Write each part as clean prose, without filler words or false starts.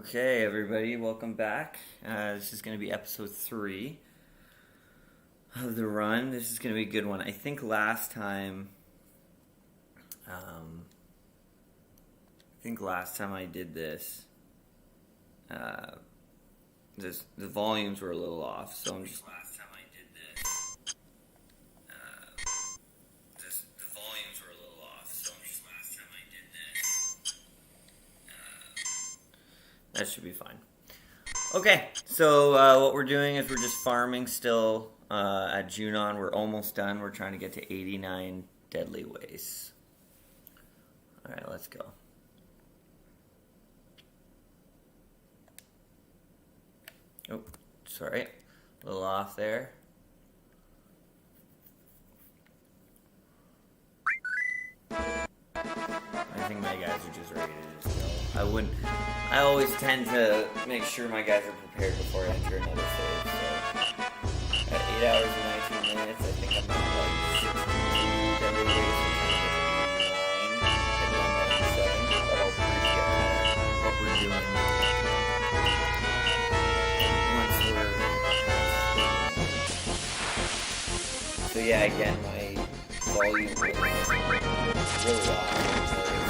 Okay, everybody, welcome back. This is going to be episode 3 of the run. This is going to be a good one. I think last time, I did this, the volumes were a little off, so I'm just. That should be fine. Okay, so what we're doing is we're just farming still at Junon. We're almost done. We're trying to get to 89 deadly ways. Alright, let's go. Oh, sorry. A little off there. I think my guys are just ready to just go. I always tend to make sure my guys are prepared before I enter another save. So at 8 hours and 19 minutes, I think I'm at like 62 deadly ways, so kind of 89 and then 97. But I'll appreciate what we're doing once we're. So yeah, again, my volume was really off.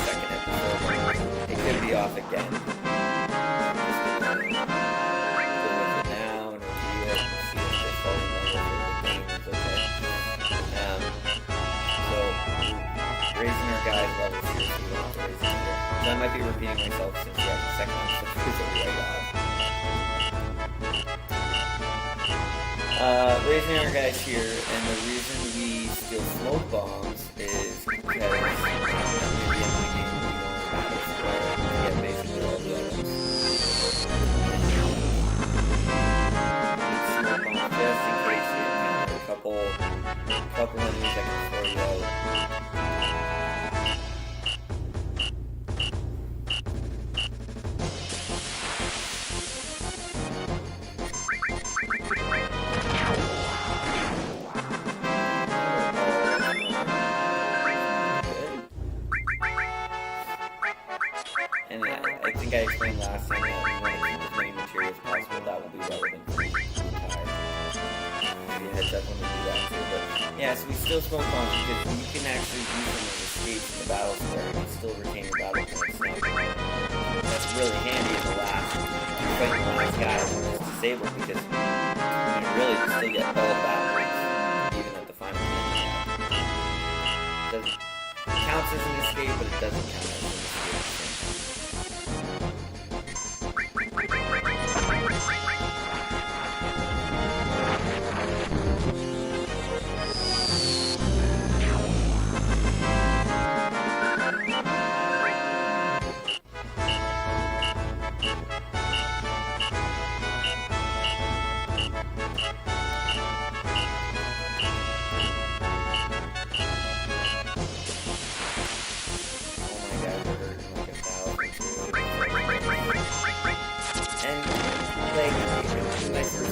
Second episode, it could be off again. Go with it now and review it and see if this volume level for the game is okay. So raising our guys levels here, so we don't have to raise them here. So I might be repeating myself since the second episode was right off. Raising our guys here, and the reason we steal smoke bombs is because at the end of the game we go in battle square and get basically all the items. Smoke bombs just in case you encounter a couple enemies that can throw you out. And I think I explained last time that we want to keep as many Materia as possible. That will be relevant for the entire. Maybe a heads up when we do that too. But yeah, so we still smoke bombs because you can actually use them as escapes in the battle square and you still retain your battle points. That's really handy in the last. You're fighting the last guy when it's disabled because really you still get all battle points even at the final game. It counts as an escape, but it doesn't count as an escape.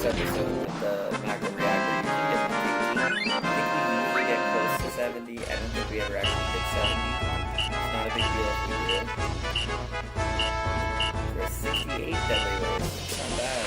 Episode with the macro reactor, you get 18. I think we usually get close to 70. I don't think we ever actually hit 70. It's not a big deal if we do. We're at 68 deadly ways. It's not bad.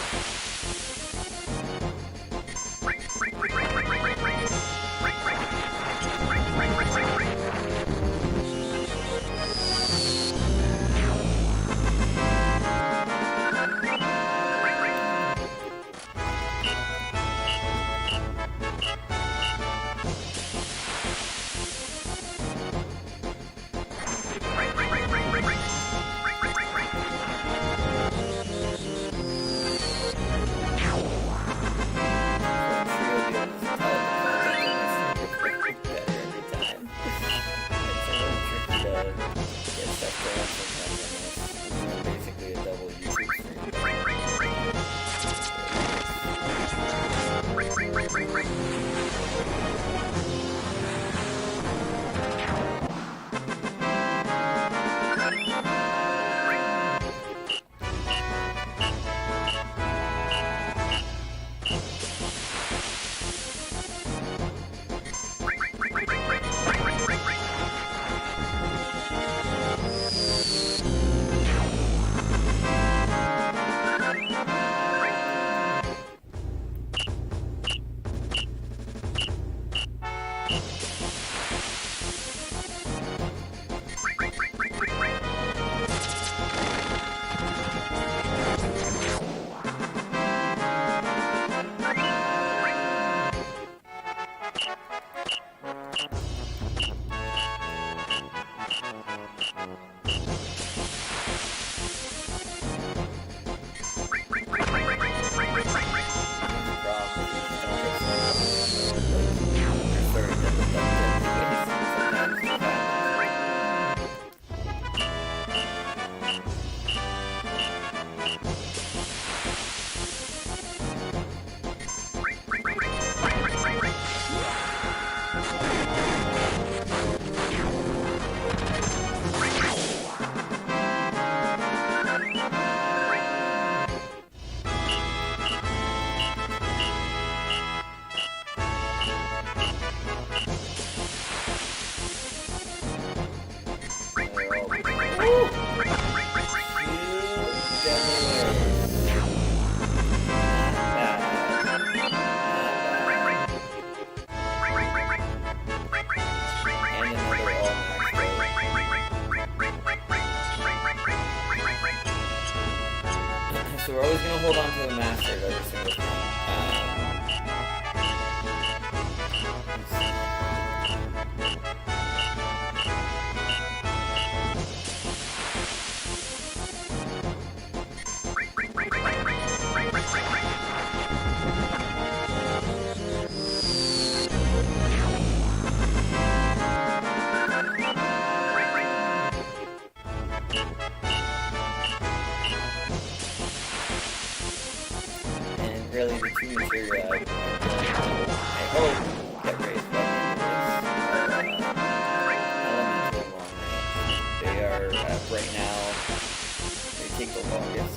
So we're always gonna hold on to the master at every single time. Really, the two Materia I hope get raised by the end of this elemental long range. They are, right now, they take the longest.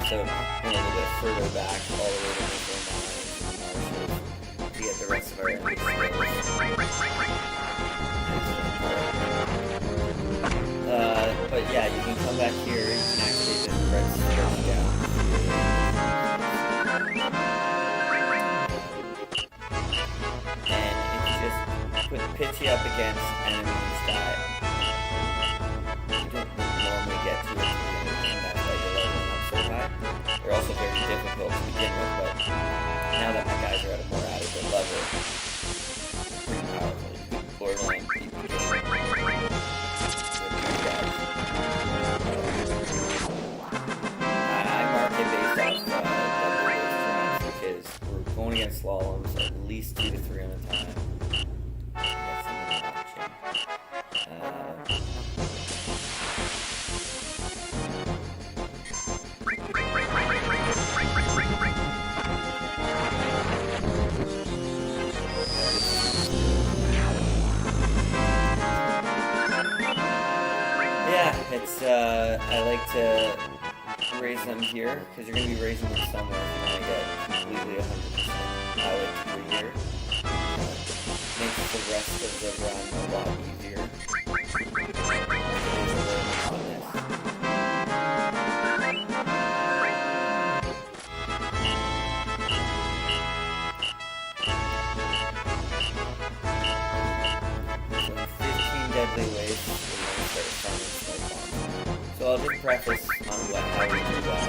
So went a little bit further back, all the way to the marshes, to get the rest of our enemies but yeah, you can come back here, you can activate the red switch down. And it's just pitch you up against enemies that you don't normally get to it. They're also very difficult to begin with, but now that my guys are at a more adequate level, it's pretty powerful. You can borderline beat the game with these guys. I mark it based off double tracks because we're going against slaloms at least 2 to 3 at a time. I got someone watching. It's, I like to raise them here, because you're going to be raising them somewhere if you want to get completely 100% out of the year. Makes the rest of the run a lot easier. So 15 deadly ways, we're going to start farming smoke bombs. So I'll just preface on how we do that.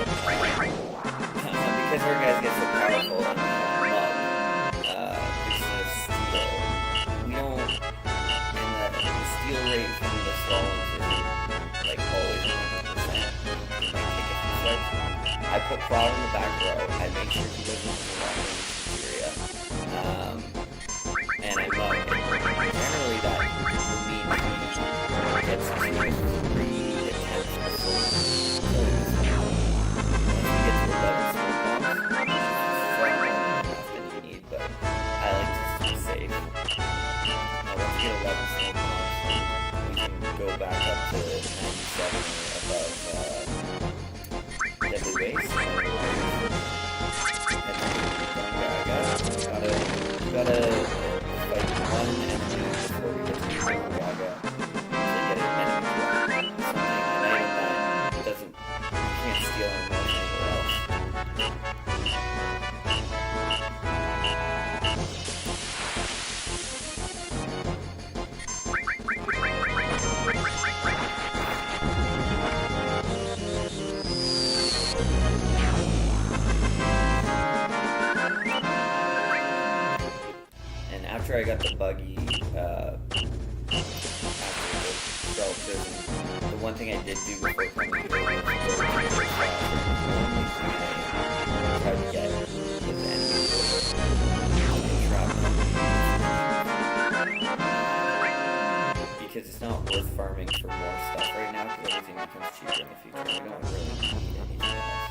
Because our guys get so powerful and we have mud, instead of steel, we don't, and the steel rate from the stalls isn't like always 100%. It might take a few steps. I put Cloud in the back row, I make sure he doesn't have the long range area, and I mug, and generally that means he gets 2 to 3 attempts before once we get to 11 smoke bombs, got the buggy after the one thing I did do before coming here was tried to get his enemies and trap them. Because it's not worth farming for more stuff right now because everything becomes cheaper in the future. We don't really need anything else.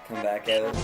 come back out.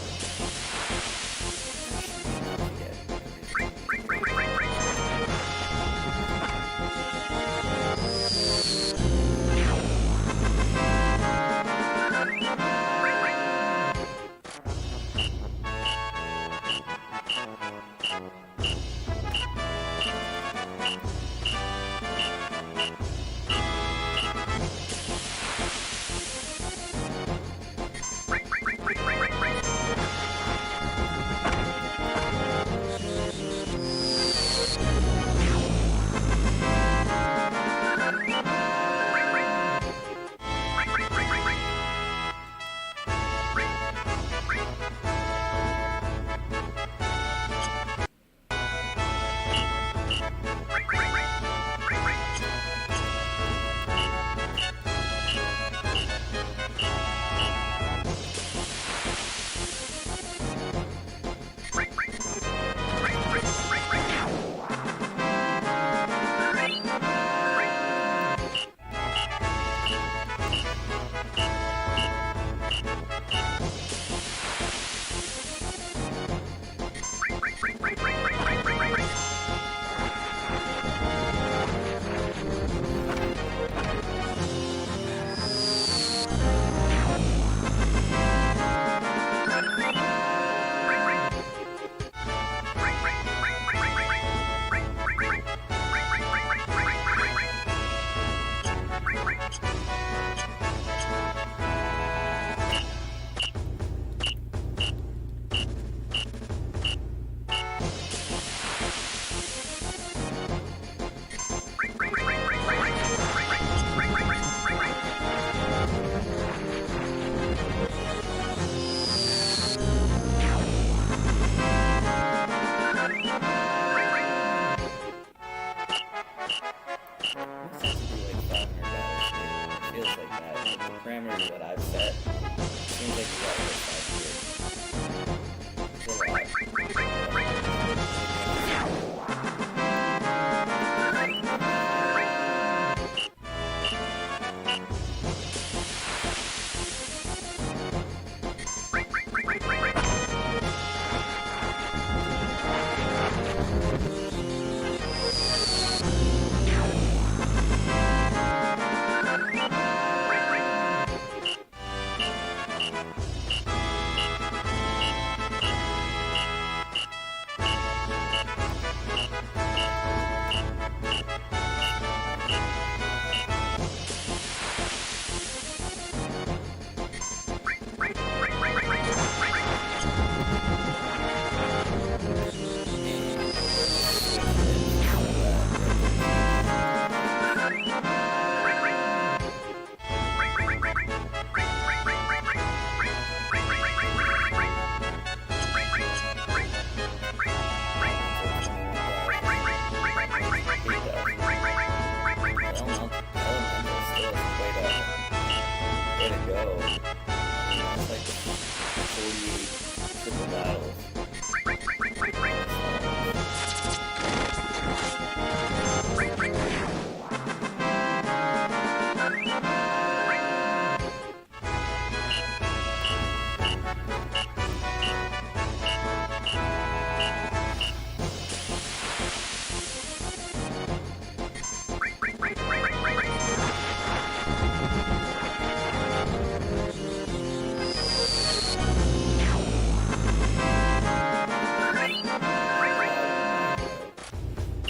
Parameters that I've set, seems like you got this out here. It's a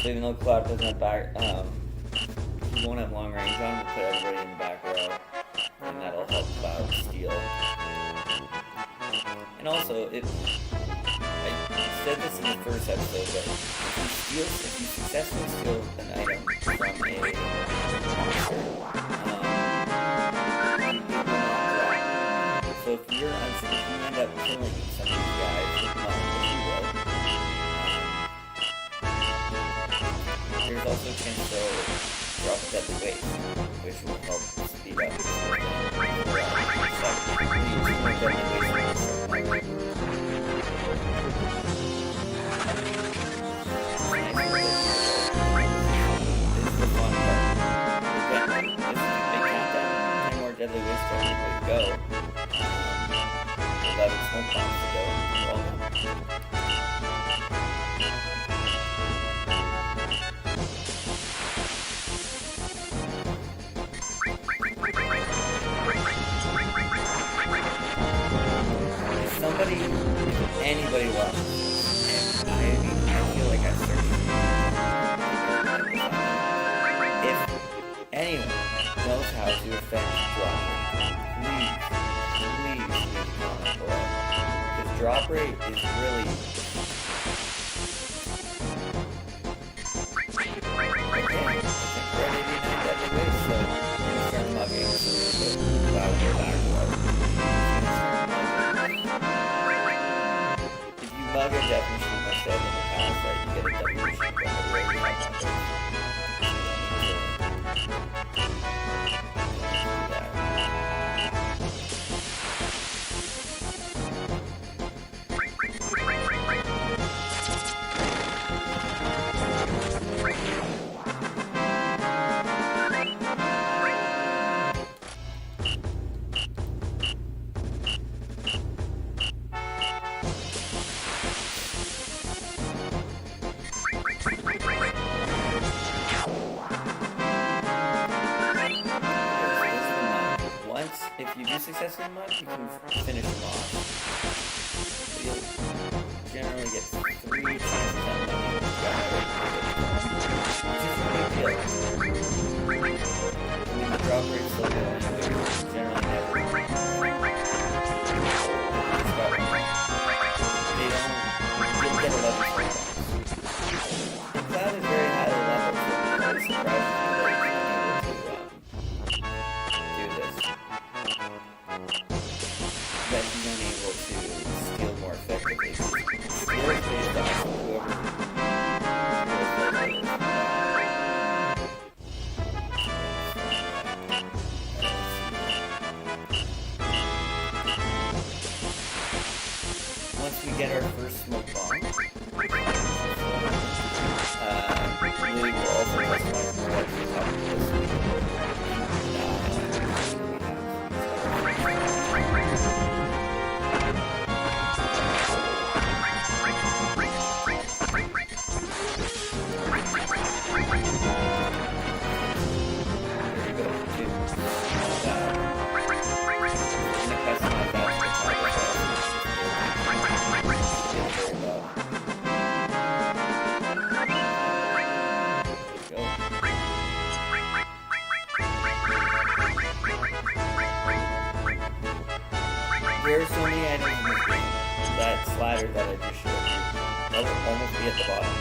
So even though Cloud doesn't have back, he won't have long range on, we'll put everybody in the back row, and that'll help Cloud steal. And also, I said this in the first episode, but if you successfully steal an item from a monster, it will not drop. So if you end up killing some of these guys with there's also a chance they'll drop a deadly weight, which will help speed up deadly waste technically go. 11 smoke bombs to go. Well, if anybody watches this, and I feel like I searched if anyone knows how to affect drop rate, please leave a comment below. Because drop rate is really... Okay, I think we're at 89 deadly waste, so I'm going to start mugging a little bit without go back to what. Mug a definition I said in the past that you get a definition from the radio. If you do successfully mug, you can finish them off. But you'll generally get 3 chances at mugging the guy, which is a big deal. I mean, the drop rate's still good anyway, generally never. You'll get 11 bombs. The cloud is very high level, so it surprises me that he's unable to steal more effectively. Steal is based on whoever. Once we get our first smoke bomb, we will also customize more like we talked about this week. There are so many items in this game. That slider that I just showed you, that will almost be at the bottom.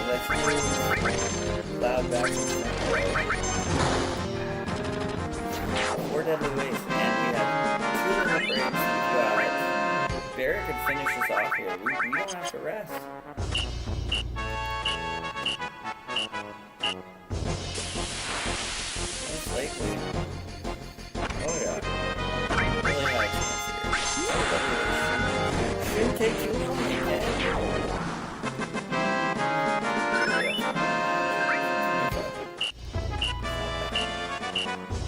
let's move Cloud back to the Four deadly waste, and we have 2 limit breaks. We've got Barrett could finish us off here. We don't have to rest. Most likely. Oh yeah. Really high chance here. Shouldn't take too long again.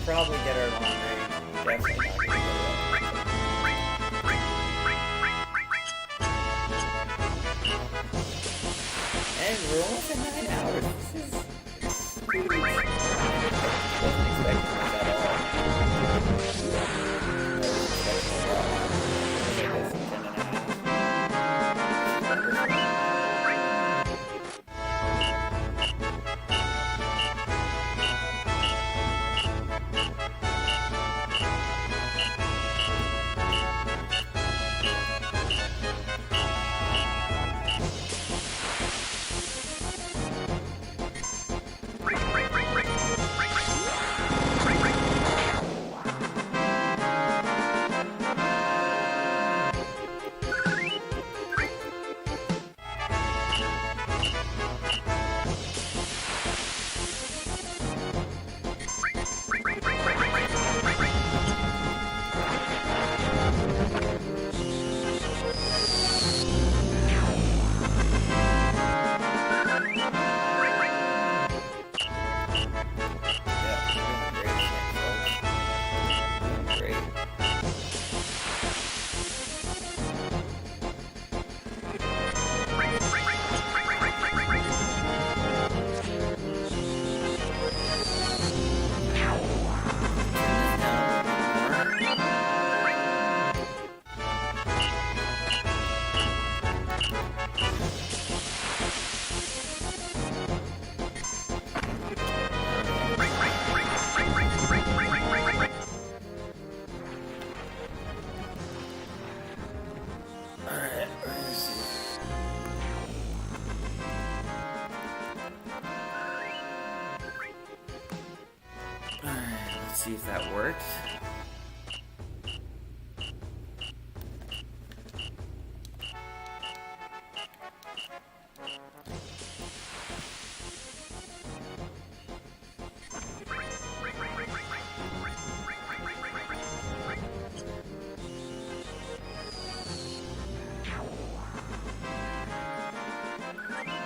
Probably get our long range. Definitely not gonna go up. And we're almost at 9 hours. This is huge. Wasn't expecting this at all. I was expecting a lot. I guess 10.5. See if that works.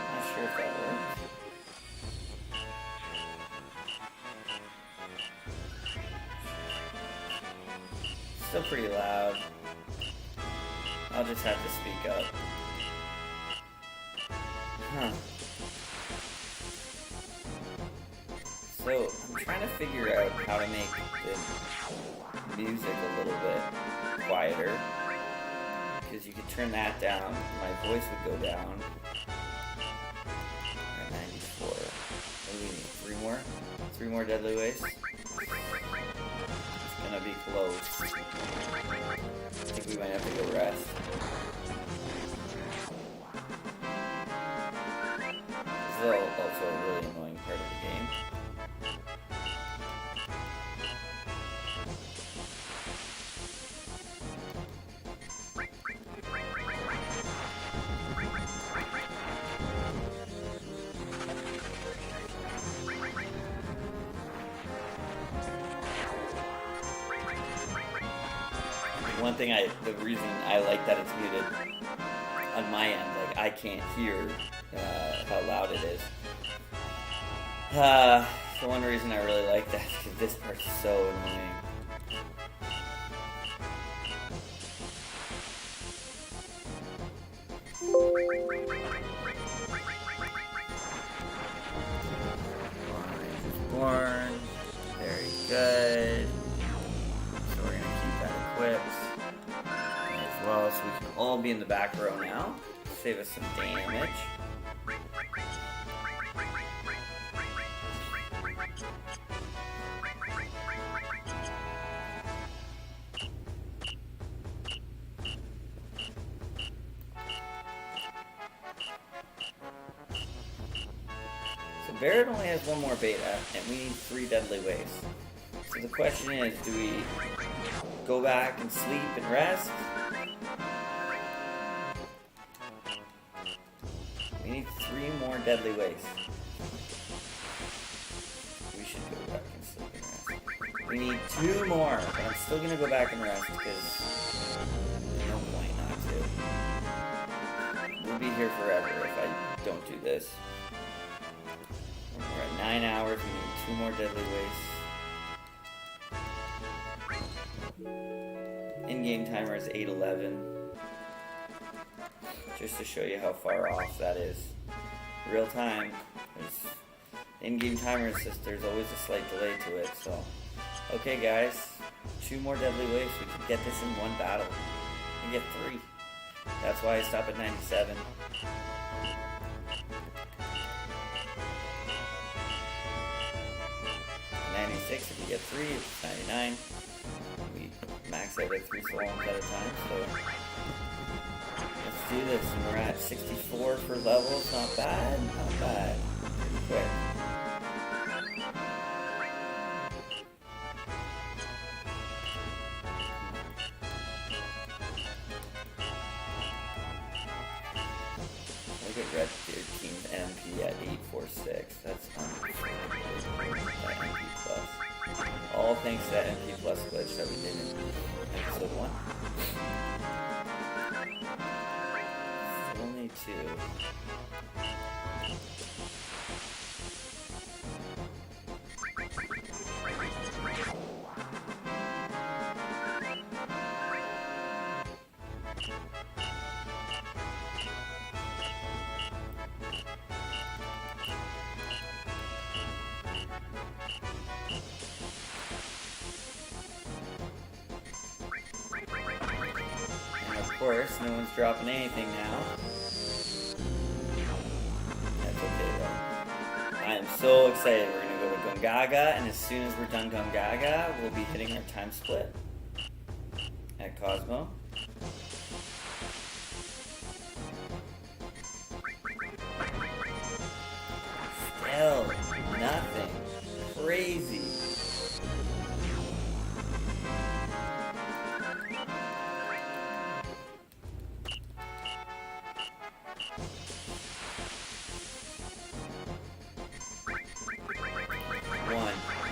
Not sure if that works. Still pretty loud. I'll just have to speak up. Huh. So, I'm trying to figure out how to make the music a little bit quieter. Because you could turn that down, my voice would go down. At 94. What do we need? 3 more? 3 more deadly waste? Gonna be close. I think we might have to go rest. This is also a really annoying part of the game. One thing the reason I like that it's muted on my end, like I can't hear how loud it is. The one reason I really like that is because this part's so annoying. Born. Very good. So we're gonna keep that equipped as well, so we can all be in the back row now. Save us some damage. Barret only has one more beta, and we need 3 deadly wastes. So the question is, do we go back and sleep and rest? We need 3 more deadly wastes. We should go back and sleep and rest. We need 2 more, but I'm still gonna go back and rest because no point not to. We'll be here forever if I don't do this. We're at 9 hours, we need 2 more deadly wastes. In-game timer is 8:11. Just to show you how far off that is. Real time, in-game timer is just, there's always a slight delay to it, so. Okay guys, 2 more deadly wastes, we can get this in 1 battle. We get 3. That's why I stop at 97. If you get 3, it's 99. We max out at 3 souls at a time, so let's do this. And we're at 64 for levels, not bad, not bad. Pretty quick. Look at Red Deer Team's MP at 846. That's unbelievable. That MP plus. All thanks to that MP plus glitch that we did in episode 1. Still need 2. Of course, no one's dropping anything now. That's okay though. I am so excited. We're gonna go to Gongaga, and as soon as we're done Gongaga, we'll be hitting our time split at Cosmo. Still nothing. Crazy.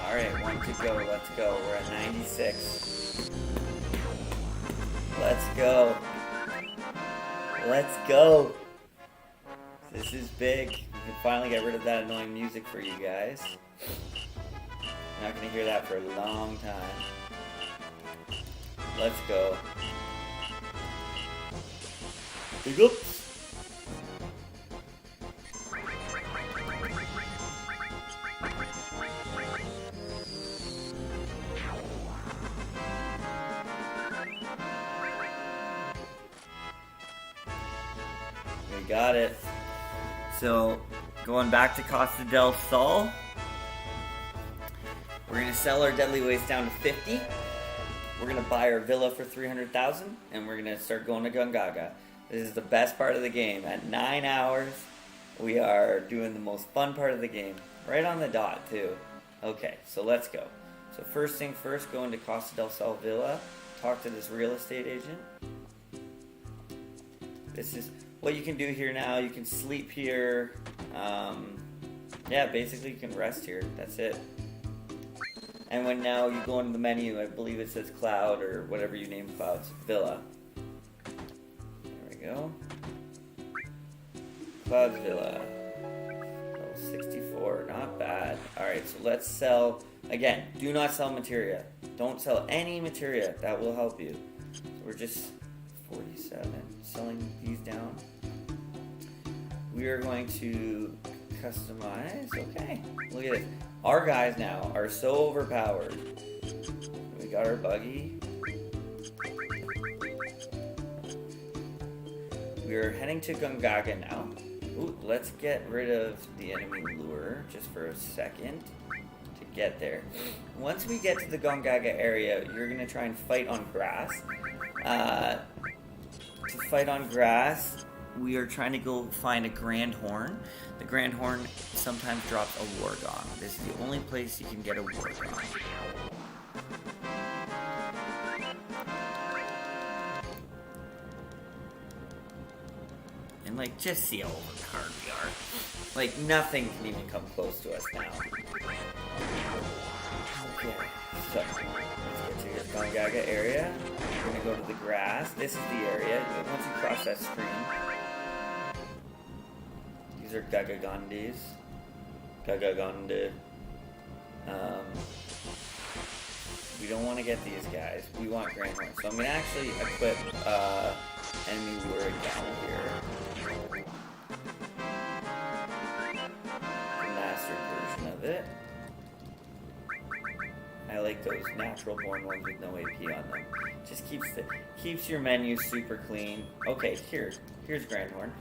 Alright, 1 to go, let's go. We're at 96. Let's go. Let's go. This is big. We can finally get rid of that annoying music for you guys. You're not going to hear that for a long time. Let's go. Big ups. Got it. So, going back to Costa del Sol, we're going to sell our deadly waste down to 50. We're going to buy our villa for 300,000, and we're going to start going to Gongaga. This is the best part of the game. At 9 hours, we are doing the most fun part of the game. Right on the dot, too. Okay, so let's go. So first thing first, go into Costa del Sol Villa, talk to this real estate agent. This is what you can do here now. You can sleep here. Yeah, basically you can rest here. That's it. And when now you go into the menu, I believe it says Cloud or whatever you name Cloud's Villa. There we go. Cloud's Villa. Oh, 64, not bad. Alright, so let's sell. Again, do not sell materia. Don't sell any materia. That will help you. So we're just 47. Selling these down. We are going to customize. Okay, look at it. Our guys now are so overpowered. We got our buggy. We are heading to Gongaga now. Ooh, let's get rid of the enemy lure just for a second to get there. Once we get to the Gongaga area, you're going to try and fight on grass. To fight on grass, we are trying to go find a Grand Horn. The Grand Horn sometimes drops a War Gong. This is the only place you can get a War Gong. And like, just see how overpowered we are. Like, nothing can even come close to us now. Okay, so let's get to your Gongaga area. We're gonna go to the grass. This is the area. Once you cross that stream, these are Gagagandis. Gagagande. We don't want to get these guys. We want Grand Horn. So I'm gonna actually equip enemy word down here. The mastered version of it. I like those natural born ones with no AP on them. Just keeps your menu super clean. Okay, here's Grand Horn.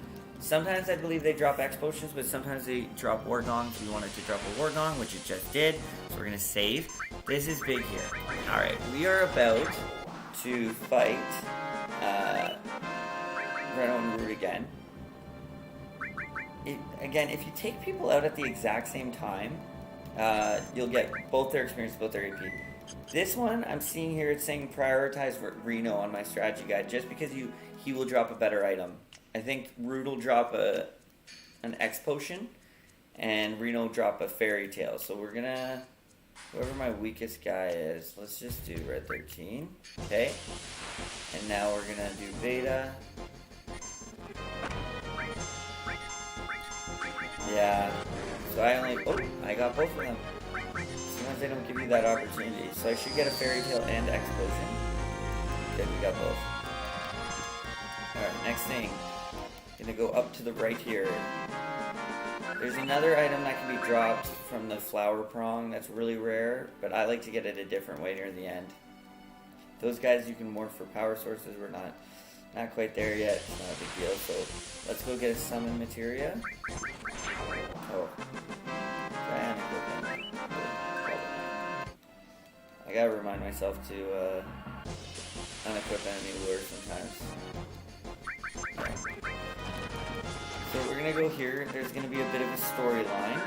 Sometimes I believe they drop X potions, but sometimes they drop War Gongs. We wanted to drop a War Gong, which it just did. So we're gonna save. This is big here. Alright, we are about to fight Red Root again. Again, if you take people out at the exact same time, you'll get both their experience, both their AP. This one, I'm seeing here, it's saying prioritize Reno on my strategy guide, just because he will drop a better item. I think Root will drop an X potion, and Reno will drop a Fairy Tale. So we're gonna, whoever my weakest guy is, let's just do Red 13, okay? And now we're gonna do Beta. Yeah, so I got both of them. Sometimes they don't give you that opportunity. So I should get a Fairy Tale and X potion. Okay, we got both. Alright, next thing. Gonna go up to the right here. There's another item that can be dropped from the flower prong that's really rare, but I like to get it a different way near the end. Those guys you can morph for power sources. We're not quite there yet. It's not a big deal. So let's go get a summon materia. Oh. I gotta remind myself to unequip enemy lures sometimes. Okay. So we're gonna go here. There's gonna be a bit of a storyline.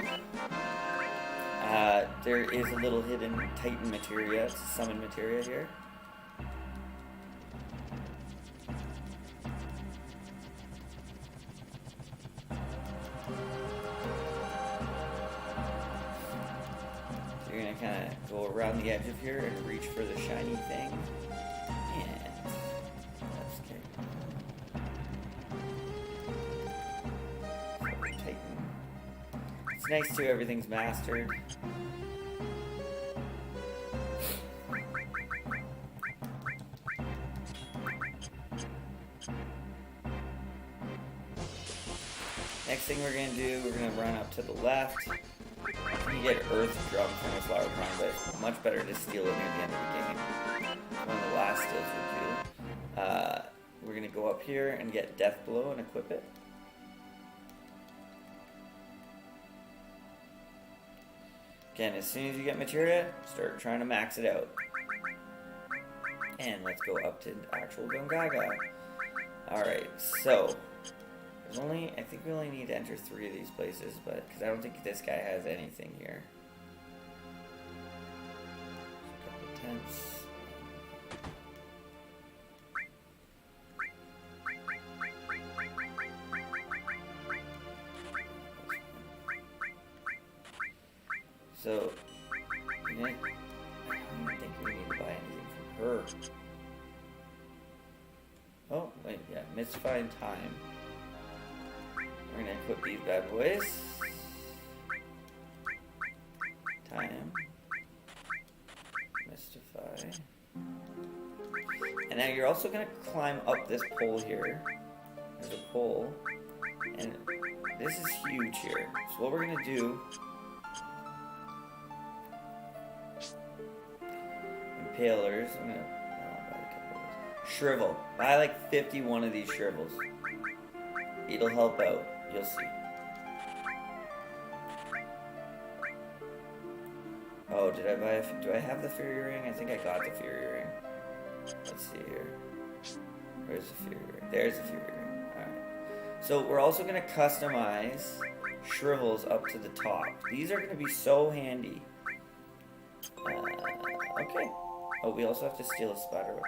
There is a little hidden Titan materia, it's a summon materia here. So you're gonna kind of go around the edge of here and reach for the shiny thing. And let's get Titan. It's nice too, everything's mastered. Next thing we're gonna do, we're gonna run up to the left. You get Earth Drum from a flower prong, but it's much better to steal it near the end of the game. One of the last steals we do. We're gonna go up here and get Death Blow and equip it. Again, as soon as you get materia, start trying to max it out. And let's go up to actual Gongaga. Alright, so I think we only need to enter 3 of these places, but because I don't think this guy has anything here. A couple of tents. So, I don't even think we need to buy anything from her. Oh, wait, yeah, Misfind Time. We're gonna equip these bad boys. Time. Mystify. And now you're also gonna climb up this pole here. There's a pole. And this is huge here. So what we're gonna do... Impalers. I'm gonna buy a couple of those. Shrivel. Buy like 51 of these shrivels. It'll help out. You'll see. Oh, did I buy do I have the Fury Ring? I think I got the Fury Ring. Let's see here. Where's the Fury Ring? There's the Fury Ring. Alright. So we're also going to customize shrivels up to the top. These are going to be so handy. Okay. Oh, we also have to steal a spider web.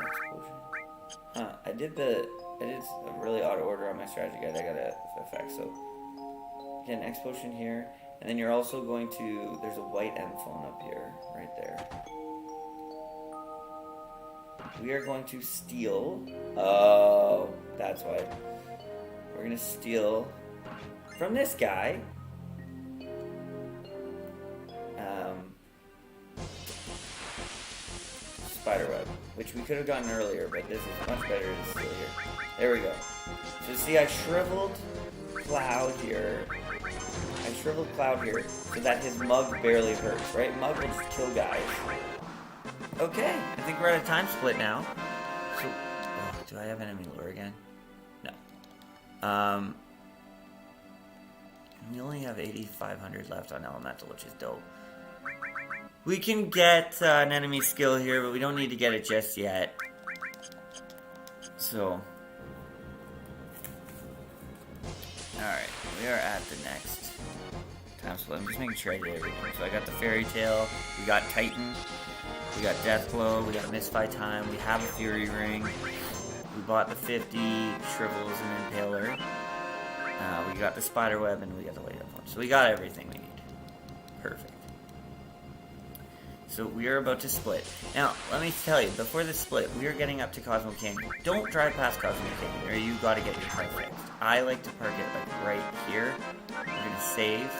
Explosion. Huh, I did a really odd order on my strategy guide. I got a FFVII, so get an explosion here. And then you're also going to, there's a white M phone up here, right there. We are going to steal, oh, that's why. We're going to steal from this guy. Spiderweb, which we could have gotten earlier, but this is much better to steal here. There we go. So see, I shriveled Cloud here. So that his mug barely hurts, right? Mug will just kill guys. Okay, I think we're at a time split now. So, oh, do I have enemy lure again? No. We only have 8,500 left on elemental, which is dope. We can get an enemy skill here, but we don't need to get it just yet. So, alright, we are at the next time split. I'm just making sure I did everything. So I got the Fairy Tale, we got Titan, we got Deathblow, we got Misfire Time, we have a Fury Ring, we bought the 50 Shrivels and Impaler, we got the Spiderweb, and we got the White Phone. So we got everything we need. Perfect. So we are about to split. Now, let me tell you, before the split, we are getting up to Cosmo Canyon. Don't drive past Cosmo Canyon, or you gotta get your car fixed. I like to park it like right here. We're gonna save.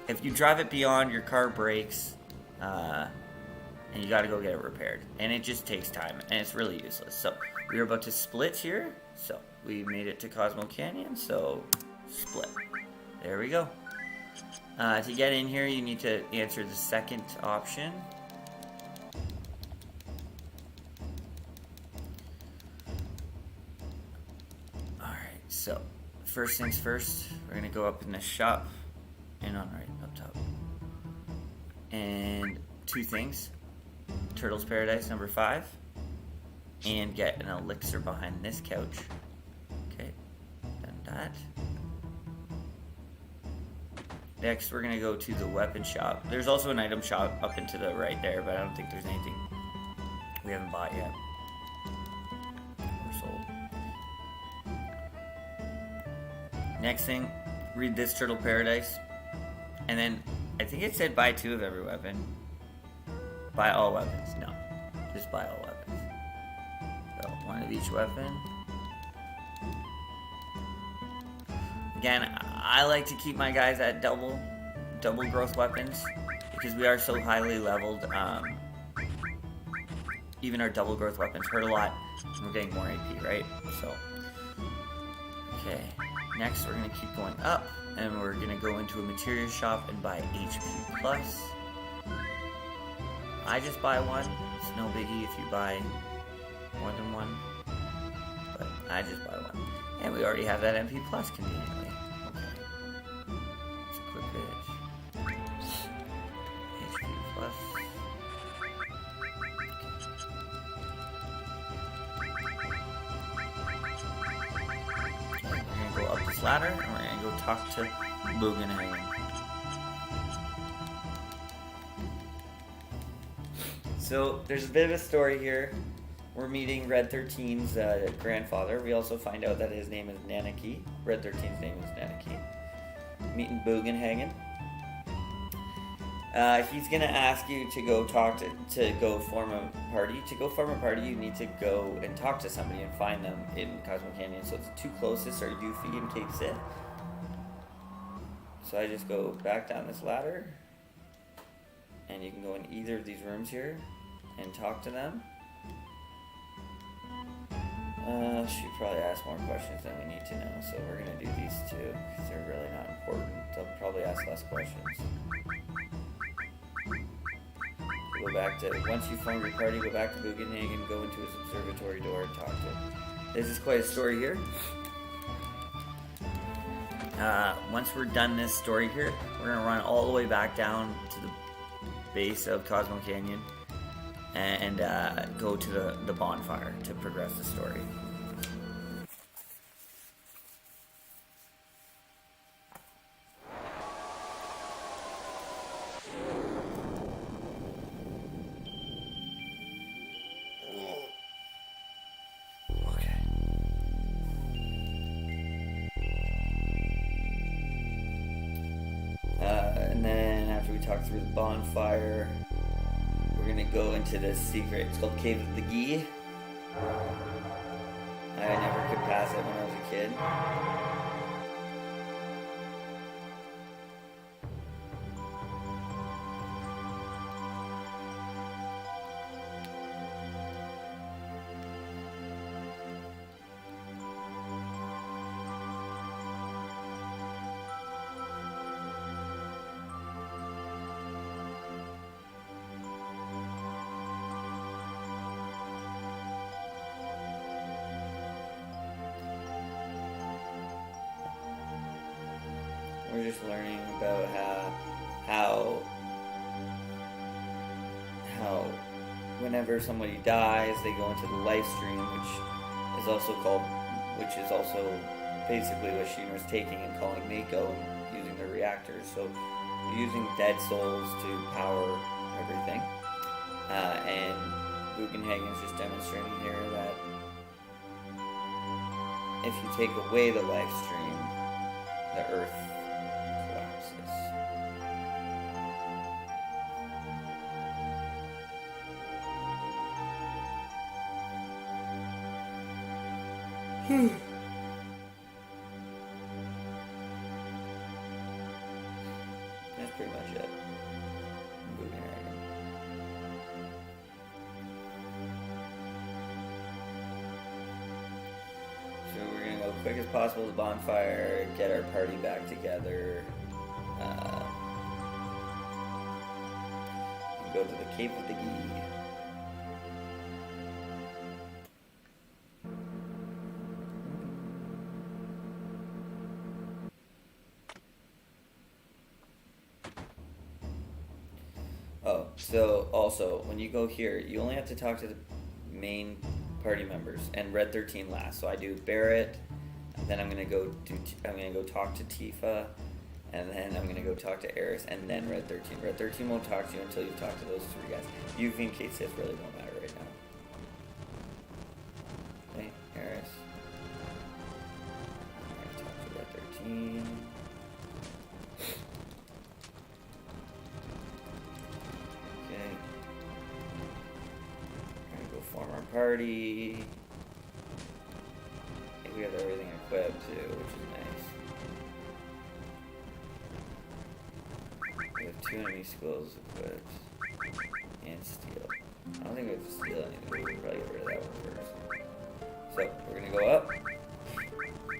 If you drive it beyond, your car breaks, and you gotta go get it repaired. And it just takes time, and it's really useless. So, we are about to split here. So, we made it to Cosmo Canyon, so split. There we go. To get in here, you need to answer the second option. Alright, so first things first, we're going to go up in the shop and on right up top. And two things. Turtle's Paradise number 5. And get an elixir behind this couch. Okay, done that. Next, we're going to go to the weapon shop. There's also an item shop up and to the right there, but I don't think there's anything we haven't bought yet. Or sold. Next thing, read this Turtle Paradise. And then, I think it said buy 2 of every weapon. Buy all weapons. No. Just buy all weapons. So, 1 of each weapon. Again, I like to keep my guys at double growth weapons because we are so highly leveled. Even our double growth weapons hurt a lot, and we're getting more AP, right? So, okay. Next, we're gonna keep going up, and we're gonna go into a Materia shop and buy HP plus. I just buy 1. It's no biggie if you buy more than 1, but I just buy 1, and we already have that MP plus conveniently. Ladder, and we're gonna go talk to Bugenhagen. So there's a bit of a story here. We're meeting Red 13's grandfather. We also find out that his name is Nanaki. Red 13's name is Nanaki. Meeting Bugenhagen. He's gonna ask you to go talk to go form a party. To go form a party, you need to go and talk to somebody and find them in Cosmo Canyon. So the 2 closest are Yuffie and Cape Sith. So I just go back down this ladder, and you can go in either of these rooms here and talk to them. Should probably ask more questions than we need to know. So we're gonna do these 2 because they're really not important. They'll probably ask less questions. Go back to, once you form your party, go back to Bugenhagen, go into his observatory door and talk to him. This is quite a story here. Once we're done this story here, we're going to run all the way back down to the base of Cosmo Canyon and go to the bonfire to progress the story. we talked through the bonfire. We're gonna go into this secret. It's called Cave of the Gee. I never could pass it when I was a kid. We're just learning about how whenever somebody dies, they go into the life stream, which is also basically what Shinra's taking and calling Mako and using the reactors. So you're using dead souls to power everything. And Bugenhagen's just demonstrating here that if you take away the life stream, the Earth collapses. That's pretty much it. Bugenhagen. So we're gonna go quick as possible to the bonfire, get our party back together, and go to the Cave of the Gee. Oh, so also, when you go here, you only have to talk to the main party members, and Red 13 last. So I do Barrett, and then I'm gonna go talk to Tifa, and then I'm gonna go talk to Eris, and then Red 13. Red 13 won't talk to you until you've talked to those three guys. Yuki and Kate Sith really don't matter right now. Okay, Eris. I'm gonna talk to Red 13. Form our party. I think we have everything equipped too, which is nice. We have 2 enemy skills equipped. And steal. I don't think we have to steal anything. We can probably get rid of that one first. So, we're gonna go up.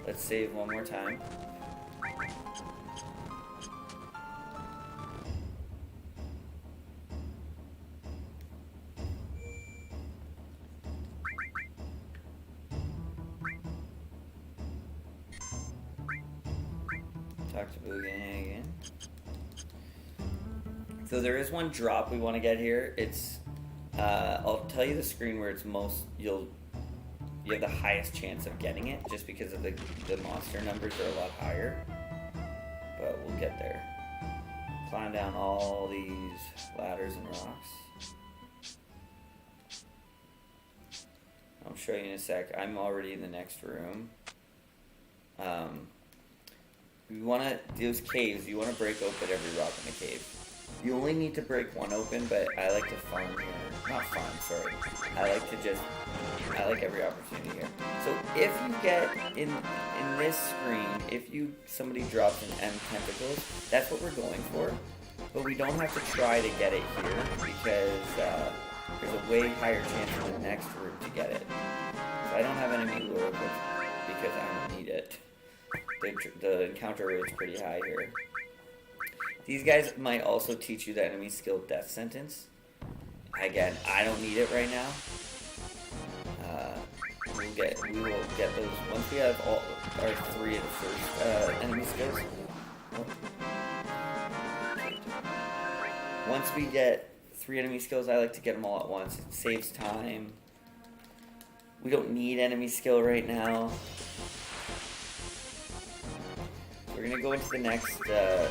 Let's save one more time. Talk to Bugenhagen. So there is one drop we want to get here. It's I'll tell you the screen where it's you have the highest chance of getting it, just because of the monster numbers are a lot higher. But we'll get there. Climb down all these ladders and rocks. I'll show you in a sec. I'm already in the next room. You want to, those caves, you want to break open every rock in the cave. You only need to break one open, but I like to farm here. Not farm, sorry. I like every opportunity here. So if you get, in this screen, if somebody drops an M tentacles, that's what we're going for. But we don't have to try to get it here, because there's a way higher chance in the next room to get it. So I don't have enemy lure, because I don't need it. The encounter rate's pretty high here. These guys might also teach you the enemy skill Death Sentence. Again, I don't need it right now. We will get those once we have all our 3 of the first enemy skills. Once we get 3 enemy skills, I like to get them all at once. It saves time. We don't need enemy skill right now. We're gonna go into the next room.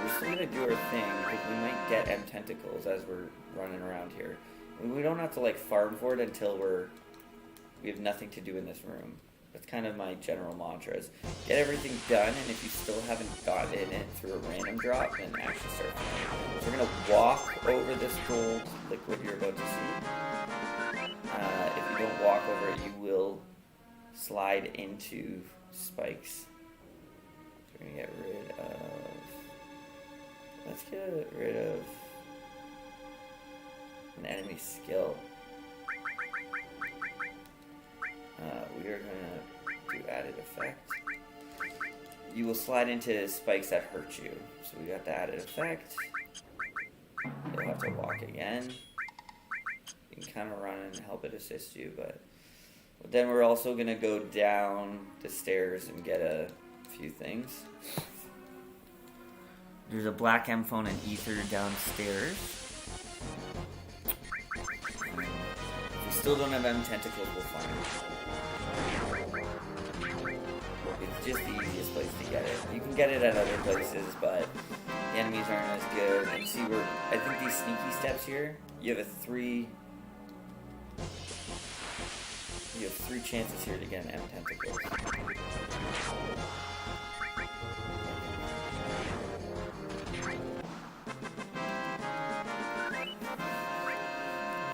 We're still gonna do our thing, because we might get M tentacles as we're running around here. We don't have to like farm for it until we have nothing to do in this room. That's kind of my general mantra is get everything done, and if you still haven't gotten it through a random drop, then actually start playing. So we're going to walk over this gold liquid you're about to see. If you don't walk over it, you will slide into spikes. So we're going to get rid of... Let's get rid of an enemy skill. We are going to do added effect. You will slide into spikes that hurt you. So we got the added effect. You'll have to walk again. You can kind of run and help it assist you, but then we're also going to go down the stairs and get a few things. There's a black M phone and ether downstairs. If we still don't have M tentacles, we'll find it. It's just the easiest place to get it. You can get it at other places, but the enemies aren't as good. And see, I think these sneaky steps here, you have three chances here to get an M tentacle.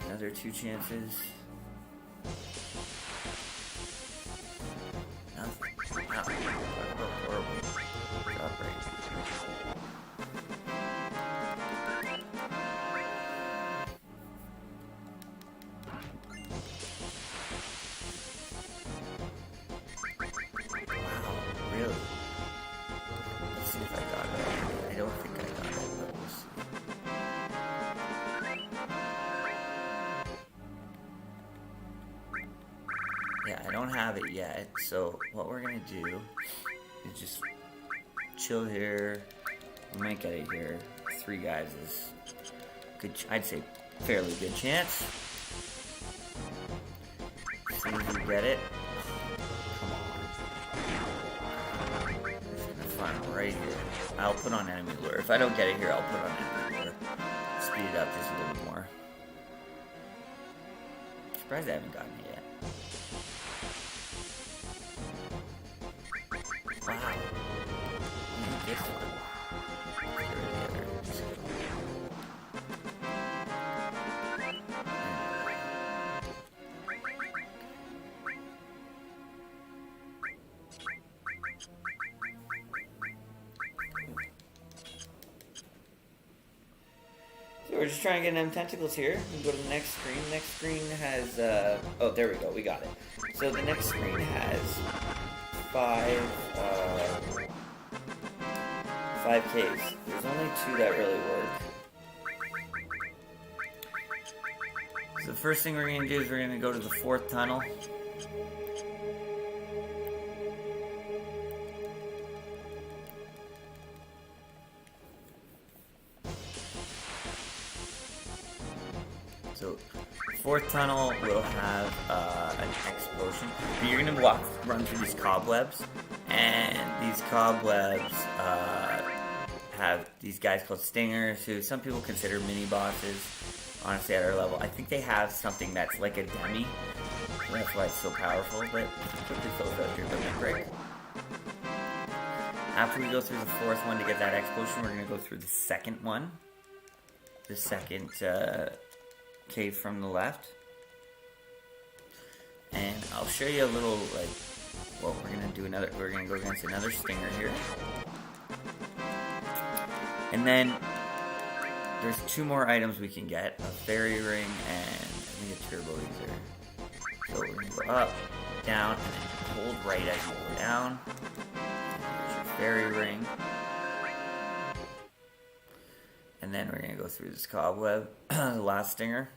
Another 2 chances. Nothing. Wow. Horrible. Drop rate. Wow, really? Let's see if I got it. I don't think I got it, but we'll see. Yeah, I don't have it yet, so what we're gonna do is just chill here. We might get it here. 3 guys is good. I'd say fairly good chance. As soon as we get it, come on. Just gonna find right here. I'll put on enemy lure. If I don't get it here, I'll put on enemy lure. Speed it up just a little bit more. Surprised I haven't gotten it yet. Wow. This one. Get rid of the other. So we're just trying to get them tentacles here. We can go to the next screen. The next screen has, oh, there we go. We got it. So the next screen has 5 caves. There's only 2 that really work. So the first thing we're going to do is we're going to go to the 4th tunnel. So 4th tunnel will have an explosion. But you're going to run through these cobwebs, and these cobwebs have these guys called stingers, who some people consider mini bosses. Honestly, at our level, I think they have something that's like a demi. That's why it's so powerful. But quickly fills out your limit break. After we go through the 4th one to get that explosion, we're going to go through the 2nd one. The 2nd cave from the left. And I'll show you a little, like, well, we're going to do another, we're going to go against another stinger here. And then there's 2 more items we can get, a fairy ring and I think a turbo ether. So we're going to go up, down, and then hold right as you go down. There's your fairy ring. And then we're going to go through this cobweb, the last stinger.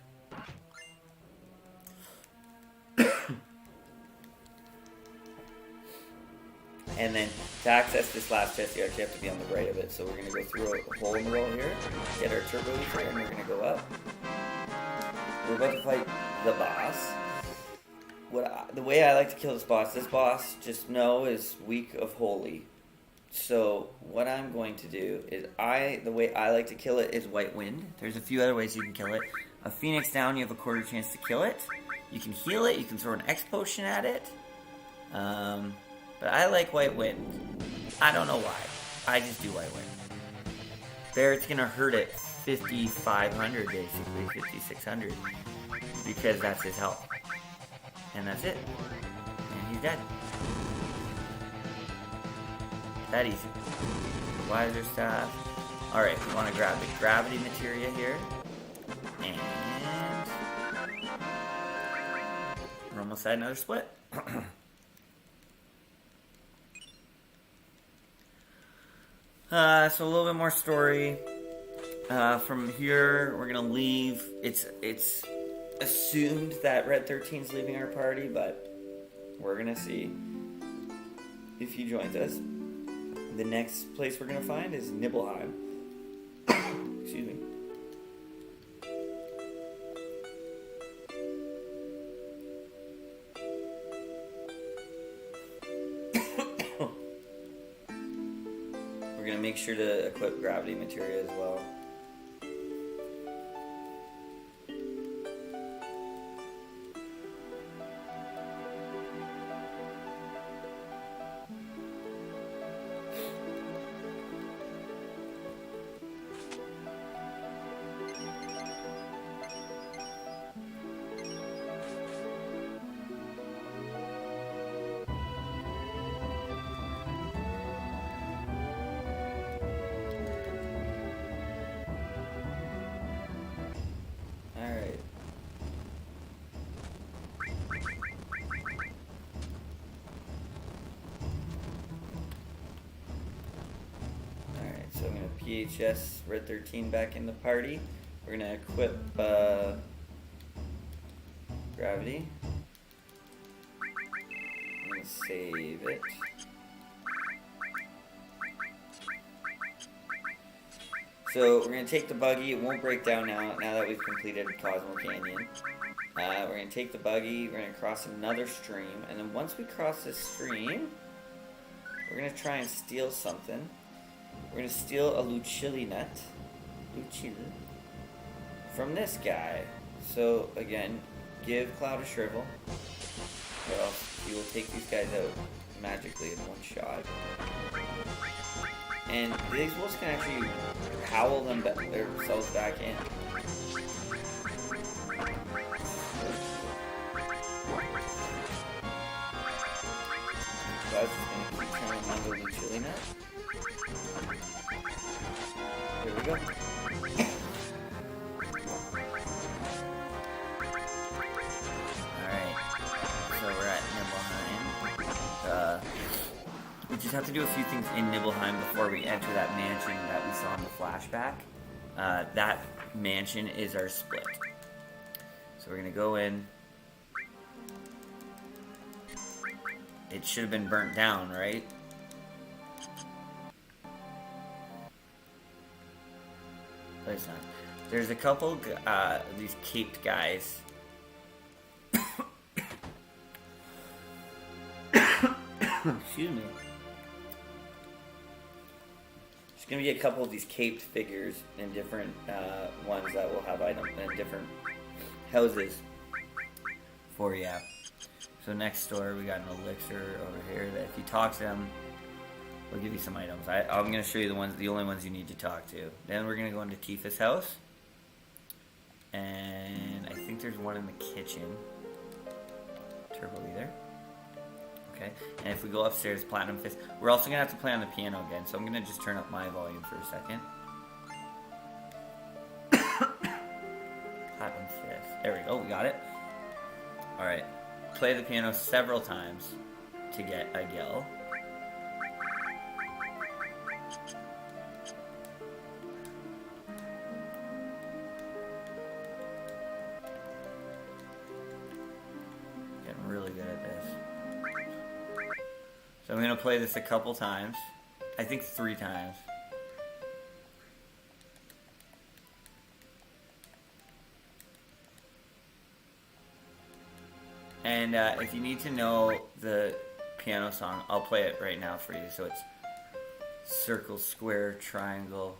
And then to access this last chest, you actually have to be on the right of it. So we're going to go through a hole in the wall here, get our turbo ether, and we're going to go up. We're about to fight the boss. The way I like to kill this boss just know is weak of holy. So what I'm going to do is the way I like to kill it is white wind. There's a few other ways you can kill it. A phoenix down, you have a 1/4 chance to kill it. You can heal it, you can throw an X potion at it. But I like White Wind. I don't know why. I just do White Wind. Barret's gonna hurt at 5,500 basically, 5,600. Because that's his health. And that's it. And he's dead. That easy. Wiser staff. Alright, we want to grab the gravity materia here. And we're almost at another split. So a little bit more story. From here, we're gonna leave. It's assumed that Red 13's leaving our party, but we're gonna see if he joins us. The next place we're gonna find is Nibelheim. Excuse me. We're gonna make sure to equip gravity materia as well. So I'm going to PHS Red 13 back in the party. We're going to equip gravity. I'm going to save it. So we're going to take the buggy. It won't break down now that we've completed Cosmo Canyon. We're going to take the buggy. We're going to cross another stream. And then once we cross this stream, we're going to try and steal something. We're going to steal a Lucilli nut. Lucilli. From this guy. So, again, give Cloud a shrivel. Or else he will take these guys out magically in one shot. And these wolves can actually howl themselves back in. Cloud's just going to keep trying to handle Lucilli nut. Here we go. Alright, so we're at Nibelheim. We just have to do a few things in Nibelheim before we enter that mansion that we saw in the flashback. That mansion is our split. So we're gonna go in. It should have been burnt down, right? But it's not. There's a couple of these caped guys. Excuse me. There's going to be a couple of these caped figures in different ones that will have items in different houses for you. So next door we got an elixir over here that if you talk to them, we'll give you some items. I'm going to show you the only ones you need to talk to. Then we're going to go into Tifa's house. And I think there's one in the kitchen. Turbo either. Okay. And if we go upstairs, Platinum Fist. We're also going to have to play on the piano again. So I'm going to just turn up my volume for a second. Platinum Fist. There we go. We got it. Alright. Play the piano several times to get a yell. Getting really good at this. So I'm going to play this a couple times. I think 3 times. And if you need to know the piano song, I'll play it right now for you. So it's circle, square, triangle,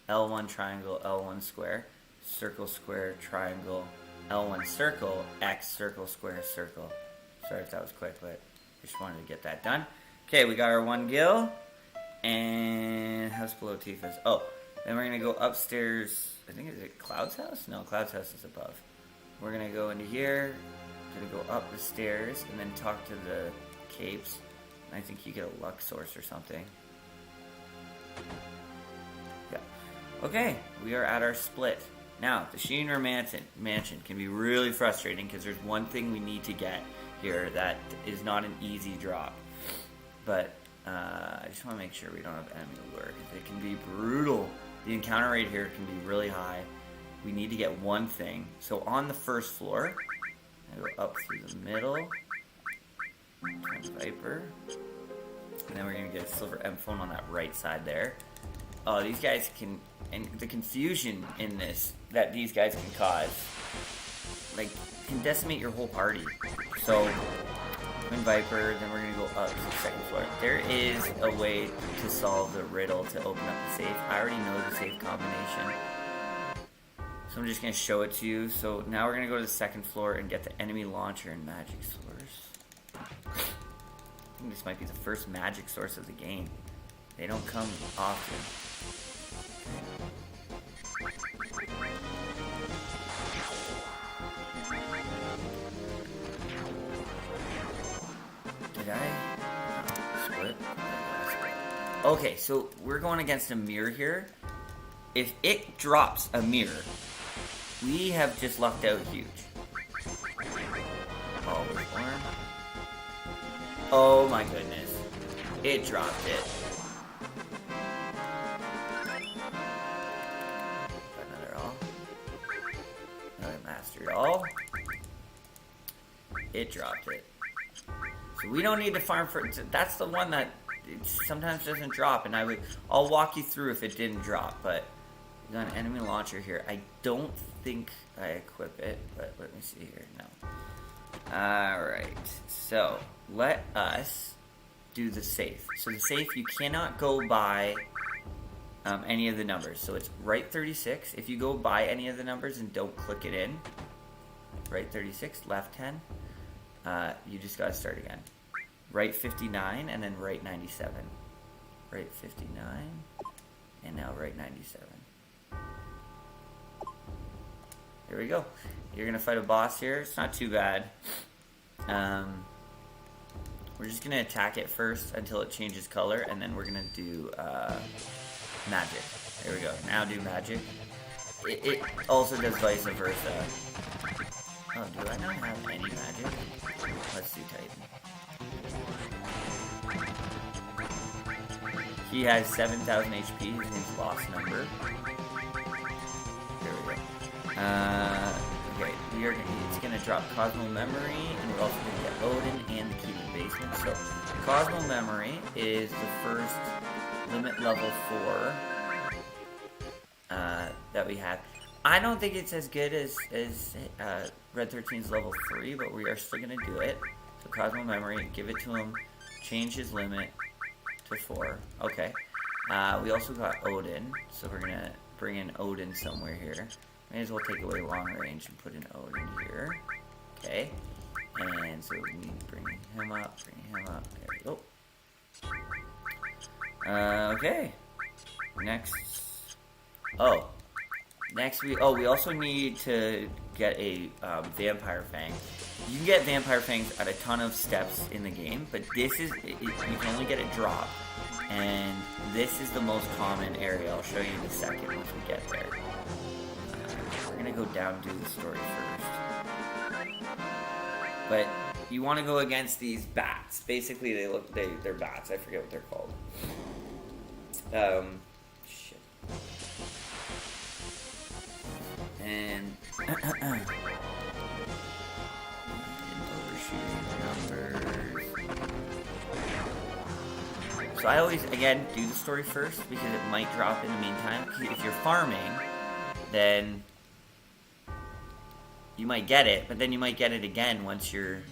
L1 triangle, L1 square, circle, square, triangle, L1 circle, X, circle, square, circle. Sorry if that was quick, but Just wanted to get that done. Okay, we got our 1 gil. And house below Tifa's. Oh, then we're going to go upstairs. I think, is it Cloud's house? No, Cloud's house is above. We're going to go into here. We're going to go up the stairs and then talk to the capes. And I think you get a luck source or something. Yeah. Okay, we are at our split. Now, the Shinra Mansion can be really frustrating because there's one thing we need to get here that is not an easy drop. But I just want to make sure we don't have enemy lure because it can be brutal. The encounter rate here can be really high. We need to get one thing. So on the first floor, I go up through the middle, turn Viper, and then we're going to get a silver M phone on that right side there. Oh, these guys can, and the confusion in this that these guys can cause, like, can decimate your whole party. So, Twin Viper, then we're going to go up to the second floor. There is a way to solve the riddle to open up the safe. I already know the safe combination, so I'm just going to show it to you. So now we're going to go to the second floor and get the enemy launcher and magic source. I think this might be the first magic source of the game. They don't come often. Did I? Split? Okay, so we're going against a mirror here. If it drops a mirror, we have just lucked out huge. Always warm. Oh my goodness. It dropped it. Another all. Another mastered all. It dropped it. So we don't need to farm for it. That's the one that it sometimes doesn't drop, and I'll walk you through if it didn't drop, but we got an enemy launcher here. I don't think I equip it, but let me see here. No. Alright, so let us do the safe. So the safe, you cannot go by any of the numbers. So it's right 36. If you go by any of the numbers and don't click it in, right 36, left 10, you just gotta start again. Right 59 and then right 97. Right 59 and now right 97. Here we go. You're gonna fight a boss here. It's not too bad. We're just gonna attack it first until it changes color, and then we're gonna do magic. There we go. Now do magic. It also does vice versa. Oh, do I not have any magic? Let's do Titan. He has 7,000 HP. His name's Lost Number. There we go. Okay, it's gonna drop Cosmo Memory, and we're also gonna get Odin and the key to the basement. So, Cosmo Memory is the first limit level 4 that we have. I don't think it's as good as Red 13's level 3, but we are still gonna do it. So, Cosmo Memory, give it to him, change his limit to 4. Okay. We also got Odin, so we're gonna bring in Odin somewhere here. May as well take away long range and put in Odin here. Okay. And so we need to bring him up, There we go. Okay. Next. Next we also need to get a Vampire Fang. You can get Vampire Fangs at a ton of steps in the game, but this is, you can only get it dropped. And this is the most common area. I'll show you in a second once we get there. We're gonna go down and do the story first. But you want to go against these bats. Basically, they're bats. I forget what they're called. Shit. And overshooting numbers. So I always, again, do the story first because it might drop in the meantime. If you're farming, then you might get it, but then you might get it again once you're,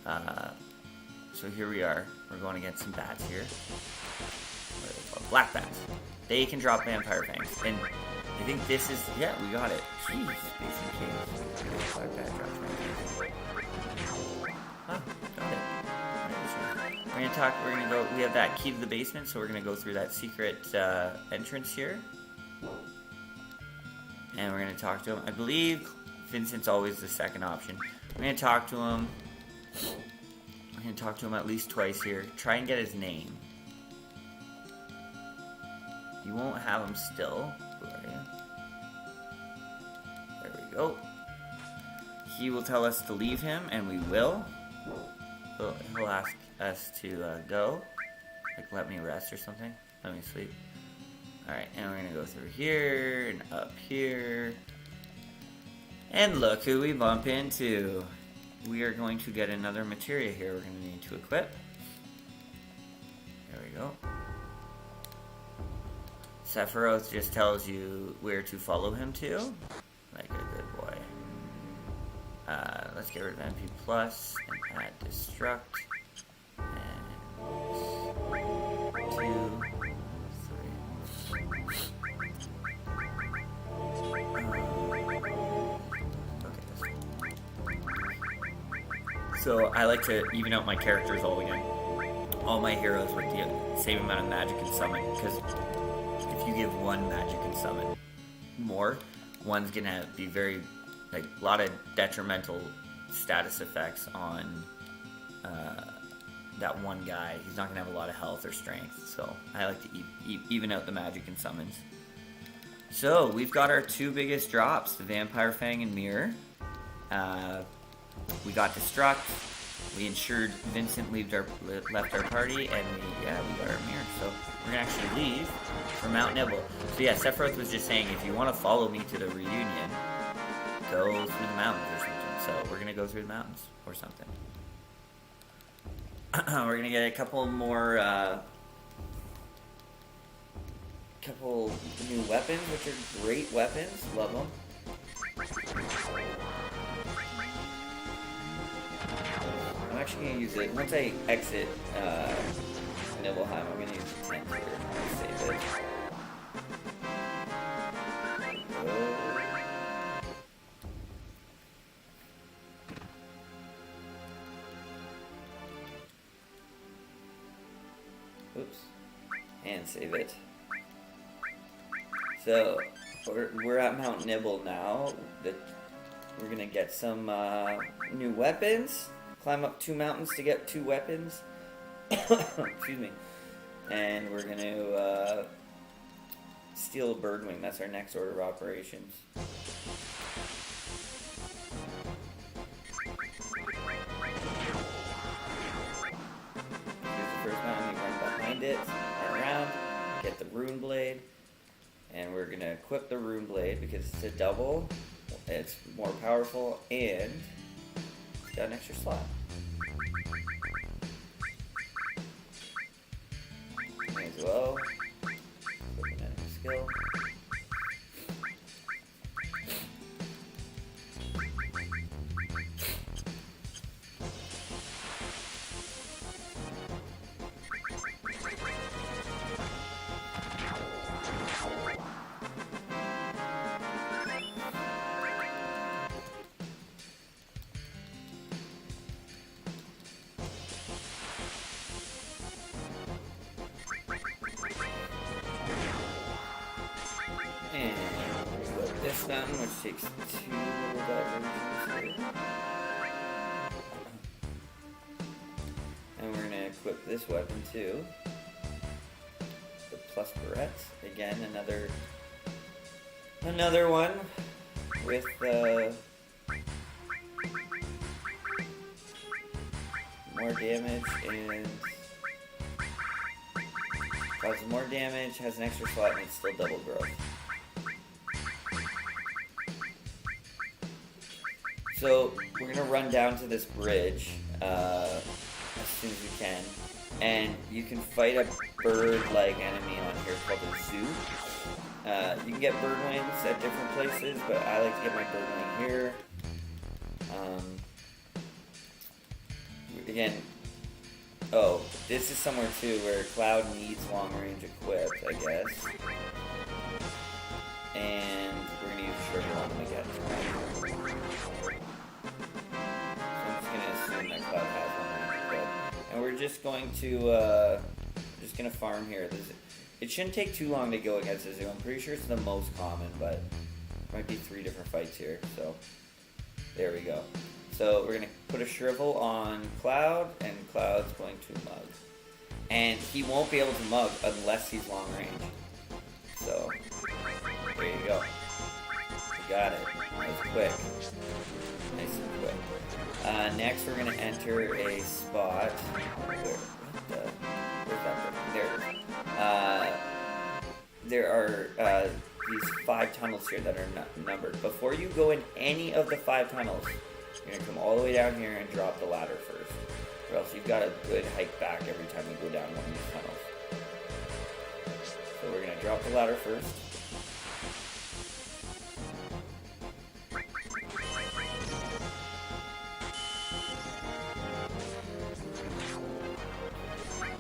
so here we are. We're going against some bats here. What are they called? Black bats. They can drop Vampire Fangs. And I think this is, yeah, we got it. Jeez, Space and Caves. Black bat drops Vampire Fangs. Huh, got it. talk. We're gonna go. We have that key to the basement, so we're gonna go through that secret entrance here, and we're gonna talk to him. I believe Vincent's always the second option. We're gonna talk to him. We're gonna talk to him at least twice here. Try and get his name. You won't have him still. Who are you? There we go. He will tell us to leave him, and we will. He'll ask us to go. Like, let me rest or something. Let me sleep. Alright, and we're gonna go through here, and up here. And look who we bump into. We are going to get another materia here we're gonna need to equip. There we go. Sephiroth just tells you where to follow him to. Like a good boy. Let's get rid of MP Plus and add Destruct. And 2, 3. So I like to even out my characters all again. All my heroes with the same amount of magic and summon, because if you give one magic and summon more, one's gonna be very, like, a lot of detrimental status effects on that one guy. He's not gonna have a lot of health or strength, so I like to even out the magic and summons. So we've got our two biggest drops, the Vampire Fang and Mirror. We got Destruct. We ensured Vincent left our party, and we got our mirror. So we're gonna actually leave for Mount Nibble. So yeah, Sephiroth was just saying, if you want to follow me to the reunion, go through the mountains or something. So we're gonna go through the mountains or something. We're gonna get a couple more, couple new weapons, which are great weapons. Love them. I'm actually going to use it, once I exit Nibelheim, I'm going to use the tent here. I'm going to save it. Oops. And save it. So, we're at Mount Nibble now. We're going to get some new weapons. Climb up 2 mountains to get 2 weapons. Excuse me. And we're going to steal a Birdwing. That's our next order of operations. Here's the first mountain. You run behind it, run around, get the Rune Blade. And we're going to equip the Rune Blade because it's a double. It's more powerful, and it's got an extra slot. May as well. Equip an enemy skill. This mountain, which takes 2 little diversions here. And we're going to equip this weapon too. The plus barrettes. Again, another one with more damage and causes more damage, has an extra slot, and it's still double growth. So we're gonna run down to this bridge as soon as we can, and you can fight a bird-like enemy on here called a zoo. You can get bird wings at different places, but I like to get my bird wing here. Again, oh, this is somewhere too where Cloud needs long-range equipped, I guess. And we're gonna use Sugar on them again. So I'm just gonna assume that Cloud has long-range equipped. And we're just going to farm here. It shouldn't take too long to go against the zoo. I'm pretty sure it's the most common, but there might be 3 different fights here. So there we go. So we're gonna put a shrivel on Cloud, and Cloud's going to mug. And he won't be able to mug unless he's long range. So there you go. We got it. Nice quick. Nice and quick. Next we're gonna enter a spot. Where's that? There it is. There are these 5 tunnels here that are numbered. Before you go in any of the 5 tunnels, you're gonna come all the way down here and drop the ladder first, or else you've got a good hike back every time you go down one of these tunnels. So we're gonna drop the ladder first.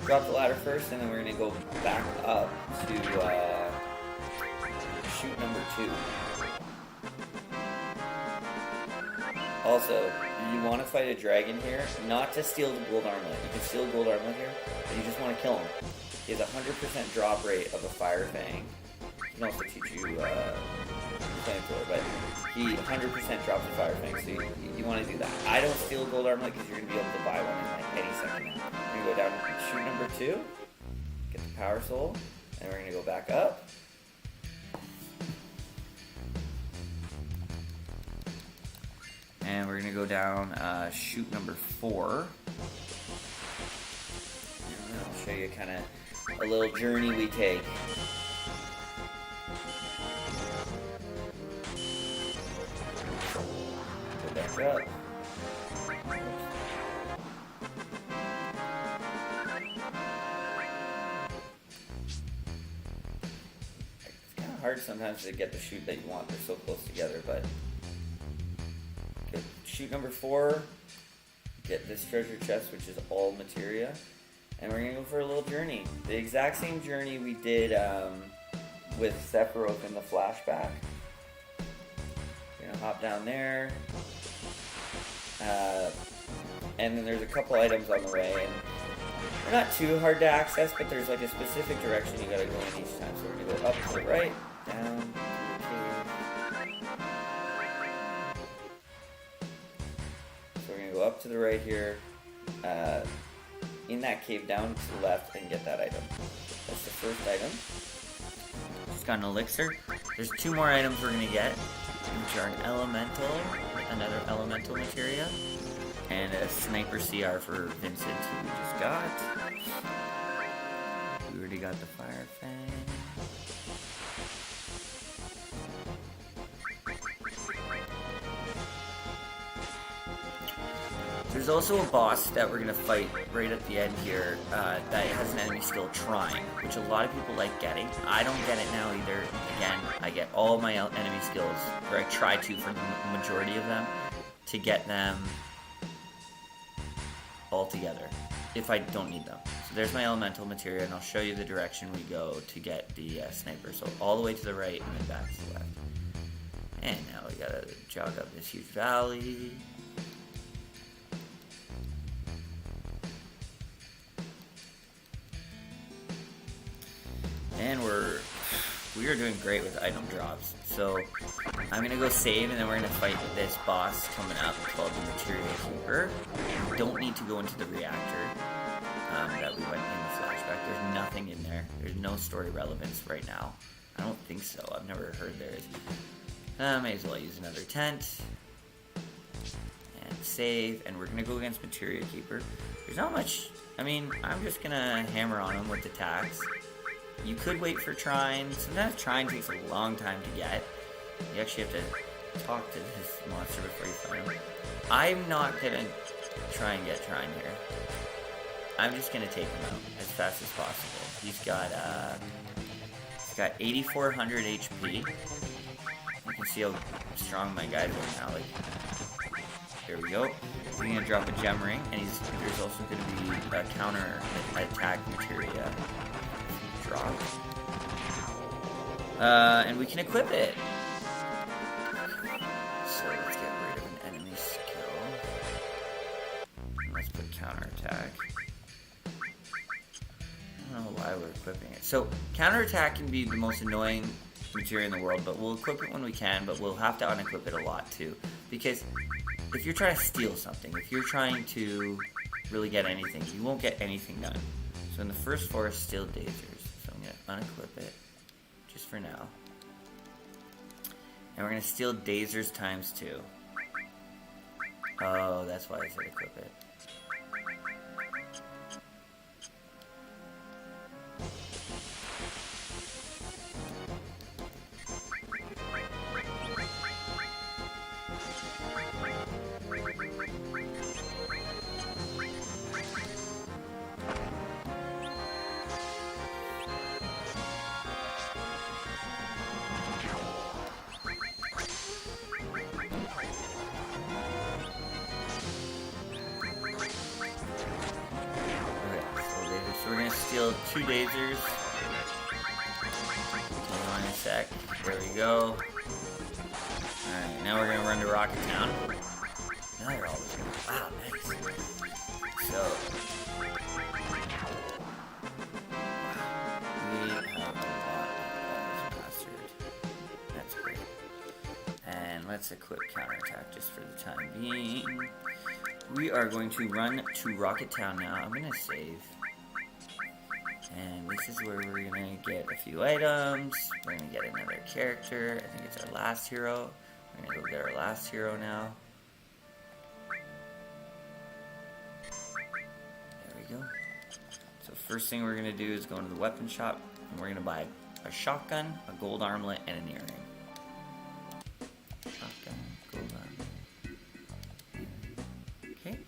Drop the ladder first, and then we're gonna go back up to chute number 2. Also, you want to fight a dragon here, not to steal the gold armlet. You can steal gold armlet here, but you just want to kill him. He has a 100% drop rate of a fire fang. He can also teach you flamethrower, but he 100% drops a fire fang, so you want to do that. I don't steal gold armlet because you're going to be able to buy one in like any second now. We're going to go down to chute number 2, get the power soul, and we're going to go back up. And we're gonna go down chute number 4. And I'll show you kind of a little journey we take. Go back up. It's kind of hard sometimes to get the chute that you want. They're so close together, but. Chute number 4, get this treasure chest, which is all materia, and we're gonna go for a little journey. The exact same journey we did with Sephiroth in the flashback. We're gonna hop down there, and then there's a couple items on the way, and they're not too hard to access, but there's like a specific direction you gotta go in each time. So we're gonna go up to the right, down to the cave. Go up to the right here, in that cave, down to the left, and get that item. That's the first item. Just got an elixir. There's 2 more items we're gonna get, which are an elemental, another elemental materia, and a sniper CR for Vincent, who we just got. We already got the fire fang. There's also a boss that we're gonna fight right at the end here that has an enemy skill Trine, which a lot of people like getting. I don't get it now either. Again, I get all my enemy skills, or I try to for the majority of them, to get them all together if I don't need them. So there's my elemental materia, and I'll show you the direction we go to get the sniper. So all the way to the right and then back to the left. And now we gotta jog up this huge valley. And we are doing great with item drops. So I'm gonna go save, and then we're gonna fight this boss coming up called the Materia Keeper. We don't need to go into the reactor that we went in the flashback. There's nothing in there. There's no story relevance right now. I don't think so. I've never heard there is. May as well use another tent and save. And we're gonna go against Materia Keeper. There's not much. I mean, I'm just gonna hammer on him with attacks. You could wait for Trine. Sometimes Trine takes a long time to get. You actually have to talk to this monster before you find him. I'm not gonna try and get Trine here. I'm just gonna take him out as fast as possible. He's got 8,400 HP. You can see how strong my guys are now. Like, there we go. We're gonna drop a gem ring, and there's also gonna be a counter attack materia. And we can equip it. So let's get rid of an enemy skill. Let's put counterattack. don't know why we're equipping it. So, counterattack can be the most annoying materia in the world, but we'll equip it when we can, but we'll have to unequip it a lot too. Because if you're trying to steal something, if you're trying to really get anything, you won't get anything done. So in the first forest, steal dazers. So I'm going to unequip it, just for now. And we're going to steal dazers ×2. Oh, that's why I said equip it. We're gonna steal 2 dazers. Hold on a sec. There we go. Alright, now we're gonna run to Rocket Town. Now they're all wow, nice. So we have a lot of bastard. That's great. And let's equip counterattack just for the time being. We are going to run to Rocket Town now. I'm gonna save. And this is where we're gonna get a few items. We're gonna get another character. I think it's our last hero. We're gonna go get our last hero now. There we go. So first thing we're gonna do is go into the weapon shop, and we're gonna buy a shotgun, a gold armlet, and an earring. Shotgun, gold armlet. Okay.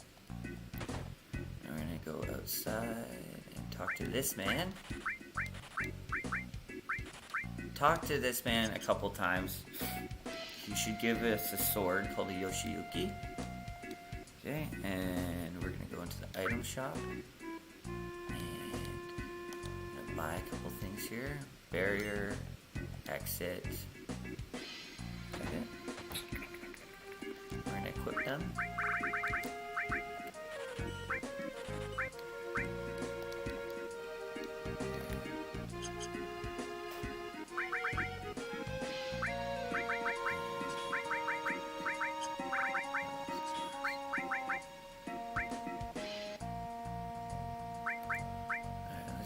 Now we're gonna go outside. Talk to this man. Talk to this man a couple times. He should give us a sword called a Yoshiyuki. Okay, and we're gonna go into the item shop. And I'm gonna buy a couple things here. Barrier, exit. Okay. We're gonna equip them.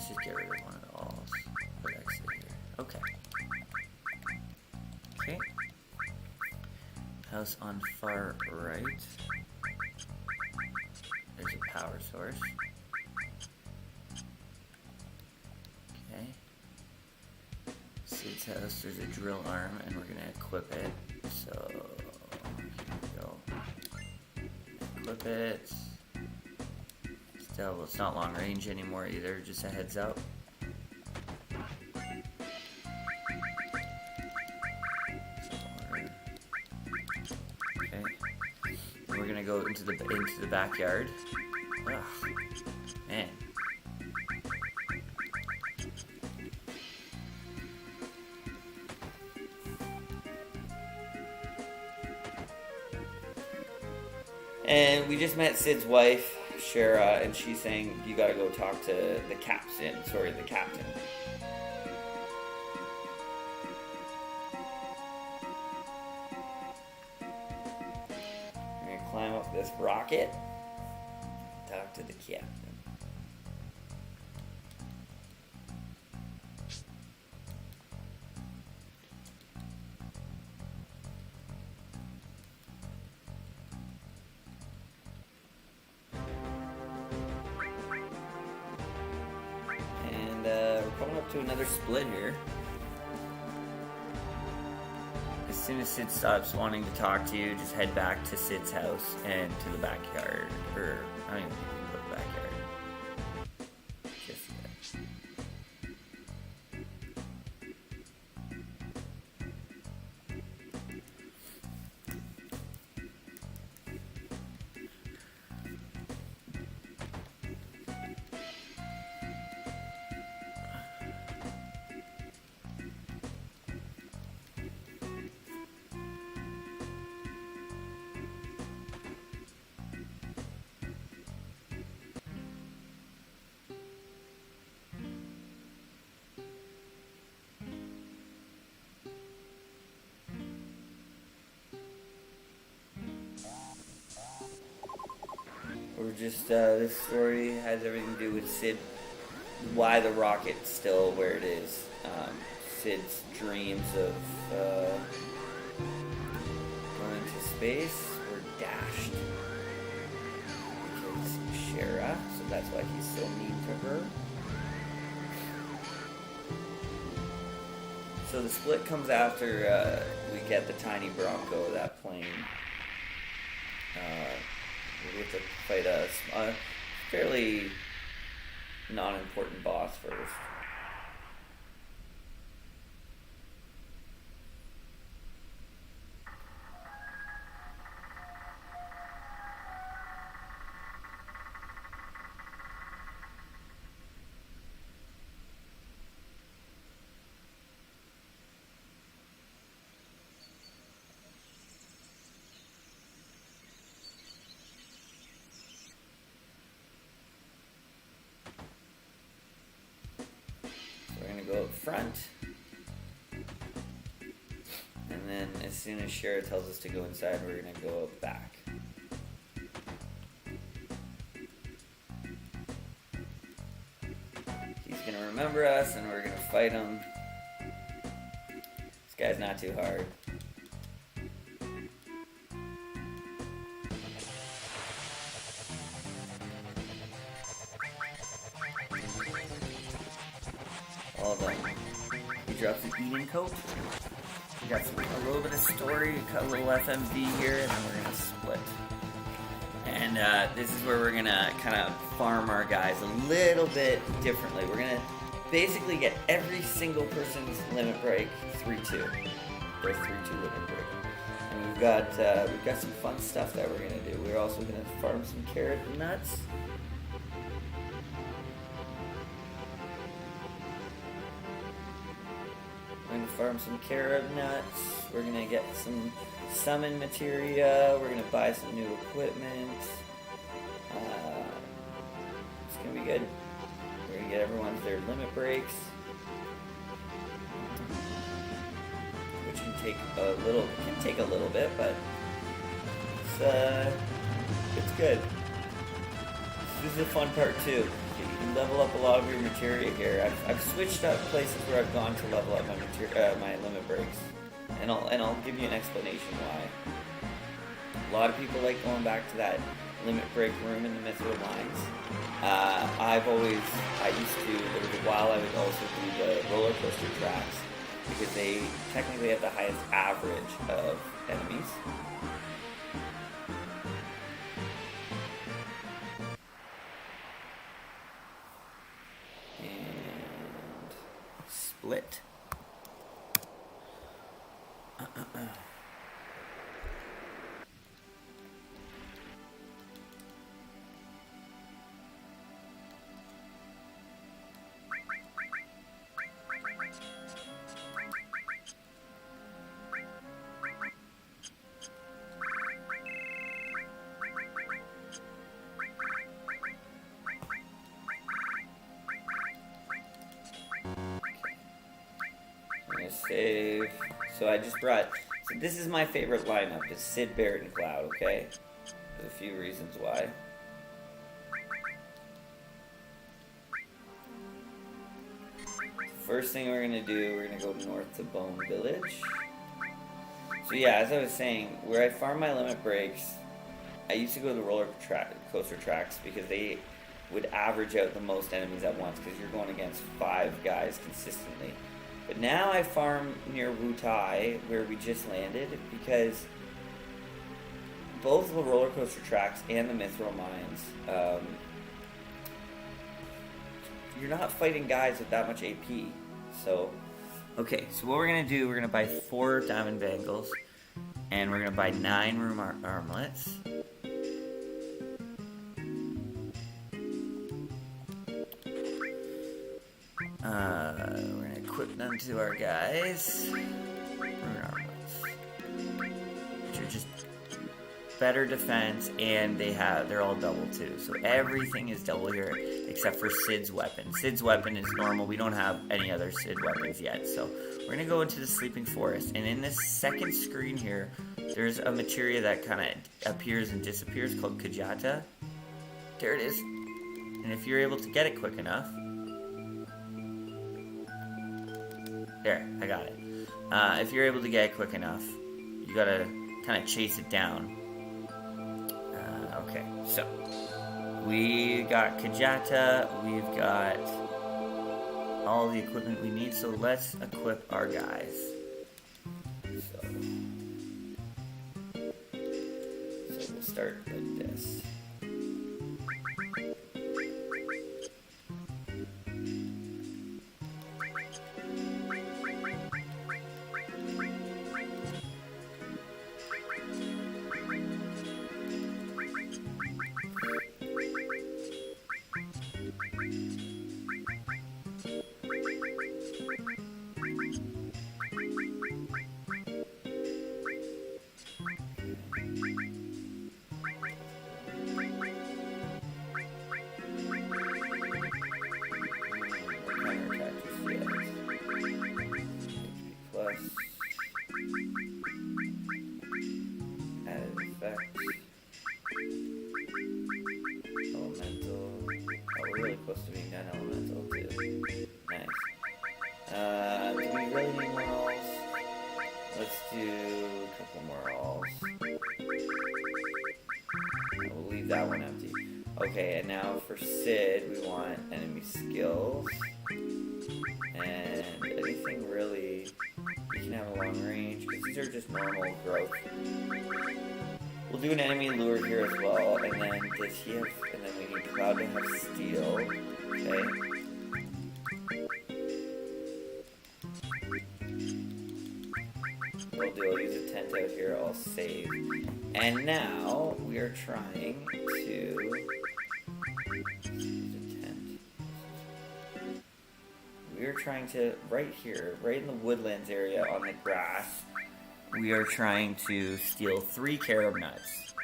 Just get rid of one of the alls. Put exit here. Okay. Okay. House on far right. There's a power source. Okay. Sid's house, there's a drill arm, and we're gonna equip it. So, here we go. Equip it. Well, it's not long range anymore either, just a heads up. Okay. We're gonna go into the backyard. Ugh. Man. And we just met Sid's wife, Shara, and she's saying you gotta go talk to the captain. The captain. We're gonna climb up this rocket. Talk to the captain. We're coming up to another split here. As soon as Sid stops wanting to talk to you, just head back to Sid's house and to the backyard. Or, I don't even think we can go to the backyard. Just yet. we're just, this story has everything to do with Sid, why the rocket's still where it is. Sid's dreams of going to space were dashed because Shara, so that's why he's so mean to her. So the split comes after we get the tiny Bronco, that plane. We have to fight a fairly non-important boss first. Go up front, and then as soon as Shara tells us to go inside, we're gonna go up back. He's gonna remember us, and we're gonna fight him. This guy's not too hard. All of them. He drops an eating coat. We got a little bit of story, cut a little FMV here, and then we're gonna split. And this is where we're gonna kind of farm our guys a little bit differently. We're gonna basically get every single person's limit break 3-2. Their 3-2 limit break. And we've got some fun stuff that we're gonna do. We're also gonna farm some carrot nuts. We're going to farm some carob nuts. We're going to get some summon materia. We're going to buy some new equipment. It's going to be good. We're going to get everyone's their limit breaks, which can take a little bit, but it's good. This is a fun part too. You can level up a lot of your materia here. I've switched up places where I've gone to level up my limit breaks, and I'll give you an explanation why. A lot of people like going back to that limit break room in the Mithril Mines. There was a while I would also do the roller coaster tracks because they technically have the highest average of enemies. Split. Save. So I just brought. So this is my favorite lineup. It's Sid, Barret, and Cloud. Okay. There's a few reasons why. First thing we're gonna do, we're gonna go north to Bone Village. So yeah, as I was saying, where I farm my limit breaks, I used to go to the roller coaster tracks because they would average out the most enemies at once because you're going against 5 guys consistently. But now I farm near Wutai, where we just landed, because both the roller coaster tracks and the Mithril Mines, you're not fighting guys with that much AP. So, okay, so what we're going to do, we're going to buy 4 Diamond Bangles, and we're going to buy 9 Room Armlets. We're going to equip them to our guys. Rune Armlets, which are just better defense, and they're all double too. So everything is double here except for Sid's weapon. Sid's weapon is normal. We don't have any other Sid weapons yet. So we're going to go into the Sleeping Forest, and in this second screen here, there's a materia that kind of appears and disappears called Kajata. There it is. And if you're able to get it quick enough... There, I got it. If you're able to get it quick enough, you gotta kind of chase it down. Okay, so... We got Kajata, we've got all the equipment we need, so let's equip our guys. So we'll start like this. That one empty. Okay, and now for Sid, we want enemy skills. And anything really, you can have a long range, because these are just normal growth. We'll do an enemy lure here as well, and then does he have, and then we need Cloud to have steel. Okay. I'll use a tent out here, I'll save. And now we are trying to use a tent. We are trying to, right here, right in the woodlands area on the grass, we are trying to steal 3 carob nuts.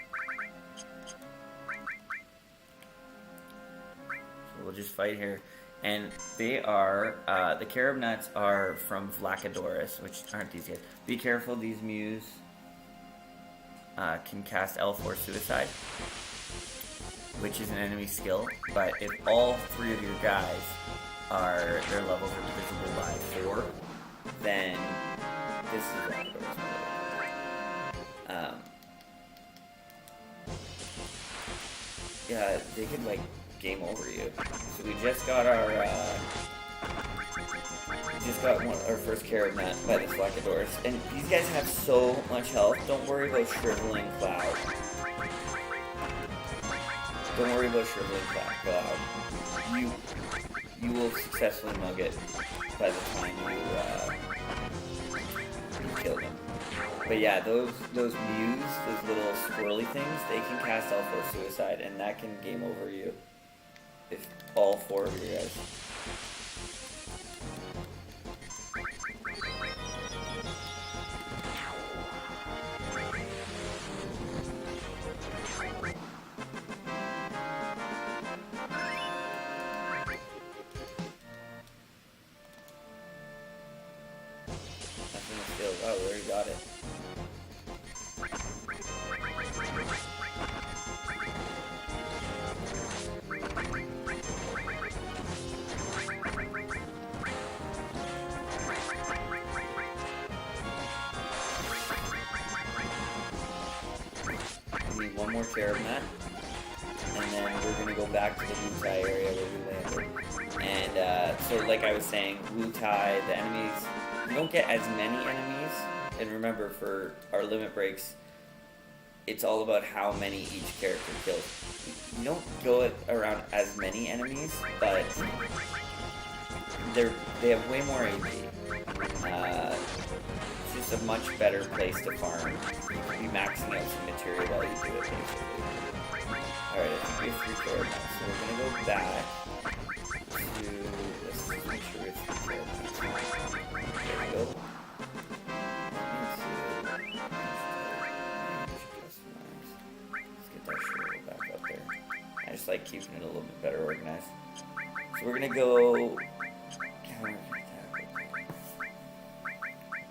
So we'll just fight here. And they are, the carob nuts are from Vlacadoris, which aren't these guys. Be careful, these Mews can cast L4 Suicide, which is an enemy skill. But if all 3 of your guys are, their levels are divisible by 4, then this is Vlacadoris. Yeah, they could, like, game over you. So we just got our our first carob nut by the Vlacadoris, and these guys have so much health. Don't worry about shriveling Cloud. Don't worry about shriveling Cloud. You will successfully mug it by the time you kill them. But yeah, those Mews, those little squirrely things, they can cast L4 Suicide, and that can game over you. If all 4 of you guys. Nothing to steal. Oh, we already got it. One more carob nut, and then we're gonna go back to the Wutai area where we landed. And so, like I was saying, Wutai, the enemies, you don't get as many enemies. And remember, for our limit breaks, it's all about how many each character kills. You don't go around as many enemies, but they have way more AP. It's just a much better place to farm. You can be maxing out some materia while you do it, basically. Alright, I think we have 3 carob nuts, so we're gonna go back to... Let's just make sure we have 3 carob nuts. There we go. Let's get that shrivel back up there. I just like keeping it a little bit better organized. So we're gonna go... Counter attack.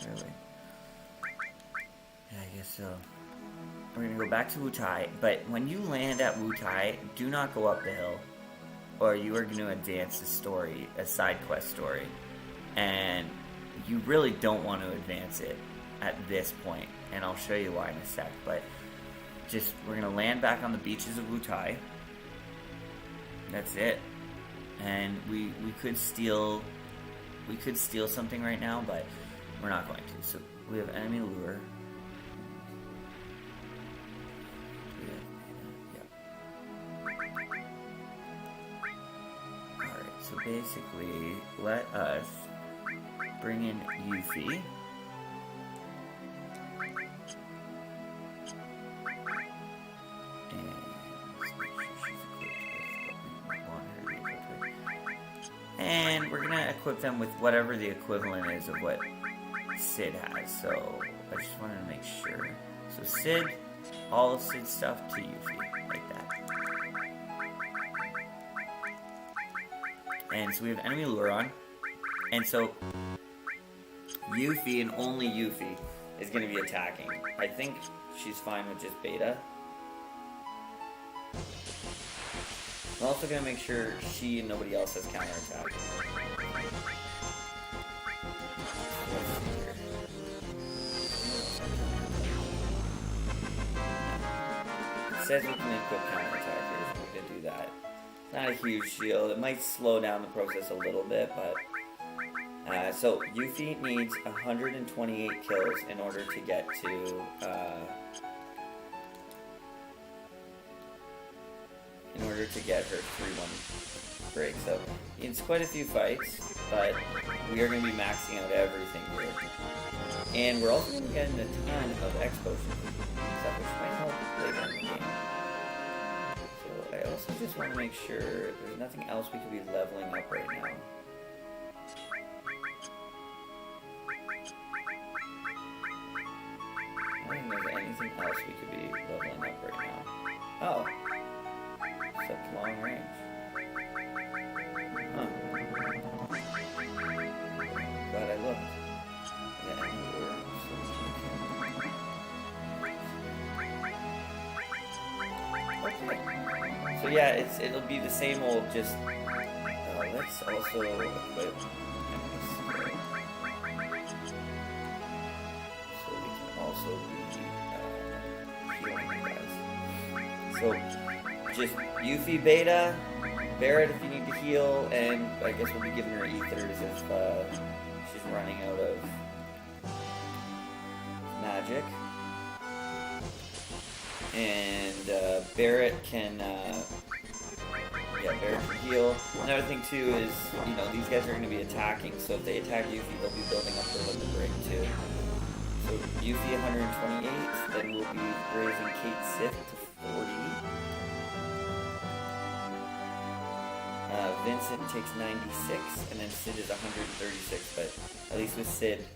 Really? Yeah, I guess so. we're gonna go back to Wutai, but when you land at Wutai, do not go up the hill, or you are gonna advance the story, a side quest story, and you really don't want to advance it at this point, and I'll show you why in a sec, but just, we're gonna land back on the beaches of Wutai. That's it. And we could steal something right now, but we're not going to. So we have enemy lure. Alright, so basically let us bring in Yuffie. And we're gonna equip them with whatever the equivalent is of what Sid has. So I just wanted to make sure. So Sid, all of Sid's stuff to Yuffie, like that. And so we have enemy lure on. And so Yuffie and only Yuffie is gonna be attacking. I think she's fine with just beta. I'm also going to make sure she and nobody else has counterattack. It says we can equip counterattackers. We're going to do that. Not a huge shield. It might slow down the process a little bit, but... so, Yuffie needs 128 kills in order to get to... in order to get her 3-1 break. So it's quite a few fights, but we are going to be maxing out everything here. And we're also going to be getting a ton of X potions, stuff which might help later in the game. So I also just want to make sure there's nothing else we could be leveling up right now. I don't think there's anything else we could be leveling up right now. Oh. Except long range. Huh. Glad I looked. Yeah, okay. So yeah, it'll be the same old, just let's also equip so we can also be healing guys. So just Yuffie beta, Barret if you need to heal, and I guess we'll be giving her ethers if she's running out of magic. And Barret can, Barret can heal. Another thing too is, you know, these guys are going to be attacking, so if they attack Yuffie, they'll be building up their limit break too. So Yuffie 128, then we'll be raising Kate Sith to 40. Vincent takes 96, and then Sid is 136, but at least with Sid,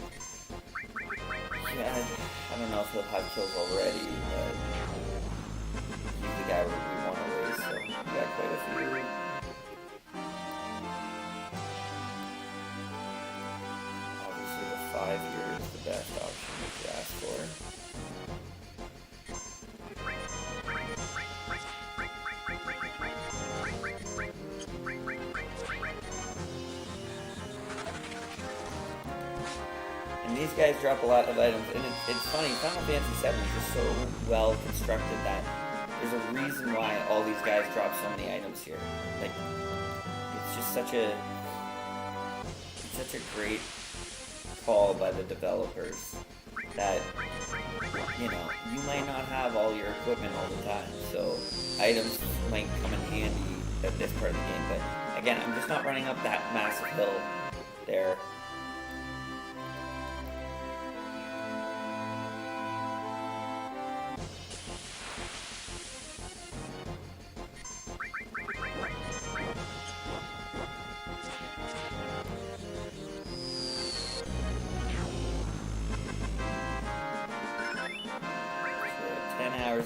yeah, I don't know if he'll have kills already, but he's the guy we want to raise, so we got quite a few. Obviously the 5-year is the best option if you ask for. These guys drop a lot of items, and it's funny, Final Fantasy VII is just so well constructed that there's a reason why all these guys drop so many items here. Like, it's just such a great call by the developers that, you know, you might not have all your equipment all the time, so items might come in handy at this part of the game, but again, I'm just not running up that massive hill there.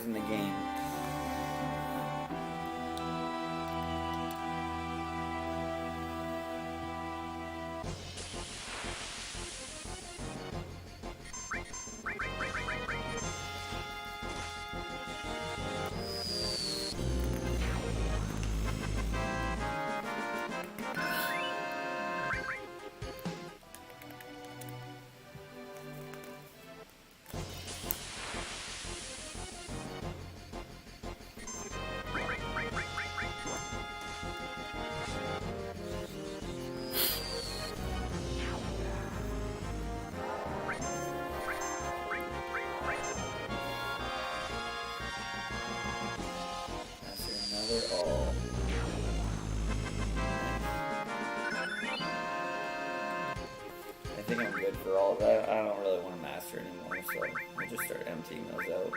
In the game. think I'm good for all of that. I don't really want to master anymore, so I'll just start emptying those out.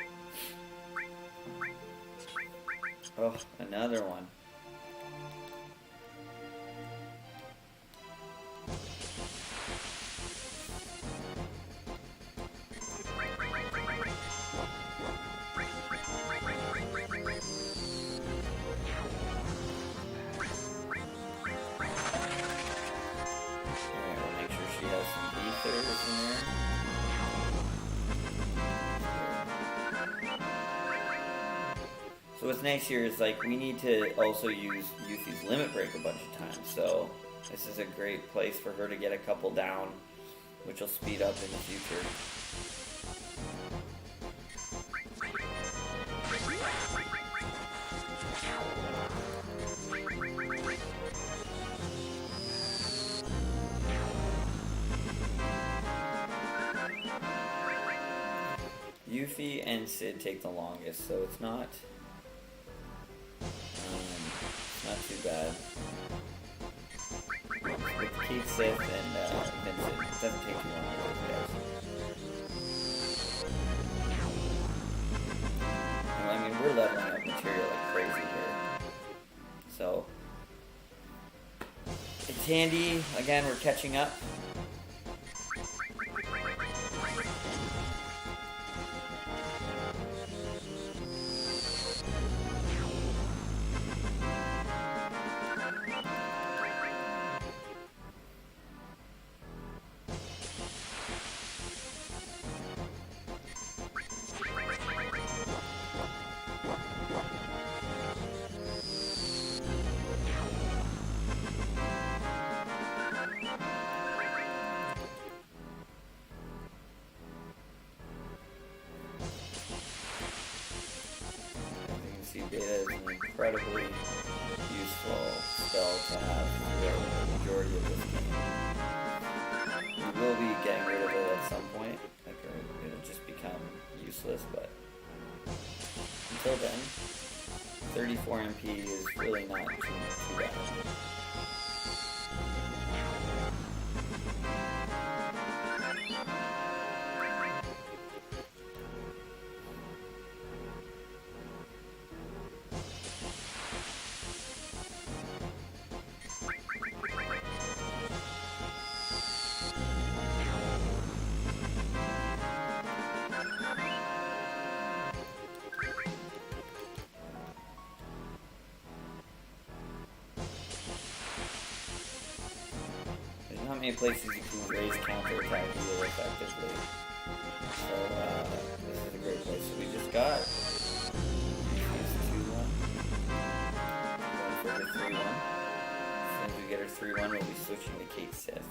Oh, another one. So what's nice here is like we need to also use Yuffie's limit break a bunch of times. So this is a great place for her to get a couple down, which will speed up in the future. Yuffie and Sid take the longest, so it's not too bad. With Keith, Sith, and Vincent, it doesn't take too long for those guys. I mean, we're leveling up Materia like crazy here. So, it's handy. Again, we're catching up. Data is an incredibly useful spell to have throughout the majority of this game. We will be getting rid of it at some point, like it'll just become useless, but until then, 34 MP is really not too bad. Not many places you can raise counter-attack heal effectively. So, this is a great place. So we just got these 2-1. Going for her 3-1. As soon as we get her 3-1, we'll be switching to Kate Sith.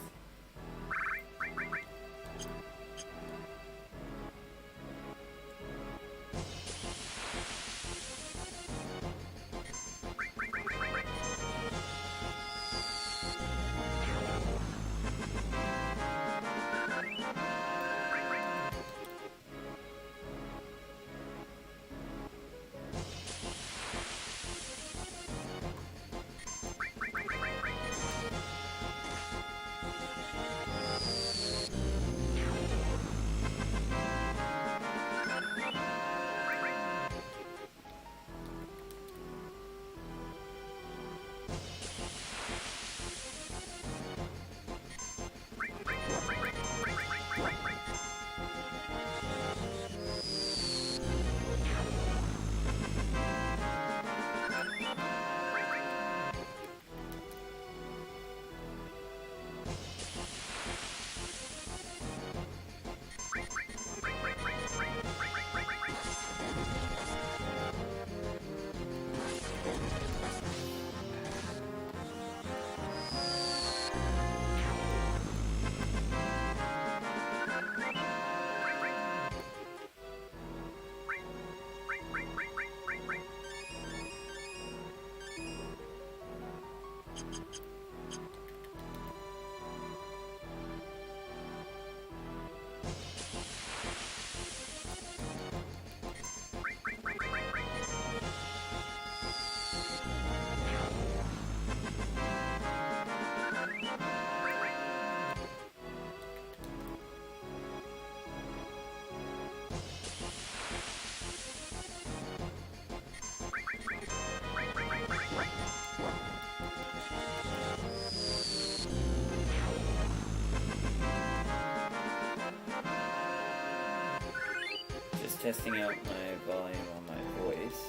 testing out my volume on my voice.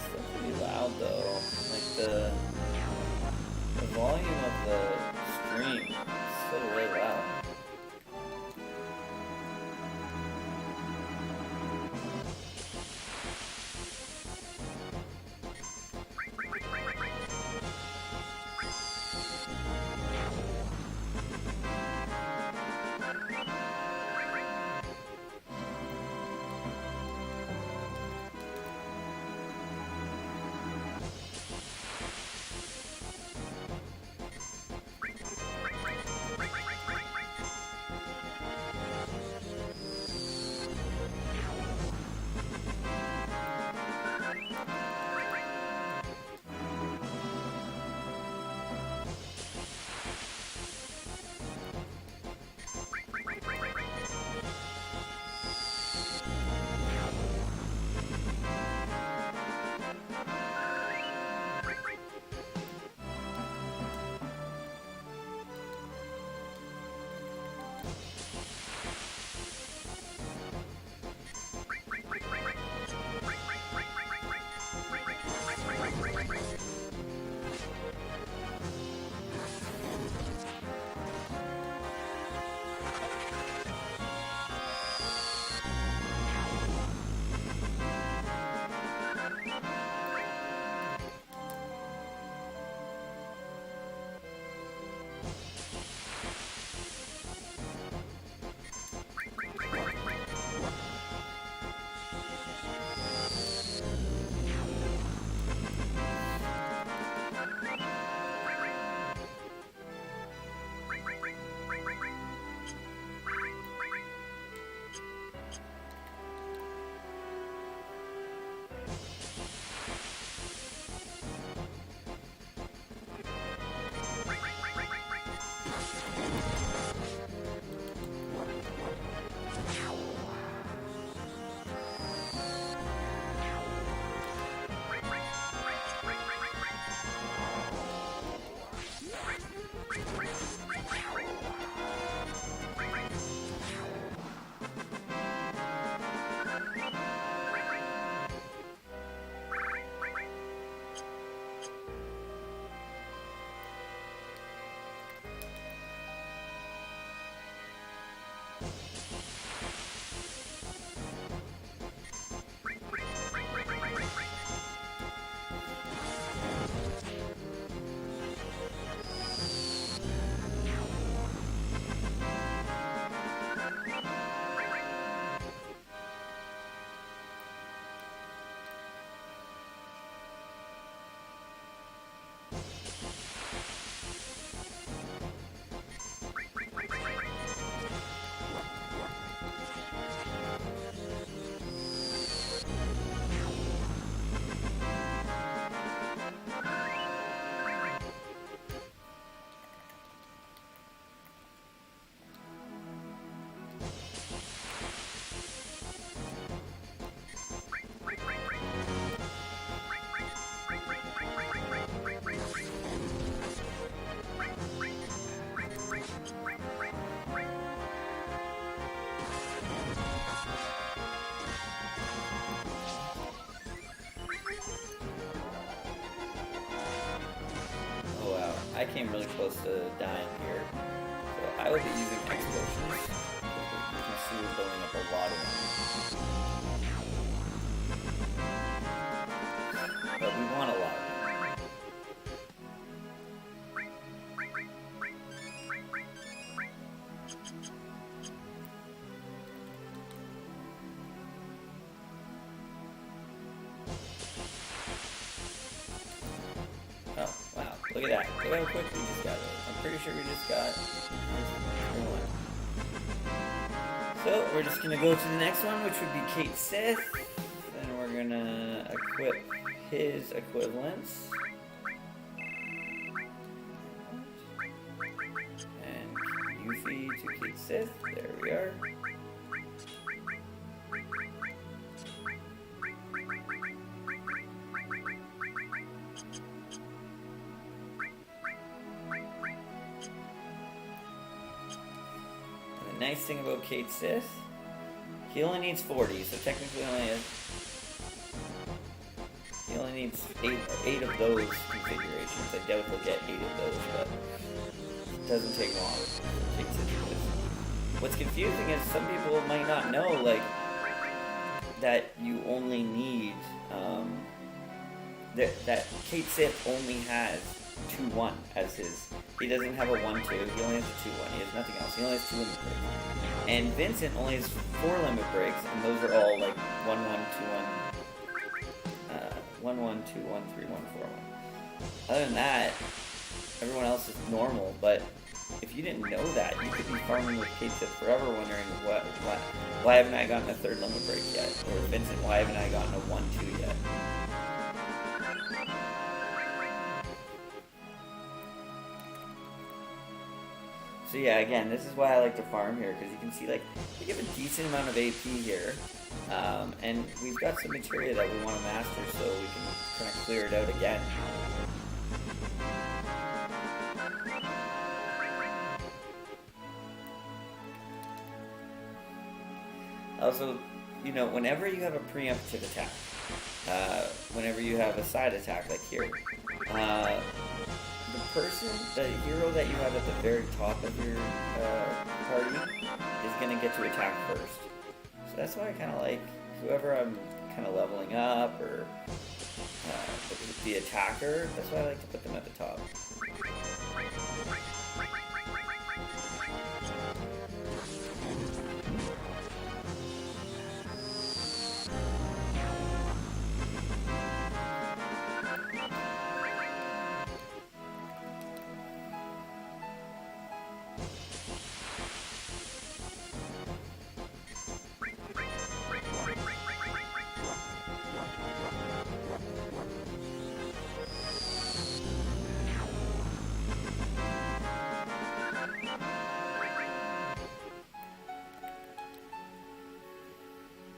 Still pretty loud though. Like the volume of the stream is still really loud. I came really close to dying here. So I will be using explosions. You can see we're building up a lot of them. But we want a lot of them. Oh, wow. Look at that. Look how quick we just got it. I'm pretty sure we just got one. So, we're just gonna go to the next one, which would be Kate Sith. And we're gonna equip his equivalents. And Yuffie to Kate Sith. There we are. nice thing about Kate Sith, he only needs 40, so technically he only needs 8 of those configurations. I doubt he'll get 8 of those, but it doesn't take long. Kate Sith. What's confusing is some people might not know, like, that you only need, that Kate Sith only has 2-1 as his. He doesn't have a 1-2, he only has a 2-1, he has nothing else, he only has 2 limit breaks. And Vincent only has 4 limit breaks, and those are all like 1-1, 2-1, 1-1, 2-1, 3-1, 4-1. Other than that, everyone else is normal, but if you didn't know that, you could be farming with Kate Sith forever wondering, why haven't I gotten a 3rd limit break yet? Or Vincent, why haven't I gotten a 1-2 yet? So yeah, again, this is why I like to farm here, because you can see, like, we have a decent amount of AP here, and we've got some materia that we want to master, so we can kind of clear it out again. Also, you know, whenever you have a preemptive attack, whenever you have a side attack like here, the hero that you have at the very top of your party is going to get to attack first. So that's why I kind of like whoever I'm kind of leveling up, or the attacker, that's why I like to put them at the top.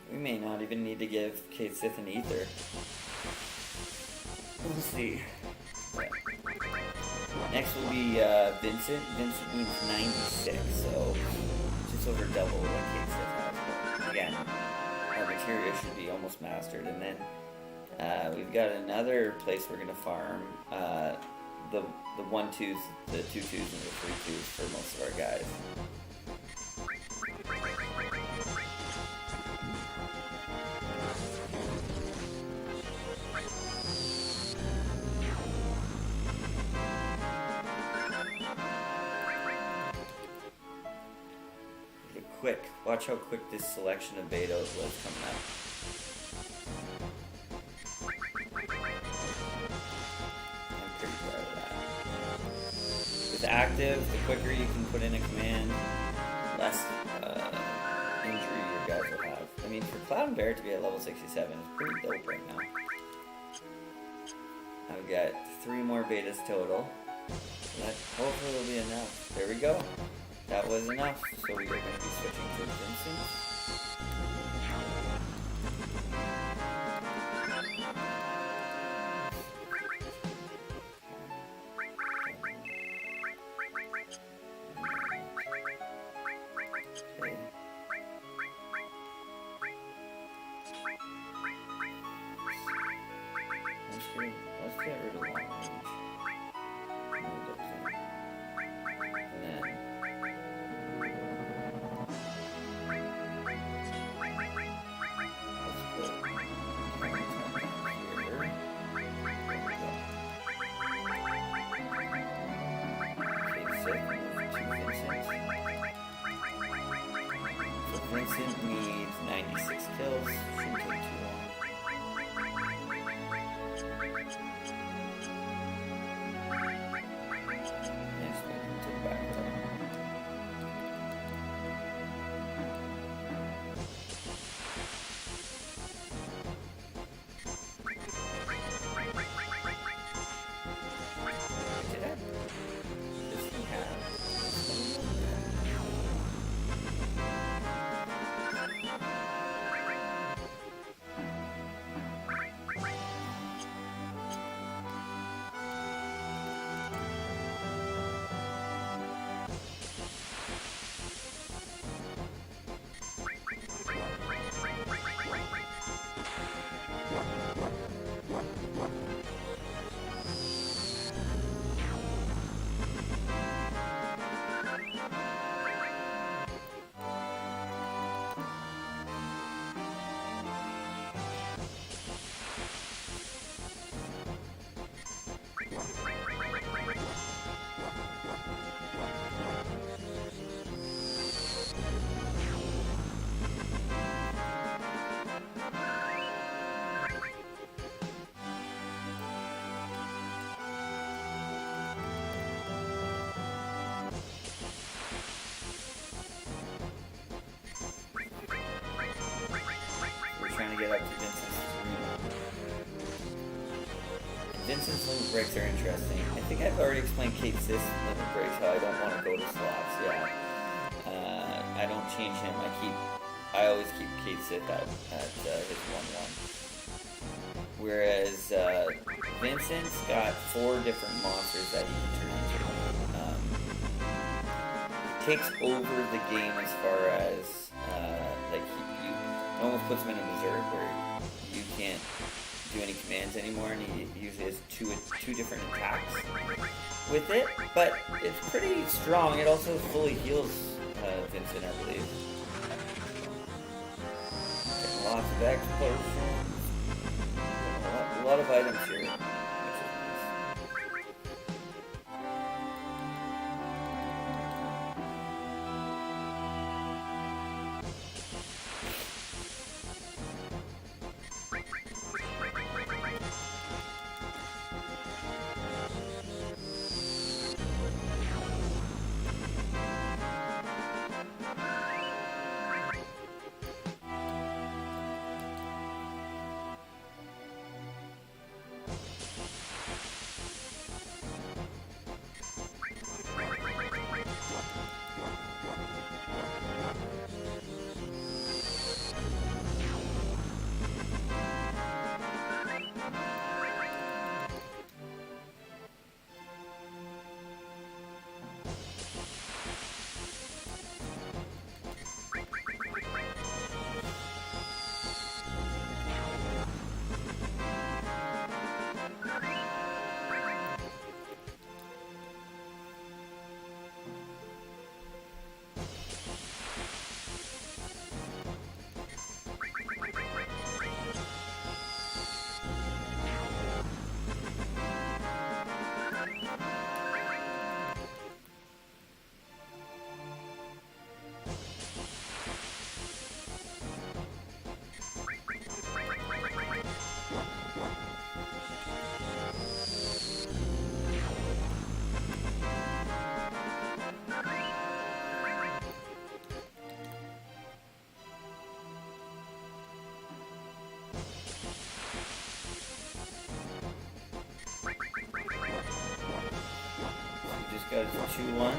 We may not even need to give Kate Sith an ether. We'll see. Next will be Vincent. Vincent needs 96, so just over double what Kate Sith has. But again, our materia should be almost mastered. And then we've got another place we're gonna farm the 1-2s, the 2-2s, and the 3-2s for most of our guys. Quick. Watch how quick this selection of betas was coming up. I'm pretty proud of that. With active, the quicker you can put in a command, less injury your guys will have. I mean, for Cloud and Bear to be at level 67 is pretty dope right now. I've got 3 more betas total. That hopefully will be enough. There we go. That was enough, so we are going to be switching to Vincent. Okay. Let's get rid of long range. And then Vincent needs 96 kills, shouldn't take too long. Next we can take back row. Does he have? to get up to Vincent's 3. Vincent's limit breaks are interesting. I think I've already explained Kate's limit breaks, how I don't want to go to slots, yeah. I don't change him, I always keep Kate Sith at his 1-1. Whereas Vincent's got 4 different monsters that he can turn into. It takes over the game as far as, like, it almost puts him in a berserk where you can't do any commands anymore, and he usually has two different attacks with it, but it's pretty strong. It also fully heals Vincent, I believe. Getting lots of explosions. A lot of items here, which is nice. Got a 2-1.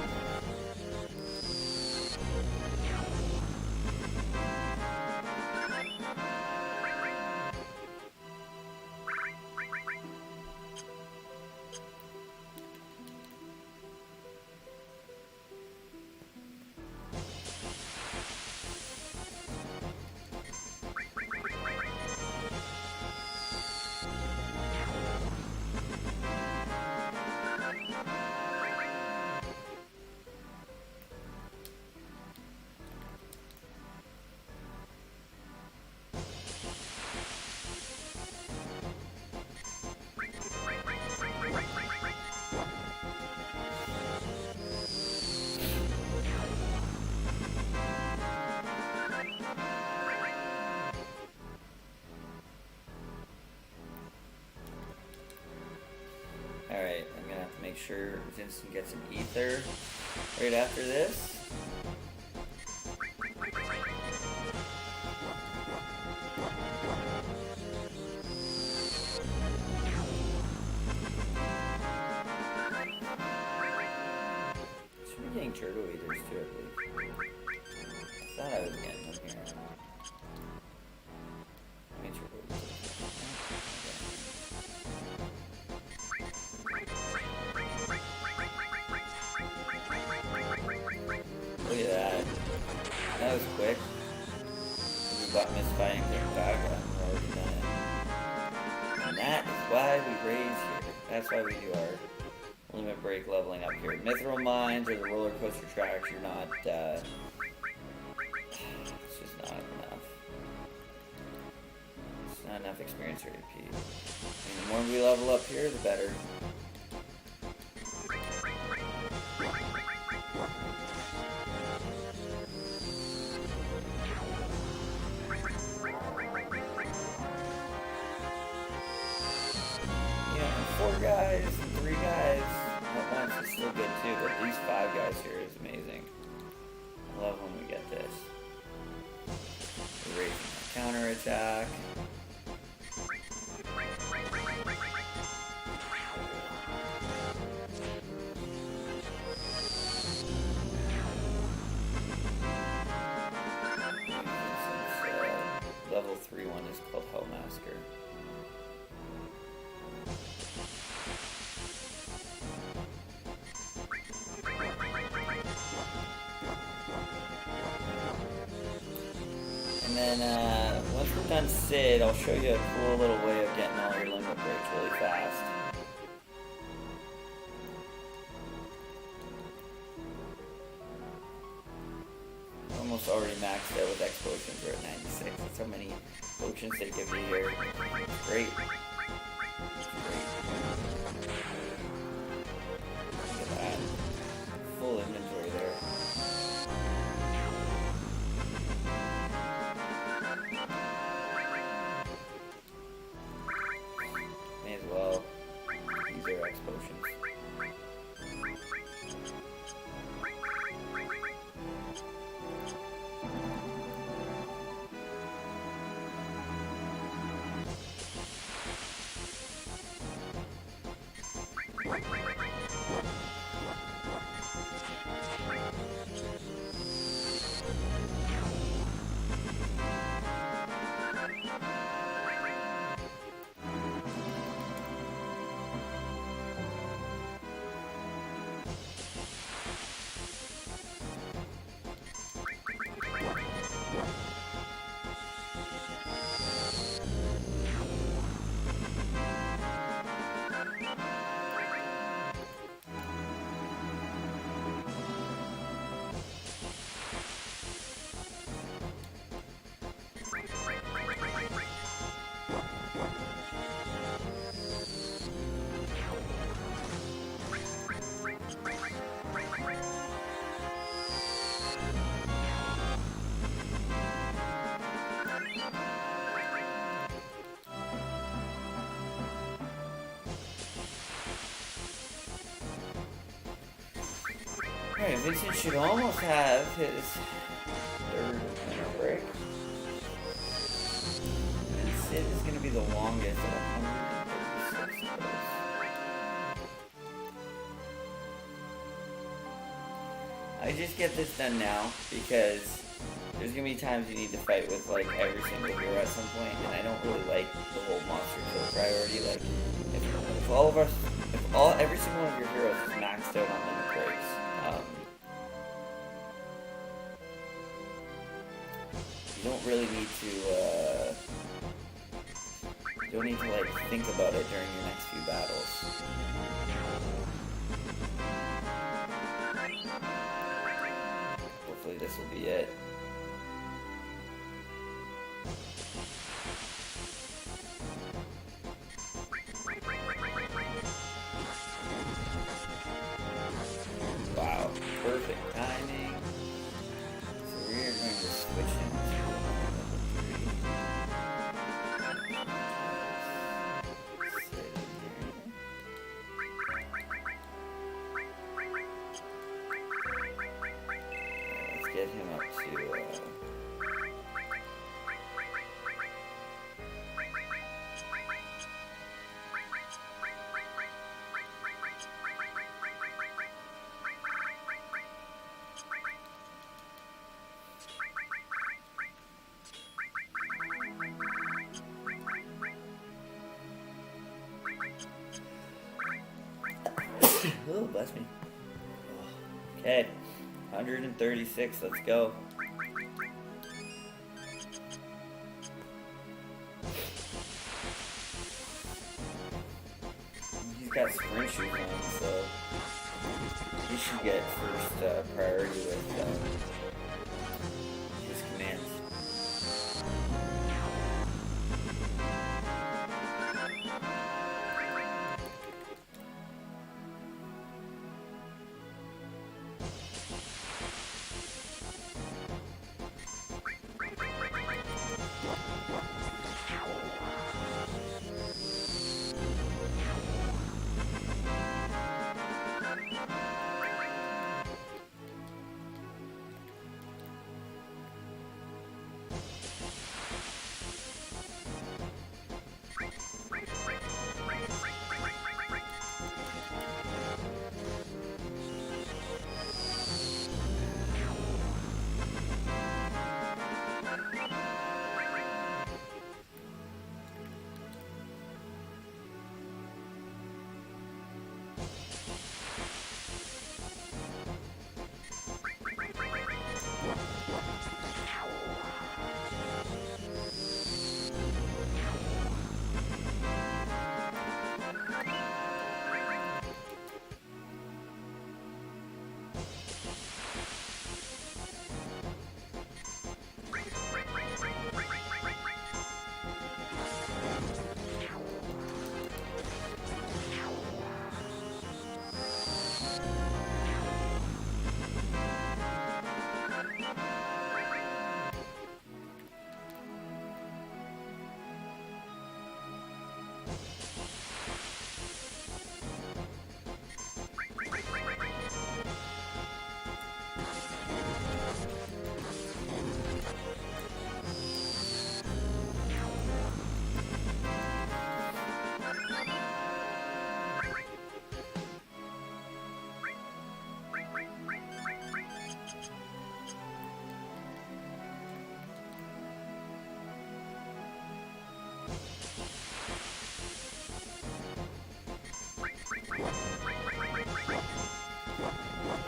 Alright, I'm gonna have to make sure Vincent gets some ether right after this. Should be getting turtle eaters too, I believe. I thought I was getting them here. I mean, turtle eaters. Look at that. That was quick. We got misfiring their back and we're already done it. And that is why we raise here. That's why we do our limit break leveling up here. Mithril mines or the roller coaster tracks, you're not, it's just not enough. It's not enough experience or AP. And the more we level up here, the better. Four guys and 3 guys at once is still good too, but these 5 guys here is amazing. I love when we get this. We're raising our counter attack. free one is called Hellmaster. And then once we're done Sid, I'll show you a cool little way of getting all your limit breaks really fast. Almost already maxed out with X potions. We're at 96. That's how many potions they give me here. It's great. It's great. Look at that. Full inventory there. May as well use our X potions. Alright, Vincent should almost have his third minute break. And Sid is going to be the longest at 136 goes. I just get this done now because there's going to be times you need to fight with like every single hero at some point, and I don't really like the whole monster kill priority. Like, if all of us, every single one of your heroes is maxed out on limit breaks, you don't really need to, you don't need to like think about it during your next few battles. Hopefully this will be it. Wow, perfect timing. So we are going to switch into let's get him up to oh, bless me. Okay, 136, let's go. He's got sprint shoes on, so he should get first priority with his commands.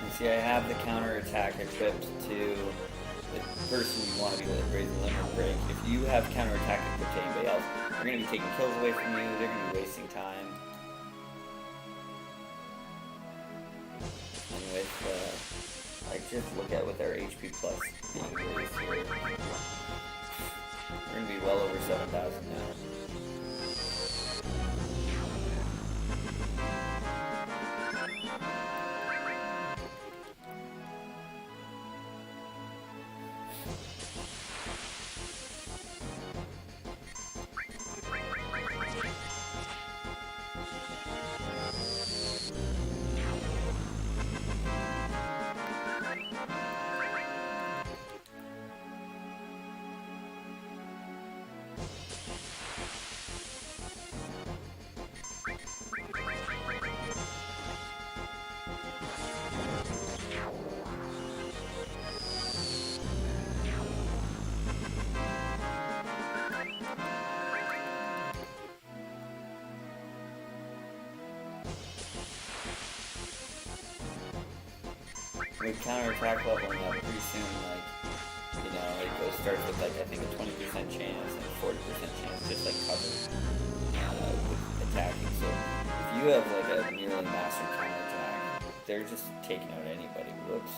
And see, I have the counter attack equipped to the person you want to be with, raise the limit break. If you have counter attack equipped to anybody else, they're going to be taking kills away from you, they're going to be wasting time. And with, like, just look at with our HP plus being raised here. We're going to be well over 7,000 now. With counter-attack leveling up pretty soon, like, you know, it starts with, like, I think a 20% chance and a 40% chance, just like cover with attacking. So if you have, like, a nearly mastered counter-attack, they're just taking out anybody. Whoops.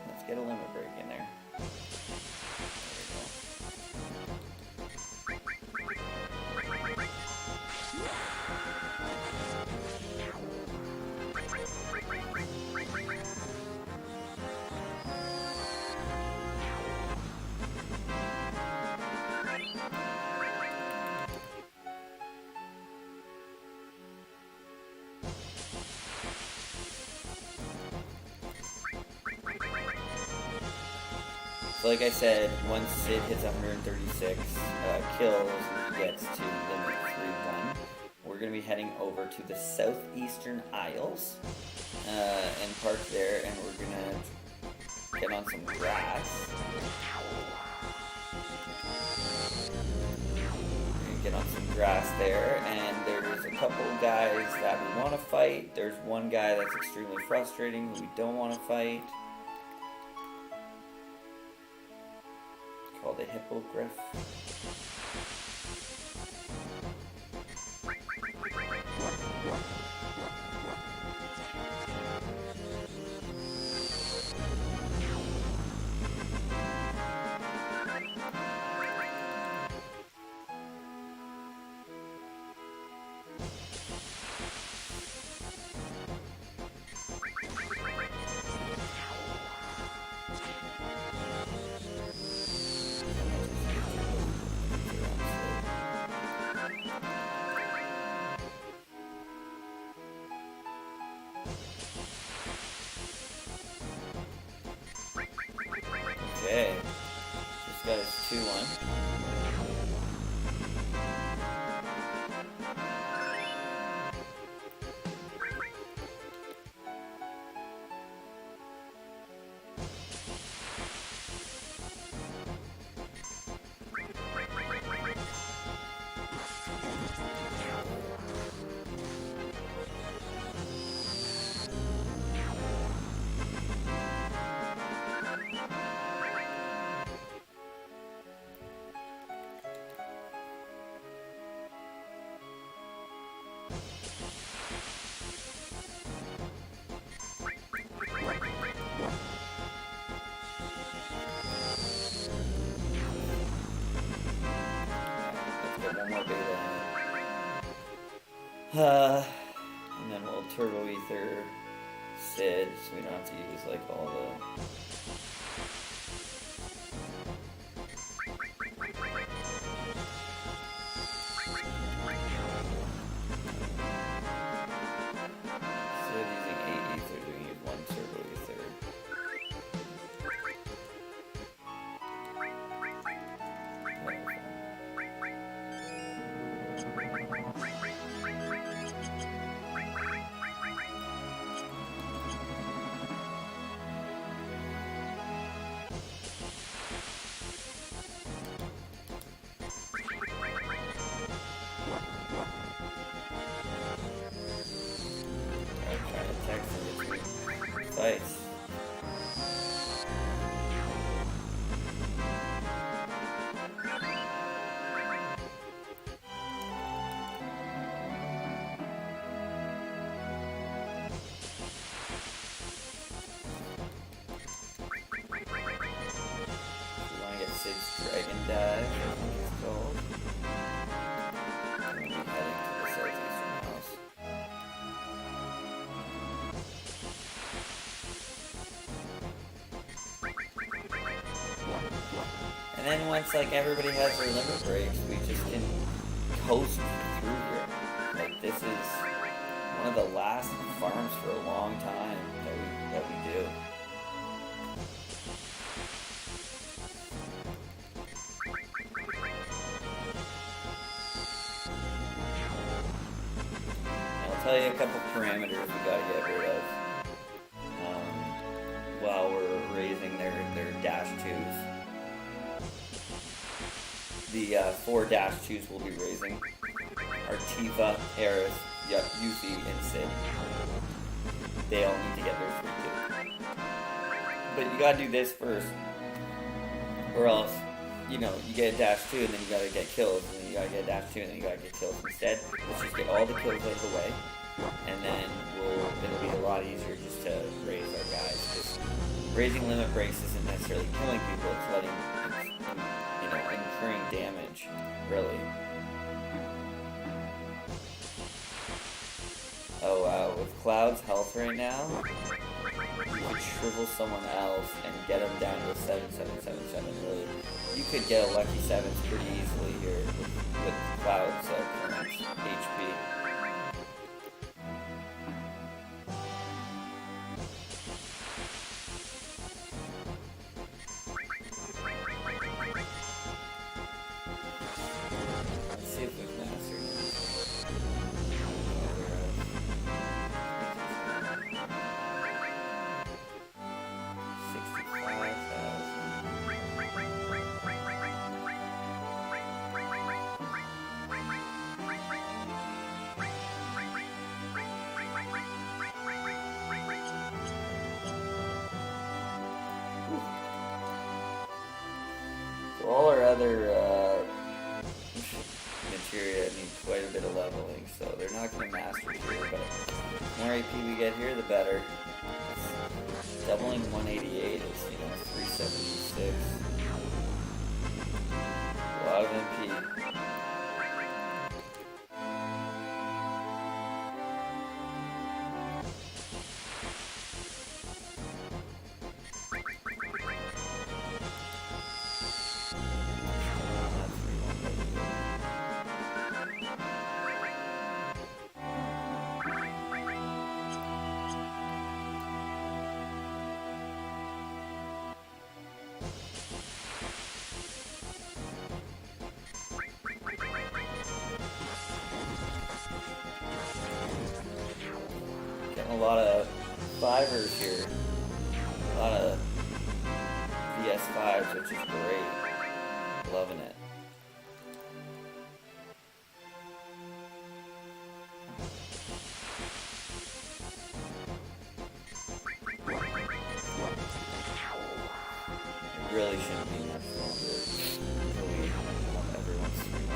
Let's get a limit break in there. So like I said, once Sid hits 136 kills, he gets to limit 3-1. We're going to be heading over to the southeastern Isles and park there, and we're going to get on some grass. We're going to get on some grass there, and there's a couple guys that we want to fight. There's one guy that's extremely frustrating who we don't want to fight, called a hippogriff. Okay, this guy's 2-1. One more beta. And then we'll turbo ether Sid, so we don't have to use like all the. Sid using 8 ether, we use 1 turbo ether. Dive, I think it's called. And we'll be heading to the southeastern house. And then once like everybody has their limit breaks, we just can coast through here. Like this is one of the last farms for a long time that we do. And I'll tell you a couple parameters we gotta get rid of while we're raising their dash 2s. The 4 dash 2s will be raising are Tifa, Aerith, Yuffie, and Sid. They all need to get their 3 too. But you gotta do this first, or else, you know, you get a dash 2 and then you gotta get kills, and then you gotta get a dash 2 and then you gotta get kills. Instead, let's just get all the kills out of the way, and then it'll be a lot easier just to raise our guys. Just raising limit breaks isn't necessarily killing people, it's incurring damage, really. Oh wow, with Cloud's health right now, you could shrivel someone else and get them down to a 7-7-7-7, really. You could get a lucky 7s pretty easily here with Cloud's current HP. Let's see if we've mastered it. 65,000. So all our other materia need quite a bit of leveling, so they're not going to master here, but the more AP we get here, the better. Doubling 188 is, 376. A lot of MP. Getting a lot of 5ers here. A lot of VS5s, which is great. Loving it. It really shouldn't be much longer until we want everyone's stream.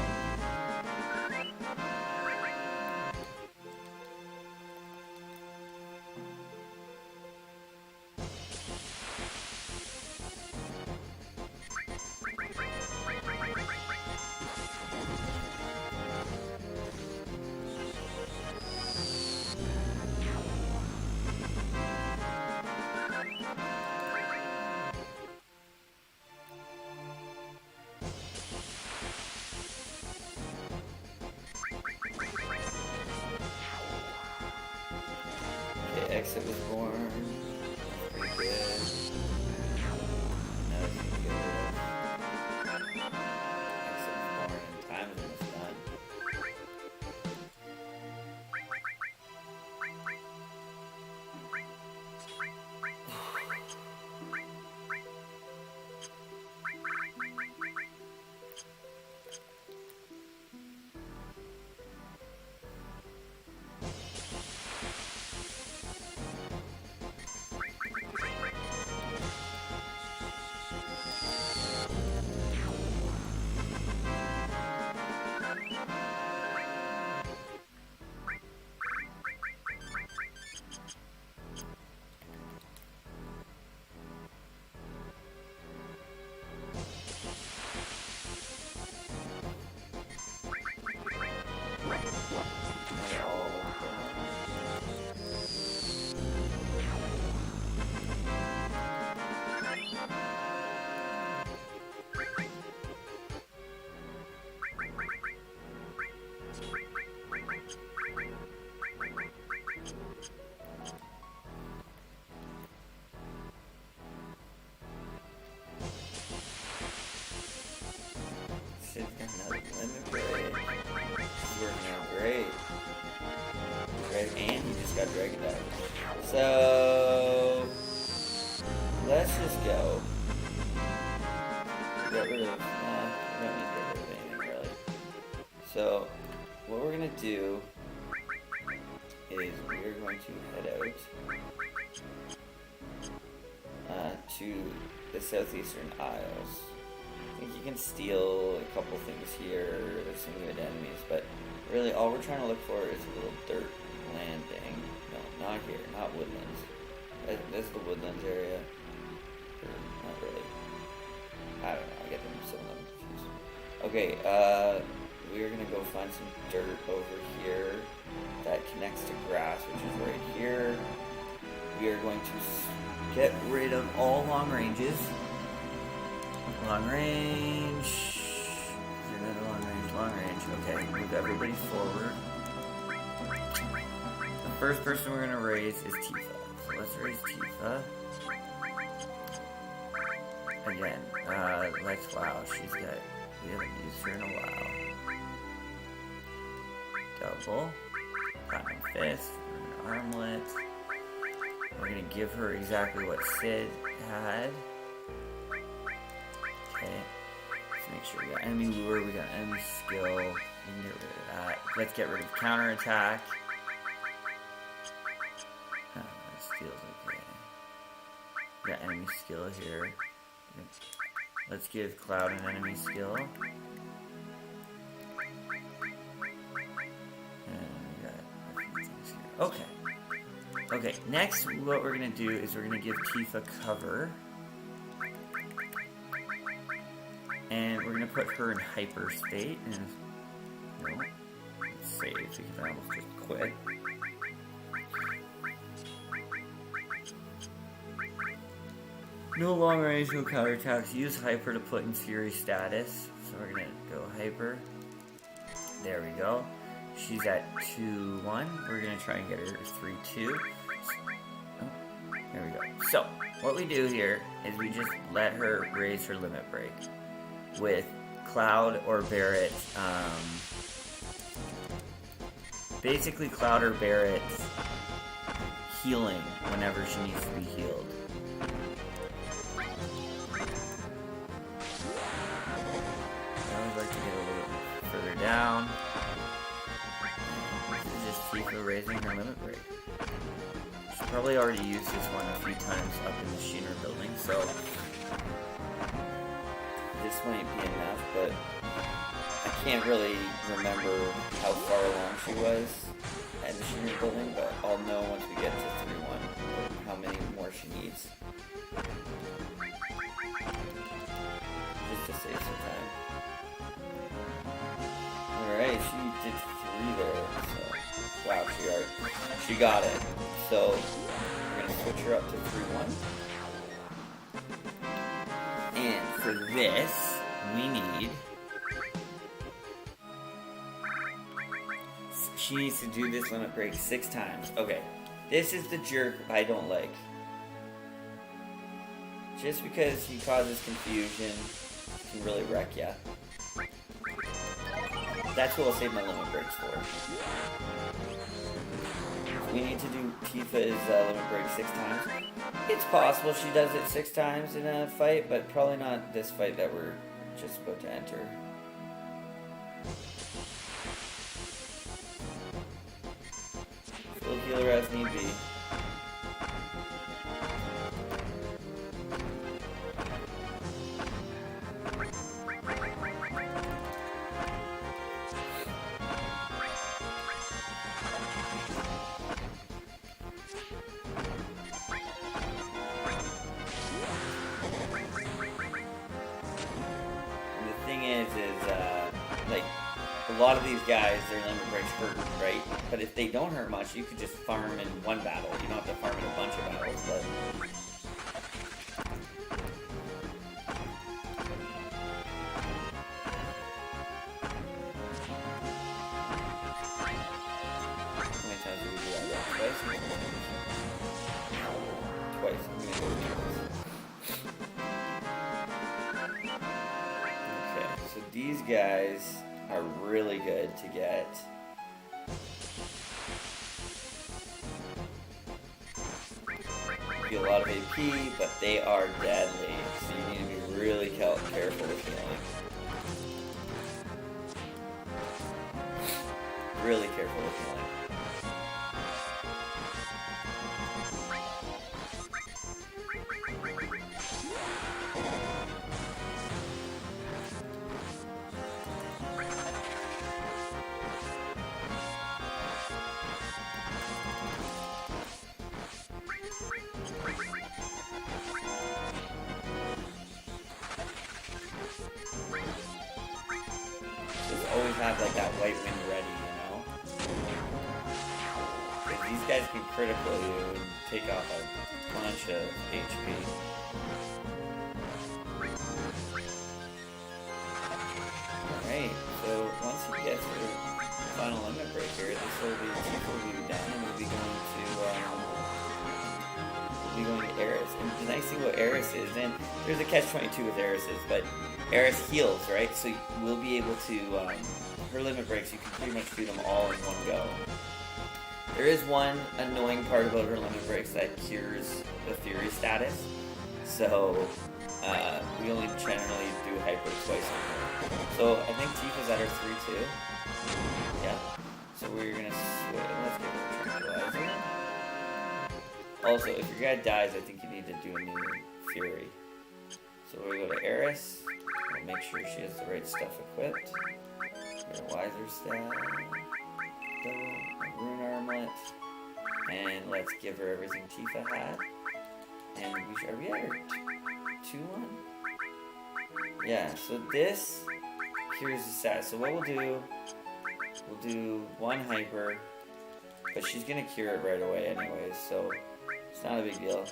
Okay, Exit was born. Pretty good. Now it's gonna get rid of. Exit was born and time's almost done. Sid's got another limit break. He's working out great. Right, and he just got Dragon Dagger. So let's just go. Get rid of, we don't need to get rid of anything really. So what we're gonna do is we're going to head out to the southeastern isles. I think you can steal a couple things here. There's some good enemies, but really all we're trying to look for is a little dirt landing. No, not here, not woodlands. This is the woodlands area. Or not really. I don't know, I get them some of them confused. Okay, we're gonna go find some dirt over here that connects to grass, which is right here. We are going to get rid of all long ranges. Long range. Is there another long range? Long range. Okay, move everybody forward. The first person we're gonna raise is Tifa. So let's raise Tifa. Again, wow, we haven't used her in a while. Double. Platinum Fist, an armlet. We're gonna give her exactly what Sid had. Okay. Let's make sure we got enemy lure, we got enemy skill. We can get rid of that. Let's get rid of counterattack. Oh, that steal's okay. We got enemy skill here. Let's give Cloud an enemy skill. Okay. Okay, next what we're gonna do is we're gonna give Tifa cover. And we're gonna put her in hyper state. And no, let's save because I almost just quit. No long range, no counterattacks. Use hyper to put in Fury status. So we're gonna go hyper. There we go. She's at 2-1. We're gonna try and get her 3-2. Oh, there we go. So, what we do here is we just let her raise her limit break with Cloud or Barret. Basically, Cloud or Barret healing whenever she needs to be healed. I would like to get a little bit further down. Tifa raising her limit break. She's probably already used this one a few times up in the Sheener building, so this might be enough, but I can't really remember how far along she was at the Sheener building, but I'll know once we get to 3-1 how many more she needs. Just to save some time. Alright, she did 3 there, so wow, she got it. So we're gonna switch her up to 3-1. And for this, we need. She needs to do this limit break 6 times. Okay, this is the jerk I don't like. Just because he causes confusion can really wreck ya. That's who I'll save my limit breaks for. We need to do Tifa's limit break 6 times. It's possible she does it 6 times in a fight, but probably not this fight that we're just about to enter. Full healer as need be. Like, a lot of these guys, their limit breaks hurt, right? But if they don't hurt much, you could just farm in one battle. You don't have to farm in a bunch of battles, but... How many times did we do that? Twice? Twice. I'm gonna go twice. Okay, so these guys are really good to get. Do a lot of AP, but they are deadly, so you need to be really careful with healing. Really careful with healing. Always have like that white wind ready, you know? If these guys can critical you and take off a bunch of HP. Alright, so once he gets the final limit breaker, this will be done, and we'll be going to Eris. And the nice thing about Eris is, and there's a catch-22 with Eris is, but Eris heals, right? So we'll be able to, her limit breaks, you can pretty much do them all in one go. There is one annoying part about her limit breaks that cures the Fury status. So, we only generally do hyper twice on her. So, I think Tifa's at her 3-2. Yeah. So we're gonna switch. Let's give her a tranquilizer. Also, if your guy dies, I think you need to do a new Fury. So we'll go to Eris. We'll make sure she has the right stuff equipped. Get a Wiser Staff. A Rune Armlet. And let's give her everything Tifa had. And are we at her 2-1? Yeah, so this cures the status. So what we'll do one hyper, but she's gonna cure it right away anyways, so it's not a big deal.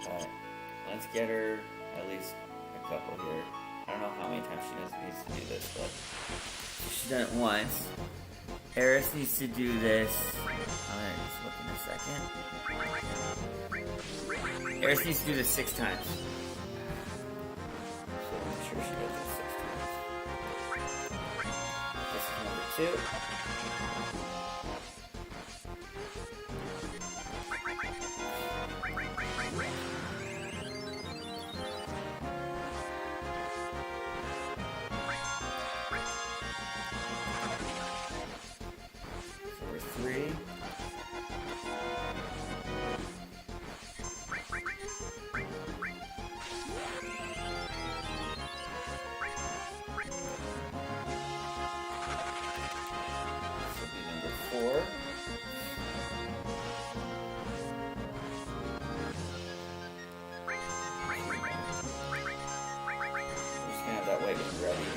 But let's get her at least a couple here. I don't know how many times she needs to do this, but she's done it once. Eris needs to do this. I'm gonna just look in a second. Eris needs to do this 6 times. So make sure she does this 6 times. This is number 2. Number 3. Four. I'm just gonna have that white one ready.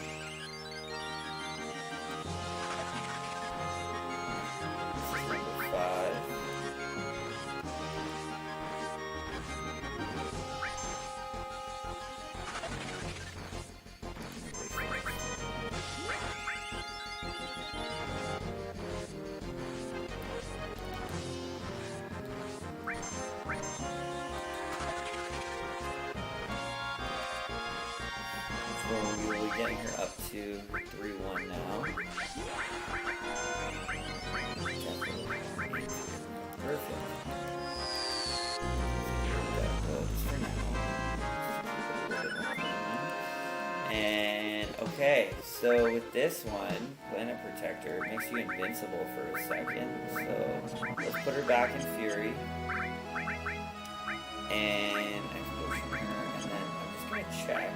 This is number 5. So we will be getting her up to 3-1 now. Perfect. That goes for now. And okay, so with this one, Planet Protector makes you invincible for a second. So let's put her back in Fury. And Explosion her, and then I'm just gonna check.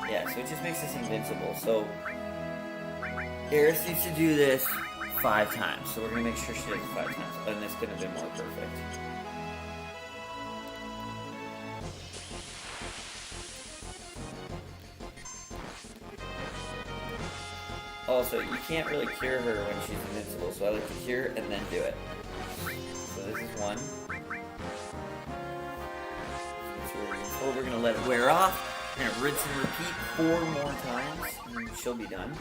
Yeah, so it just makes us invincible. So Eris needs to do this 5 times. So we're gonna make sure she does it 5 times, and this could have been more perfect. Also, you can't really cure her when she's invincible, so I like to cure and then do it. So this is 1. We're gonna let it wear off. We're gonna rinse and repeat 4 more times, and she'll be done.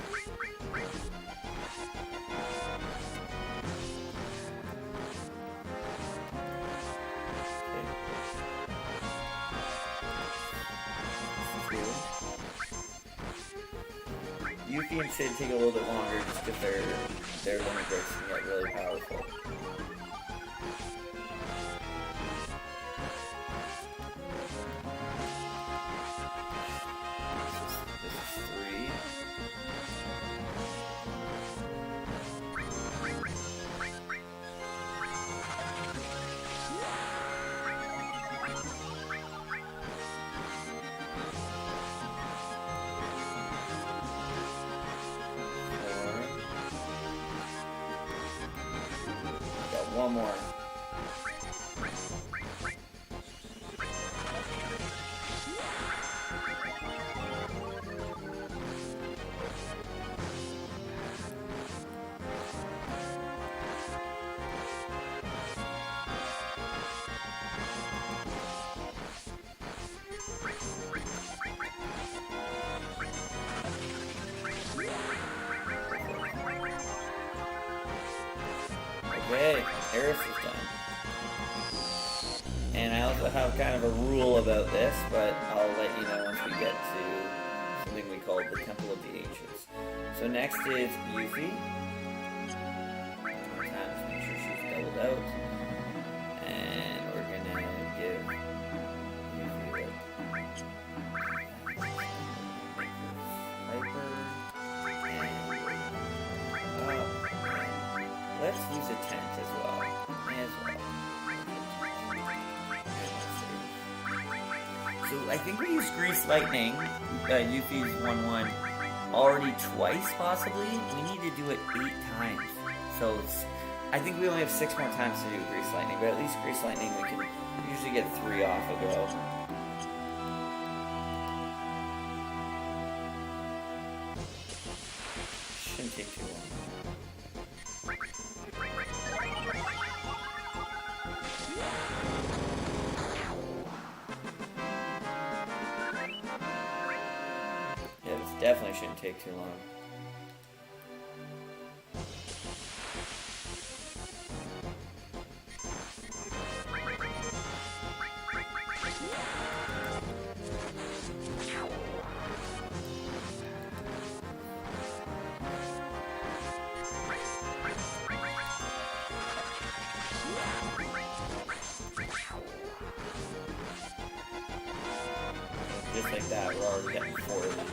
Okay. Yuffie and Sid take a little bit longer just because their limit breaks can get really powerful. This is 3. One more. Okay, Eris is done. And I also have kind of a rule about this, but I'll let you know once we get to something we call the Temple of the Ancients. So next is Yuffie. One more time to make sure she's doubled out. And we're gonna give Yuffie let's use a tent as well. May as well. So I think we used Grease Lightning, Yuffie's 1-1, already twice possibly. We need to do it 8 times. So I think we only have 6 more times to do Grease Lightning, but at least Grease Lightning we can usually get 3 off a go. Shouldn't take too long. Definitely shouldn't take too long. Just like that, we're already getting 4 of these.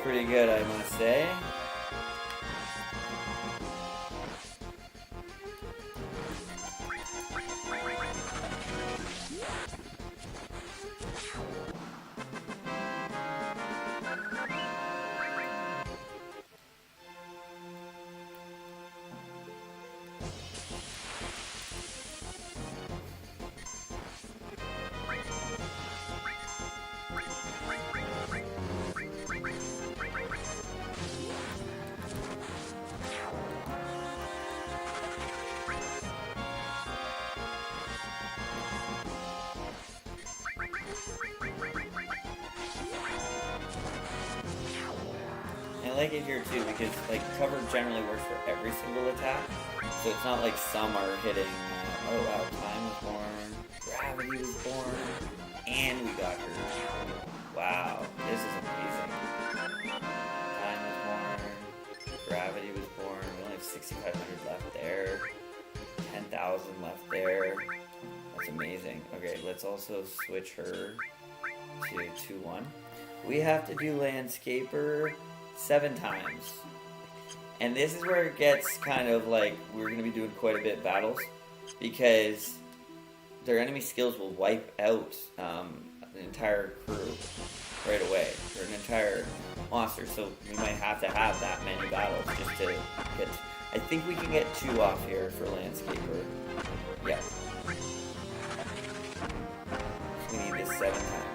Pretty good, I must say. I like it here too because like cover generally works for every single attack, so it's not like some are hitting. Oh wow, Time was born, Gravity was born, and we got her. Wow, this is amazing. Time was born, Gravity was born. We only have 6,500 left there, 10,000 left there. That's amazing. Okay, let's also switch her to 2-1. We have to do Landscaper 7 times. And this is where it gets kind of like, we're going to be doing quite a bit of battles, because their enemy skills will wipe out an entire crew right away, or an entire monster, so we might have to have that many battles just to get... I think we can get 2 off here for Landscaper. Yeah. We need this 7 times.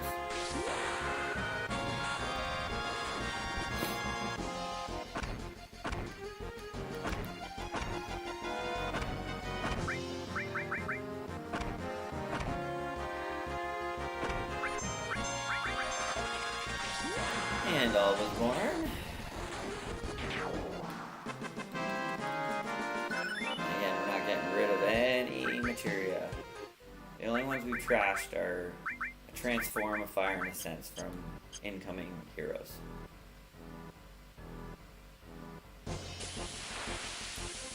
And all was born. Again, we're not getting rid of any materia. The only ones we've trashed are transform a fire in a sense from incoming heroes.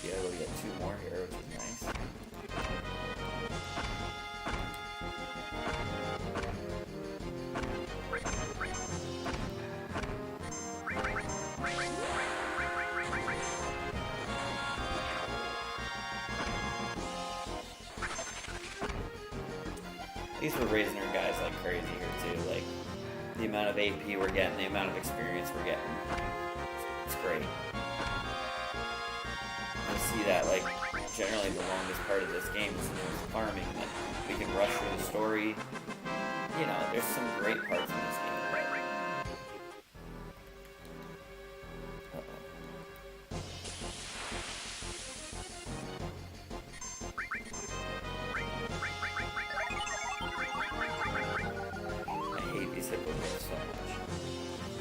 Be able to get 2 more here, which is nice. At least we're raising our guys like crazy here too. Like the amount of AP we're getting, the amount of experience we're getting. It's great. You'll see that like generally the longest part of this game is farming. That we can rush through the story. You know, there's some great parts in this game.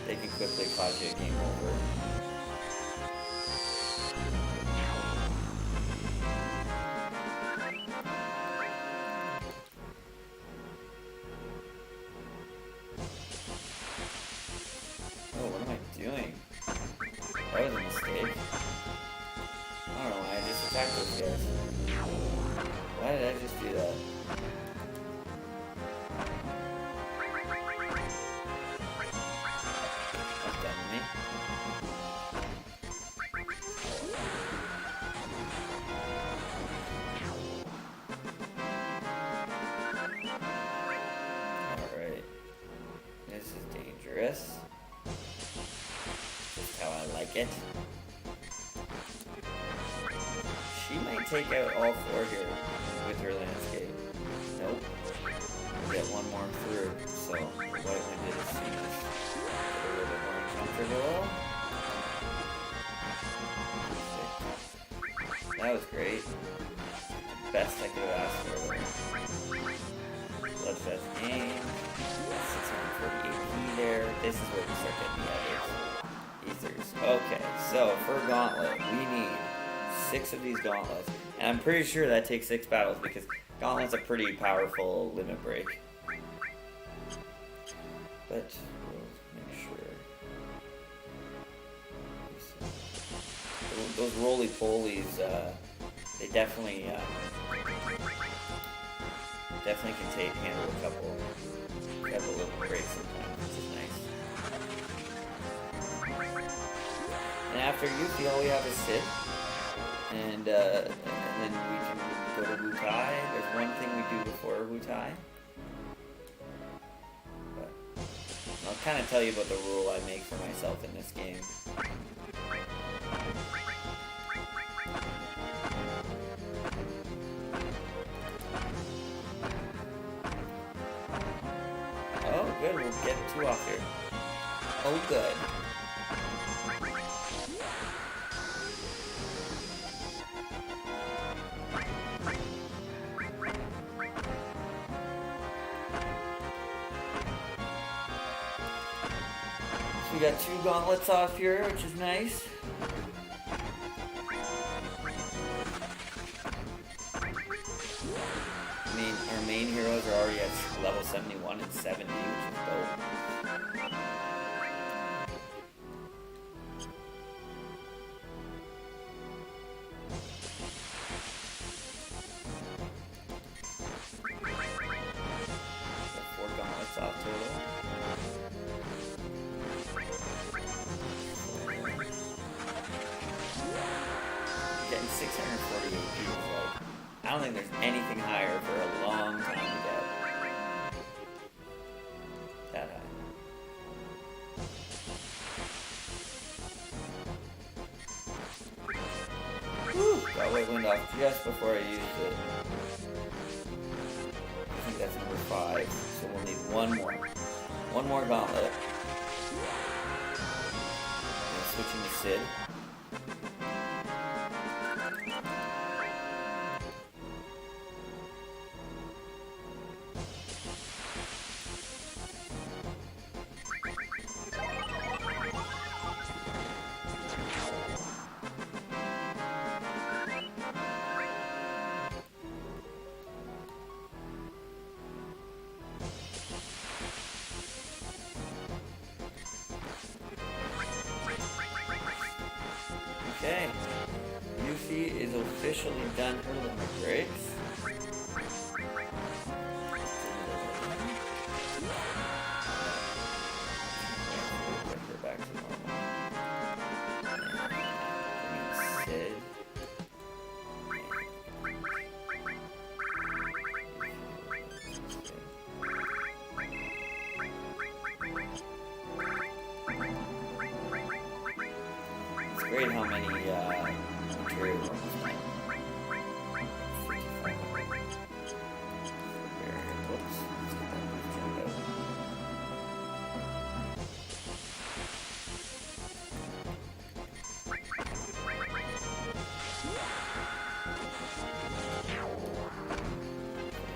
They can quickly cause you a game over. Oh, what am I doing? That was a mistake. I don't know why I just attacked those guys. Why did I just do that? Just how I like it. She might take out all 4 here with her landscape. Nope. We'll get 1 more through, so the White Wind did seem a little bit more comfortable. That was great. Best I could have asked for there. Bloodfest game. 640 AP there. This is where we start getting the ethers. Okay, so for a gauntlet, we need 6 of these gauntlets. And I'm pretty sure that takes 6 battles because gauntlet's a pretty powerful limit break. But we'll make sure. Those roly-polies, they definitely can handle a couple little breaks sometimes, which is nice. And after Yuffie, all we have is Sid, and then we can go to Wutai. There's one thing we do before Wutai, but I'll kind of tell you about the rule I make for myself in this game. Oh, good, we'll get 2 off here. Oh, good. So we got 2 gauntlets off here, which is nice. Our main heroes are already at level 71 and 70, which is dope. Got 4 gauntlets off total. Getting 640 AP is like, I don't think there's anything higher for a long time to get. That high. Whew! Got White Wind off just before I used it. I think that's number 5, so we'll need 1 more. 1 more gauntlet. And switching to Sid. officially done her limit breaks. Get her back to normal. And bring in Sid. It's great how many Materia ones come. 55. Whoops. Let's get that move jump out.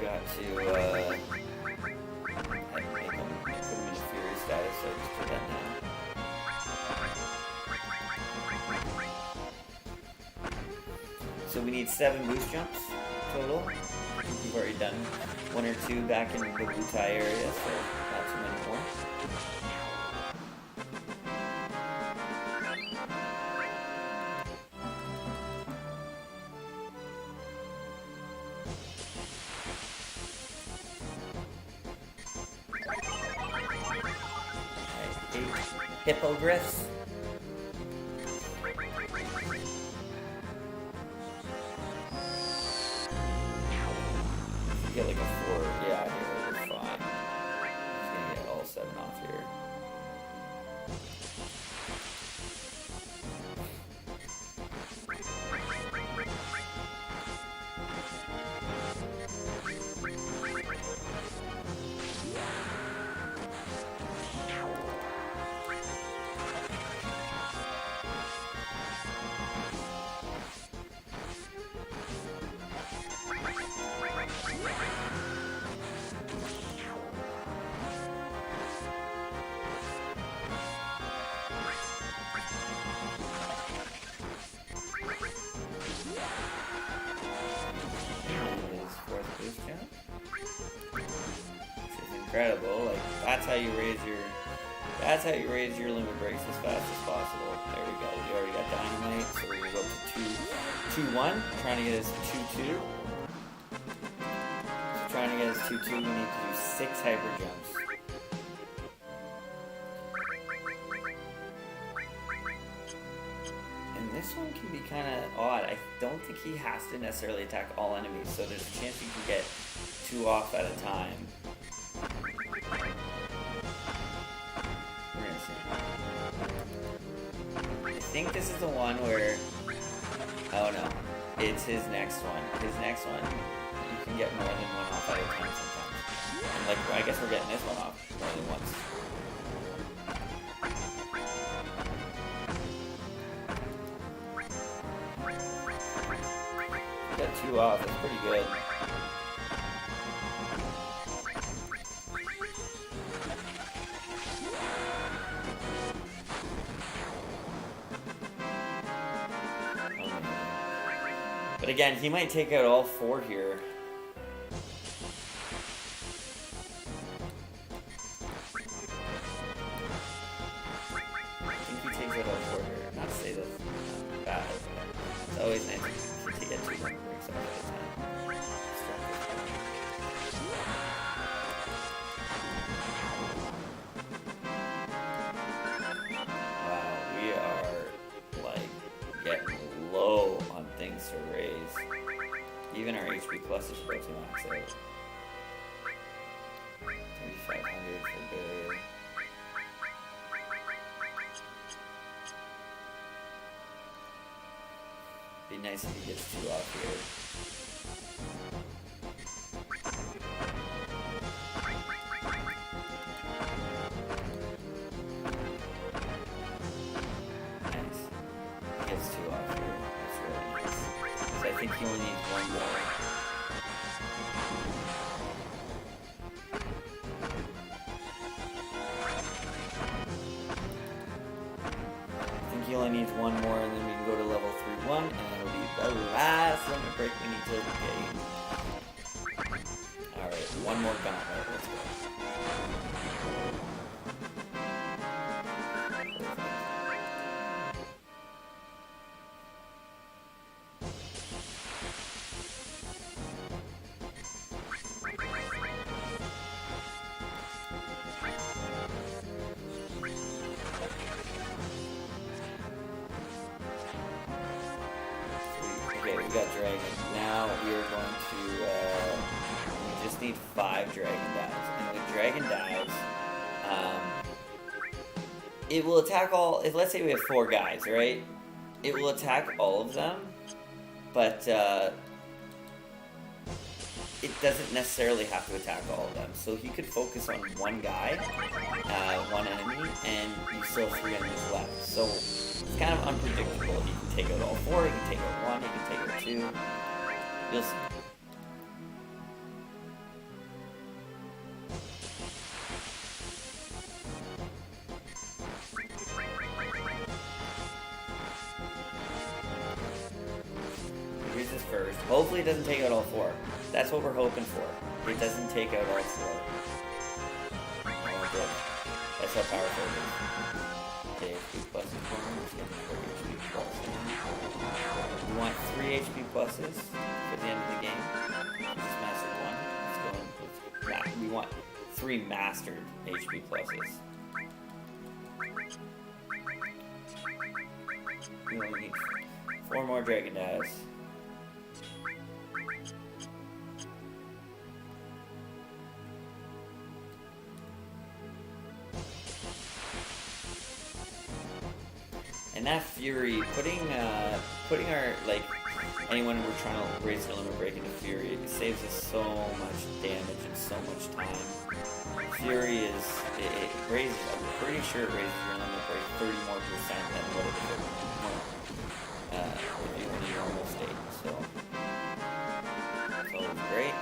Got to make him put him in Fury status, so I just put that now. So we need 7 boost jumps total. We've already done 1 or 2 back in the Wutai area, so not too many more. Hippogriffs. Get like a 4, yeah, here, we're fine. I'm just gonna get all 7 off here. Incredible. Like that's how you raise your limit breaks as fast as possible. There we go. We already got dynamite, so we're gonna go up to 2-1. Trying to get us 2-2. So trying to get us 2-2, we need to do 6 hyper jumps. And this one can be kind of odd. I don't think he has to necessarily attack all enemies, so there's a chance he can get 2 off at a time. I think this is the one where, oh no, it's his next one. His next one, you can get more than 1 off at a time sometimes. And like, I guess we're getting this one off more than once. Got 2 off, that's pretty good. But again, he might take out all 4 here. I think he takes out all 4 here. Not to say that's bad. It's always nice to get 2 limit breaks off at a time. Wow, we are like getting low on things to raise. Even our HP plus is about to max out. 3,500 for barrier. Be nice if he gets 2 off here. Nice. He gets 2 off here. That's really nice. So I think he only needs 1 more. I think he only needs 1 more, and then we can go to level 3-1, and it'll be the last limit break we need to gain. Alright, 1 more gauntlet. Let's go. dragon. Now we are going to, we just need 5 dragon dives. And with dragon dives, it will attack all, if let's say we have 4 guys, right? It will attack all of them, but it doesn't necessarily have to attack all of them. So he could focus on one guy, one enemy, and you still have 3 enemies left. So it's kind of unpredictable. He can take out all 4, he can take out 1, he can take out 2. You'll see. Here's his first. Hopefully it doesn't take out all 4. That's what we're hoping for. It doesn't take out all 4. Oh, good. That's how powerful it is. Okay, HP pluses for him. Let's get 4 HP plus. We want 3 HP pluses for the end of the game. Just mastered 1. Let's go and let's, we want 3 mastered HP pluses. We only need 4 more dragon dives. And that Fury, putting our, like, anyone we're trying to raise their limit break into Fury, it saves us so much damage and so much time. Fury is, it raises, I'm pretty sure it raises your limit break 30% more than what it would if you were in a normal state, so it's great.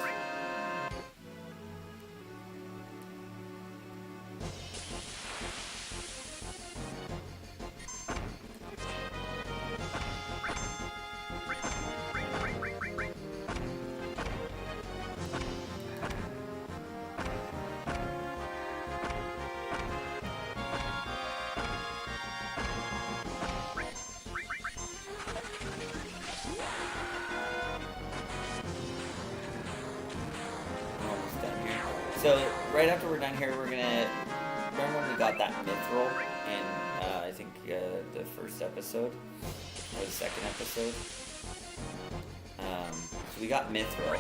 So, right after we're done here, we're gonna, remember when we got that mithril in, I think, the first episode, or the second episode? So we got mithril.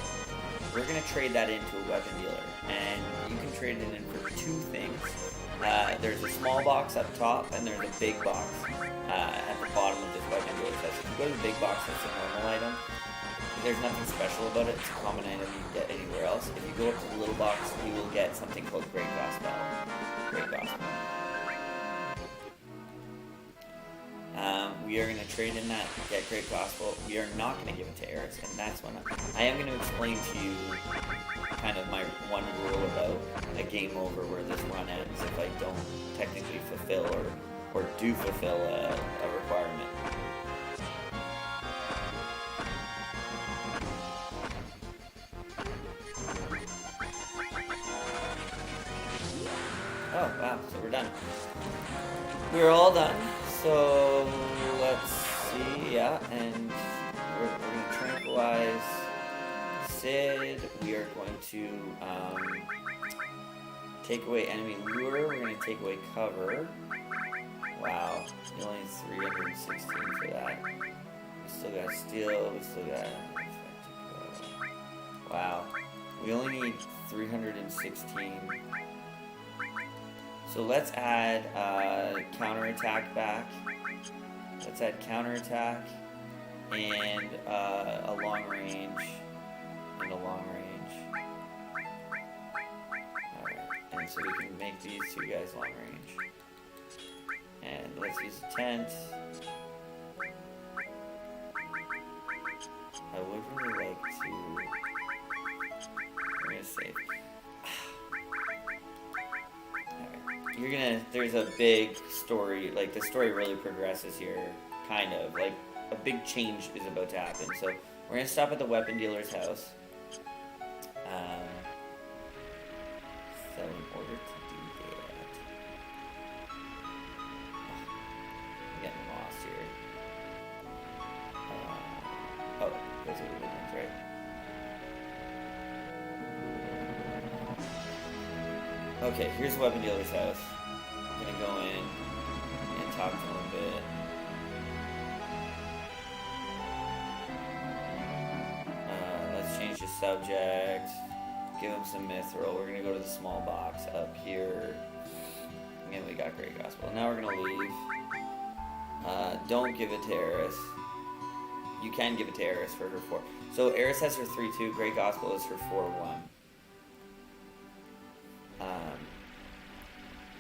We're gonna trade that into a weapon dealer, and you can trade it in for 2 things. There's a small box up top, and there's a big box at the bottom of this weapon dealer set. So if you go to the big box, that's a normal item. There's nothing special about it. It's a common item you can get anywhere else. If you go up to the little box, you will get something called Great Gospel. Great Gospel. We are going to trade in that, get Great Gospel. We are not going to give it to Eris, and that's when I am going to explain to you kind of my one rule about a game over where this run ends if I don't technically fulfill or do fulfill a requirement. Oh, wow, so we're done. We're all done, so let's see, yeah, and we're going to tranquilize Sid. We are going to take away enemy lure. We're going to take away cover. Wow, you only need 316 for that. We still got steel, we still got... Wow, we only need 316. So let's add counterattack back. Let's add counterattack and a long range and a long range. Alright, and so we can make these 2 guys long range. And let's use a tent. I would really like to... We're gonna save. You're gonna, there's a big story, like the story really progresses here, kind of, like a big change is about to happen. So we're gonna stop at the weapon dealer's house. So in order to do that, I'm getting lost here. Oh, those are the good ones, right? Okay, here's the weapon dealer's house. I'm gonna go in and talk to him a bit. subject. Give him some mithril. We're gonna go to the small box up here. And we got Great Gospel. Now we're gonna leave. Don't give it to Eris. You can give it to Eris for her 4. So Eris has her 3-2. Great Gospel is her 4-1.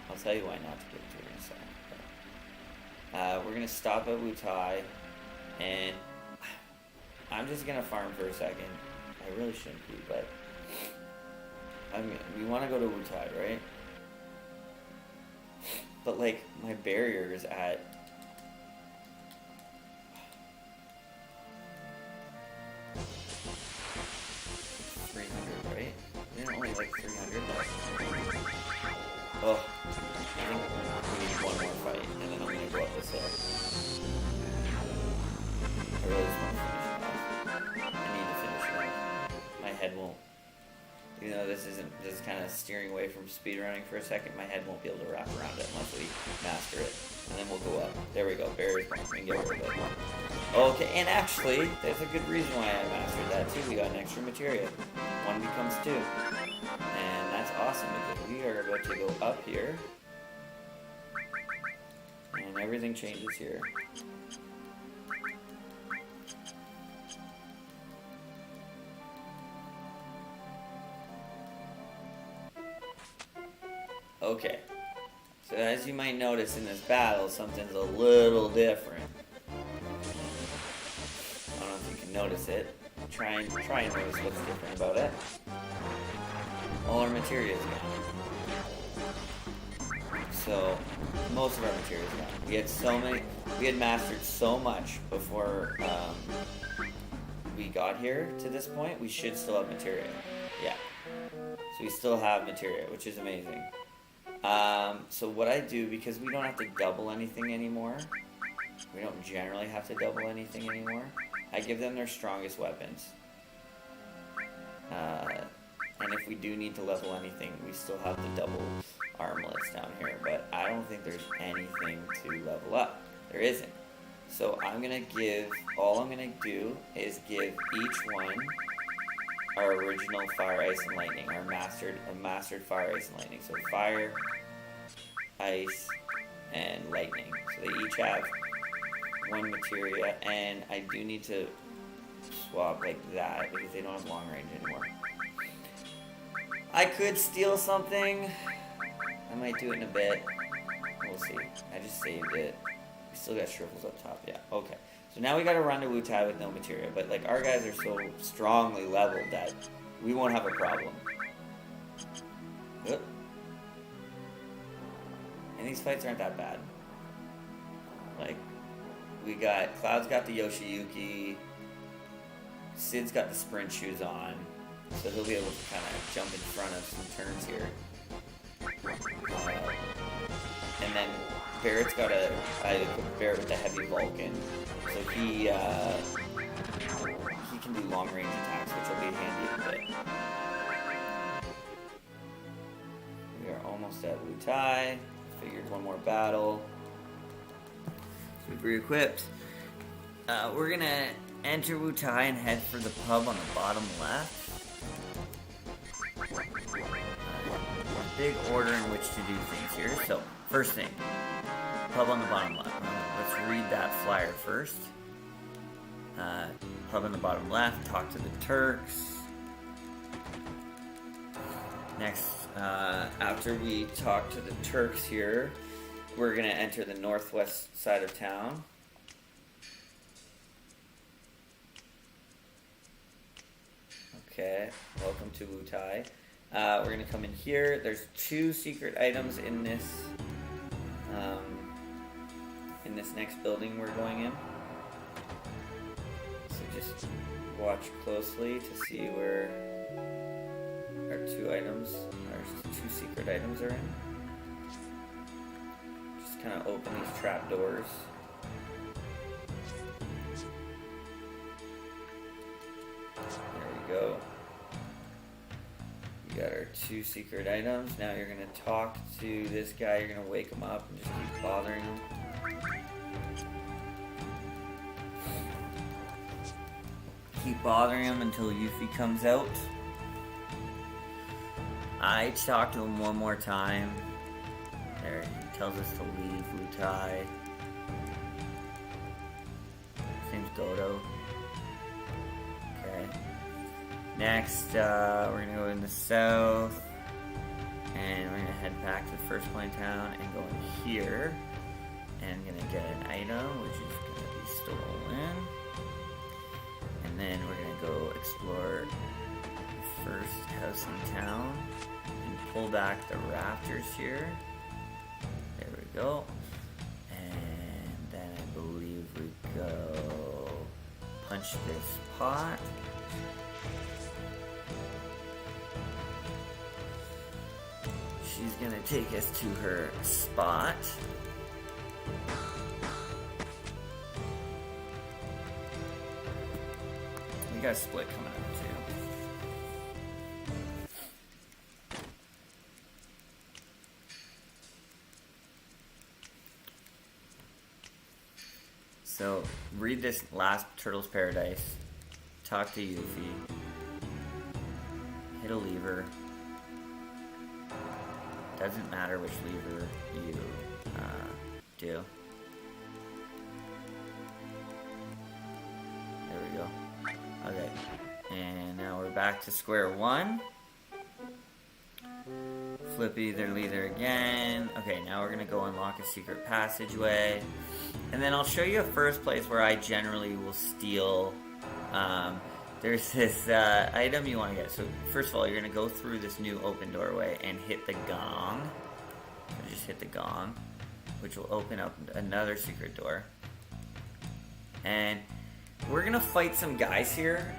I'll tell you why not to give it to her in a second. But, we're gonna stop at Wutai, and I'm just gonna farm for a second. I really shouldn't be, but we want to go to Wutai, right? But like my barrier is at 300, right? Isn't it only like 300? Oh, I think we need one more fight, and then I'm gonna go up this hill. I really just want to finish it off. I need to finish it off. My head won't. Even though this is kind of steering away from speedrunning for a second, my head won't be able to wrap around it unless we master it. And then we'll go up. There we go, barriers bomb. We can get rid of it. Okay, and actually, there's a good reason why I mastered that too. We got an extra materia. 1 becomes 2. And that's awesome because we are about to go up here. And everything changes here. Okay, so as you might notice in this battle, something's a little different. I don't know if you can notice it. Try and notice what's different about it. All our materia is gone. So, most of our materia is gone. We had mastered so much before we got here to this point. We should still have materia. Yeah. So we still have materia, which is amazing. So what I do, because we don't have to double anything anymore, we don't generally have to double anything anymore, I give them their strongest weapons. And if we do need to level anything, we still have the double armlets down here, but I don't think there's anything to level up. There isn't. So all I'm gonna do is give each one our original fire, ice, and lightning, our mastered fire, ice, and lightning. So fire, ice, and lightning. So they each have 1 materia, and I do need to swap like that because they don't have long range anymore. I could steal something. I might do it in a bit. We'll see. I just saved it. We still got shrivels up top. Yeah. Okay. So now we gotta run to Wutai with no materia, but like our guys are so strongly leveled that we won't have a problem. Oop. And these fights aren't that bad. Like, Cloud's got the Yoshiyuki, Sid's got the sprint shoes on, so he'll be able to kind of jump in front of some turns here. And then Barrett's got I equipped Barrett with the heavy Vulcan, so he can do long range attacks, which will be handy in a bit. We are almost at Wutai. Figured one more battle. So we've re-equipped. We're gonna enter Wutai and head for the pub on the bottom left. Big order in which to do things here. So first thing, pub on the bottom left. Let's read that flyer first. Pub on the bottom left, talk to the Turks. Next, after we talk to the Turks here, we're going to enter the northwest side of town. Okay, welcome to Wutai. We're going to come in here. There's 2 secret items in this next building we're going in. So just watch closely to see where our 2 secret items are in. Just kind of open these trap doors. There we go. We got our 2 secret items. Now you're gonna talk to this guy. You're gonna wake him up and just keep bothering him. Keep bothering him until Yuffie comes out. I talk to him one more time. There, he tells us to leave Wutai. His name's Dodo. Okay. Next, we're gonna go in the south. And we're gonna head back to the first point in town and go in here. And I'm gonna get an item, which is gonna be stolen. And then we're gonna go explore the first house in town and pull back the rafters here. There we go. And then I believe we go punch this pot. She's gonna take us to her spot. We got a split coming up too. So, read this last Turtle's Paradise. Talk to Yuffie. Hit a lever. Doesn't matter which lever you do. There we go. Okay. And now we're back to square one. Flip either lever again. Okay, now we're gonna go unlock a secret passageway. And then I'll show you a first place where I generally will steal. There's this item you want to get. So first of all, you're going to go through this new open doorway and hit the gong. So just hit the gong, which will open up another secret door. And we're going to fight some guys here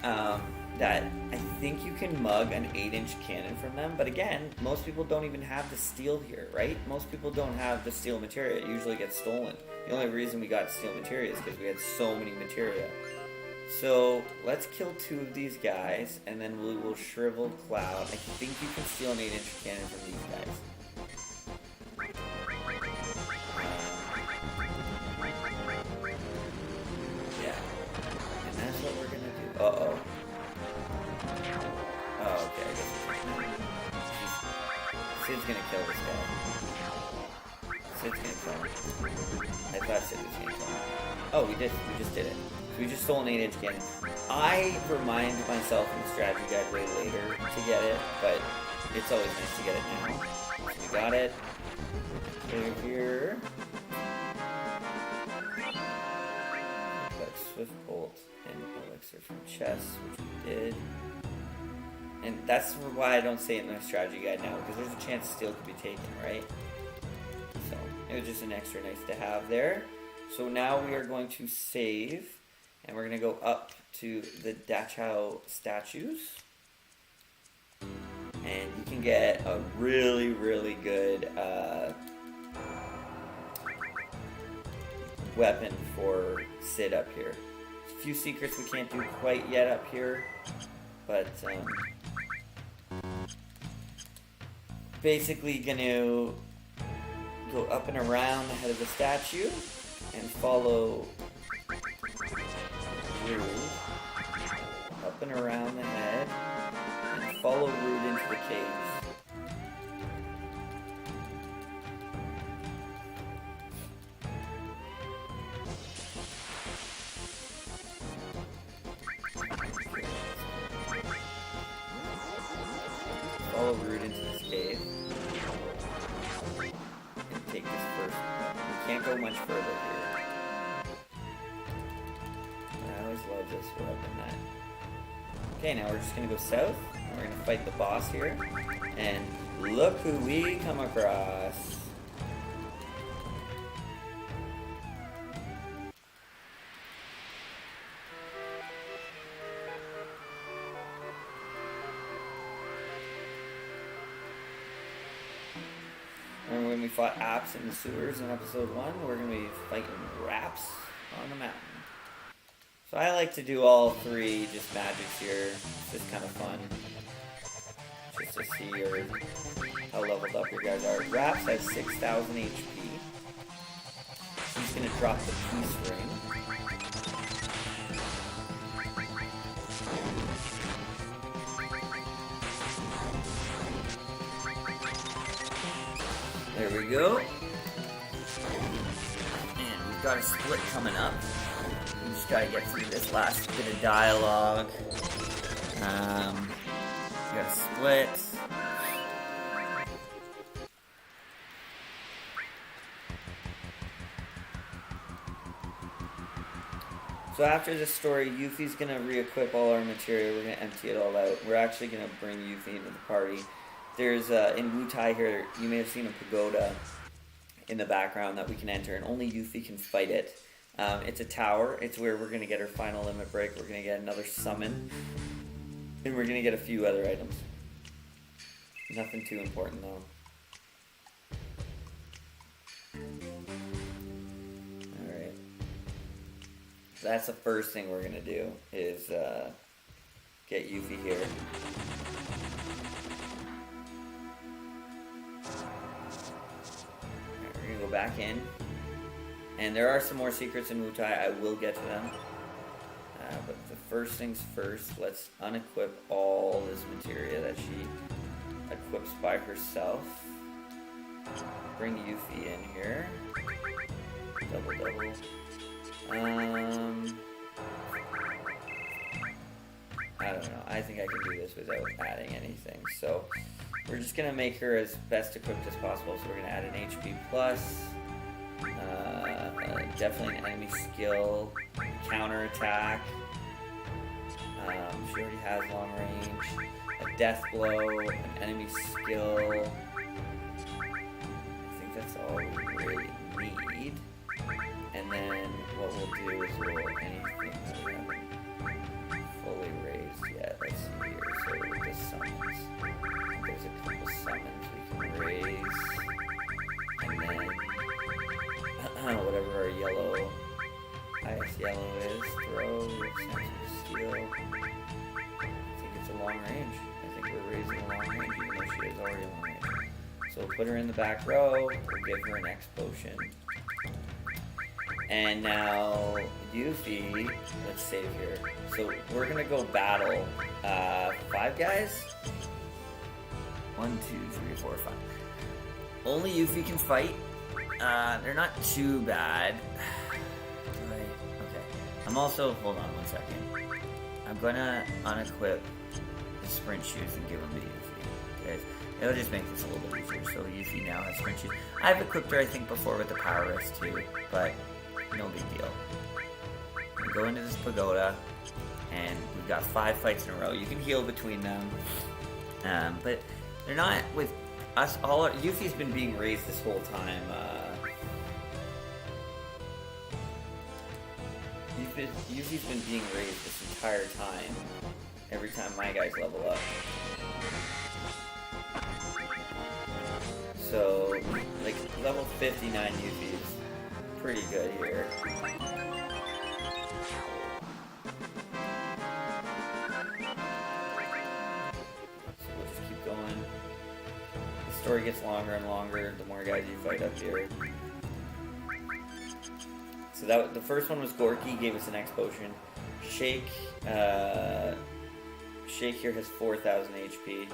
that I think you can mug an 8-inch cannon from them. But again, most people don't even have the steel here, right? Most people don't have the steel materia. It usually gets stolen. The only reason we got steel materia is because we had so many materia. So let's kill 2 of these guys, and then we will shrivel Cloud. I think you can steal an 8-inch cannon from these guys. Yeah, and that's what we're gonna do. Uh-oh. Oh, okay, I guess Sid's gonna kill this guy. Sid's gonna kill him. I thought Sid was gonna kill him. Oh, we just did it. So we just stole an 8-inch cannon. I remind myself in the strategy guide way later to get it, but it's always nice to get it now. So we got it. Clear here. Got Swift Bolt and Elixir from chest, which we did. And that's why I don't say it in my strategy guide now, because there's a chance steel could be taken, right? So it was just an extra nice to have there. So now we are going to save, and we're going to go up to the Dachau statues. And you can get a really, really good weapon for Sid up here. There's a few secrets we can't do quite yet up here, but basically gonna go up and around the head of the statue and follow Rude up and around the head and follow Rude into the caves. Follow Rude into this cave and take this first one. We can't go much further here. I always love this weapon that. Okay, now we're just gonna go south and we're gonna fight the boss here. And look who we come across. Remember when we fought Apps in the sewers in episode 1? We're going to be fighting Raps on the mountain. So I like to do all 3 just magics here. It's just kind of fun. Just to see how leveled up your guys are. Raps has 6,000 HP. He's going to drop the Peace Ring. There we go. And we've got a split coming up. We just gotta get through this last bit of dialogue. We got a split. So after this story, Yuffie's gonna re-equip all our materia. We're gonna empty it all out. We're actually gonna bring Yuffie into the party. There's, in Wutai here, you may have seen a pagoda in the background that we can enter, and only Yuffie can fight it. It's a tower. It's where we're gonna get our final limit break. We're gonna get another summon, and we're gonna get a few other items. Nothing too important though. Alright. So that's the first thing we're gonna do, is get Yuffie here. Alright, we're gonna go back in. And there are some more secrets in Wutai. I will get to them. But the first things first, let's unequip all this materia that she equips by herself. Bring Yuffie in here. Double. I don't know. I think I can do this without adding anything. So we're just gonna make her as best equipped as possible. So we're gonna add an HP plus. Definitely an enemy skill, counter attack. She already has long range, a death blow, an enemy skill. I think that's all we really need. And then what we'll do is we'll anything that we haven't fully raised yet. Let's see here. So with the summons, there's a couple summons we can raise, and then whatever our highest yellow is, throw, sense of steel. I think it's a long range. I think we're raising a long range, even though she is already long range. So we'll put her in the back row, we'll give her an X potion. And now, Yuffie, let's save here. So we're gonna go battle 5 guys? 1, 2, 3, 4, 5. Only Yuffie can fight. They're not too bad. Okay. I'm also, hold on 1 second. I'm gonna unequip the sprint shoes and give them to Yuffie. Okay. It'll just make this a little bit easier. So Yuffie now has sprint shoes. I've equipped her, I think, before with the power wrist too, but no big deal. We go into this pagoda, and we've got 5 fights in a row. You can heal between them, but they're not with us. Yuffie's been being raised this whole time. Yuffie's been being raised this entire time. Every time my guys level up. So, like, level 59 Yuffie's pretty good here. So we'll just keep going. The story gets longer and longer the more guys you fight up here. So the first one was Gorky, gave us an X potion. Shake here has 4,000 HP.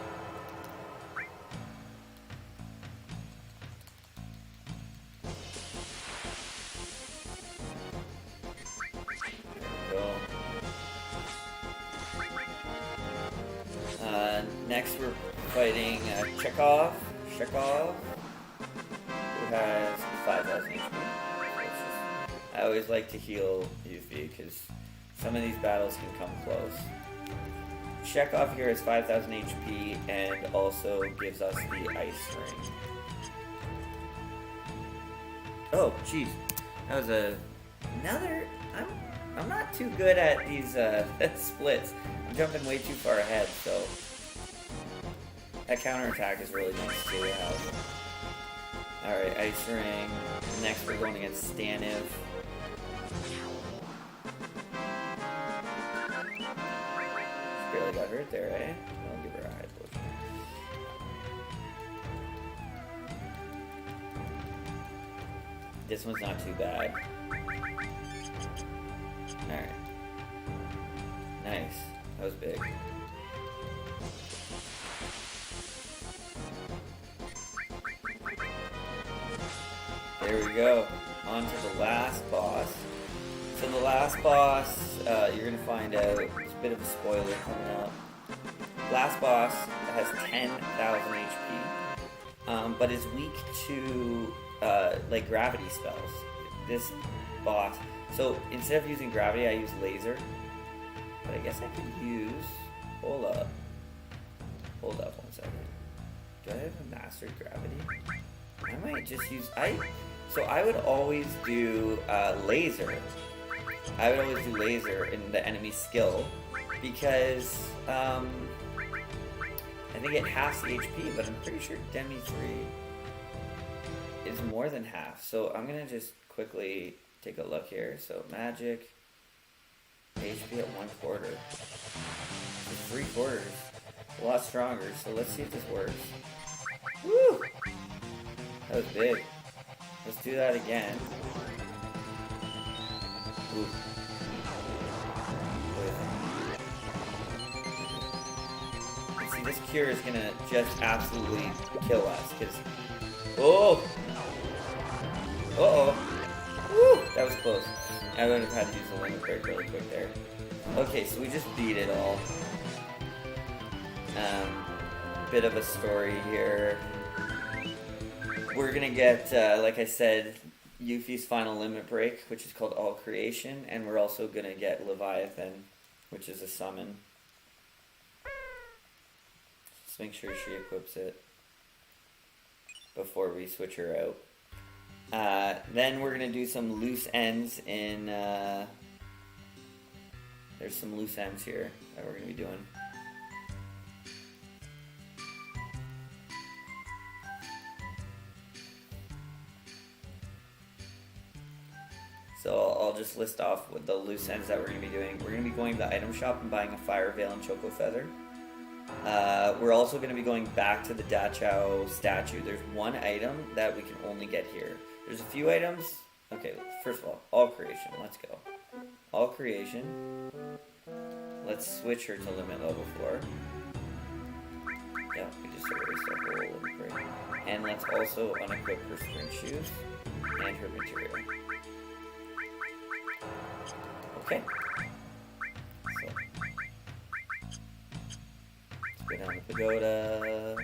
Next we're fighting Chekhov, who has 5,000 HP. I always like to heal Yuffie because some of these battles can come close. Chekhov here has 5,000 HP and also gives us the ice ring. Oh, jeez. That was another... I'm not too good at these splits. I'm jumping way too far ahead, so... That counterattack is really nice to have. Alright, ice ring. Next we're going against Staniv. Barely got hurt there, eh? I'll give her a high potion. This one's not too bad. Alright. Nice. That was big. go. On to the last boss. So the last boss, you're gonna find out, it's a bit of a spoiler coming up. Last boss has 10,000 HP, but is weak to like gravity spells. This boss, so instead of using gravity, I use laser. But I guess I could use, hold up 1 second. Do I have a mastered gravity? I might just use, so I would always do laser. I would always do laser in the enemy skill because I think it halves the HP, but I'm pretty sure Demi 3 is more than half. So I'm gonna just quickly take a look here. So magic, HP at 1/4, so 3/4, a lot stronger. So let's see if this works. Woo! That was big. Let's do that again. Ooh. See, this cure is gonna just absolutely kill us, cause oh, woo, that was close. I would have had to use the limit break really quick there. Okay, so we just beat it all. Bit of a story here. We're gonna get, like I said, Yuffie's final limit break, which is called All Creation, and we're also gonna get Leviathan, which is a summon. Just make sure she equips it before we switch her out. Then we're gonna do some loose ends in, there's some loose ends here that we're gonna be doing. So I'll just list off with the loose ends that we're going to be doing. We're going to be going to the item shop and buying a Fire Veil and Choco Feather. We're also going to be going back to the Dachau statue. There's one item that we can only get here. There's a few items. Okay, first of all Creation. Let's go. All Creation. Let's switch her to limit level 4. Yeah, we just erased our whole limit break. And let's also unequip her sprint shoes and her Materia. Okay. So, let's go down to Pagoda.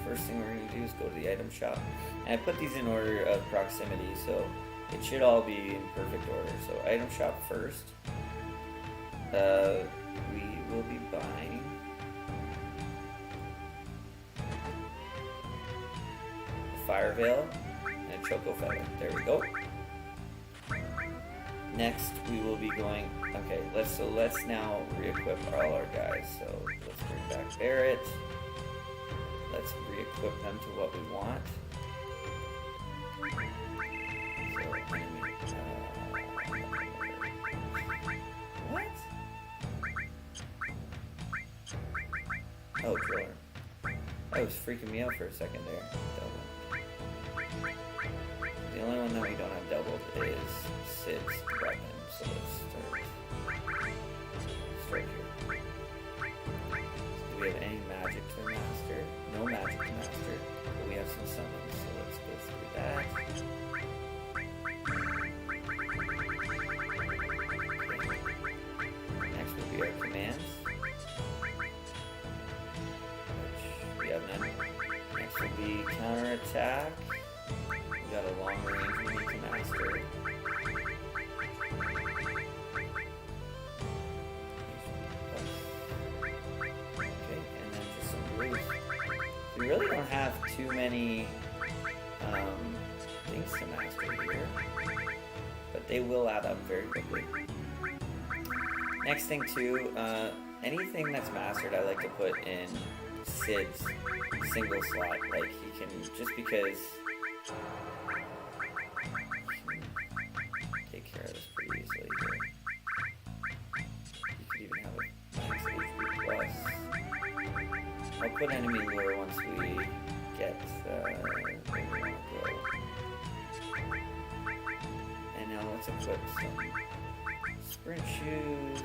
First thing we're going to do is go to the item shop. And I put these in order of proximity, so it should all be in perfect order. So item shop first. We will be buying a Fire Veil and a Choco Feather. There we go. Next, we will be going. Okay, let's now re-equip all our guys. So let's bring back Barrett. Let's re-equip them to what we want. So enemy. What? Oh, driller. That was freaking me out for a second there. Double. The only one that we don't have doubled is Sid's weapon, so let's start here. Do we have any magic to master? No magic to master, but we have some summons, so let's go through that. Okay. Next will be our commands, which we have none. Next will be counterattack. We got a long range we need to master. Okay, and then just some blues. We really don't have too many things to master here, but they will add up very quickly. Next thing too, anything that's mastered I like to put in Sid's single slot. Like he can, just because take care of this pretty easily here. You could even have a max HP plus. I'll put enemy lure once we get where we want to go. And now let's equip some sprint shoes,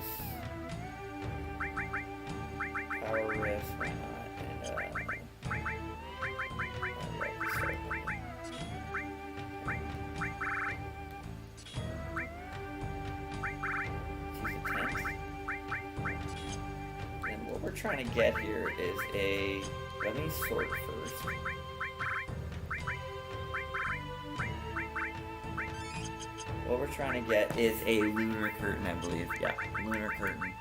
power wrist, why not, and we're trying to get here is a... Let me sort first. What we're trying to get is a lunar curtain, I believe. Yeah, lunar curtain.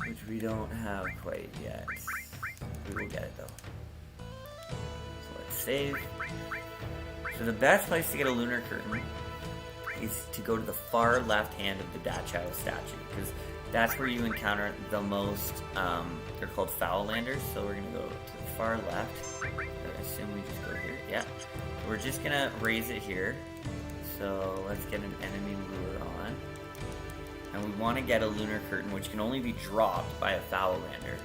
Which we don't have quite yet. We will get it though. So let's save. So the best place to get a lunar curtain is to go to the far left hand of the Dachau statue, because that's where you encounter the most, they're called Foullanders, so we're going to go to the far left. I assume we just go here. Yeah. We're just going to raise it here. So let's get an enemy lure on. And we want to get a lunar curtain, which can only be dropped by a Foulander.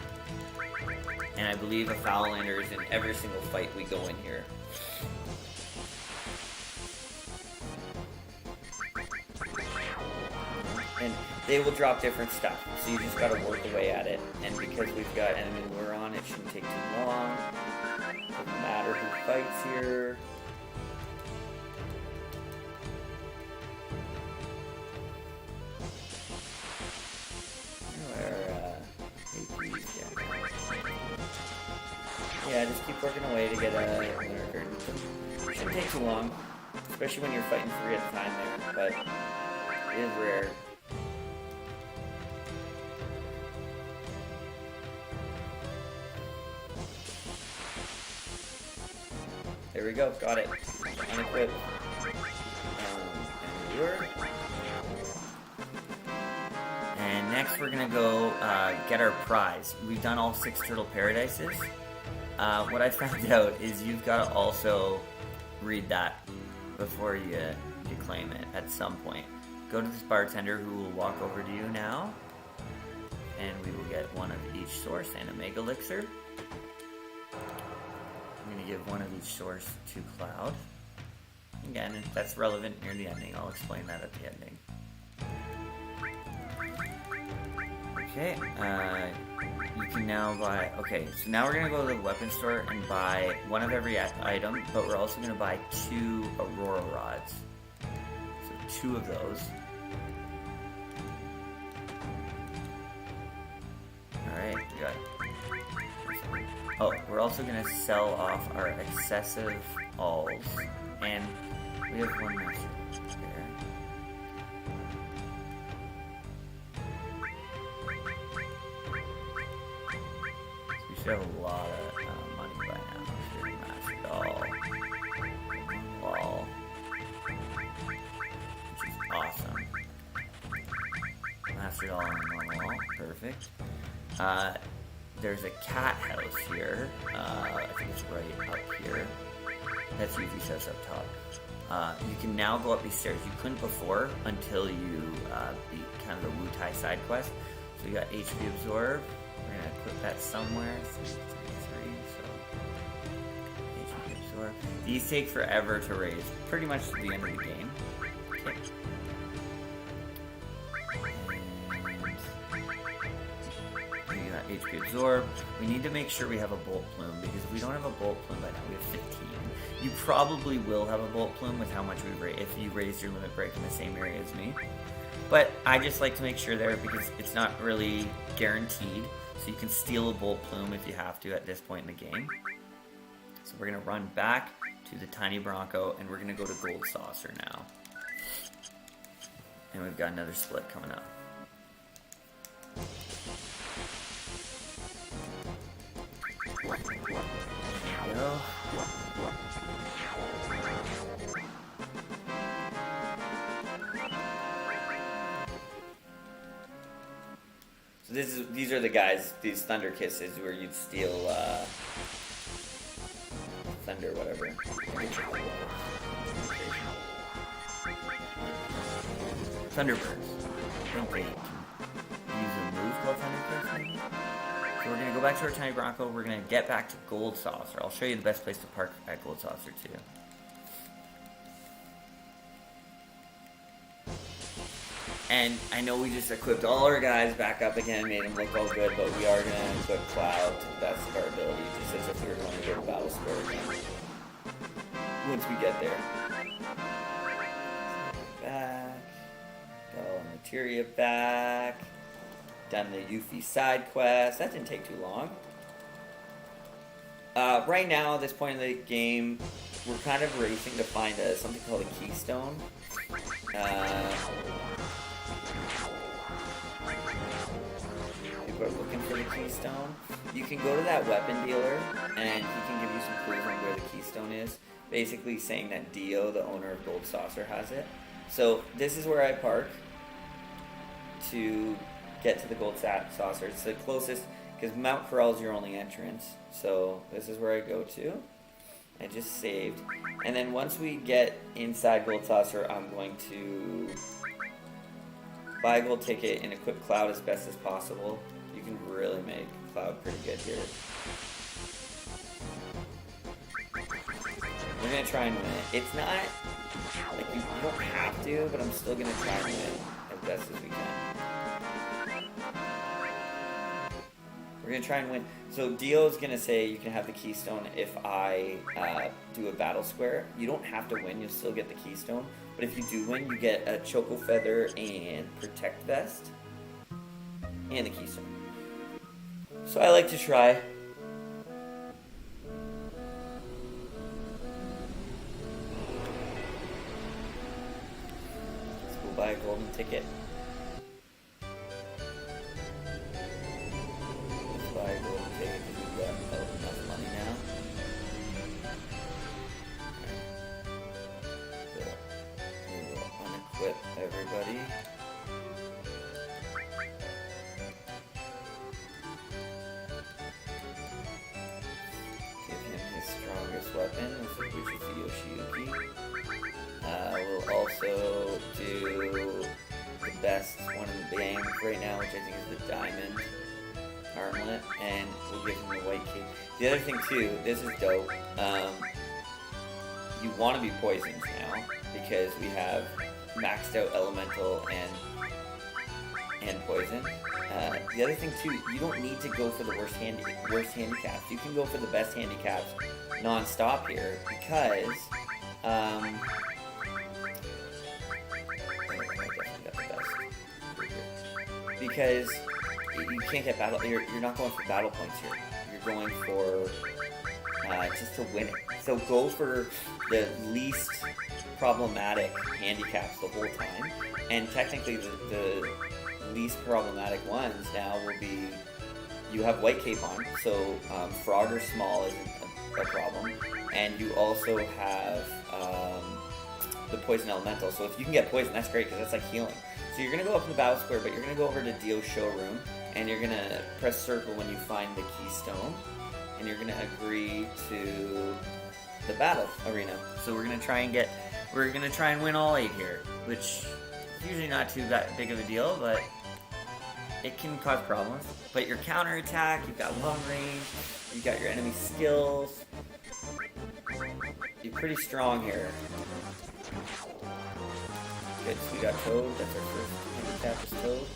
And I believe a Foulander is in every single fight we go in here. And they will drop different stuff, so you just gotta work away at it. And because we've got enemy lure on, it shouldn't take too long. Doesn't matter who fights here. Yeah, just keep working away to get a lunar curtain. It shouldn't take too long, especially when you're fighting 3 at a time there, but it is rare. There we go, got it. Unequip. And lure. And next we're gonna go get our prize. We've done all 6 Turtle Paradises. What I found out is you've got to also read that before you claim it at some point. Go to this bartender who will walk over to you now, and we will get one of each source and a Mega Elixir. I'm going to give one of each source to Cloud. Again, if that's relevant near the ending, I'll explain that at the ending. Okay, you can now buy... Okay, so now we're going to go to the weapon store and buy one of every item, but we're also going to buy 2 Aurora Rods. So 2 of those. Alright, we got... Oh, we're also going to sell off our excessive alls, and we have one more there. We have a lot of money by now. So mastered all. Wall. Which is awesome. Mastered all on normal wall. Perfect. There's a cat house here. I think it's right up here. That's usually says up top. You can now go up these stairs. You couldn't before until you beat kind of the Wu Tai side quest. So you got HP Absorb. We're going to equip that somewhere. 3, 3, 3, so HP Absorb. These take forever to raise, pretty much to the end of the game. Okay. And we got HP Absorb. We need to make sure we have a Bolt Plume, because if we don't have a Bolt Plume by now, we have 15. You probably will have a Bolt Plume with how much we raise, if you raise your limit break in the same area as me. But I just like to make sure there, because it's not really guaranteed. So you can steal a Bolt Plume if you have to at this point in the game. So we're going to run back to the Tiny Bronco, and we're going to go to Gold Saucer now. And we've got another split coming up. There we go. So these are the guys, these Thunder Kisses, where you'd steal thunder, whatever. Thunderbirds. I think they can use a move called Thunder Kiss, maybe? So we're going to go back to our Tiny Bronco. We're going to get back to Gold Saucer. I'll show you the best place to park at Gold Saucer, too. And I know we just equipped all our guys back up again, made them look all good, but we are going to equip Cloud to the best of our ability, just as if we were going to go to Battle Square again. Once we get there. Back. Got all our Materia back. done the Yuffie side quest. That didn't take too long. Right now, at this point in the game, we're kind of racing to find something called a keystone. People are looking for the keystone. You can go to that weapon dealer, and he can give you some clues on where the keystone is. Basically saying that Dio, the owner of Gold Saucer, has it. So this is where I park to get to the Gold Saucer. It's the closest, because Mount Corral is your only entrance. So this is where I go to. I just saved. And then once we get inside Gold Saucer, I'm going to buy a gold ticket and equip Cloud as best as possible. You can really make Cloud pretty good here. We're going to try and win it. It's not, like, you don't have to, but I'm still going to try and win as best as we can. We're going to try and win. So Dio's going to say you can have the keystone if I do a battle square. You don't have to win, you'll still get the keystone. But if you do win, you get a Choco Feather and Protect Vest. And the keystone. So I like to try. Let's go buy a golden ticket. Let's buy a golden ticket because we've got enough money now. So we will unequip everybody. Weapon, which is the Yoshiyuki. We'll also do the best one in the game right now, which I think is the Diamond Armlet, and we'll give him the White Cape. The other thing too, this is dope, you want to be poisoned now, because we have maxed out Elemental and Poison. The other thing too, you don't need to go for the worst handicaps. You can go for the best handicaps non-stop here, because because you can't get battle. You're not going for battle points here. You're going for just to win it. So go for the least problematic handicaps the whole time, and technically the least problematic ones now will be you have White Cape on, so Frog or Small isn't a problem, and you also have the Poison Elemental. So if you can get Poison, that's great, because that's like healing. So you're going to go up in the battle square, but you're going to go over to Dio's showroom, and you're going to press circle when you find the keystone, and you're going to agree to the battle arena. So we're going to try and win all 8 here, which is usually not too big of a deal, but it can cause problems. But your counter attack, you've got long range, you've got your enemy skills. You're pretty strong here. Good, so we got Toad. That's our first handicap is Toad.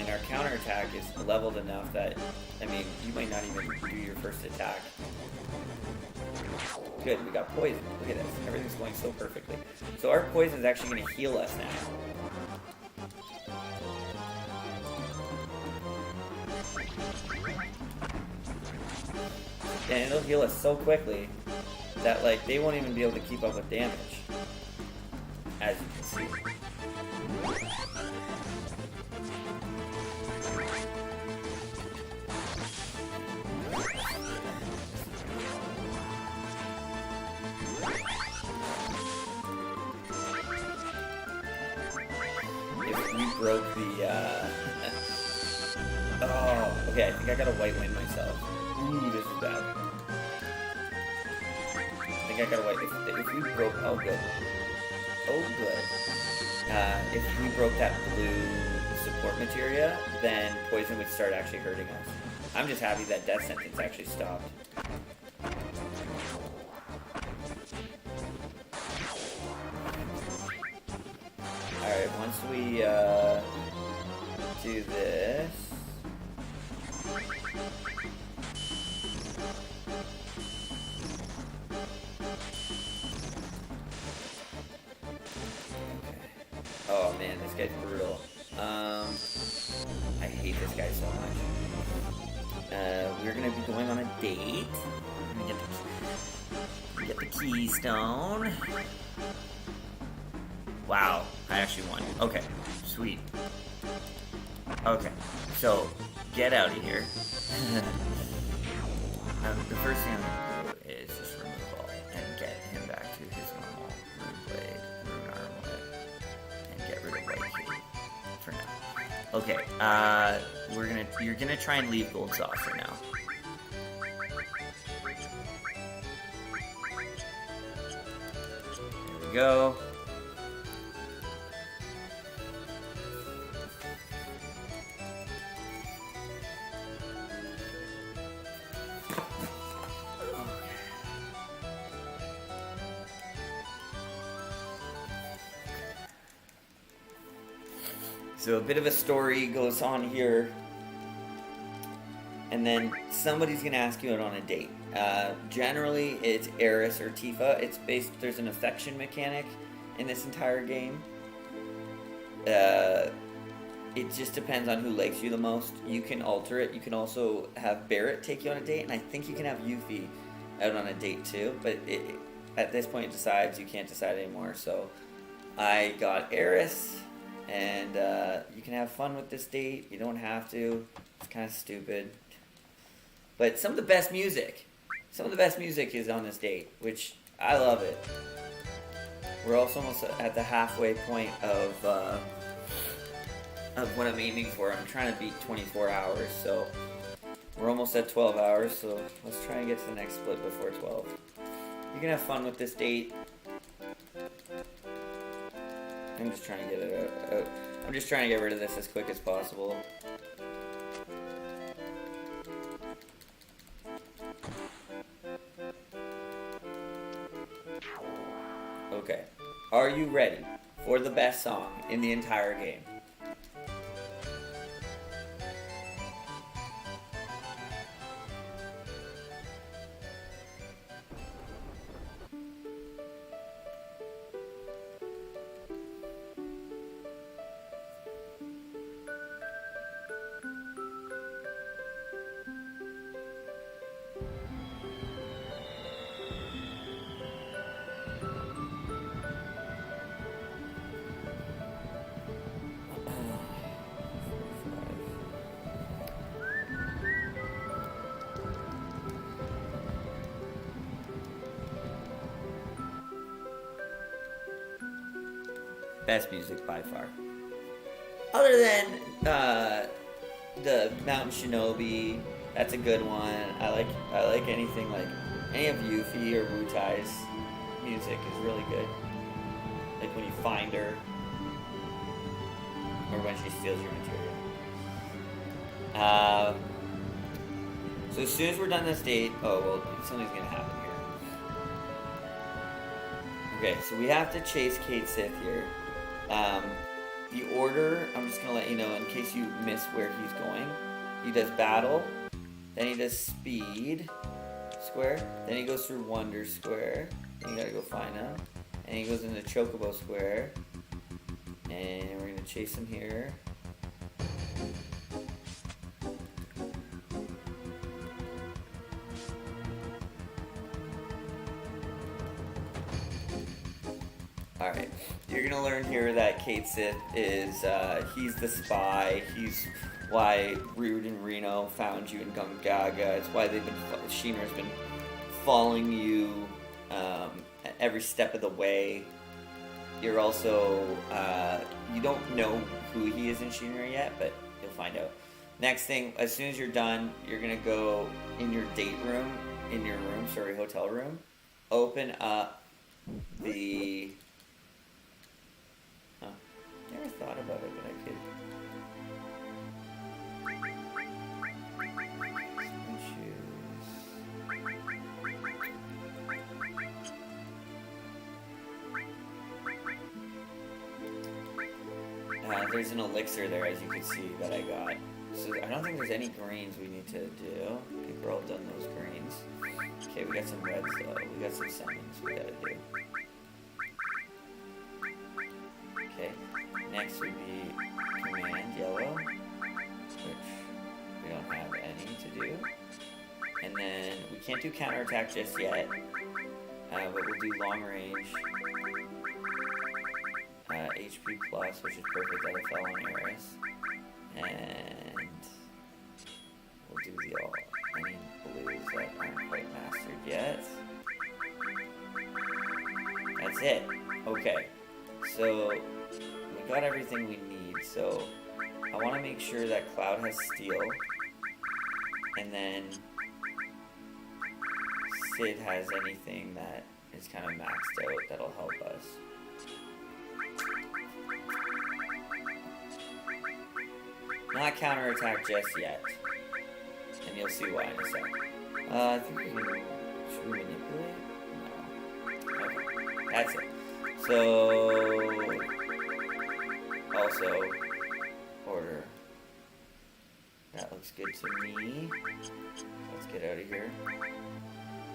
And our counter attack is leveled enough that, I mean, you might not even do your first attack. Good, we got Poison. Look at this. Everything's going so perfectly. So our Poison is actually going to heal us now. And it'll heal us so quickly that, like, they won't even be able to keep up with damage. As you can see. If we broke the, oh, okay, I think I got a white win myself. Ooh, this is bad. I think I got a white. If we broke, oh good. Oh good. If we broke that blue support materia, then Poison would start actually hurting us. I'm just happy that death sentence actually stopped. Alright, once we do this. Oh man, this guy's brutal. I hate this guy so much. We're gonna be going on a date. Let me get the keystone. Wow, I actually won. Okay, sweet. Okay, so get out of here. The first thing I'm gonna do is just remove all and get him back to his normal rune blade, rune armlet, and get rid of white key for now. Okay, you're gonna try and leave gold saucer now. There we go. So a bit of a story goes on here, and then somebody's gonna ask you out on a date. Generally, it's Eris or Tifa. There's an affection mechanic in this entire game. It just depends on who likes you the most. You can alter it. You can also have Barrett take you on a date, and I think you can have Yuffie out on a date too. But at this point, it decides you can't decide anymore. So I got Eris. And you can have fun with this date. You don't have to. It's kind of stupid. But some of the best music is on this date, which I love it. We're also almost at the halfway point of what I'm aiming for. I'm trying to beat 24 hours, so we're almost at 12 hours. So let's try and get to the next split before 12. You can have fun with this date. I'm just trying to get it out. I'm just trying to get rid of this as quick as possible. Okay. Are you ready for the best song in the entire game? Best music by far. Other than the Mountain Shinobi, that's a good one. I like anything like any of Yuffie or Wutai's music is really good. Like when you find her, or when she steals your materia. So as soon as we're done this date, oh well, something's gonna happen here. Okay, so we have to chase Cait Sith here. The order, I'm just going to let you know in case you miss where he's going. He does battle, then he does speed square, then he goes through wonder square, then you gotta go find him, and he goes into chocobo square, and we're going to chase him here. Alright, you're gonna learn here that Cait Sith is, he's the spy. He's why Rude and Reno found you in Gungaga. It's why Sheenra's been following you at every step of the way. You're also, you don't know who he is in Sheenra yet, but you'll find out. Next thing, as soon as you're done, you're gonna go in your hotel room, open up the... Never thought about it, but I could. There's an elixir there, as you can see, that I got. So I don't think there's any greens we need to do. I think we're all done those greens. Okay, we got some reds though. We got some summons we gotta do. Okay. next would be command yellow, which we don't have any to do. And then we can't do counterattack just yet, but we'll do long range, HP plus, which is perfect FFL on Eris, and we'll do any blues that aren't quite mastered yet. That's it. Okay, so we got everything we need. So I want to make sure that Cloud has steel, and then Sid has anything that is kind of maxed out that'll help us. Not counterattack just yet, and you'll see why in a sec. I think we can. Should we manipulate? No. Okay, that's it. So also order. That looks good to me. Let's get out of here.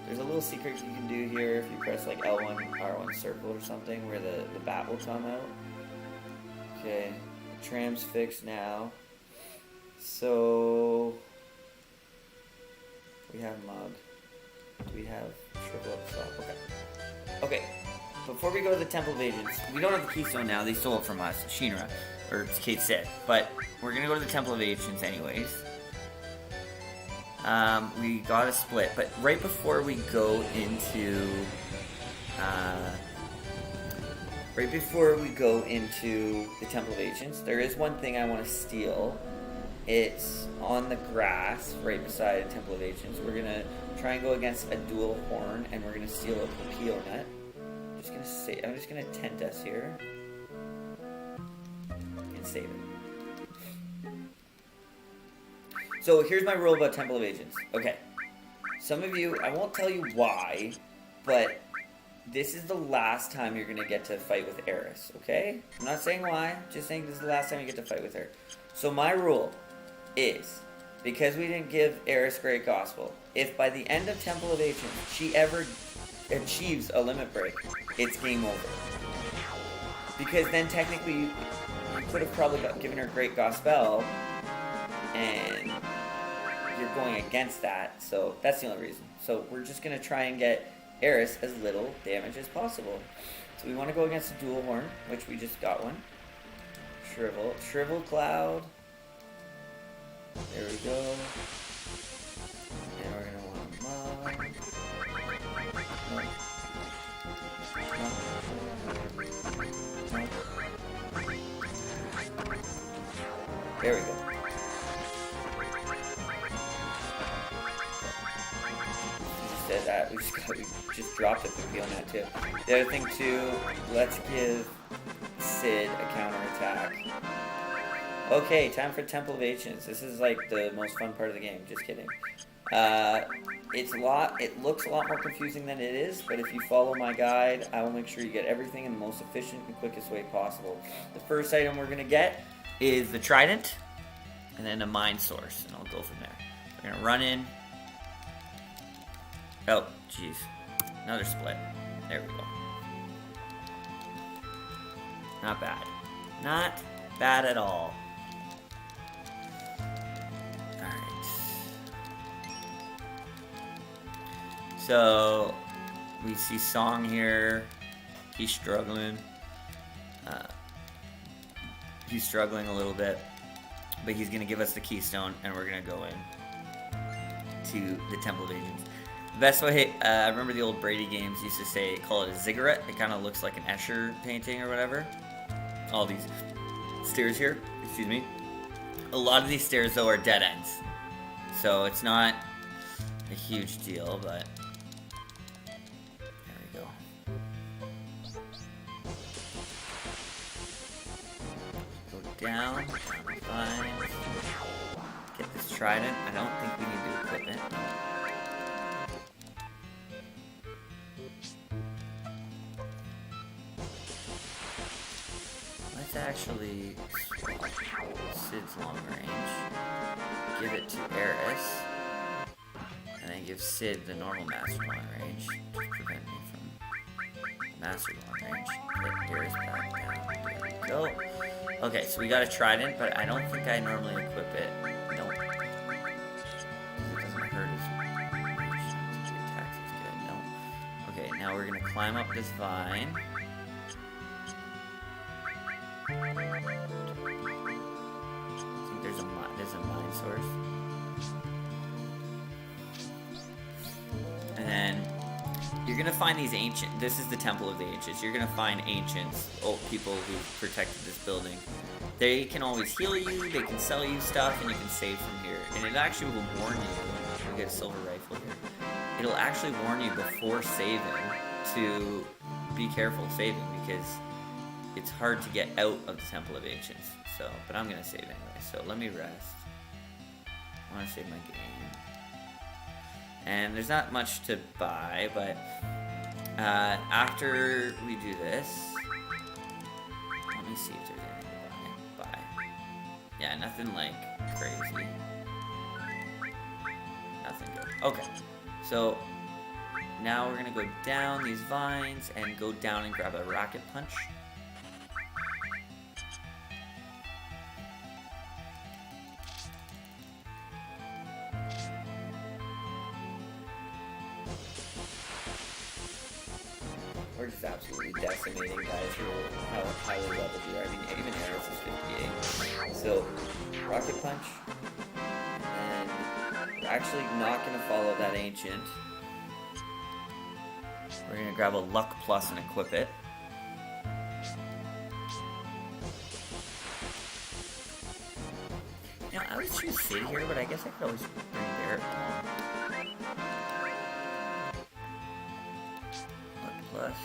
There's a little secret you can do here if you press like L1, R1 circle or something where the bat will come out. Okay, the tram's fixed now. So we have mug. Do we have shrivel up stuff? Okay. Okay. Before we go to the Temple of Agents, we don't have the keystone now. They stole it from us, Shinra, or Kate said. But we're gonna go to the Temple of Agents anyways. We got a split, but right before we go into the Temple of Agents, there is one thing I want to steal. It's on the grass right beside the Temple of Agents. We're gonna try and go against a dual horn, and we're gonna steal a Pupil net. I'm just gonna tent us here and save it. So here's my rule about Temple of Agents. Okay, some of you, I won't tell you why, but this is the last time you're gonna get to fight with Eris. Okay, I'm not saying why, just saying this is the last time you get to fight with her. So my rule is, because we didn't give Eris Great Gospel, if by the end of Temple of Agents she ever achieves a limit break, it's game over. Because then technically you could have probably given her Great Gospel, and you're going against that, so that's the only reason. So we're just going to try and get Eris as little damage as possible. So we want to go against a dual horn, which we just got one. Shrivel Cloud. There we go. And we're going to want Mug. There we go. Said that we just dropped the Pupil net too. The other thing too, let's give Sid a counterattack. Okay, time for Temple of Agents. This is like the most fun part of the game. Just kidding. It looks a lot more confusing than it is, but if you follow my guide, I will make sure you get everything in the most efficient and quickest way possible. The first item we're gonna get is the Trident, and then a Mind Source, and I'll go from there. We're gonna run in. Oh, jeez. Another split. There we go. Not bad. Not bad at all. Alright. So, we see Song here. He's struggling. He's struggling a little bit. But he's going to give us the keystone, and we're going to go in to the Temple of Agents. The best way, I remember the old Brady games used to say, call it a ziggurat. It kind of looks like an Escher painting or whatever. All these stairs here, excuse me. A lot of these stairs, though, are dead ends. So it's not a huge deal, but there we go. Go down, fine. Get this trident. I don't think we need to equip it. Let's actually swap Sid's long range, give it to Eris, and then give Sid the normal master long range to prevent me from master long range. Get Eris back down. There we go. Okay, so we got a trident, but I don't think I normally equip it. No. It doesn't hurt as much. The attacks is good. No. Okay, now we're gonna climb up this vine. I think there's a mine source. And then you're gonna find these ancient. This is the Temple of the Ancients. You're gonna find ancients, old people who protected this building. They can always heal you. They can sell you stuff, and you can save from here. And it actually will warn you. You get a silver rifle here. It'll actually warn you before saving to be careful saving because it's hard to get out of the Temple of Ancients. So, but I'm gonna save anyway. So let me rest. I want to save my game. And there's not much to buy, but after we do this, let me see if there's anything to buy. Yeah, nothing like crazy. Nothing good. Okay, so now we're gonna go down these vines and go down and grab a rocket punch. We're just absolutely decimating guys who are how highly leveled you are. I mean, even Eris is 58. So, rocket punch. And we're actually not going to follow that ancient. We're going to grab a luck plus and equip it. You know, I would choose sit here, but I guess I could always bring Barrett along. Plus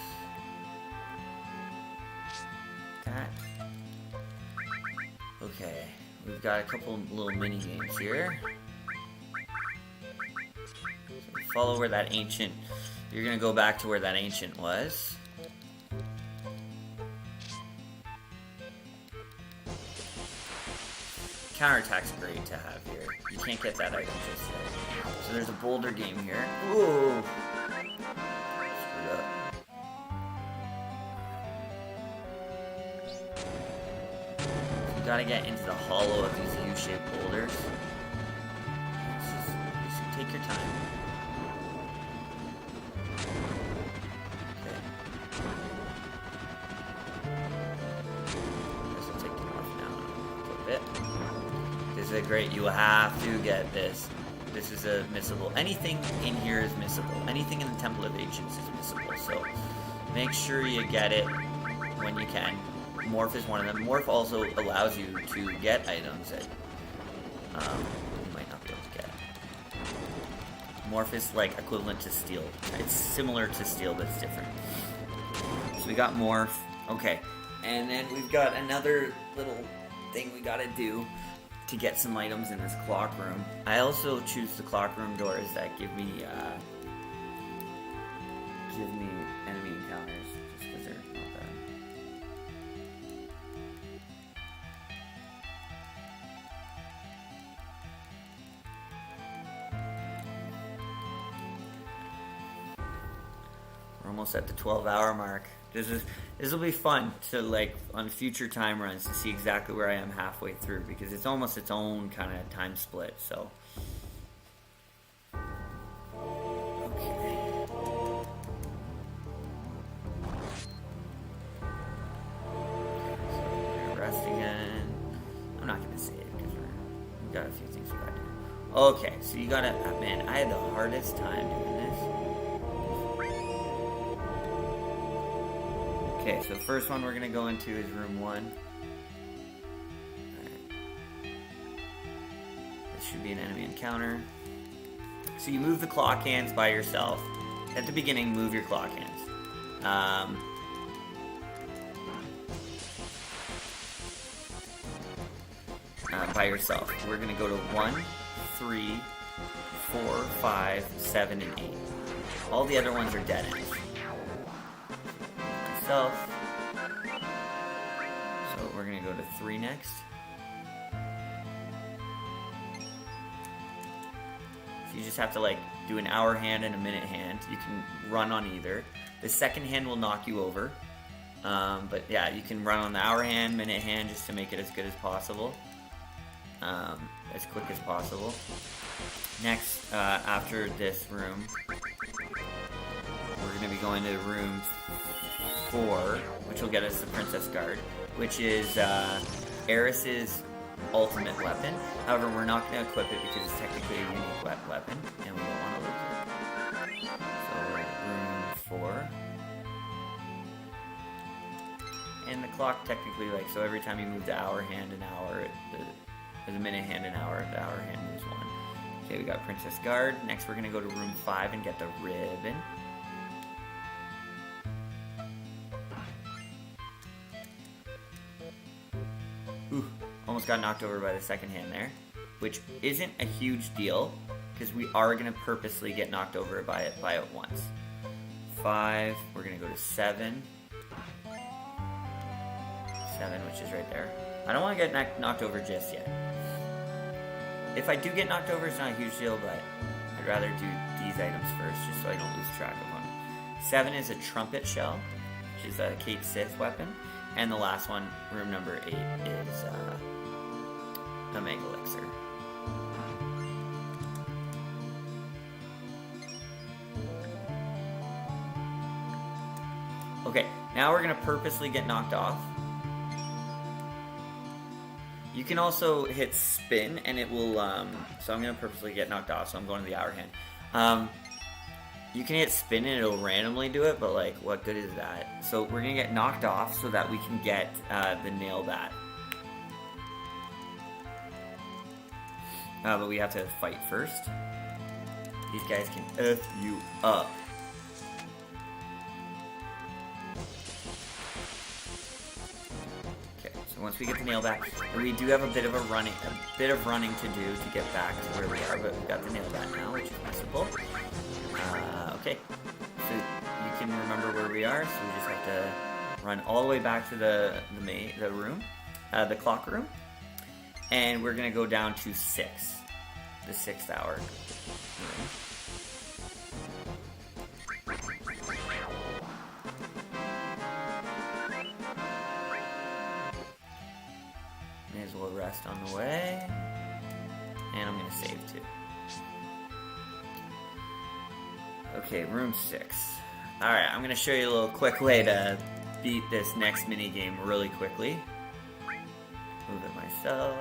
that. Okay, we've got a couple little mini games here. So follow where that ancient. You're gonna go back to where that ancient was. Counterattack's great to have here. You can't get that item just yet. So there's a boulder game here. Whoa! Screwed up. Gotta get into the hollow of these U-shaped boulders. Just take your time. Okay. Guess I'll take it off now a little bit. This is great. You have to get this. This is a missable. Anything in here is missable. Anything in the Temple of Ancients is missable. So make sure you get it when you can. Morph is one of them. Morph also allows you to get items that you might not be able to get. Morph is like equivalent to steal. It's similar to steal, but it's different. So we got morph. Okay. And then we've got another little thing we gotta do to get some items in this clock room. I also choose the clock room doors that give me enemy encounters, just because they're not bad. We're almost at the 12-hour mark. This will be fun to, like, on future time runs to see exactly where I am halfway through, because it's almost its own kind of time split. So okay. So rest again. I'm not gonna say it because we've got a few things we gotta do. Okay, so you gotta, man, I had the hardest time doing this. Okay, so the first one we're going to go into is room 1. Alright. This should be an enemy encounter. So you move the clock hands by yourself. At the beginning, move your clock hands. By yourself. We're going to go to 1, 3, 4, 5, 7, and 8. All the other ones are dead ends. So we're gonna go to 3 next. So you just have to like do an hour hand and a minute hand. You can run on either. The second hand will knock you over. But yeah, you can run on the hour hand, minute hand, just to make it as good as possible. As quick as possible. Next, after this room, we're going to be going to room 4, which will get us the Princess Guard, which is Eris's ultimate weapon. However, we're not going to equip it because it's technically a unique weapon, and we don't want to lose it. So we're at room 4. And the clock technically, like, so every time you move the hour hand an hour, the minute hand an hour, the hour hand moves 1. Okay, we got Princess Guard. Next, we're going to go to room 5 and get the ribbon. Ooh, almost got knocked over by the second hand there, which isn't a huge deal, because we are going to purposely get knocked over by it once. 5, we're going to go to 7. 7, which is right there. I don't want to get knocked over just yet. If I do get knocked over, it's not a huge deal, but I'd rather do these items first, just so I don't lose track of them. 7 is a trumpet shell, which is a Kate Sith weapon. And the last one, room number 8, is a Mega Elixir. Okay, now we're going to purposely get knocked off. You can also hit spin, and it will, so I'm going to purposely get knocked off, so I'm going to the hour hand. You can hit spin, and it'll randomly do it, but, like, what good is that? So we're going to get knocked off so that we can get the nail bat. But we have to fight first. These guys can F you up. So once we get the nail back, we do have a bit of running to do to get back to where we are, but we've got the nail back now, which is missable. Okay, so you can remember where we are, so we just have to run all the way back to the room, the clock room, and we're gonna go down to 6, the 6th hour room. May as well rest on the way. And I'm going to save too. Okay, room 6. Alright, I'm going to show you a little quick way to beat this next mini game really quickly. Move it myself.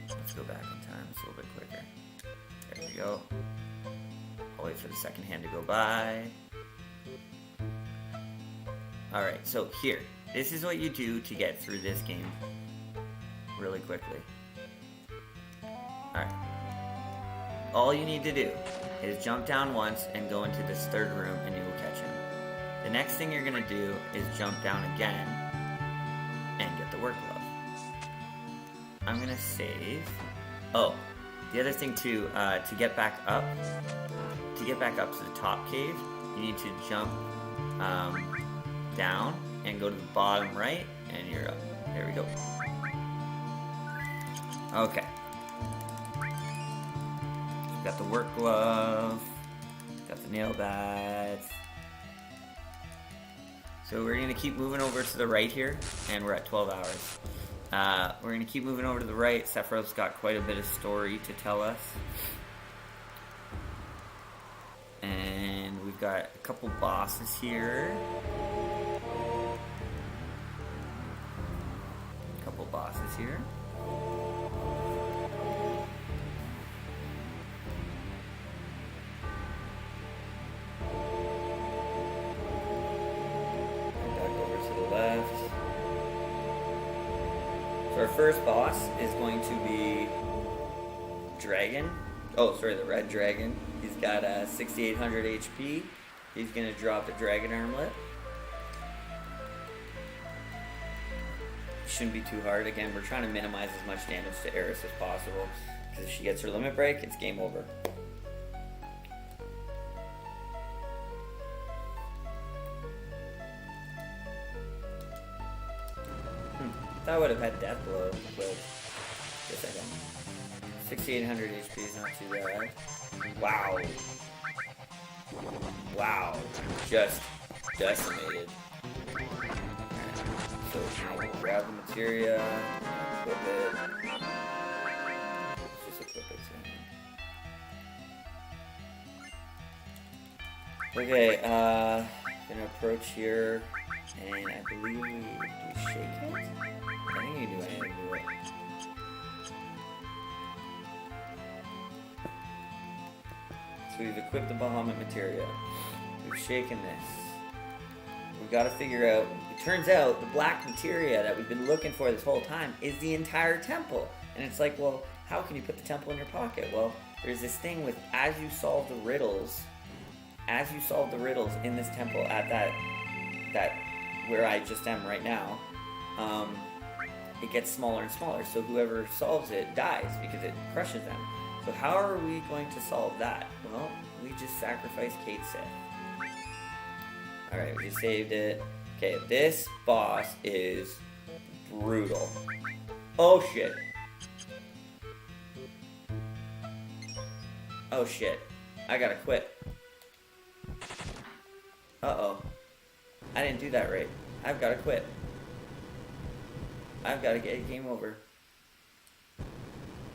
Let's go back in time. It's a little bit quicker. There we go. I'll wait for the second hand to go by. Alright, so here. This is what you do to get through this game really quickly. Alright. All you need to do is jump down once and go into this 3rd room and you will catch him. The next thing you're going to do is jump down again and get the work glove. I'm going to save. Oh, the other thing too, to get back up to the top cave, you need to jump down and go to the bottom right, and you're up. There we go. Okay. Got the work glove. Got the nail bats. So we're gonna keep moving over to the right here, and we're at 12 hours. We're gonna keep moving over to the right. Sephiroth's got quite a bit of story to tell us. And we've got a couple bosses here. Bosses here. Back over to the left. So our first boss is going to be Dragon. Oh, sorry, the Red Dragon. He's got 6,800 HP. He's going to drop the Dragon Armlet. Shouldn't be too hard. Again, we're trying to minimize as much damage to Eris as possible, because if she gets her limit break, it's game over. Thought I would have had death blow, but guess I don't. 6,800 HP is not too bad. Wow. Wow. Just decimated. So we'll grab the materia, equip it. Let's just equip it. Okay, gonna approach here, and I believe do we shake it? I think you do anything to it. So we've equipped the Bahamut materia. We've shaken this. We've got to figure out, it turns out the black materia that we've been looking for this whole time is the entire temple. And it's like, well, how can you put the temple in your pocket? Well, there's this thing with, as you solve the riddles in this temple at that where I just am right now, it gets smaller and smaller. So whoever solves it dies because it crushes them. So how are we going to solve that? Well, we just sacrifice Kate Sith. Alright, we just saved it. Okay, this boss is brutal. Oh shit. Oh shit. I gotta quit. Uh-oh. I didn't do that right. I've gotta quit. I've gotta get game over.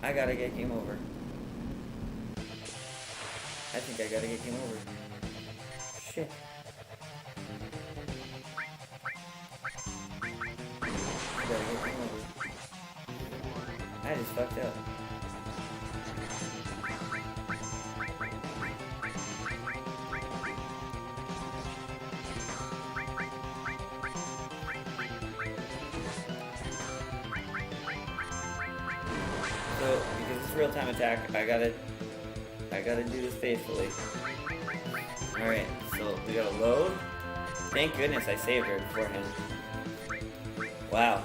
I gotta get game over. I think I gotta get game over. Shit. I gotta get game over. I just fucked up. So, because it's real-time attack, I gotta do this faithfully. Alright, so we gotta load. Thank goodness I saved her beforehand. Wow,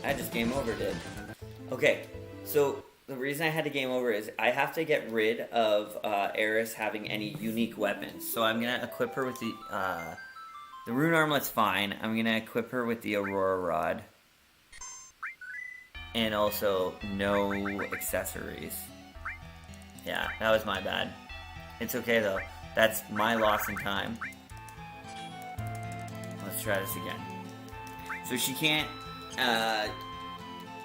I just game over did. Okay, so the reason I had to game over is I have to get rid of Eris having any unique weapons. So I'm gonna equip her with the rune armlet's fine. I'm gonna equip her with the Aurora Rod. And also, no accessories. Yeah, that was my bad. It's okay though. That's my loss in time. Let's try this again. So she can't,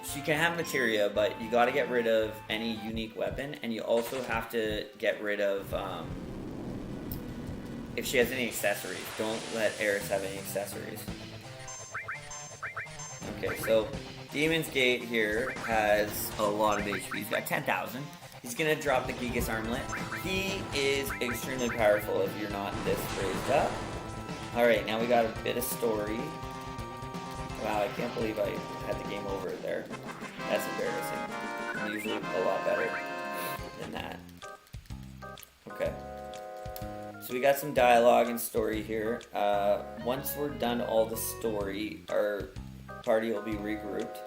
she can have materia, but you gotta get rid of any unique weapon, and you also have to get rid of, if she has any accessories. Don't let Eris have any accessories. Okay, so Demon's Gate here has a lot of HP. He's got 10,000. He's gonna drop the Gigas Armlet. He is extremely powerful if you're not this raised up. Alright, now we got a bit of story. Wow, I can't believe I had the game over there. That's embarrassing. I'm usually a lot better than that. Okay. So we got some dialogue and story here. Once we're done all the story, our party will be regrouped.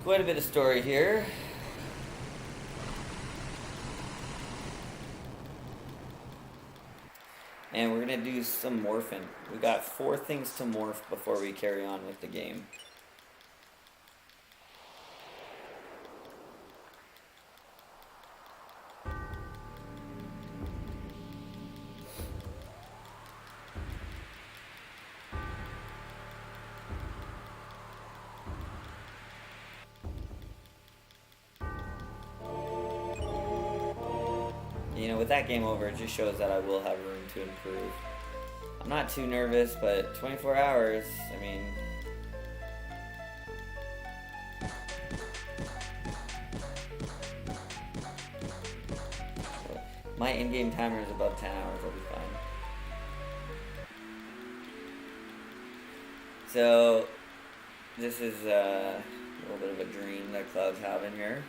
Quite a bit of story here. And we're gonna do some morphing. We got 4 things to morph before we carry on with the game. You know, with that game over, it just shows that I will have room to improve. I'm not too nervous, but 24 hours, I mean... My in-game timer is above 10 hours, I'll be fine. So, this is a little bit of a dream that Cloud's having here.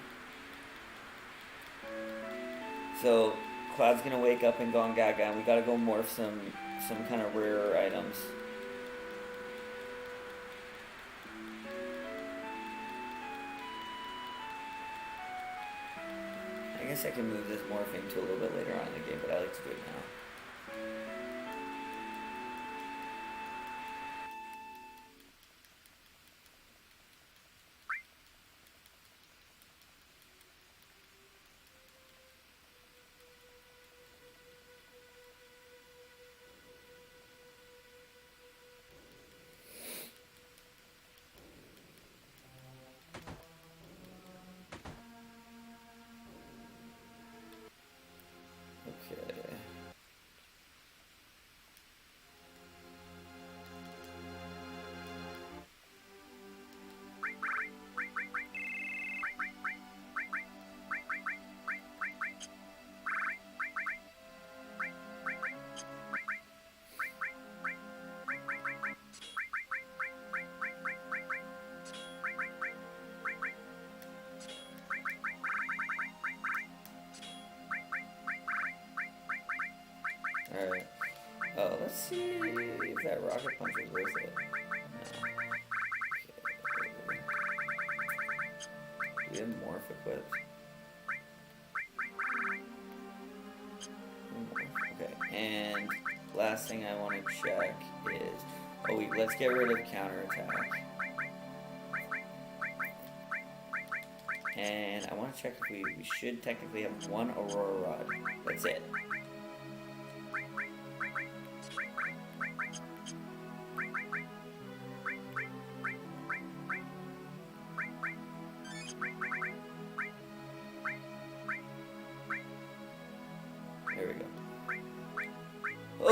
So Cloud's gonna wake up in Gone Gaga, and we gotta go morph some kind of rarer items. I guess I can move this morphing to a little bit later on in the game, but I like to do it now. Okay. Alright. Oh, let's see if that rocket punch is worth it. No. Okay. Do we have morph equipped? Okay, and last thing I want to check is... Oh wait, let's get rid of counterattack. And I want to check if we should technically have one Aurora Rod. That's it. There we go.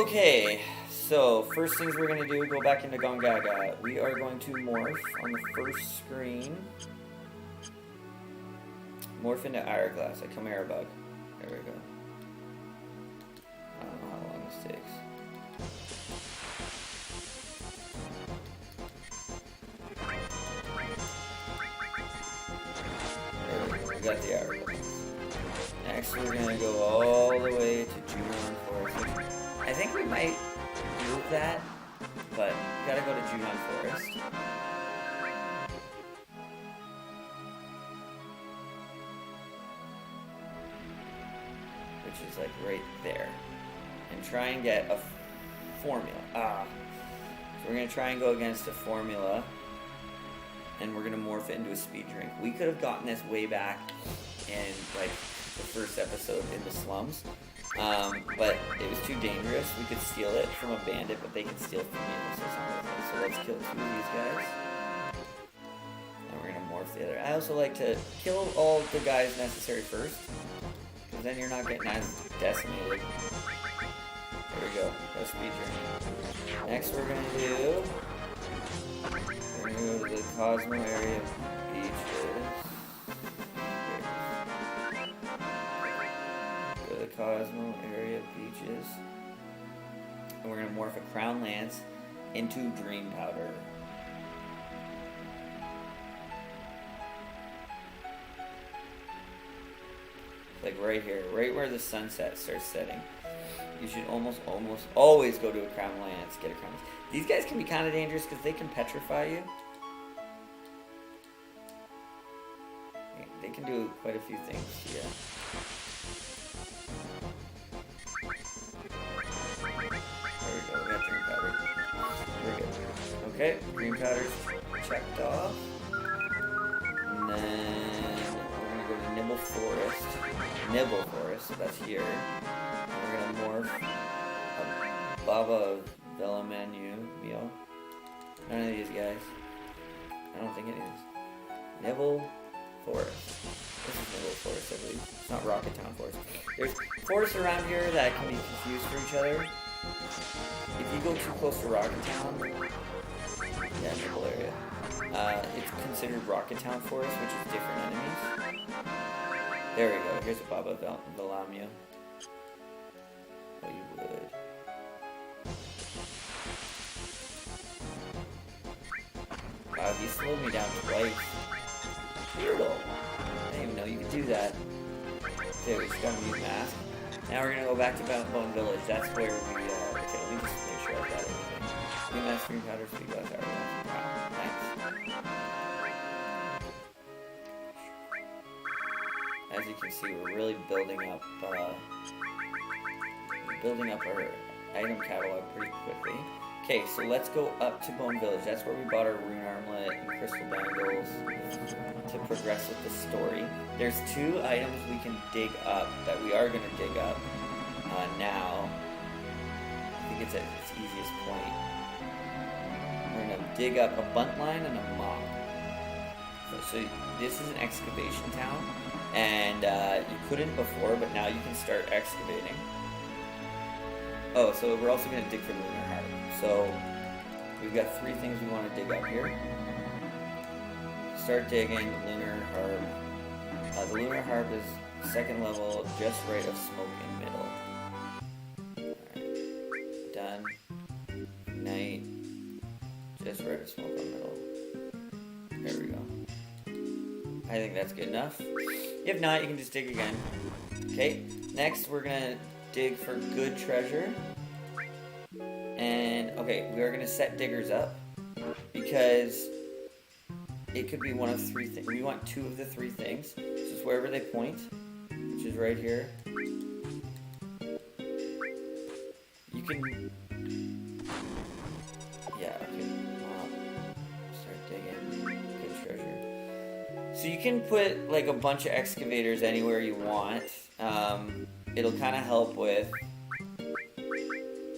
Okay, so first things we're going to do, go back into Gone Gaga. We are going to morph on the first screen. Morph into Hourglass, a Chimera Bug. There we go. I don't know how long this takes. There we go, we got the Hourglass. Next we're going to go all the way to Junon Forest. I think we might move that, but we gotta go to Junon Forest. Which is like right there. And try and get a formula. So we're gonna try and go against a formula. And we're gonna morph it into a speed drink. We could have gotten this way back in like the first episode in the slums. But it was too dangerous. We could steal it from a bandit, but they could steal from me. So it's not worth it. So let's kill 2 of these guys. And we're gonna morph the other. I also like to kill all the guys necessary first. Because then you're not getting as decimated. There we go. Go speed journey. Next we're gonna do... We're gonna go to the Cosmo area of beaches. The Cosmo area of beaches, and we're gonna morph a Crown Lance into Dream Powder. Like right here, right where the sunset starts setting. You should almost always go to a Crown Lance, get a Crown Lance. These guys can be kind of dangerous because they can petrify you. They can do quite a few things to you. Okay, green powder's checked off. And then we're gonna go to Nibble Forest. Nibble Forest, so that's here. And we're gonna morph a Baba Velamanu Meal. None of these guys. I don't think it is. Nibble Forest. This is Nibble Forest, I believe. It's not Rocket Town Forest. There's forests around here that can be confused for each other. If you go too close to Rocket Town, yeah, Nibble area. It's considered Rocket Town Forest, which is different enemies. There we go. Here's a Baba Velamia. Oh, you would. Wow, he slowed me down twice. Weirdo. I didn't even know you could do that. Okay, we just got a mute mask. Now we're gonna go back to Bone Village. That's where we, okay, let me just make sure I've got everything. Mute mask, green powder, speed glass, hourglass. Wow, nice. As you can see, we're really building up our item catalog pretty quickly. Okay, so let's go up to Bone Village. That's where we bought our rune armlet and crystal bangles to progress with the story. There's 2 items we can dig up that we are going to dig up now. I think it's at its easiest point. We're going to dig up a bunt line and a mop. So this is an excavation town, and you couldn't before, but now you can start excavating. Oh, so we're also going to dig for lunar harp. So we've got 3 things we want to dig up here. Start digging lunar harp. The lunar harp is 2nd level, just right of smoke in middle. Alright. Done. Ignite. Just right of smoke in middle. There we go. I think that's good enough. If not, you can just dig again. Okay, next we're gonna dig for good treasure. And, okay, we are gonna set diggers up because it could be one of 3 things. We want 2 of the 3 things. So it's wherever they point, which is right here. You can, yeah, okay, start digging, good treasure. So you can put like a bunch of excavators anywhere you want. It'll kind of help with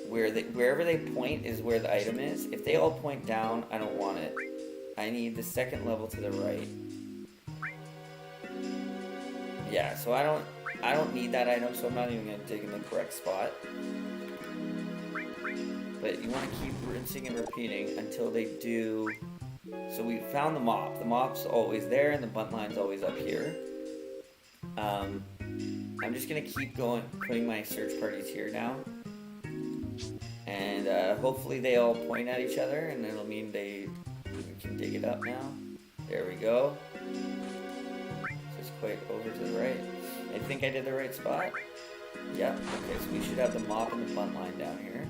wherever they point is where the item is. If they all point down, I don't want it. I need the 2nd level to the right. Yeah, so I don't need that item, so I'm not even gonna dig in the correct spot. But you want to keep rinsing and repeating until they do. So we found the mop. The mop's always there, and the bunt line's always up here. I'm just gonna keep going, putting my search parties here now. And hopefully they all point at each other, and it'll mean we can dig it up now. There we go. Just quite over to the right. I think I did the right spot. Yep. Okay, so we should have the mop and the bunt line down here.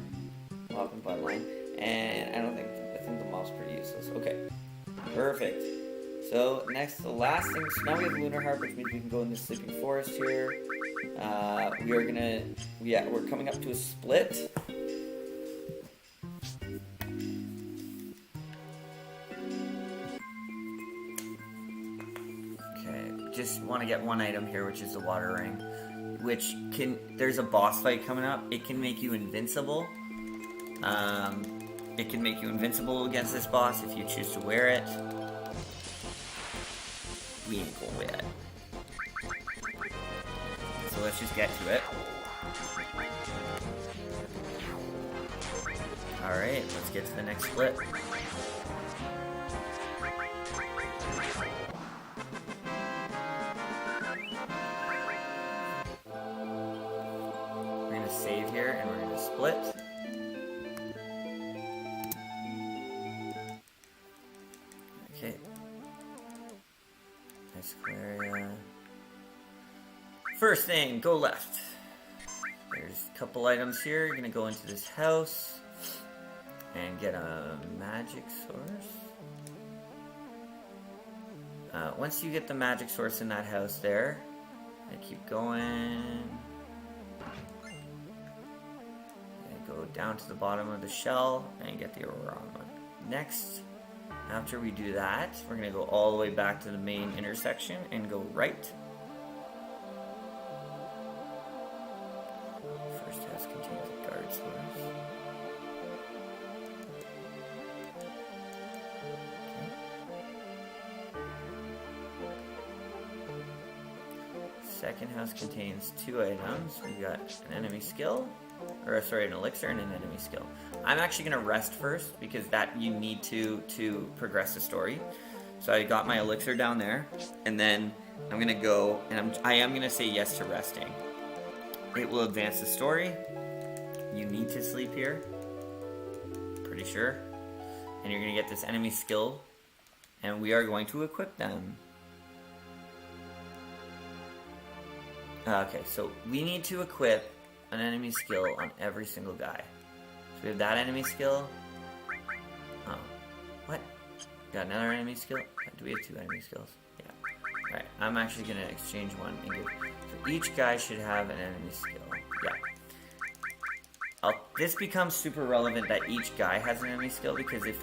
Mop and bunt line. And I think the mop's pretty useless. Okay. Perfect. So next, the last thing. So now we have lunar harp, which means we can go in the sleeping forest here. We're coming up to a split. Just want to get one item here, which is the water ring, there's a boss fight coming up. It can make you invincible. It can make you invincible against this boss if you choose to wear it. We ain't gonna wear it. So let's just get to it. Alright, let's get to the next split. Save here, and we're going to split. Okay. Nice square area. First thing, go left. There's a couple items here. You're going to go into this house and get a magic source. Once you get the magic source in that house there, and keep going. Go down to the bottom of the shell and get the Aurora one. Next, after we do that, we're going to go all the way back to the main intersection and go right. First house contains a guard source. Okay. Second house contains 2 items. We've got an enemy skill. Or sorry, an elixir and an enemy skill. I'm actually going to rest first because that you need to progress the story. So I got my elixir down there, and then I'm going to go, and I am going to say yes to resting. It will advance the story. You need to sleep here. Pretty sure. And you're going to get this enemy skill, and we are going to equip them. Okay, so we need to equip an enemy skill on every single guy. So we have that enemy skill. Oh, what? Got another enemy skill? Do we have 2 enemy skills? Yeah. Alright, I'm actually going to exchange one and give... So each guy should have an enemy skill. Yeah. This becomes super relevant that each guy has an enemy skill, because if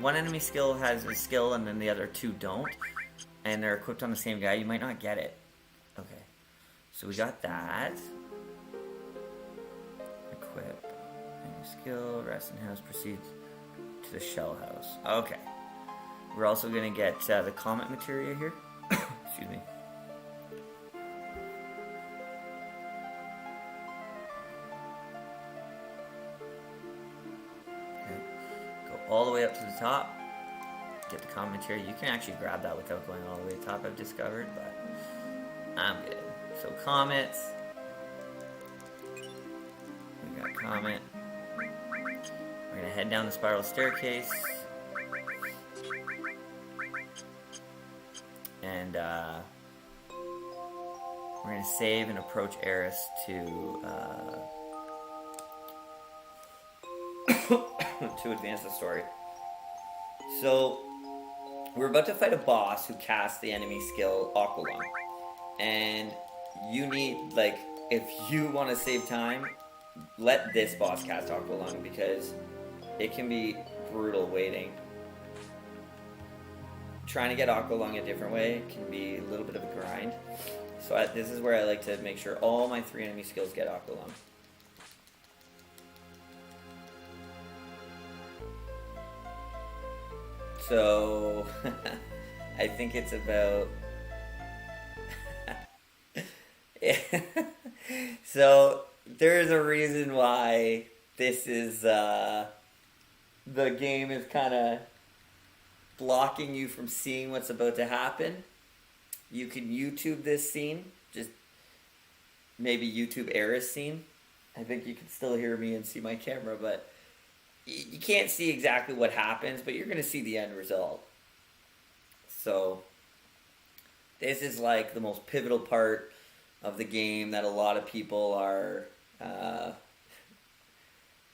one enemy skill has a skill and then the other 2 don't, and they're equipped on the same guy, you might not get it. Okay. So we got that. Equip. Enemy skill. Rest in house. Proceeds to the shell house. Okay. We're also going to get the comet materia here. Excuse me. Okay. Go all the way up to the top. Get the comet materia. You can actually grab that without going all the way to the top, I've discovered, but I'm good. So comets. We got comet. We're gonna head down the spiral staircase. And we're gonna save and approach Eris to to advance the story. So we're about to fight a boss who casts the enemy skill Aqualung. And you need, like, if you want to save time, let this boss cast Aqualung, because it can be brutal waiting. Trying to get Aqualung a different way can be a little bit of a grind. So this is where I like to make sure all my 3 enemy skills get Aqualung. So I think it's about... So there's a reason why this is the game is kind of blocking you from seeing what's about to happen. You can YouTube this scene, just maybe YouTube Eris scene. I think you can still hear me and see my camera, but you can't see exactly what happens, but you're going to see the end result. So this is like the most pivotal part of the game that a lot of people are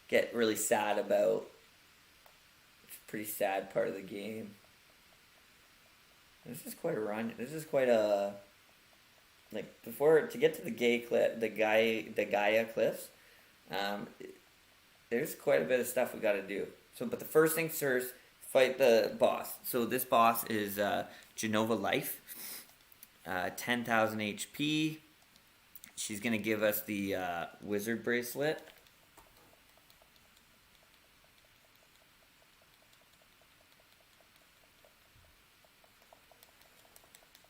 get really sad about. It's a pretty sad part of the game. This is quite a run. This is quite a, like, before, to get to the Gaia cliffs, there's quite a bit of stuff we got to do. So, but the first things first, fight the boss. So this boss is Genova Life, 10,000 HP. She's gonna give us the wizard bracelet.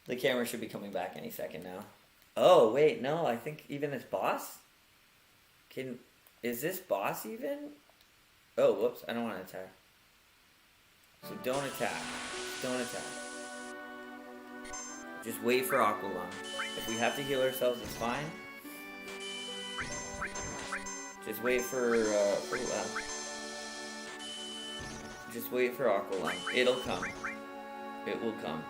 The camera should be coming back any second now. Oh wait, no, I think even this boss is this boss even? Oh, whoops, I don't want to attack. So don't attack. Don't attack. Just wait for Aqualung. If we have to heal ourselves, it's fine. Just wait for just wait for Aqualung. It'll come. It will come.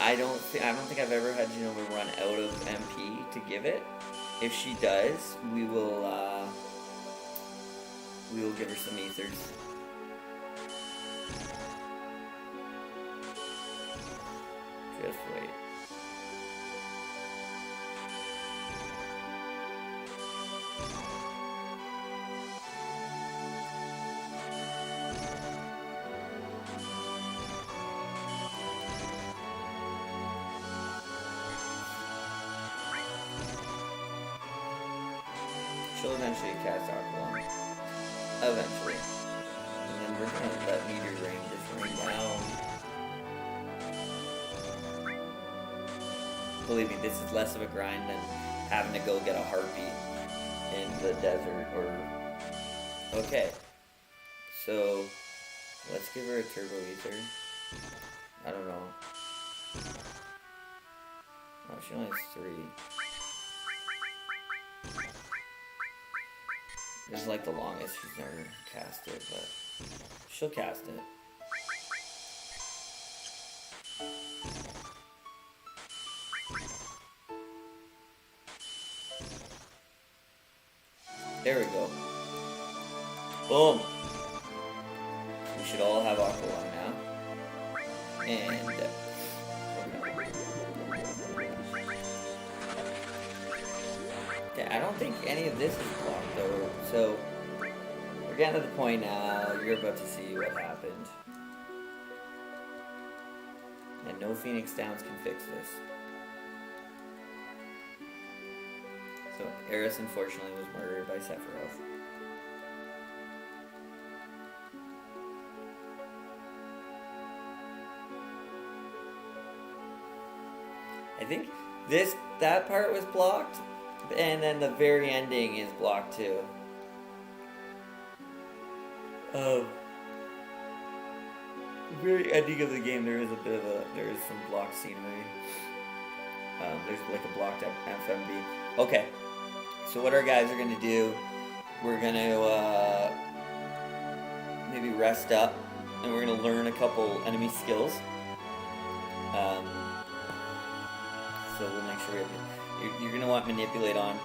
I don't think I've ever had Genova run out of MP to give it. If she does, we will give her some ethers. Just wait. She'll eventually cast Aqualung. Eventually. And then we're gonna let Meteor Rain just rain down. Believe me, this is less of a grind than having to go get a heartbeat in the desert or... Okay. So, let's give her a turbo ether. I don't know. Oh, she only has 3. This is like the longest she's never cast it, but she'll cast it. There we go. Boom. We should all have Aqua Lung now. And okay, I don't think any of this is blocked though. So we're getting to the point now. You're about to see what happened. And no Phoenix Downs can fix this. So Eris unfortunately was murdered by Sephiroth. I think that part was blocked, and then the very ending is blocked too. The very ending of the game, there is some blocked scenery. There's like a blocked FMV. Okay, so what our guys are gonna do, we're gonna maybe rest up, and we're gonna learn a couple enemy skills. So we'll make sure we have. You're gonna want manipulate on.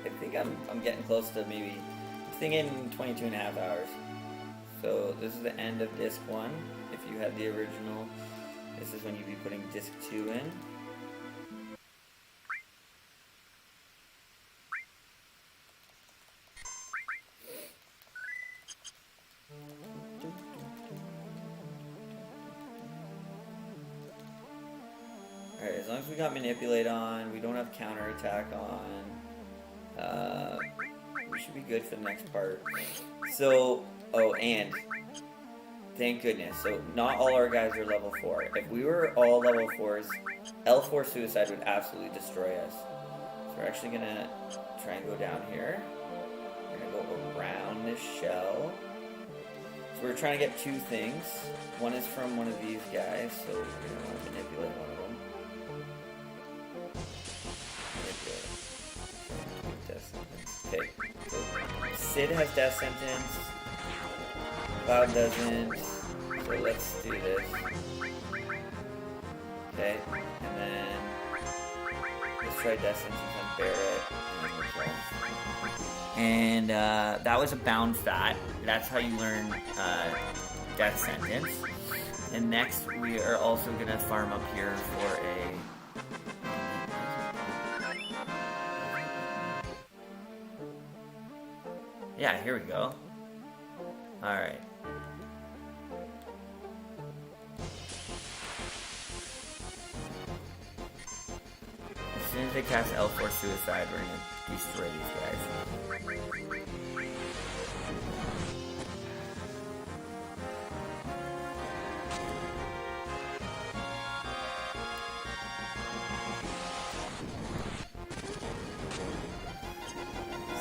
I think I'm getting close to maybe. I'm thinking 22 and a half hours. So this is the end of disc 1. If you had the original, this is when you'd be putting disc 2 in. Alright, as long as we got manipulate on, we don't have counterattack on, we should be good for the next part. So, oh, and thank goodness. So not all our guys are level 4. If we were all level 4s, L4 Suicide would absolutely destroy us. So we're actually gonna try and go down here. We're gonna go around this shell. So we're trying to get 2 things. One is from one of these guys, so we're gonna want to manipulate one of them. Okay, so Sid has death sentence, Cloud doesn't, so let's do this. Okay, and then let's try death sentence on Barret, and that was a bound fat. That's how you learn death sentence. And next we are also gonna farm up here for a yeah, here we go. Alright. As soon as they cast L4 Suicide, we're gonna destroy these guys.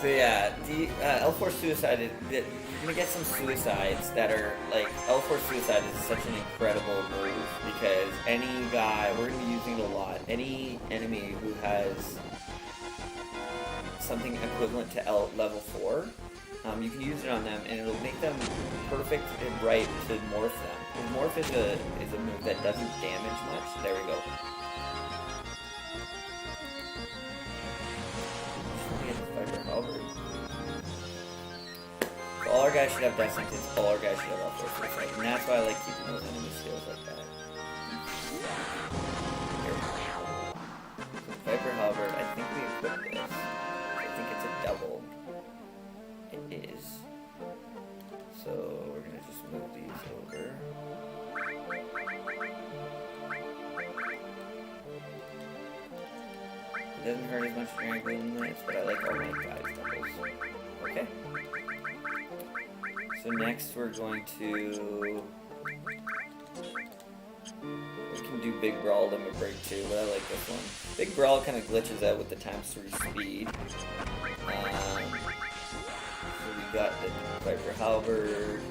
So yeah, the L4 Suicide, you're gonna get some suicides that are like, L4 Suicide is such an incredible move because any guy, we're gonna be using it a lot, any enemy who has something equivalent to level 4, you can use it on them and it'll make them perfect and right to morph them. Because morph is a move that doesn't damage much. There we go. All our guys should have death sentence, all our guys should have L4 Suicide, and that's why I like keeping those enemy skills like that. Here we go. Viper Halberd, I think we equipped this. I think it's a double. It is. So we're gonna just move these over. It doesn't hurt as much during Gloom Knights, but I like all my guys doubles. Okay. So next we're going to... We can do Big Brawl Limit Break too, but I like this one. Big Brawl kind of glitches out with the ×3 speed. So we got the Viper Halberd.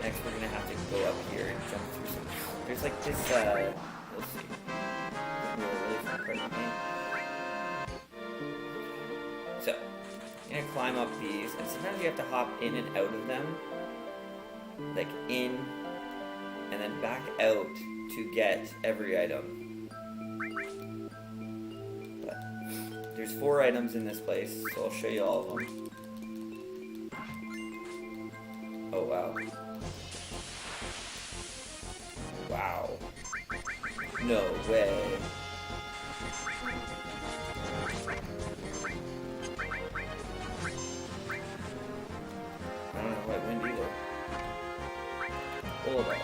Next we're going to have to go up here and jump through some... There's like this, let's see. Really fun part of the game. So, you're gonna climb up these, and sometimes you have to hop in and out of them. Like in back out to get every item. But there's 4 items in this place, so I'll show you all of them. Oh, wow. Wow. No way. I don't know if I win either. Hold up.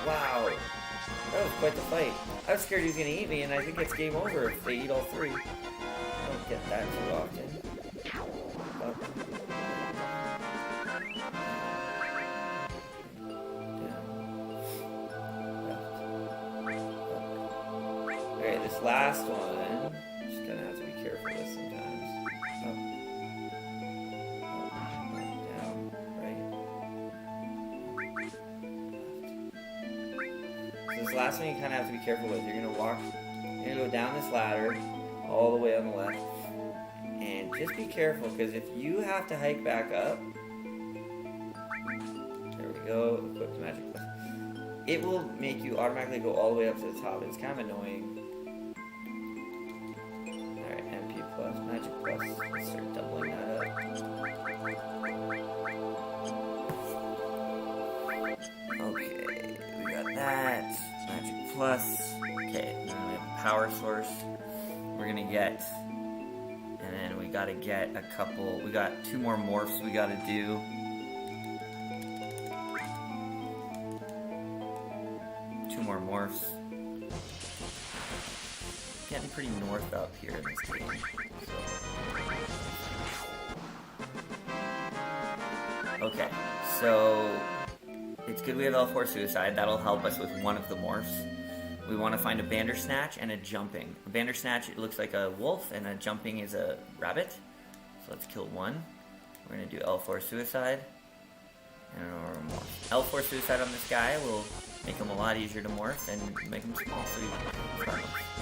Wow. That was quite the fight. I was scared he was going to eat me, and I think it's game over if they eat all 3. I don't get that too often. But... Okay, this last one, just gonna have to be careful with sometimes. Up, down, right. So this last one you kind of have to be careful with. You're gonna go down this ladder all the way on the left, and just be careful because if you have to hike back up, there we go. Equip the magic plus. It will make you automatically go all the way up to the top. It's kind of annoying. Magic plus, let's start doubling that up. Okay, we got that. Magic plus. Okay, then we have a power source. We're gonna get, and then we gotta get a couple, we got 2 more morphs we gotta do. Getting pretty north up here in this game. Okay, so it's good we have L4 Suicide. That'll help us with one of the morphs. We want to find a Bandersnatch and a Jumping. A Bandersnatch, it looks like a wolf, and a Jumping is a rabbit. So let's kill one. We're going to do L4 Suicide. And a morph. L4 Suicide on this guy will make him a lot easier to morph and make him small. So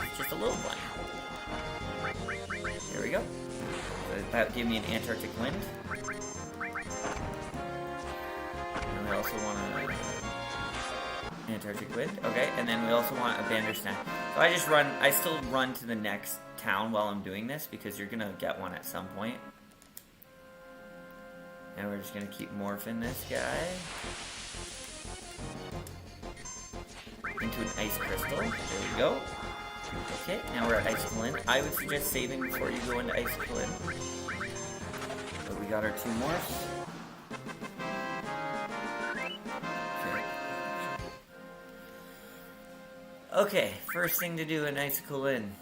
he's just a little one. There we go. So that gave me an Antarctic Wind. And we also want an Antarctic Wind. Okay, and then we also want a Bandersnatch. So I still run to the next town while I'm doing this because you're gonna get one at some point. And we're just gonna keep morphing this guy into an ice crystal. There we go. Okay, now we're at Icicle Inn. I would suggest saving before you go into Icicle Inn. So we got our 2 morphs. Okay, first thing to do in Icicle Inn.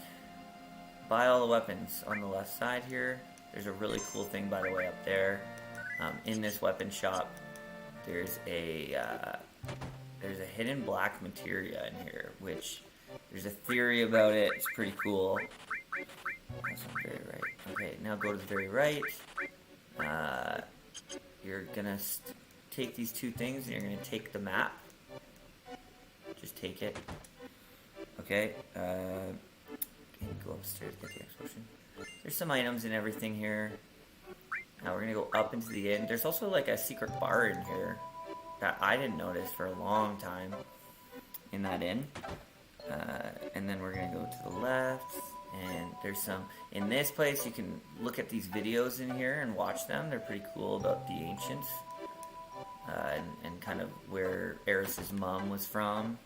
Buy all the weapons on the left side here. There's a really cool thing, by the way, up there. In this weapon shop, there's a hidden black materia in here, which there's a theory about it. It's pretty cool. That's on the very right. Okay, now go to the very right. You're gonna take these 2 things, and you're gonna take the map. Just take it. Okay. Go upstairs, get the explosion. There's some items and everything here. Now we're gonna go up into the inn. There's also like a secret bar in here that I didn't notice for a long time in that inn. And then we're gonna go to the left, and there's some in this place. You can look at these videos in here and watch them. They're pretty cool about the ancients and kind of where Eris's mom was from.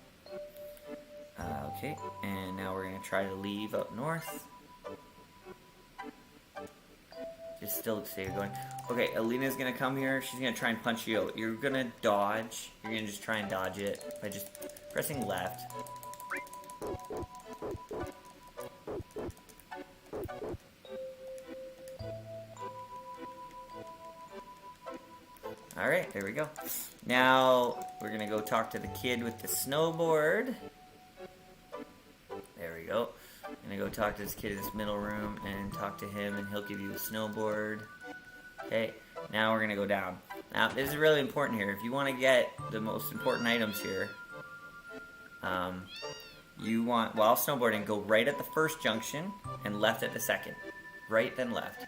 Okay, and now we're gonna try to leave up north. Just still stay going. Okay, Alina's gonna come here. She's gonna try and punch you out. You're gonna dodge. You're gonna just try and dodge it by just pressing left. Alright, there we go. Now, we're gonna go talk to the kid with the snowboard. There we go. I'm gonna go talk to this kid in this middle room and talk to him, and he'll give you a snowboard. Okay, now we're gonna go down. Now, this is really important here. If you want to get the most important items here, you want, while snowboarding, go right at the first junction and left at the second. Right, then left.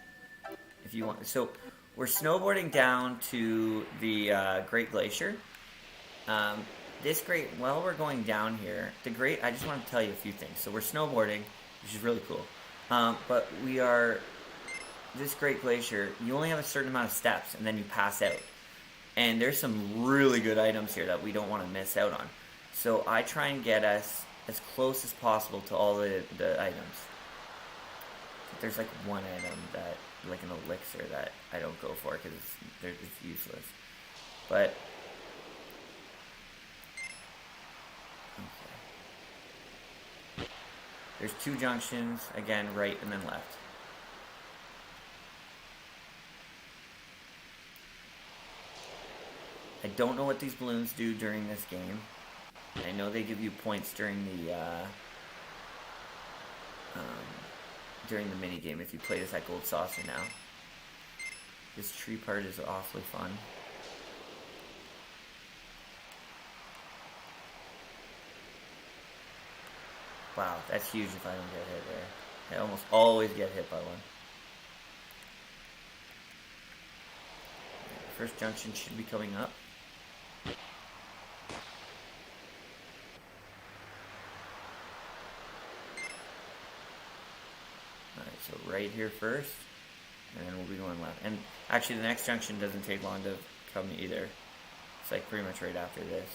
If you want. So we're snowboarding down to the Great Glacier. While we're going down here, I just want to tell you a few things. So we're snowboarding, which is really cool. But this Great Glacier, you only have a certain amount of steps, and then you pass out. And there's some really good items here that we don't want to miss out on. So I try and get us as close as possible to all the items. There's like one item that, like an elixir, that I don't go for because it's useless. But okay. There's 2 junctions, again, right and then left. I don't know what these balloons do during this game. I know they give you points during the mini game if you play this at Gold Saucer now. This tree part is awfully fun. Wow, that's huge if I don't get hit there. I almost always get hit by one. First junction should be coming up. Alright, so right here first, and then we'll be going left. And actually the next junction doesn't take long to come either. It's like pretty much right after this.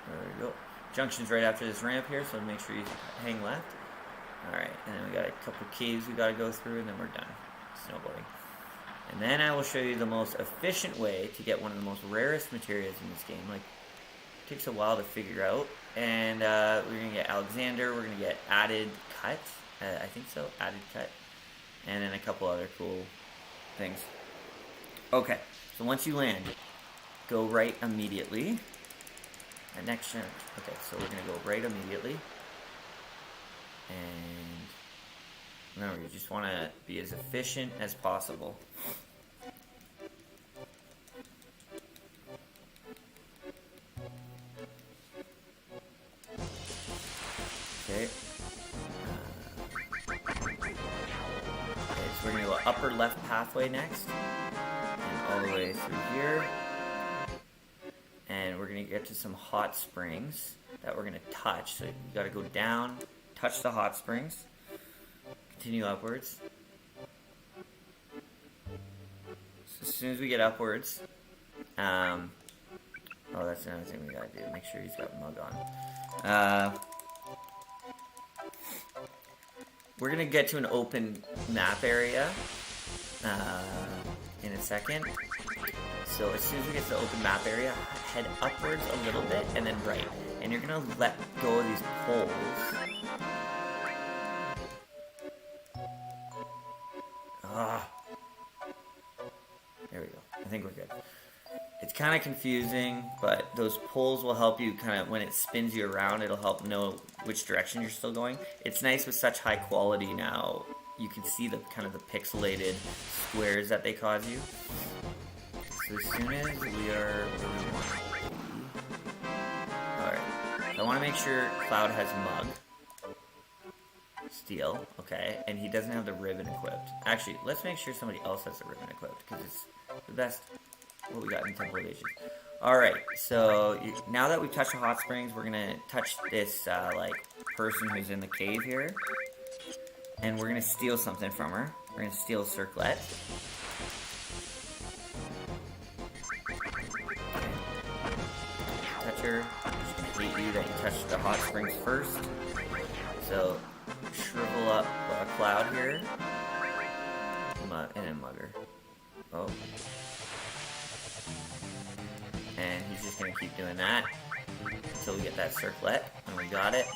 There we go. Junction's right after this ramp here, so make sure you hang left. Alright, and then we got a couple caves we gotta go through, and then we're done snowboarding. And then I will show you the most efficient way to get one of the most rarest materials in this game. Like, it takes a while to figure out. And we're gonna get Alexander, we're gonna get Added Cut, I think so, Added Cut. And then a couple other cool things. Okay, so once you land, go right immediately. Next jump. Okay, so we're gonna go right immediately. And remember, you just want to be as efficient as possible. Okay. Okay, so we're gonna go upper left pathway next, and all the way through here. And we're going to get to some hot springs that we're going to touch. So you got to go down, touch the hot springs, continue upwards. So as soon as we get upwards, oh, that's another thing we got to do. Make sure he's got mug on. We're going to get to an open map area in a second. So as soon as we get to the open map area, head upwards a little bit and then right. And you're gonna let go of these poles. There we go. I think we're good. It's kind of confusing, but those poles will help you kind of, when it spins you around, it'll help know which direction you're still going. It's nice with such high quality now. You can see the kind of the pixelated squares that they cause you. So as soon as we are where we want to be. Alright. I want to make sure Cloud has mug. Steel. Okay. And he doesn't have the ribbon equipped. Actually, let's make sure somebody else has the ribbon equipped, because it's the best what we got in Temple of Ages. Alright. So now that we've touched the hot springs, we're going to touch this like person who's in the cave here. And we're going to steal something from her. We're going to steal a circlet. Toucher. Just gonna hate you that you touched the hot springs first. So shrivel up a Cloud here. And then Mugger. Oh. And he's just gonna keep doing that until we get that circlet. And we got it.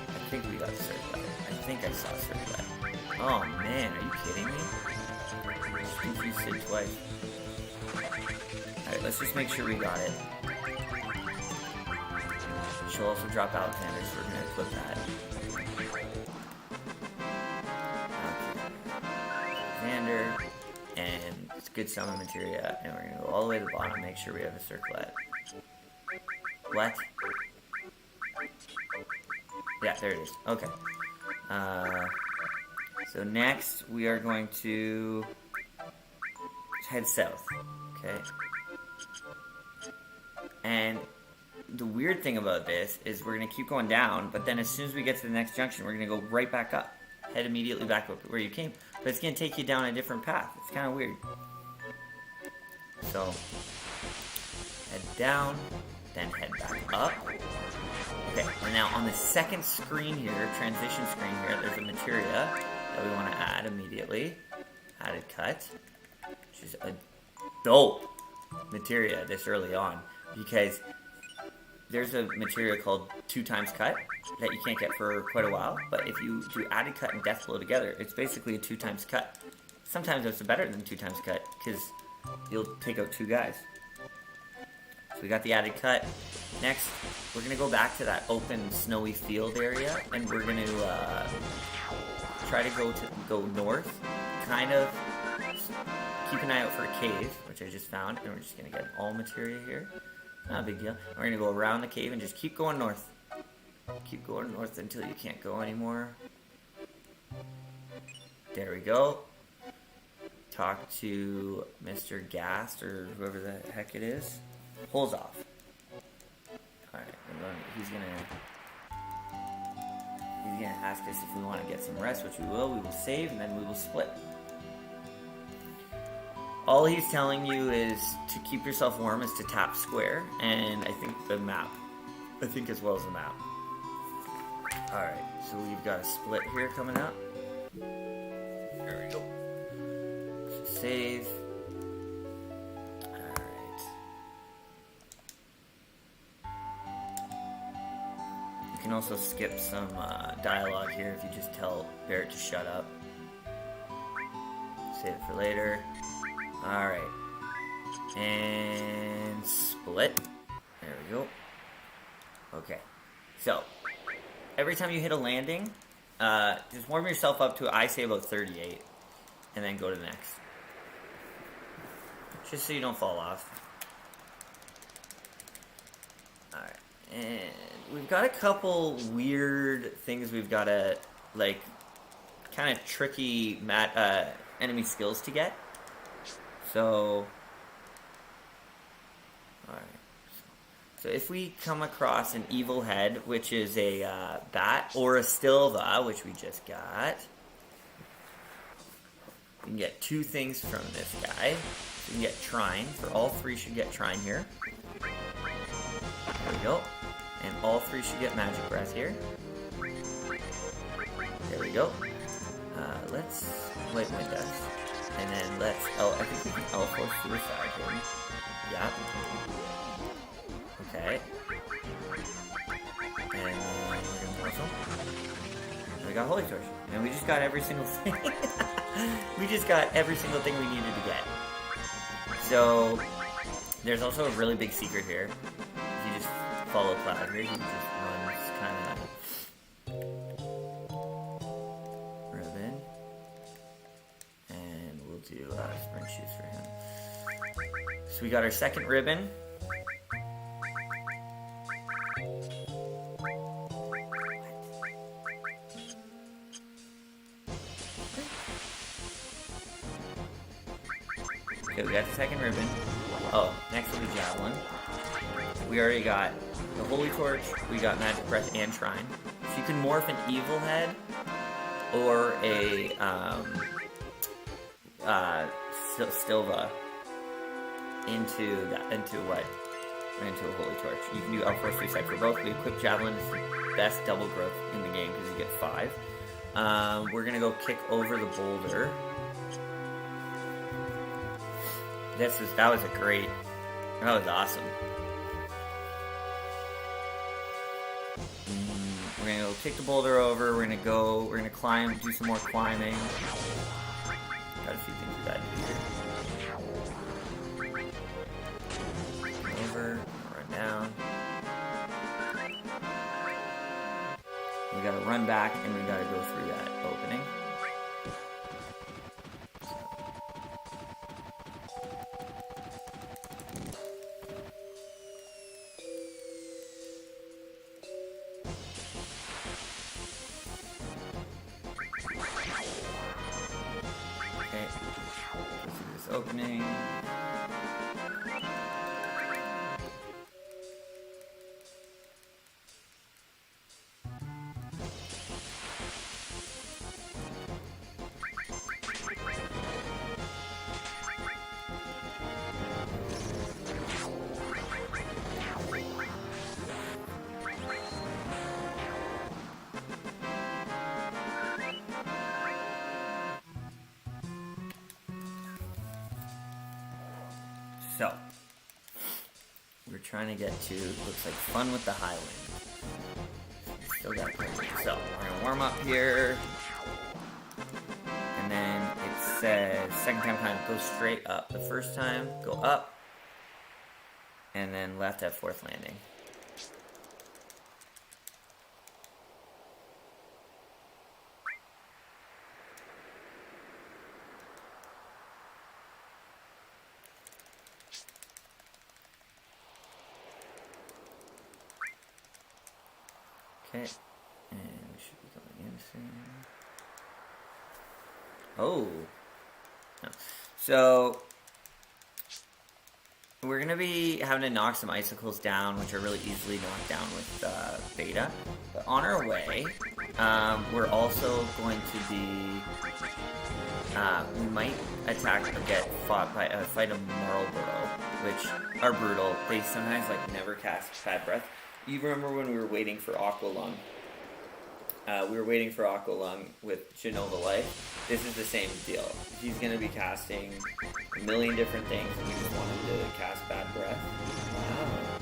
I think we got the circlet. I think I saw circlet. Oh man, are you kidding me? Just confused Sid twice. Alright, let's just make sure we got it. She'll also drop Alexander, so we're gonna equip that. Alexander, and it's good summon materia, and we're gonna go all the way to the bottom, make sure we have a circlet. What? Yeah, there it is. Okay. So next we are going to head south. Okay. And the weird thing about this is we're going to keep going down, but then as soon as we get to the next junction, we're going to go right back up. Head immediately back up where you came. But it's going to take you down a different path. It's kind of weird. So, head down, then head back up. Okay, and now on the second screen here, transition screen here, there's a materia that we want to add immediately. Added cut, which is a dope materia this early on, because there's a materia called 2x cut that you can't get for quite a while, but if you do added cut and death blow together, it's basically a 2x cut. Sometimes it's better than 2x cut, because you'll take out 2 guys. So we got the added cut. Next, we're going to go back to that open snowy field area, and we're going to try to go north, kind of keep an eye out for a cave, which I just found, and we're just going to get all materia here. Not a big deal. We're going to go around the cave and just keep going north. Keep going north until you can't go anymore. There we go. Talk to Mr. Gast, or whoever the heck it is. Holes off. Alright, he's gonna ask us if we want to get some rest, which we will. We will save, and then we will split. All he's telling you is to keep yourself warm is to tap square, and I think the map. I think as well as the map. Alright, so we've got a split here coming up. There we go. So save. Alright. You can also skip some dialogue here if you just tell Barrett to shut up. Save it for later. Alright. And split. There we go. Okay. So, every time you hit a landing, just warm yourself up to, I say, about 38. And then go to the next. Just so you don't fall off. Alright. And we've got a couple weird things we've got to, like, kind of tricky enemy skills to get. So, alright. So if we come across an evil head, which is a bat, or a stilva, which we just got, we can get 2 things from this guy. We can get Trine, for all 3 should get Trine here. There we go. And all 3 should get Magic Breath here. There we go. Let's wait my death. And then let's, I think we can L4 Suicide him. Yeah. Okay. And then we're gonna muscle. And we got Holy Torch. And we just got every single thing. We just got every single thing we needed to get. So, there's also a really big secret here. If you just follow Cloud here, he just runs kind of ribbon. And we'll do sprint shoes for him. So we got our second ribbon. Okay, we got the second ribbon. Oh, next will be Javelin. We already got the Holy Torch, we got Magic Breath and Shrine. So you can morph an Evil Head or a Stilva into a Holy Torch. You can do L4 Suicide for both. We equip Javelin as the best double growth in the game because you get 5. We're gonna go kick over the boulder. That was awesome. We're gonna go kick the boulder over. We're gonna climb, do some more climbing. Got a few things we gotta do here. Over, run down. We gotta run back and we gotta go through that opening. Okay, go through this opening. So, we're trying to get to, looks like Fun with the Highwind. Still got it. So, we're gonna warm up here. And then it says, second time climb, go straight up. The first time, go up. And then left at fourth landing. Okay, and we should be going in soon. Oh, no. So we're gonna be having to knock some icicles down, which are really easily knocked down with beta. But on our way, we're also going to be. We might attack or get fought by fight a Marlboro, which are brutal. They sometimes like never cast Bad Breath. You remember when we were waiting for Aqualung? We were waiting for Aqualung with Genova Life. This is the same deal. He's going to be casting a million different things, and we just want him to cast Bad Breath. Wow.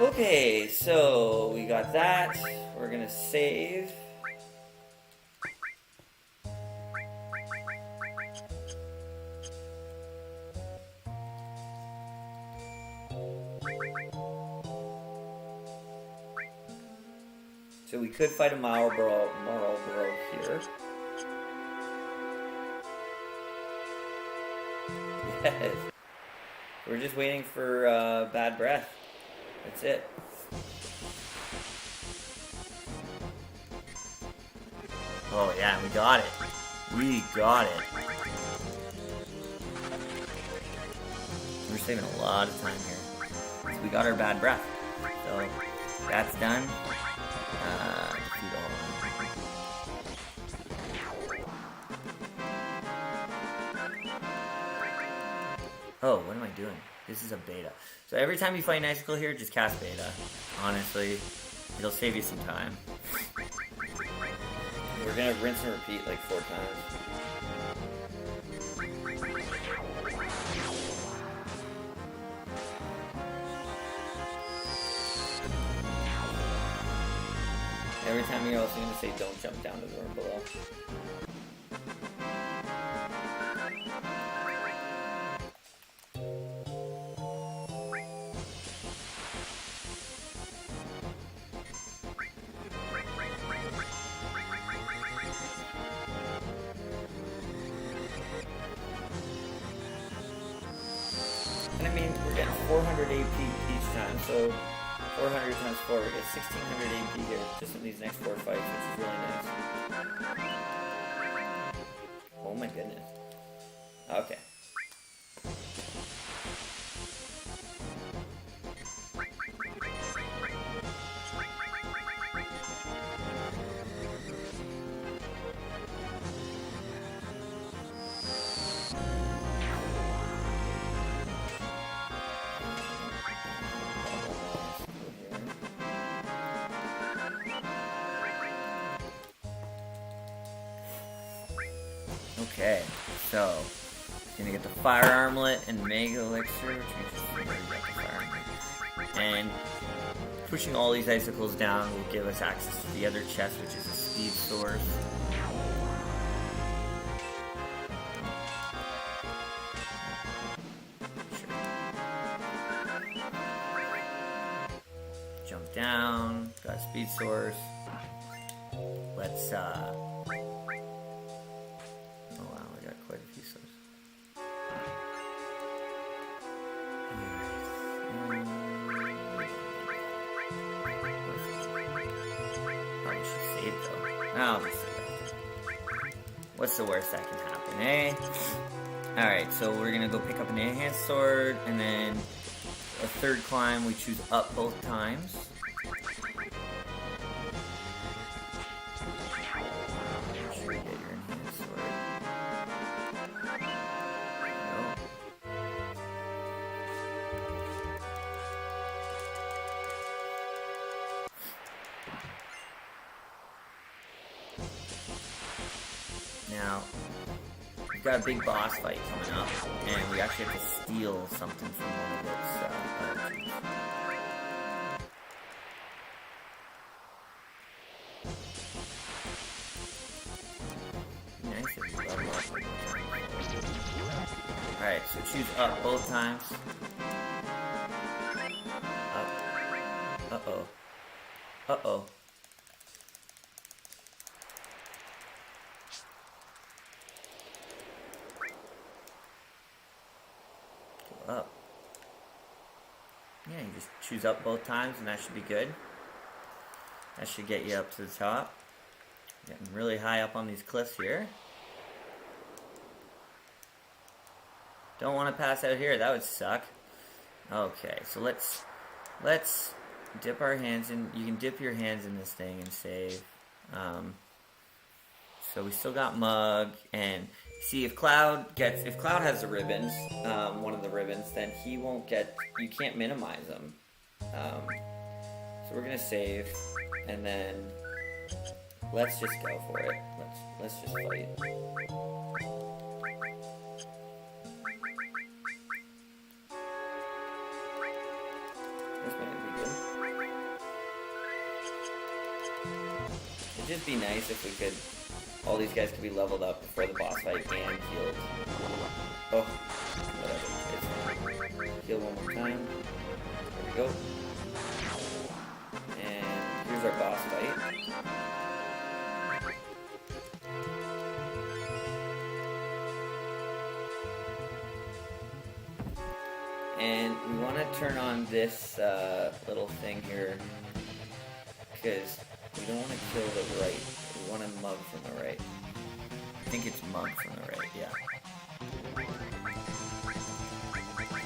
Okay, so we got that. We're gonna save. So we could fight a Marlboro here. Yes. We're just waiting for Bad Breath. That's it. Oh yeah, we got it. We got it. We're saving a lot of time here. So we got our Bad Breath. So that's done. Defeat all. Oh, what am I doing? This is a beta. So every time you fight an icicle here, just cast beta. Honestly, it'll save you some time. We're gonna rinse and repeat like 4 times. Every time you're also gonna say don't jump down to the room below. And I mean, we're getting 400 AP each time, so 400 times 4, we get 1600 AP here, just in these next 4 fights, which is really nice. Oh my goodness. Okay. Okay, so gonna get the fire armlet and mega elixir, which we just already got the fire armlet. And pushing all these icicles down will give us access to the other chest, which is a speed source. Jump down, got a speed source. Let's oh wow, I got quite a few sources. Probably should save though. I'll just save it. What's the worst that can happen, eh? Alright, so we're gonna go pick up an enhanced sword, and then a third climb we choose up both times. Make sure you get your enhanced sword. Nope. Now, we've got a big boss fight coming up, and we actually have to steal something from one of its teams. Nice if you level up. Alright, so choose up both times. Up. Uh-oh. Uh-oh. Up. Yeah, you just choose up both times and that should be good. That should get you up to the top. Getting really high up on these cliffs here. Don't want to pass out here, that would suck. Okay, so let's dip our hands in. You can dip your hands in this thing and save. So we still got Mug, and see if Cloud has the ribbons, one of the ribbons, then he won't get. You can't minimize them. So we're gonna save, and then let's just go for it. Let's just fight. This might be good. It'd just be nice if we could. All these guys could be leveled up before the boss fight and healed. Oh, whatever. It's heal one more time. There we go. And here's our boss fight. And we want to turn on this little thing here because we don't want to kill the right. We want to Mug from the right. I think it's Mug from the right, yeah.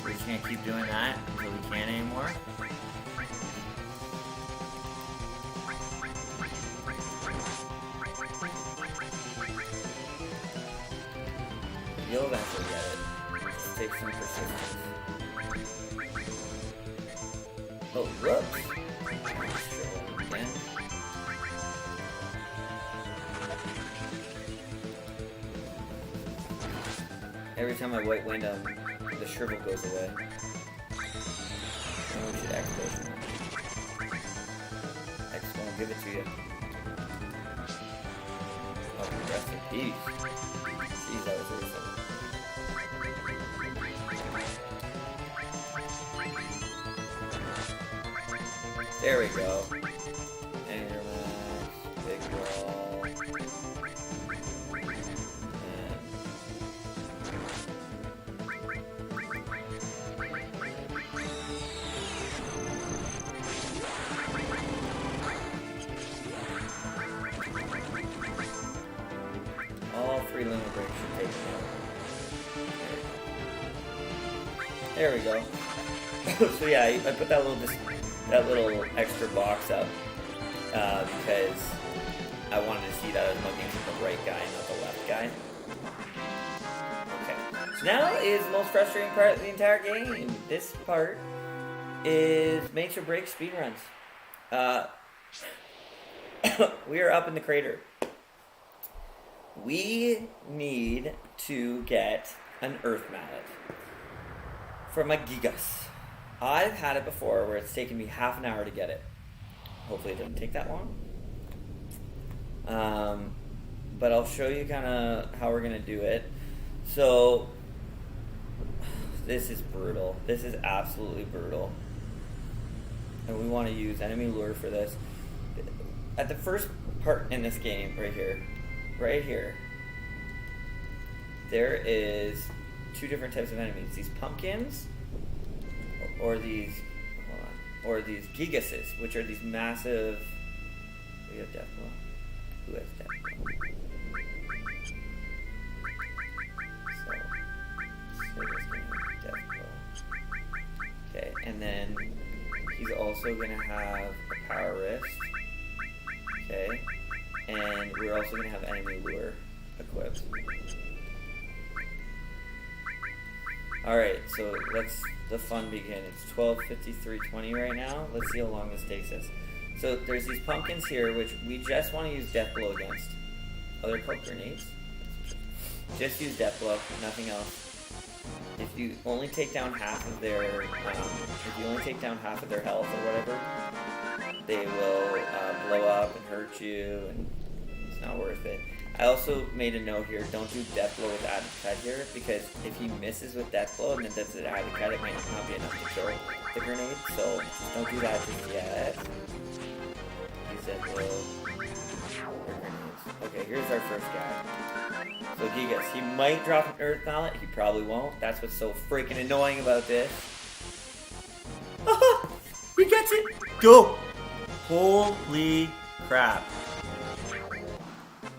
We're just gonna keep doing that until we can't anymore. You'll eventually get it. Just take some persistence. Oh, whoops! Again. Every time I white wind him, the shrivel goes away. And we should X potion. X won't give it to you. Oh, rest in peace. Jeez, that was awesome. There we go. Anger max, big wall. All three limit breaks should take me out. There we go. So yeah, I put that little extra box up because I wanted to see that I was looking at the right guy, not the left guy. Okay. So now is the most frustrating part of the entire game. This part is makes or breaks speedruns. We are up in the crater. We need to get an earth mallet from a Gigas. I've had it before where it's taken me half an hour to get it. Hopefully it doesn't take that long. But I'll show you kind of how we're going to do it. So, this is brutal. This is absolutely brutal. And we want to use enemy lure for this. At the first part in this game, right here, there is two different types of enemies. These pumpkins, or these gigases, which are these massive. We have death blow. Who has death blow? So, Sid is gonna have death blow. Okay, and then he's also gonna have a power wrist. Okay, and we're also gonna have enemy lure equipped. Alright, so let's the fun begin. It's 12:53:20 right now. Let's see how long this takes us. So there's these pumpkins here, which we just want to use death blow against. Oh, they're called grenades. Just use death blow, nothing else. If you only take down half of their, health or whatever, they will blow up and hurt you, and it's not worth it. I also made a note here, don't do death blow with added cut here, because if he misses with death blow and then does the added cut, it might not be enough to kill the grenade, so just don't do that just yet. Use death blow or grenades. Okay, here's our first guy. So Gigas, he might drop an earth mallet, he probably won't. That's what's so freaking annoying about this. He gets it! Go! Holy crap.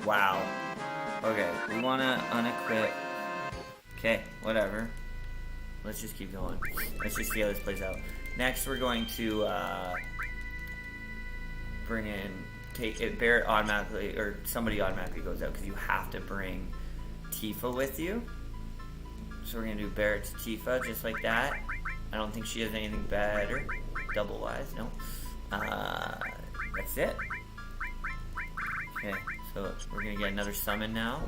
Wow. Okay, we want to unequip. Okay, whatever. Let's just keep going. Let's just see how this plays out. Next, we're going to bring in, Barrett automatically, or somebody automatically goes out because you have to bring Tifa with you. So we're going to do Barrett to Tifa just like that. I don't think she has anything better. Double wise, no. That's it. Okay. So we're going to get another summon now.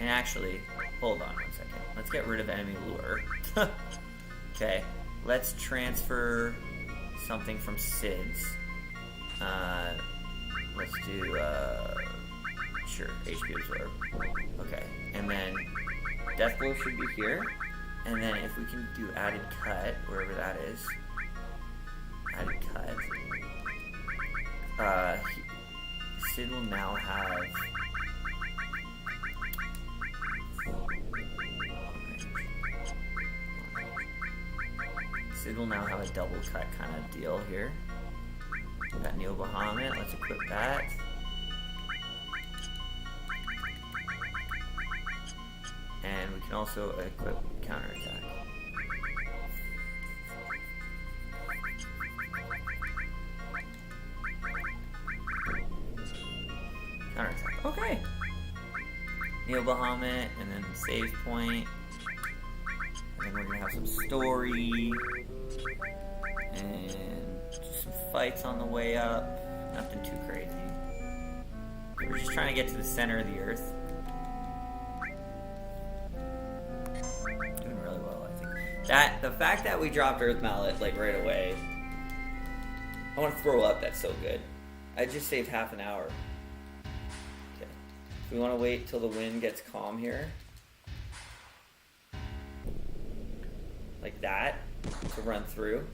And actually, hold on 1 second. Let's get rid of enemy lure. Okay, let's transfer something from Sid's. Let's do, sure, HP absorb. Okay, and then death blow should be here. And then if we can do added cut, wherever that is. Added cut. Sid will now have a double cut kind of deal here. We got Neo Bahamut, let's equip that. And we can also equip counterattack. Counterattack. Okay. Neo Bahamut, and then save point. And then we're gonna have some story. And just some fights on the way up. Nothing too crazy. We're just trying to get to the center of the earth. Doing really well, I think. The fact that we dropped Earth Mallet like right away. I want to throw up, that's so good. I just saved half an hour. Okay. We want to wait till the wind gets calm here. Like that. To run through.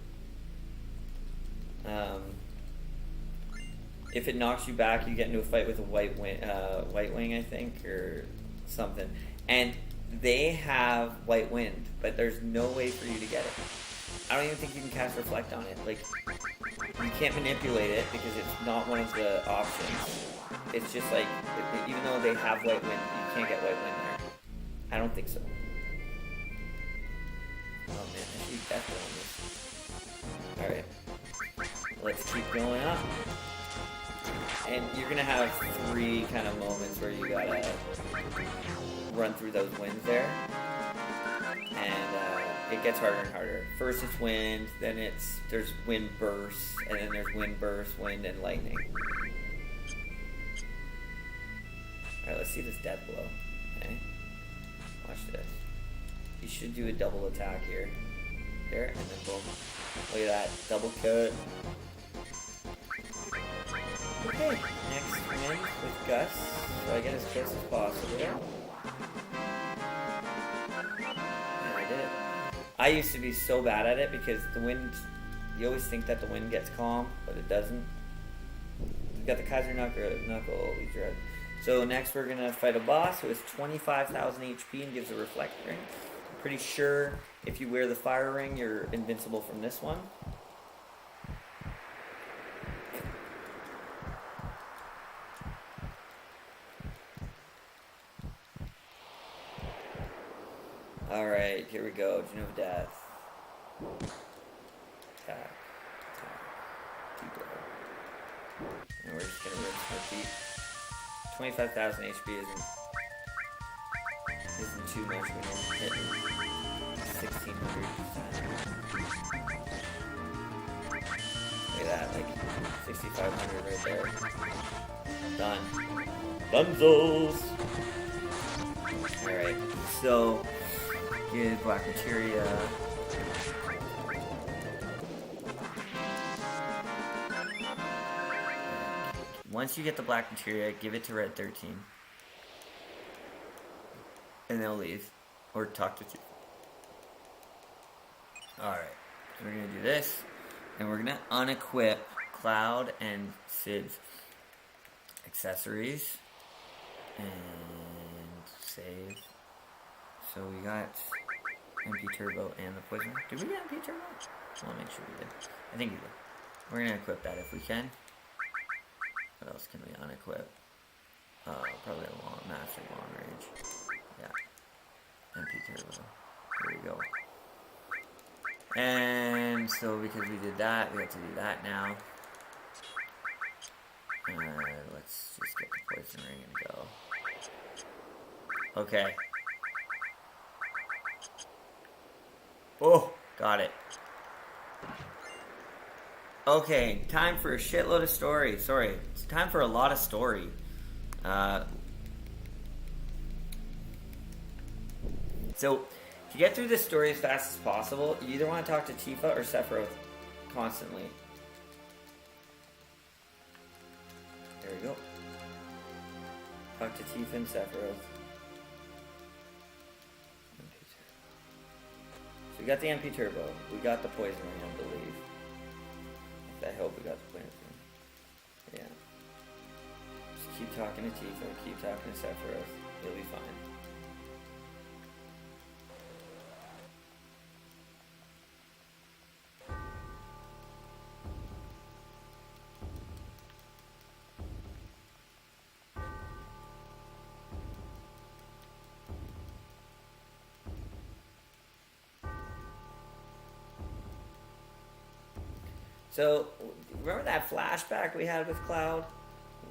If it knocks you back, you get into a fight with a white wing, I think, or something. And they have white wind, but there's no way for you to get it. I don't even think you can cast reflect on it. Like, you can't manipulate it because it's not one of the options. It's just like, even though they have white wind, you can't get white wind there. I don't think so. Oh man, I should death on this. Alright. Let's keep going up. And you're gonna have 3 kind of moments where you gotta run through those winds there. And it gets harder and harder. First it's wind, then there's wind bursts, and then there's wind bursts, wind, and lightning. Alright, let's see this death blow. Okay. Watch this. You should do a double attack here. There, and then boom. Look at that. Double cut. Okay, next win with Gus. So I get as close as possible. Yeah, I did it. I used to be so bad at it because the wind, you always think that the wind gets calm, but it doesn't. You got the Kaiser Knuckle, he's red. So next we're gonna fight a boss who has 25,000 HP and gives a reflect ring. I'm pretty sure if you wear the fire ring, you're invincible from this one. Alright, here we go. Gene of Death. Attack. Attack. And we're just gonna rinse and repeat. 25,000 HP isn't too much when you're hitting 1,600. Look at that, like 6,500 right there. Done. Bunzos! Alright, so get black materia. Once you get the black materia, give it to red 13. And they'll leave. Or talk to you. Alright. So we're gonna do this. And we're gonna unequip Cloud and Sid's accessories. And save. So we got MP Turbo and the Poison. Did we get MP Turbo? I want to make sure we did. I think we did. We're going to equip that if we can. What else can we unequip? Probably a massive long range. Yeah. MP Turbo. There we go. And so because we did that, we have to do that now. Let's just get the Poison Ring and go. Okay. Oh, got it. Okay, time for a shitload of story. Sorry, it's time for a lot of story. So, to get through this story as fast as possible, you either want to talk to Tifa or Sephiroth constantly. There we go. Talk to Tifa and Sephiroth. So we got the MP Turbo. We got the Poison Ring, I believe. I hope we got the Poison Ring. Yeah. Just keep talking to Tifa, keep talking to Sephiroth. You'll be fine. So, remember that flashback we had with Cloud?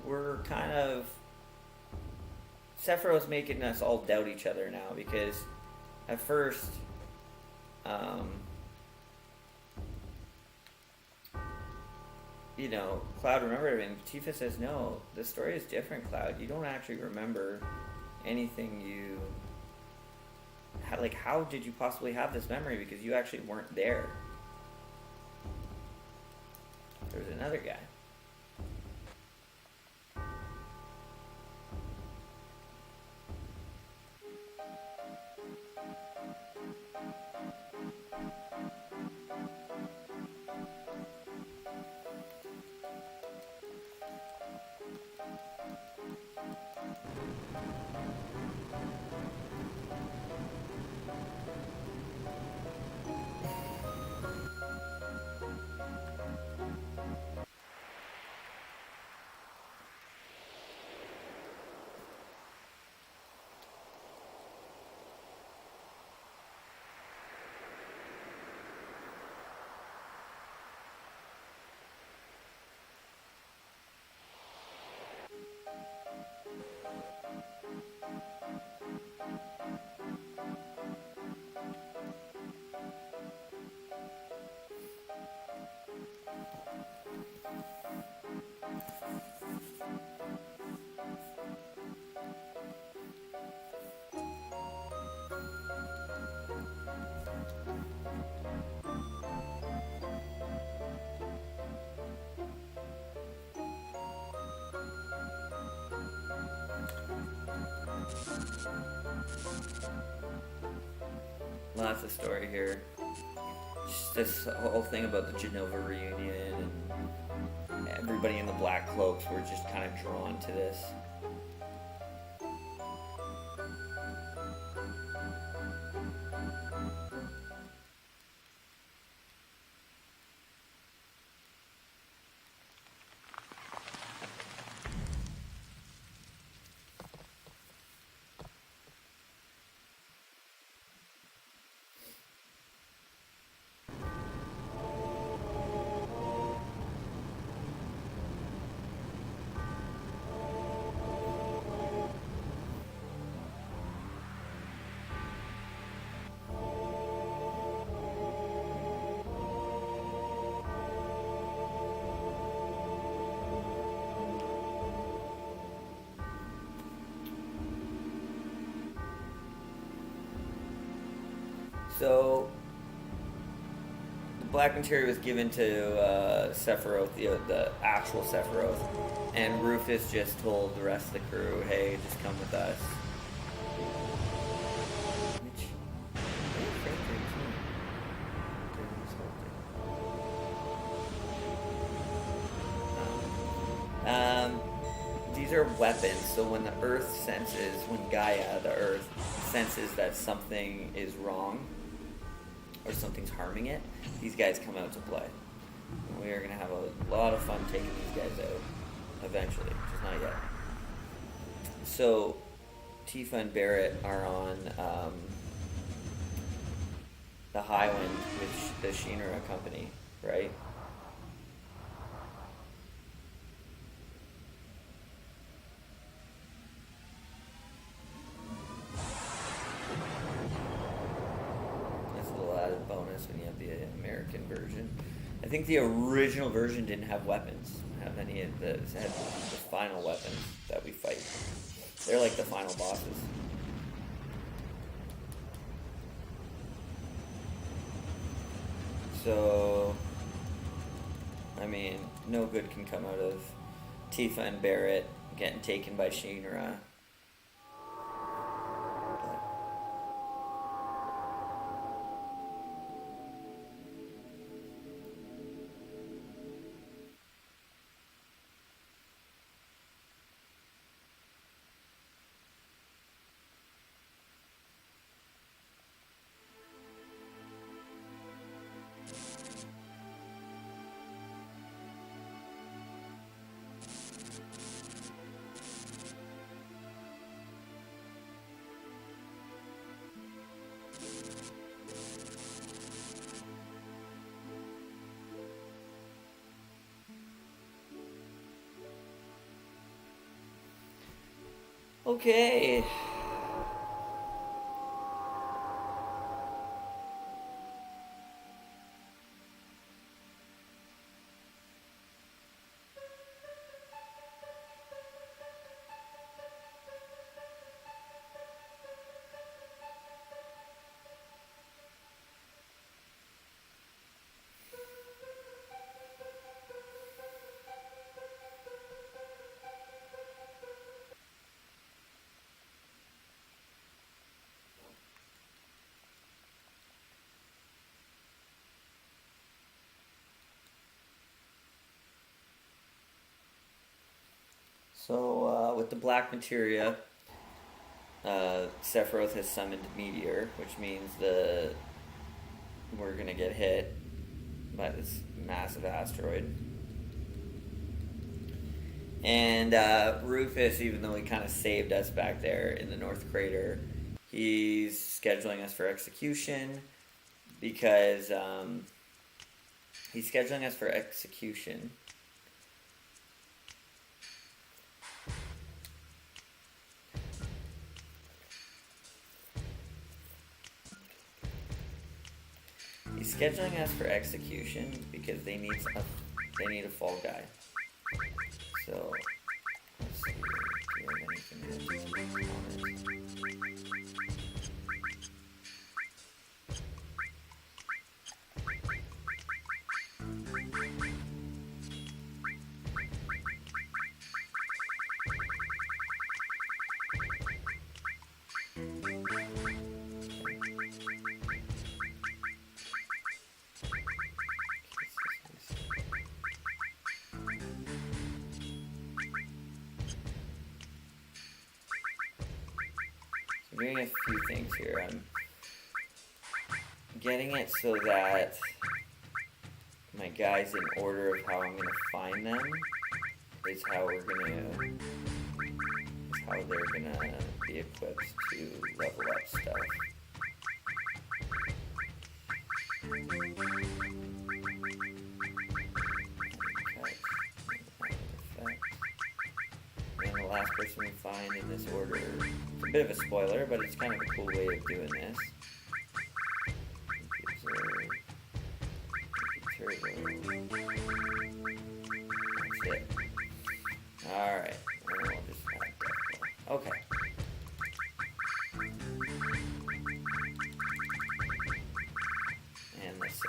We're kind of... Sephiroth's making us all doubt each other now, because at first... you know, Cloud remembered it, and Tifa says, no, the story is different, Cloud. You don't actually remember anything you... Like, how did you possibly have this memory? Because you actually weren't there. There's another guy. lots of story here. Just this whole thing about the Genova reunion and everybody in the Black Cloaks were just kind of drawn to this. So, the Black Materia was given to Sephiroth, the actual Sephiroth, and Rufus just told the rest of the crew, hey, just come with us. These are weapons, so when the Earth senses, when Gaia, the Earth, senses that something is wrong, or something's harming it, these guys come out to play. And we are going to have a lot of fun taking these guys out, eventually, just not yet. So, Tifa and Barrett are on the Highwind with the Shinra company, right? When you have the American version. I think the original version didn't have weapons. Have any of the, it had the final weapons that we fight. They're like the final bosses. So, I mean, no good can come out of Tifa and Barrett getting taken by Shinra. Okay. So, with the Black Materia, Sephiroth has summoned Meteor, which means we're gonna get hit by this massive asteroid. And Rufus, even though he kind of saved us back there in the North Crater, he's scheduling us for execution because he's scheduling us for execution. He's scheduling us for execution because they need a fall guy. So let's see. Do you have anything else to comment? doing a few things here. I'm getting it so that my guys, in order of how I'm gonna find them, is how they're gonna be equipped to level up stuff. And the last person we find in this order, it's a bit of a spoiler, but it's kind of a cool way of doing this. That's it. Alright. We'll just add that. Okay. And let's see.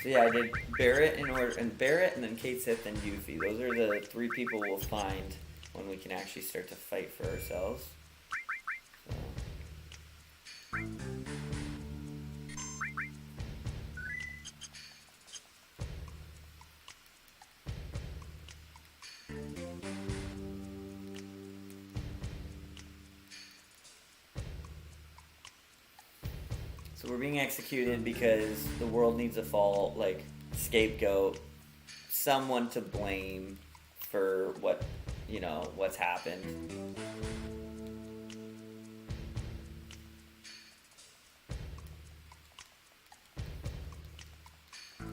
So yeah, I did Barrett in order, and Barrett, and then Kate Sith, and Yuffie. Those are the 3 people we'll find when we can actually start to fight for ourselves. So we're being executed because the world needs a fall, like, scapegoat, someone to blame for what, you know, what's happened. The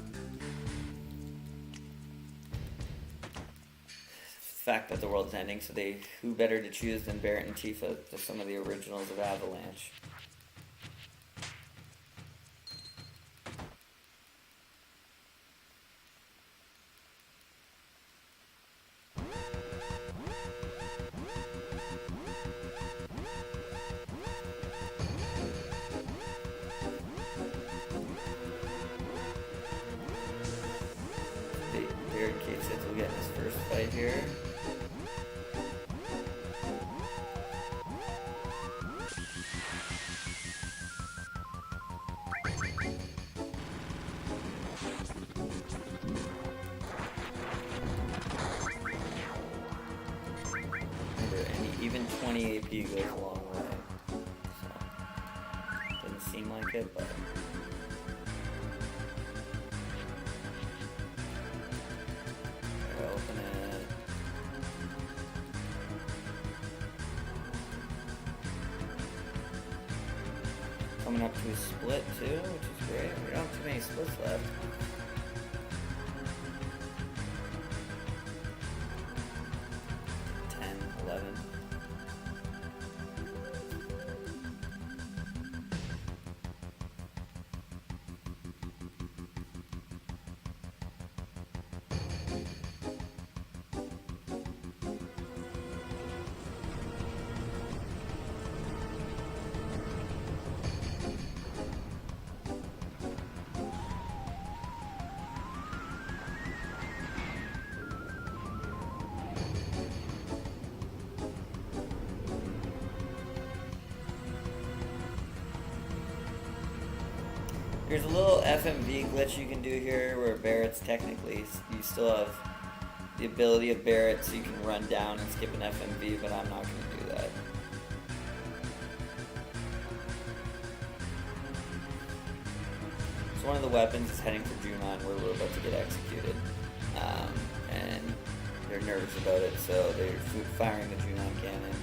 fact that the world's ending, so who better to choose than Barrett and Tifa, some of the originals of Avalanche. Barrett Kate Sith will get in his first fight here. Even 20 AP goes a long way. So, doesn't seem like it, but... Open it. Coming up to a split too, which is great. We don't have too many splits left. There's a little FMV glitch you can do here where Barrett's technically, you still have the ability of Barrett so you can run down and skip an FMV, but I'm not going to do that. So one of the weapons is heading for Junon where we're about to get executed. And they're nervous about it, so they're firing the Junon cannon.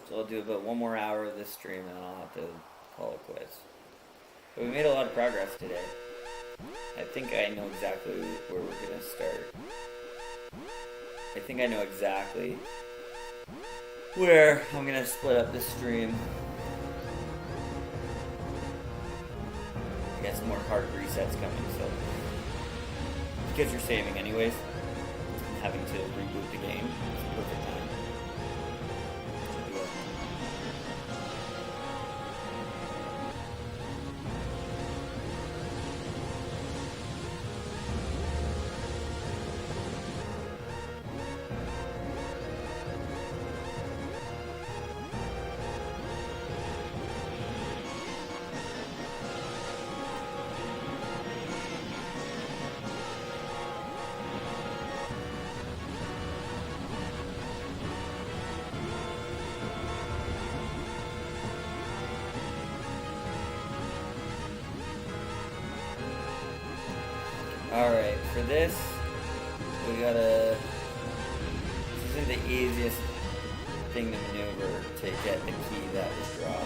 So I'll do about 1 more hour of this stream and then I'll have to call it quits. But we made a lot of progress today. I think I know exactly where we're going to start. I think I know exactly where I'm going to split up this stream. I got some more hard resets coming, so because you're saving anyways, having to reboot the game, it's a perfect time. Alright, for this, we gotta... This isn't the easiest thing to maneuver to get the key that was dropped.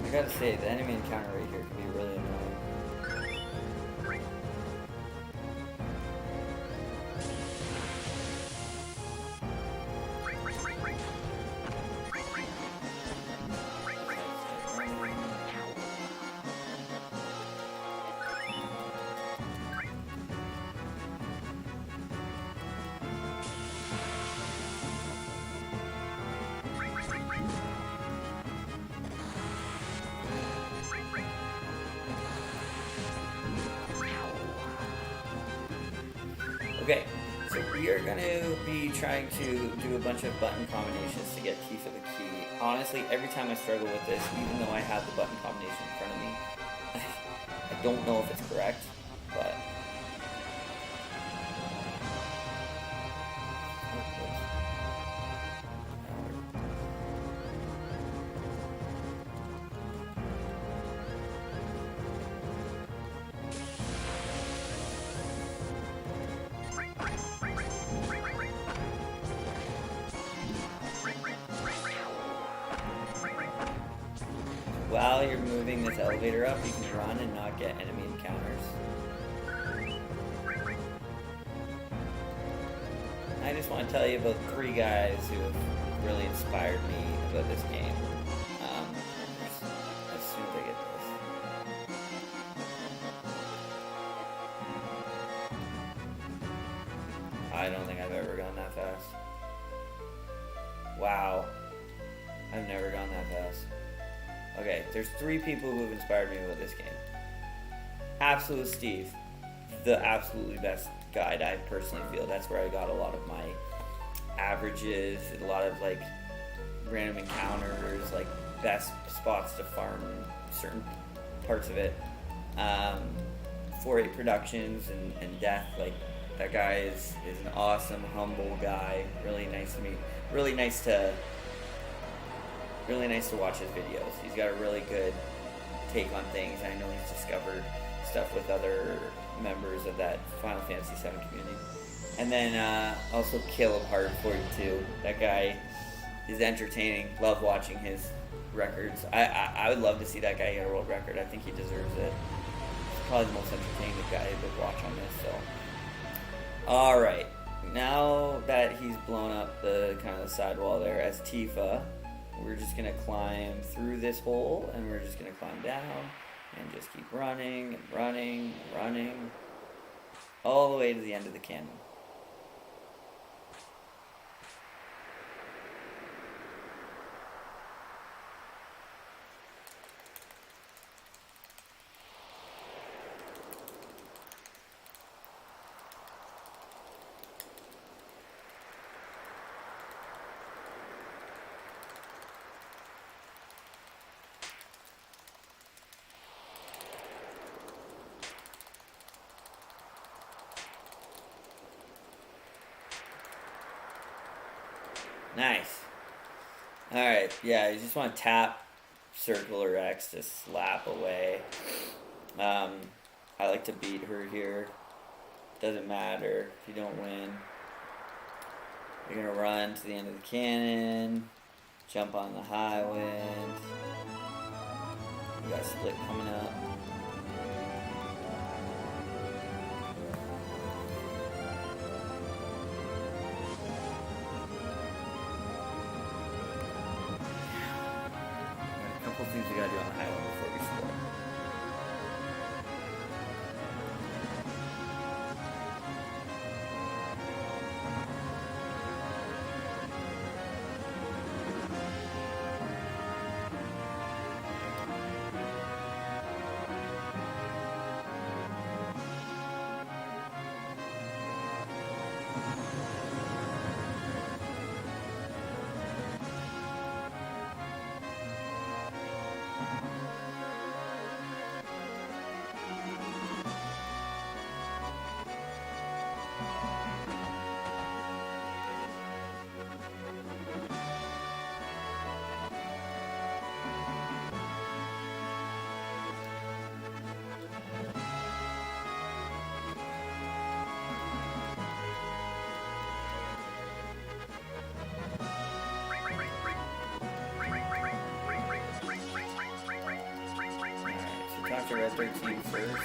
I gotta say, the enemy encounter right here can be really annoying. Okay, so we are going to be trying to do a bunch of button combinations to get teeth of the key. Honestly, every time I struggle with this, even though I have the button combination in front of me, I don't know if it's correct, but... While you're moving this elevator up, you can run and not get enemy encounters. I just want to tell you about 3 guys who have really inspired me about this game. As soon as I get this. I don't think I've ever gone that fast. Wow. I've never gone that fast. Okay, there's 3 people who have inspired me with this game. Absolute Steve, the absolutely best guide, I personally feel. That's where I got a lot of my averages, a lot of like random encounters, like best spots to farm certain parts of it. 4-8 Productions and Death, like that guy is an awesome, humble guy. Really nice to meet. Really nice to watch his videos. He's got a really good take on things. I know he's discovered stuff with other members of that Final Fantasy VII community. And then also Caleb Hard 42. That guy is entertaining. Love watching his records. I would love to see that guy get a world record. I think he deserves it. He's probably the most entertaining guy to watch on this. So, all right. Now that he's blown up the kind of the sidewall there as Tifa, we're just going to climb through this hole, and we're just going to climb down and just keep running and running and running all the way to the end of the cannon. Nice. Alright, yeah, you just want to tap circle or X to slap away. I like to beat her here. Doesn't matter if you don't win. You're going to run to the end of the cannon, jump on the high wind. You got a split coming up. Things we gotta do on the highway before we split. talk to Red 13 first.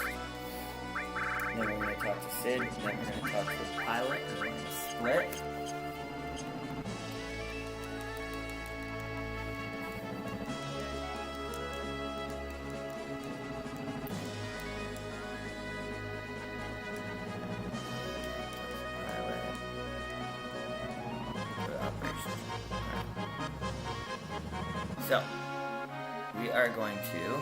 Then we're going to talk to Sid. Then we're going to talk to the pilot. And we're going to split. So, we are going to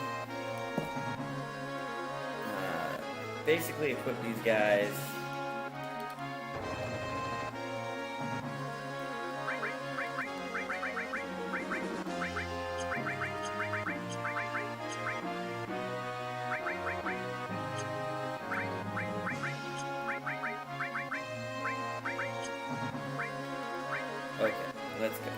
basically equip these guys. Okay, let's go.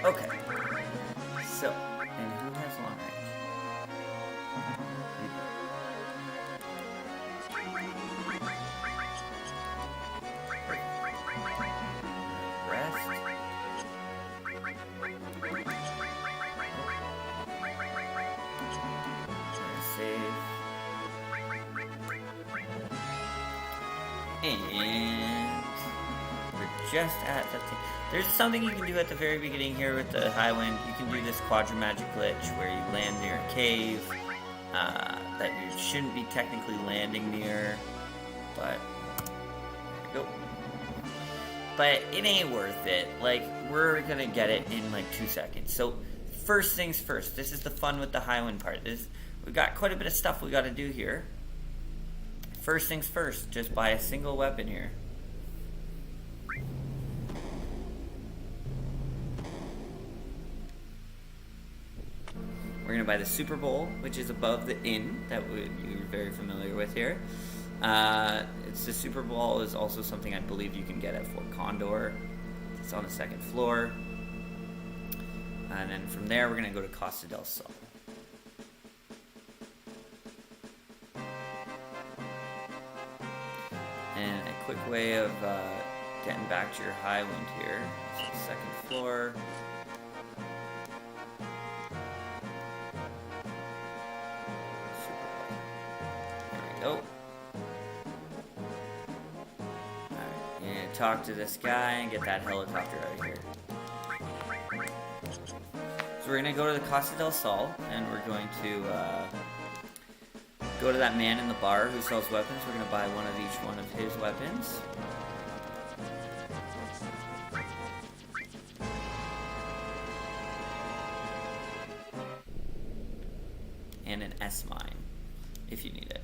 Okay. So, and who has long range? Rest. Save. And we're just at 15. There's something you can do at the very beginning here with the high wind. You can do this quadra-magic glitch where you land near a cave that you shouldn't be technically landing near, but there you go. But it ain't worth it. Like, we're gonna get it in like 2 seconds. So first things first, this is the fun with the high wind part. We've got quite a bit of stuff we gotta do here. First things first, just buy a single weapon here. We're going to buy the Super Bowl, which is above the inn that you're very familiar with here. It's the Super Bowl is also something I believe you can get at Fort Condor. It's on the 2nd floor. And then from there, we're going to go to Costa del Sol. And a quick way of getting back to your high wind here. So 2nd floor. Oh. Alright, you need to talk to this guy and get that helicopter out of here. So we're going to go to the Costa del Sol, and we're going to go to that man in the bar who sells weapons. We're going to buy one of each one of his weapons. And an S-mine, if you need it.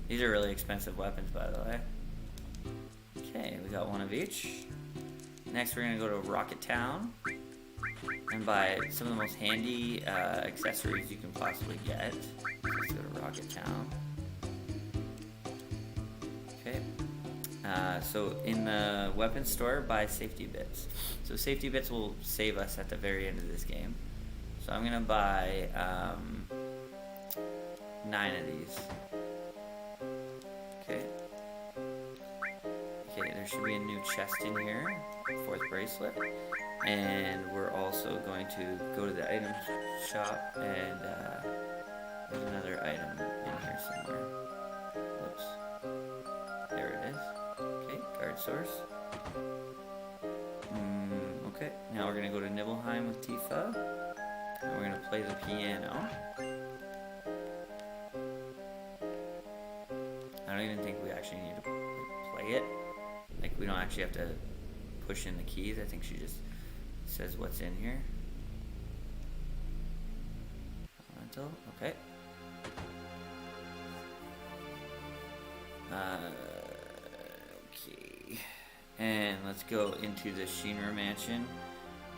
These are really expensive weapons, by the way. Okay, we got one of each. Next, we're going to go to Rocket Town and buy some of the most handy accessories you can possibly get. Let's go to Rocket Town. Okay. So in the weapons store, buy safety bits. So safety bits will save us at the very end of this game. So I'm going to buy 9 of these. Okay. Okay, there should be a new chest in here. 4th bracelet. And we're also going to go to the item shop and there's another item in here somewhere. Whoops. There it is. Okay, guard source. Okay, now we're gonna go to Nibelheim with Tifa. And we're gonna play the piano. I don't even think we actually need to play it. Like, we don't actually have to push in the keys. I think she just says what's in here. Elemental, okay. Okay. And let's go into the Shinra Mansion.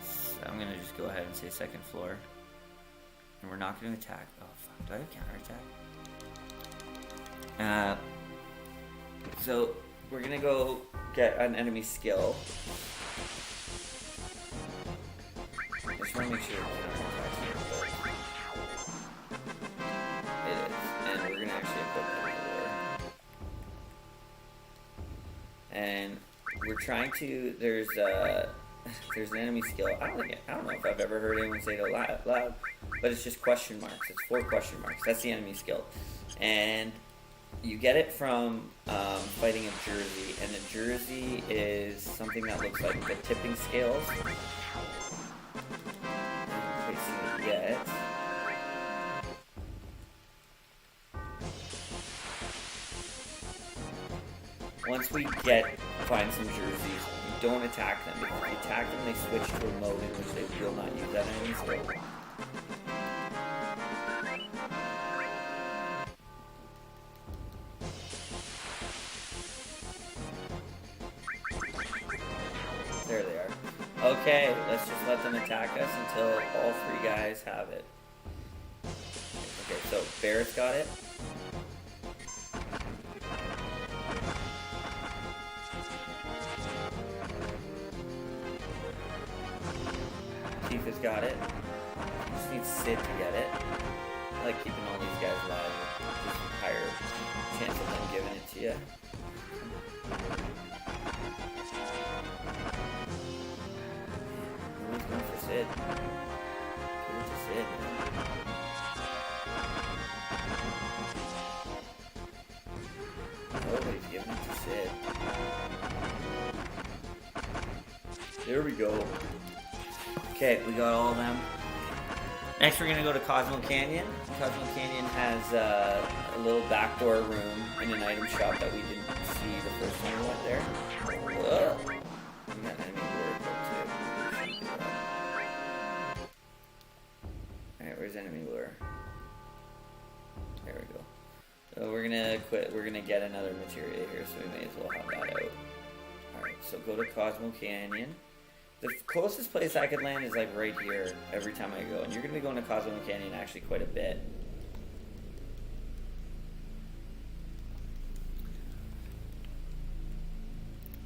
So I'm gonna just go ahead and say 2nd floor. And we're not gonna attack. Oh fuck, do I have counterattack? So we're gonna go get an enemy skill. I just wanna make sure it is. And we're gonna actually equip enemy lure. And we're trying to, there's an enemy skill. I don't know if I've ever heard anyone say it out loud, but it's just question marks. It's 4 question marks. That's the enemy skill. And you get it from fighting a jersey, and a jersey is something that looks like the tipping scales. Yet. Once we find some jerseys, you don't attack them. If you attack them, they switch to a mode in which they will not use that enemy skill. There they are. Okay, let's just let them attack us until all 3 guys have it. Okay, so Barrett's got it. Tifa's got it. You just need Sid to get it. I like keeping all these guys alive. Just higher chance of them giving it to you. Who's going for Sid? Give it to Sid, man. Nobody's giving it to Sid. There we go. Okay, we got all of them. Next we're gonna go to Cosmo Canyon. Cosmo Canyon has a little backdoor room in an item shop that we didn't see the first time we went there. Whoa. We got an enemy lure too. Alright, where's enemy lure? There we go. So we're gonna get another materia here, so we may as well have that out. Alright, so go to Cosmo Canyon. The closest place I could land is like right here every time I go. And you're going to be going to Cosmo Canyon actually quite a bit.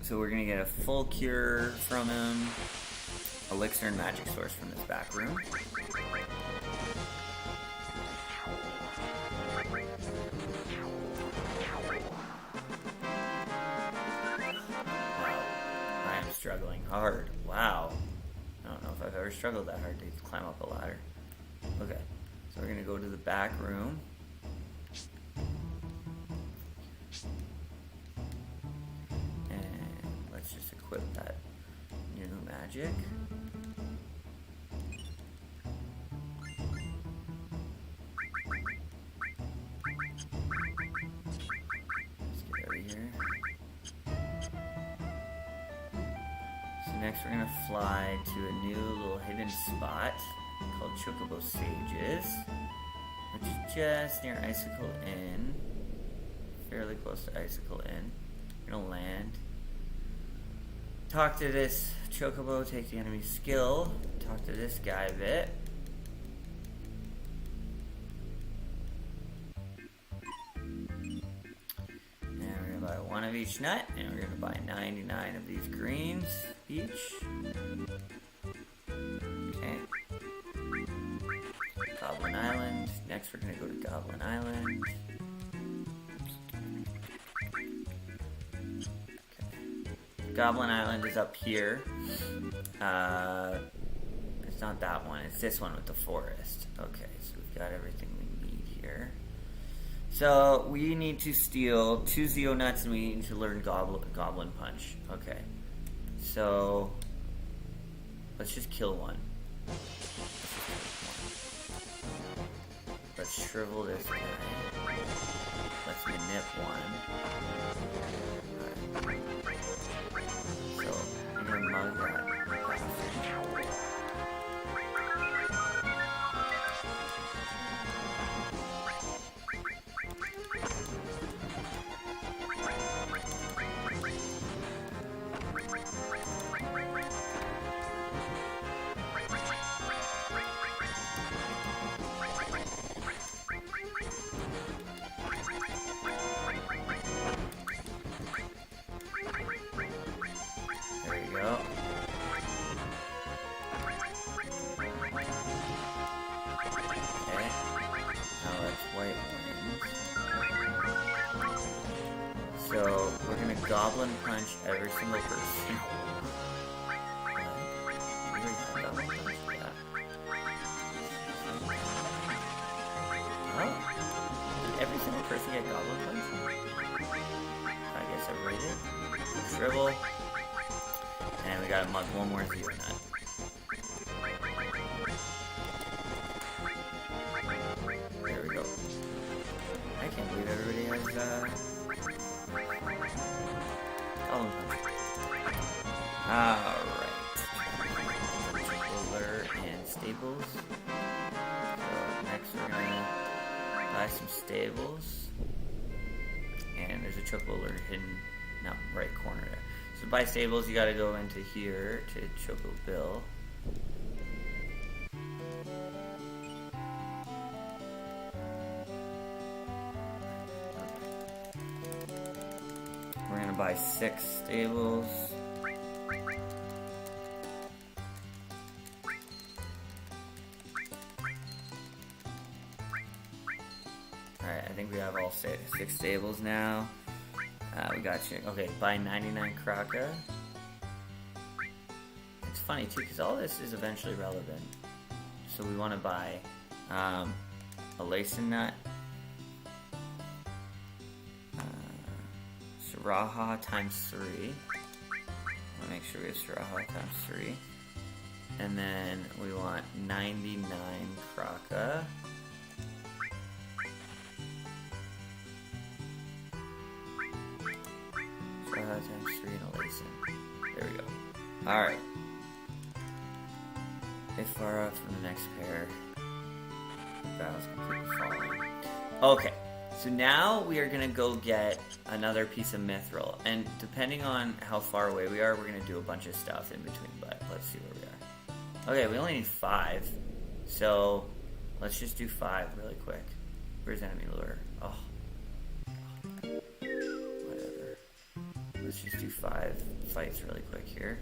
So we're going to get a full cure from him. Elixir and magic source from this back room. Struggling hard. Wow. I don't know if I've ever struggled that hard to climb up a ladder. Okay. So we're going to go to the back room. And let's just equip that new magic. Let's get out of here. Next, we're going to fly to a new little hidden spot called Chocobo Sages, which is just near Icicle Inn, fairly close to Icicle Inn. We're going to land, talk to this Chocobo, take the enemy skill, talk to this guy a bit. Buy 1 of each nut, and we're going to buy 99 of these greens each. Okay. Goblin Island. Next next we're gonna go to Goblin Island. Okay. Goblin Island is up here. It's not that one, it's this one with the forest. Okay, so we've got everything we need here. So we need to steal 2 Zeo Nuts and we need to learn Goblin Punch. Okay. So let's just kill one. Let's shrivel this guy. Let's manip one. Alright. So I'm gonna mug that. So we're gonna Goblin Punch every single person. Oh, did every single person get Goblin Punch? I guess everybody did. Shrivel, and we gotta mug one more Zeo Nut. There we go. I can't believe everybody has Goblin Punch. Alright. Roller and stables. So next we're gonna buy some stables. And there's a Choco Alert hidden in that right corner there. So to buy stables you gotta go into here to Choco Bill. We're gonna buy 6 stables. Alright, I think we have all 6 stables now. We got you. Okay, buy 99 Kraka. It's funny too, because all this is eventually relevant. So we want to buy a Lacin Nut. Siraha times 3. I'll make sure we have Siraha times 3. And then we want 99 Kraka. Siraha times 3 and a Lacin. There we go. Alright. Ifara from the next pair. The battle's completely falling. Okay. So now we are going to go get another piece of mithril, and depending on how far away we are, we're going to do a bunch of stuff in between, but let's see where we are. Okay, we only need 5, so let's just do 5 really quick. Where's enemy lure? Oh. Whatever. Let's just do 5 fights really quick here.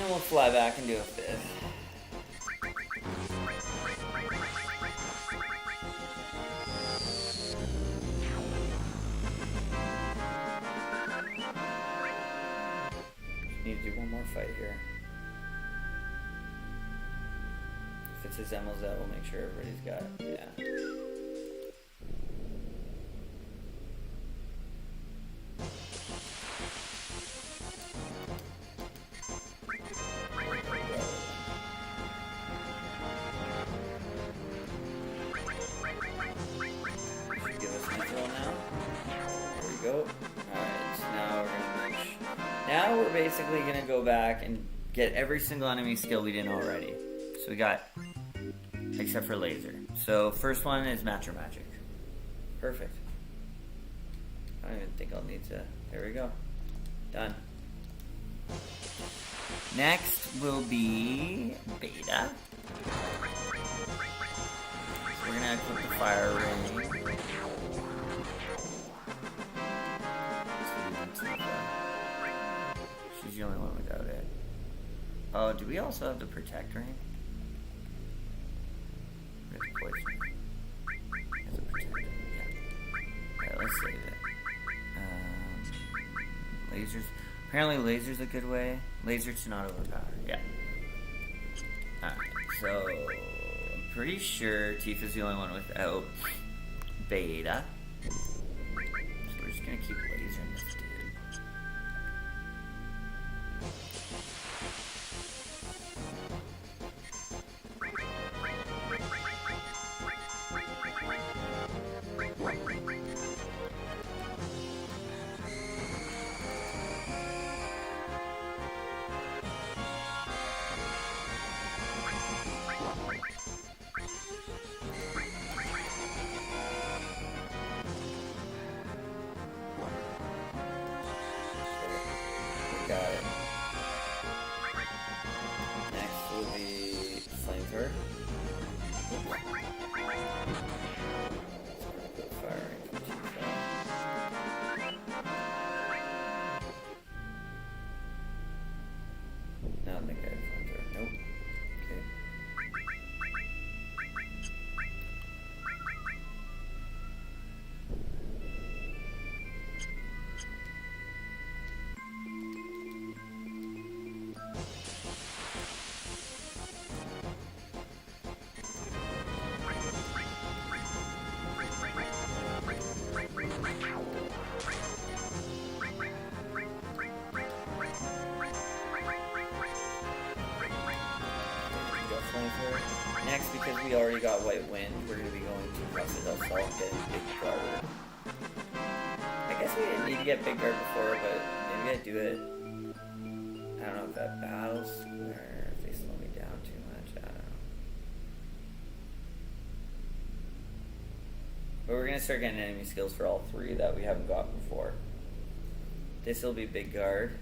And we'll fly back and do a 5th. fight here. If it's his Emilzet, we'll make sure everybody's got it. Yeah. Should give us an intro now. There we go. Alright, so now we're gonna make now we're basically gonna go back and get every single enemy skill we didn't already. So we got, except for laser. So first one is Materia Magic. Perfect. I don't even think I'll need to. There we go. Done. Next will be Beta. So we're gonna equip the Fire Ring. She's the only one without it. Oh, do we also have the Protect Ring? Poison. Has a Protect Ring, yeah. Alright, let's save it. Lasers. Apparently laser's a good way. Laser to not overpower, yeah. Alright, so I'm pretty sure Tifa's the only one without Beta. So we're just gonna keep lasering this dude. Got it. Next will be Flamethrower. Put Fire Ring from Tifa. I don't think I have Flamethrower. Nope. Okay. Next, because we already got White Wind, we're going to be going to Blessed Assault and getting Big Guard. I guess we didn't need to get Big Guard before, but maybe I do it. I don't know if that battles or if they slow me down too much. I don't know. But we're going to start getting enemy skills for all three that we haven't got before. This will be Big Guard.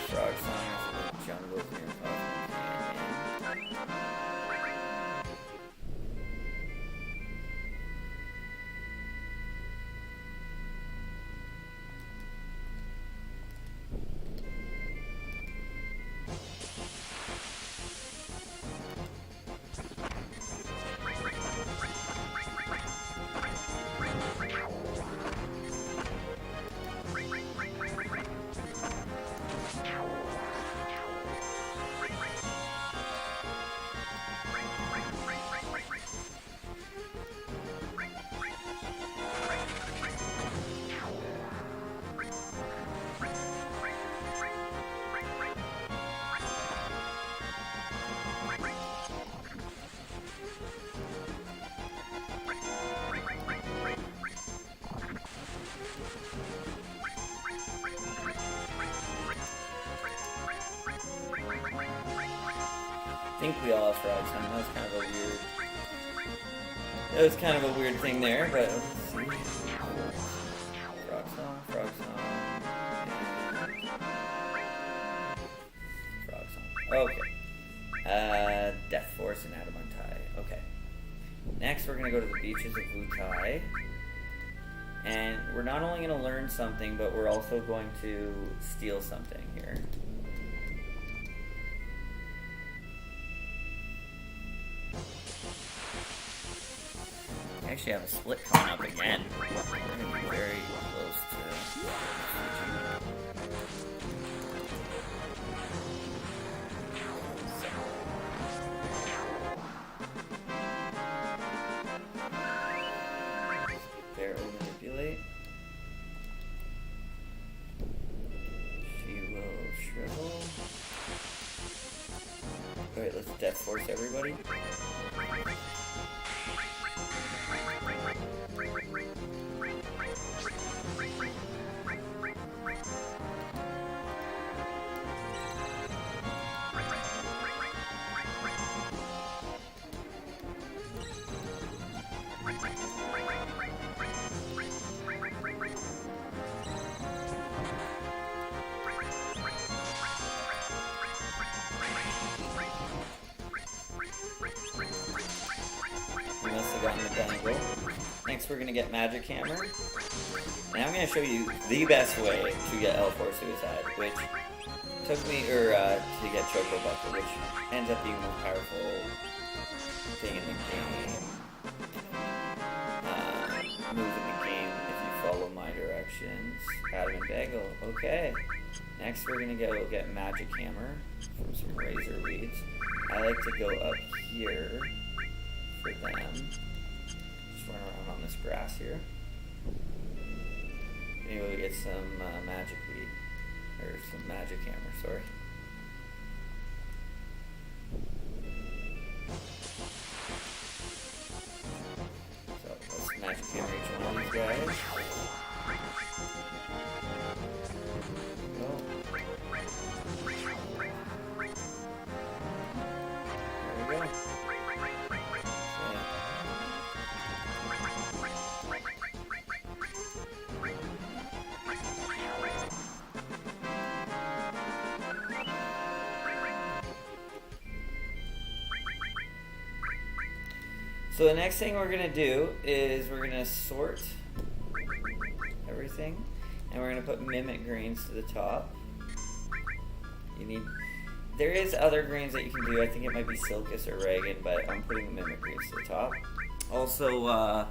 Frog Song is in the jungle near Canyon. I think we all have Frog Song. That was kind of a weird thing there, but let's see. Frog Song, and Frog Song. Okay. Death Force and Adamantai. Okay. Next, we're gonna go to the beaches of Wutai. And we're not only going to learn something, but we're also going to steal something here. I actually have a split coming up again. We're going to be very close to... Barely manipulate. She will shrivel. Alright, let's death force everybody. Next we're going to get Magic Hammer. And I'm going to show you the best way to get L4 Suicide, which took me, to get Choco Bucket, which ends up being the most powerful thing in the game. Move in the game if you follow my directions. Adam and Bagel. Okay. Next we're going to go get Magic Hammer from some Razor Weeds. I like to go up here for them. Just run around on this grass here. Anyway, we get some magic weed, or some magic hammer, sorry. So let's magic hammer each one of these guys. There we go. So the next thing we're going to do is we're going to sort everything, and we're going to put mimic greens to the top. There is other greens that you can do. I think it might be Silkus or Reagan, but I'm putting the mimic greens to the top. Also,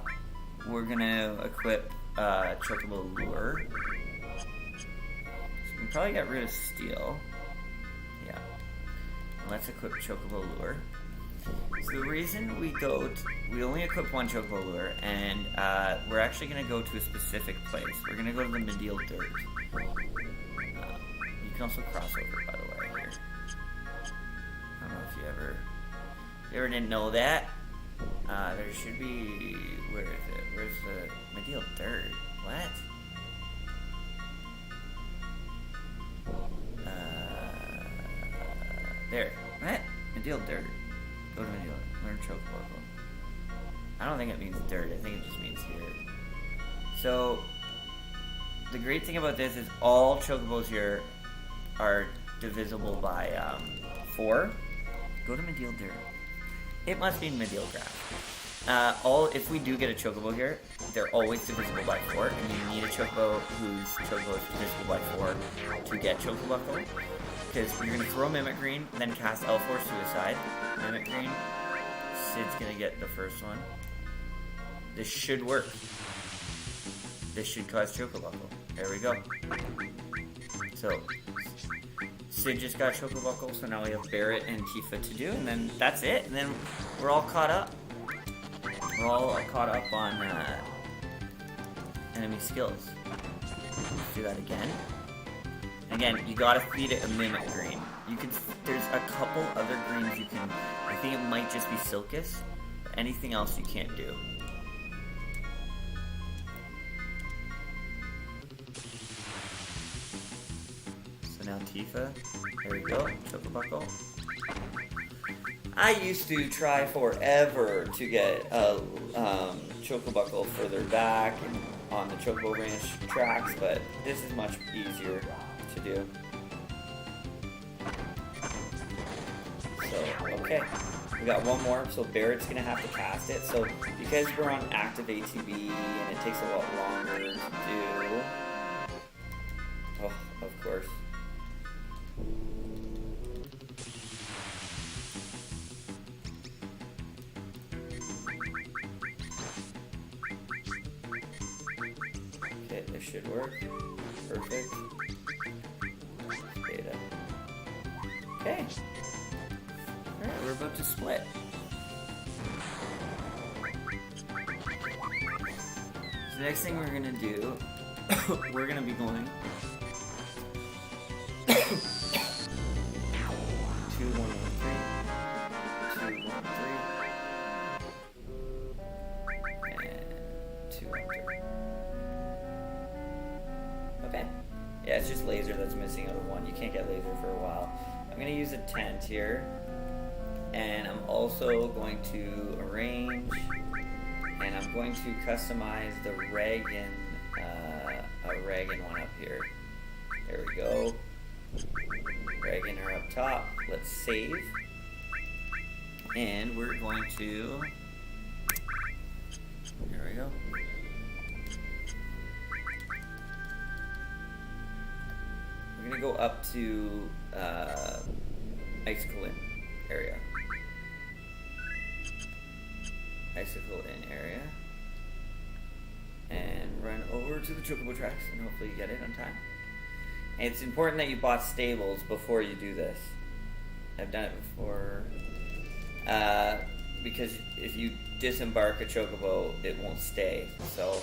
we're going to equip Chocobo Lure. So we can probably get rid of Steel. Yeah. Let's equip Chocobo Lure. So the reason we only equip one Chocobo Lure, and we're actually going to go to a specific place. We're going to go to the Medial Dirt. You can also cross over, by the way, here. I don't know if you ever didn't know that. There should be, where is it? Where's the Medial Dirt? What? There. What? Medial Dirt. Go to Medial. Learn Chocobo. I don't think it means dirt. I think it just means here. So, the great thing about this is all Chocobos here are divisible by 4. Go to Medial Dirt. It must be Medial Grass. If we do get a Chocobo here, they're always divisible by 4, and you need a Chocobo whose Chocobo is divisible by 4 to get Chocobuckle. Because you're going to throw Mimic Green, then cast L4 Suicide. Mimic Green. Sid's going to get the first one. This should work. This should cause Chocobuckle. There we go. So, Sid just got Chocobuckle, so now we have Barrett and Tifa to do, and then that's it. And then we're all caught up. We're all caught up on enemy skills. Let's do that again. Again, you gotta feed it a Mimic Green. There's a couple other greens you can, I think it might just be Silkus, but anything else you can't do. So now Tifa, there we go, Chocobuckle. I used to try forever to get a Chocobuckle further back and on the Chocobo Ranch tracks, but this is much easier to do. So, okay. We got one more, so Barrett's gonna have to cast it. So because we're on active ATB and it takes a lot longer to do. Oh, of course. Okay, this should work. Perfect. Beta. Okay. Alright, we're about to split. So the next thing we're gonna do, we're gonna be going 2, 1, 1, 3, 2, 1, 3, and 2, 1, 3. Okay. Yeah, it's just laser that's missing out of 1. You can't get laser for a while. I'm gonna use a tent here. And I'm also going to arrange, and I'm going to customize the Reagan one up here. There we go. Reagan are up top. Let's save. And we're going to, there we go. We're gonna go up to Icicle Inn area. Icicle Inn area. And run over to the Chocobo tracks and hopefully you get it on time. And it's important that you bought stables before you do this. I've done it before. Because if you disembark a Chocobo, it won't stay. So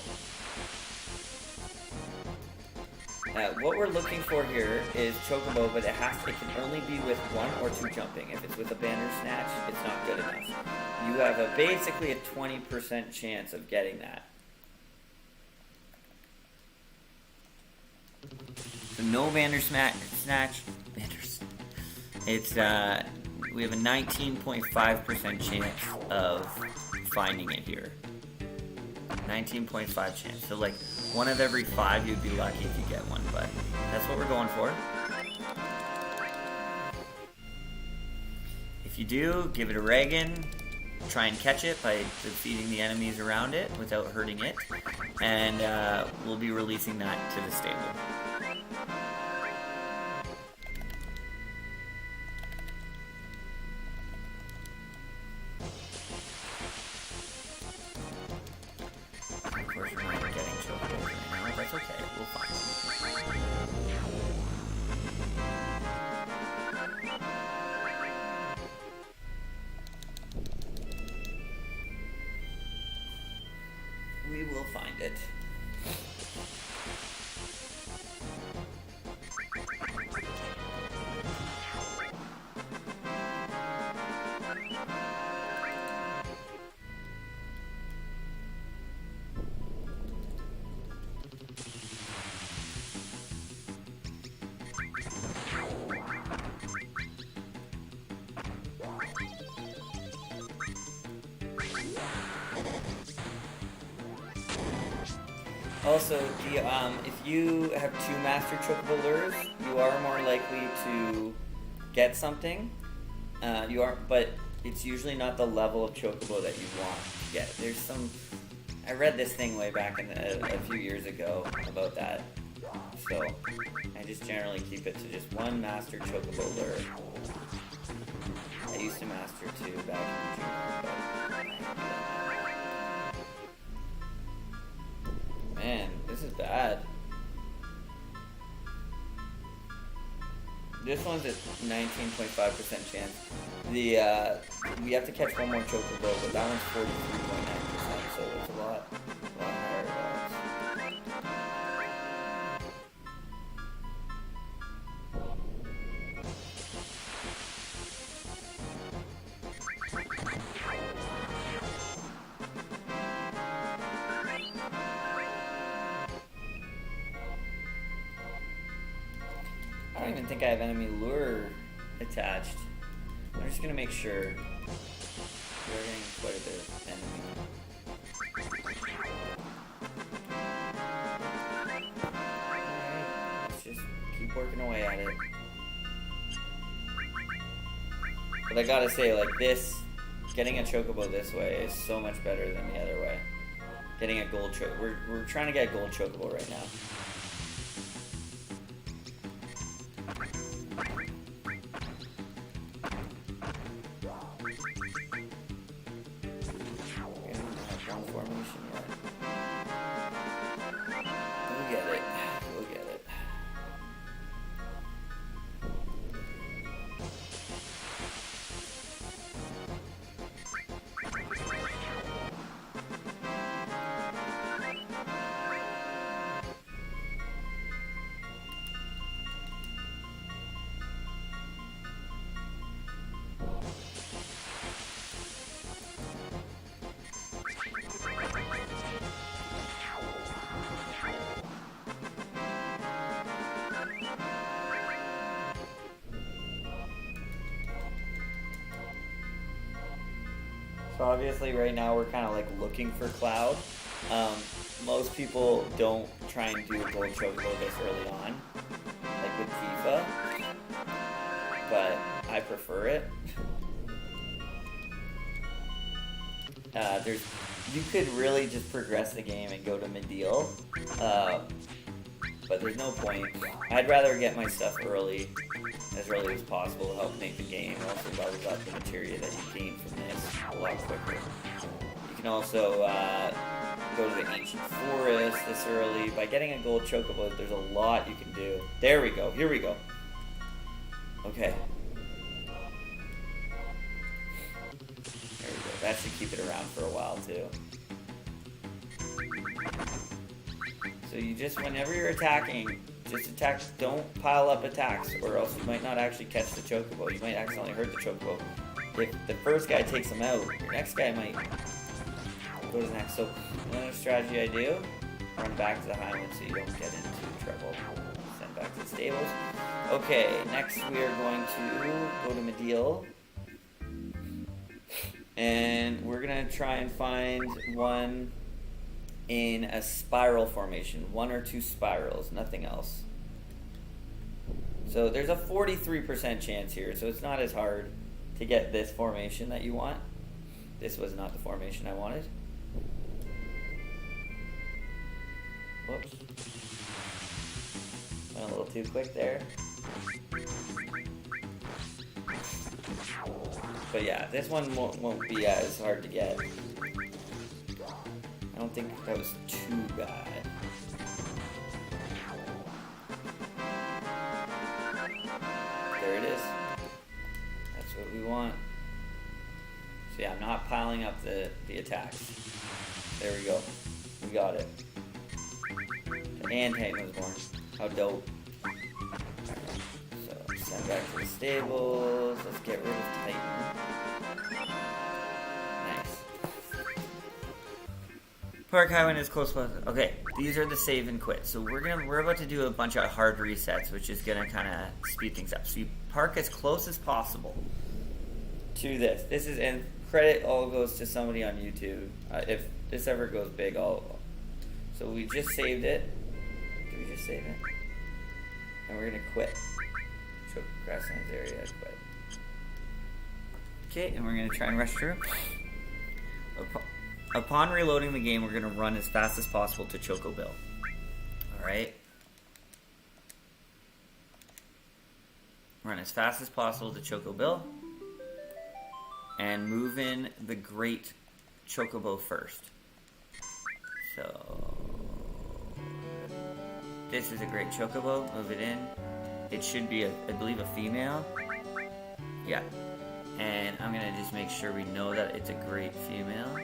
what we're looking for here is Chocobo, but it can only be with 1 or 2 jumping. If it's with a banner snatch, it's not good enough. You have basically a 20% chance of getting that. So no banner snatch. It's we have a 19.5% chance of finding it here. 19.5 chance. So like 1 of every 5 you'd be lucky if you get one, but that's what we're going for. If you do, give it a Reagan. Try and catch it by defeating the enemies around it without hurting it. And we'll be releasing that to the stable. Of course, we're not getting choked right now. That's okay. We'll find them. We will find it. Also, if you have 2 Master Chocobo lures, you are more likely to get something. But it's usually not the level of Chocobo that you want to get. There's some. I read this thing way back a few years ago about that, so I just generally keep it to just 1 Master Chocobo lure. I used to master 2 back in June, but man, this is bad. This one's at 19.5% chance. We have to catch 1 more Chocobo, but that one's 43.9%, so it's a lot higher odds. I don't even think I have enemy lure attached. I'm just gonna make sure. We're getting quite a bit of enemy. Alright, let's just keep working away at it. But I gotta say, like, this getting a chocobo this way is so much better than the other way. Getting a gold chocobo. We're trying to get a gold chocobo right now. Formation yet. We'll get it. We'll get it. So obviously right now we're kind of like looking for Cloud. Most people don't try and do a gold chocobo this early on, like with Tifa, but I prefer it. You could really just progress the game and go to Mideel, but there's no point. I'd rather get my stuff early, as early as possible to help make the game. Also levels up the materia that you gain from this a lot quicker. You can also go to the ancient forest this early. By getting a gold chocobo, there's a lot you can do. There we go. Here we go. Okay. There we go. That should keep it around for a while too. So you just, whenever you're attacking, just attack, don't pile up attacks, or else you might not actually catch the chocobo. You might accidentally hurt the chocobo. If the first guy takes him out, your next guy might go to the next. So another strategy I do, run back to the highway so you don't get into trouble. Send back to the stables. Okay, next we are going to go to Mideel. And we're going to try and find one in a spiral formation, 1 or 2 spirals, nothing else. So there's a 43% chance here, so it's not as hard to get this formation that you want. This was not the formation I wanted. Whoops. Went a little too quick there. But yeah, this one won't be as hard to get. I don't think that was too bad. There it is. That's what we want. So yeah, I'm not piling up the attacks. There we go. We got it. And Titan was born. How dope. So send back to the stables. Let's get rid of Titan. Nice. Park Highway is close. Okay, these are the save and quit. So we're about to do a bunch of hard resets, which is gonna kind of speed things up. So you park as close as possible to this. This is, and credit all goes to somebody on YouTube. If this ever goes big, so we just saved it. Did we just save it? And we're gonna quit. Choke grasslands area, quit. Okay, and we're gonna try and rush through. Upon reloading the game, we're going to run as fast as possible to Choco Bill. Alright? Run as fast as possible to Choco Bill. And move in the Great Chocobo first. So... this is a Great Chocobo. Move it in. It should be, I believe, a female. Yeah. And I'm going to just make sure we know that it's a great female.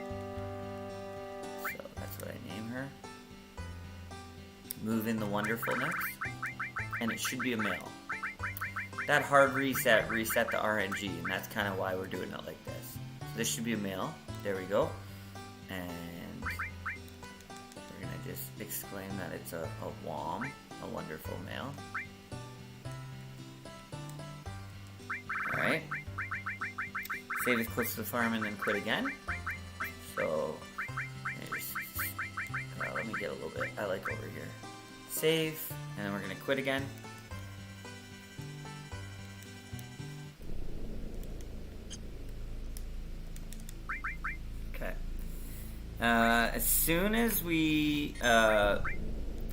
That's what I name her. Move in the Wonderful next. And it should be a male. That hard reset the RNG, and that's kind of why we're doing it like this. So this should be a male. There we go. And we're going to just exclaim that it's a WOM, a wonderful male. Alright. Save as close to the farm and then quit again. So... let me get a little bit. I like over here. Save, and then we're gonna quit again. As soon as we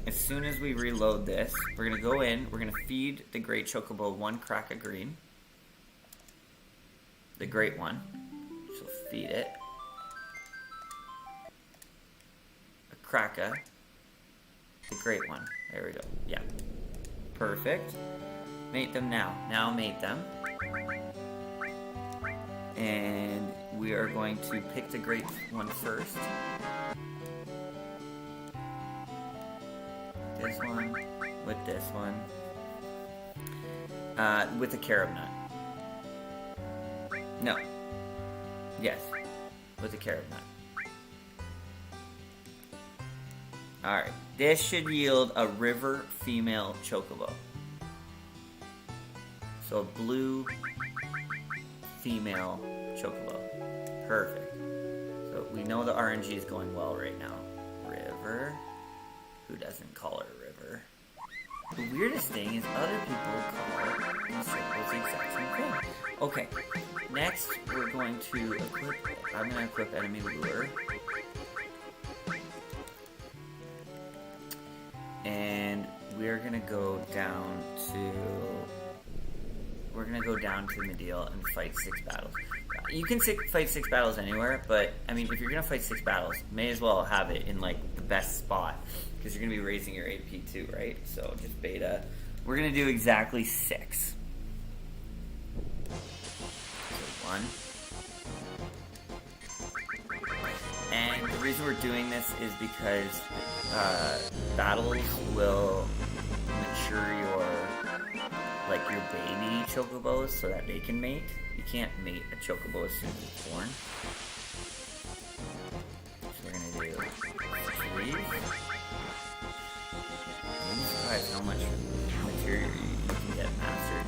reload this, we're gonna go in. We're gonna feed the great chocobo one crack of green. The great one. So feed it a cracker. The great one. There we go. Yeah. Perfect. Mate them now. Now mate them. And we are going to pick the great one first. This one with this one. With the carob nut. No. Yes. With the carob nut. Alright. This should yield a river female chocobo. So a blue female chocobo. Perfect. So we know the RNG is going well right now. River. Who doesn't call her river? The weirdest thing is other people call these chocobos the exact same thing. Okay. Next, we're going to equip. I'm going to equip enemy lure. And we're going to go down to. We're going to go down to Medeal and fight 6 battles. You can fight 6 battles anywhere, but, I mean, if you're going to fight 6 battles, may as well have it in, like, the best spot. Because you're going to be raising your AP too, right? So, just beta. We're going to do exactly 6. So, 1. And the reason we're doing this is because battles will mature your baby chocobos so that they can mate. You can't mate a chocobo as soon as it's born. So we're gonna do 3. I'm surprised how much material you can get mastered.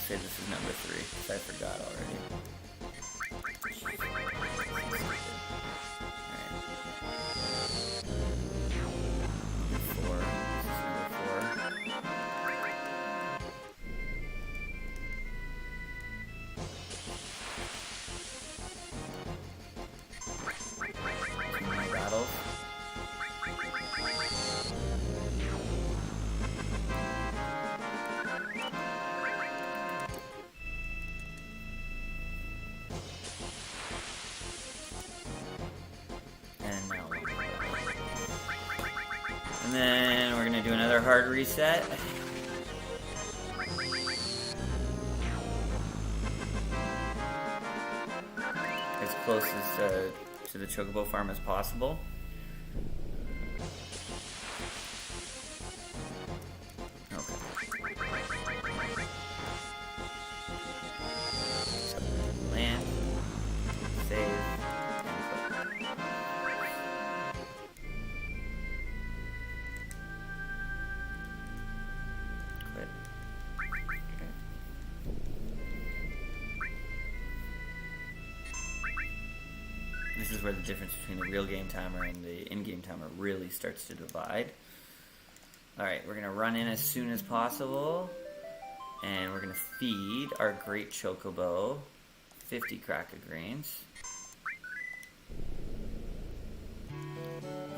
Say this is number 3, because I forgot already. Alright. 4. This is number 4. 2 more battles. And then we're gonna do another hard reset. As close as to the chocobo farm as possible. Okay. So, land, save. This is where the difference between the real game timer and the in-game timer really starts to divide. Alright, we're going to run in as soon as possible. And we're going to feed our great chocobo 50 cracker grains.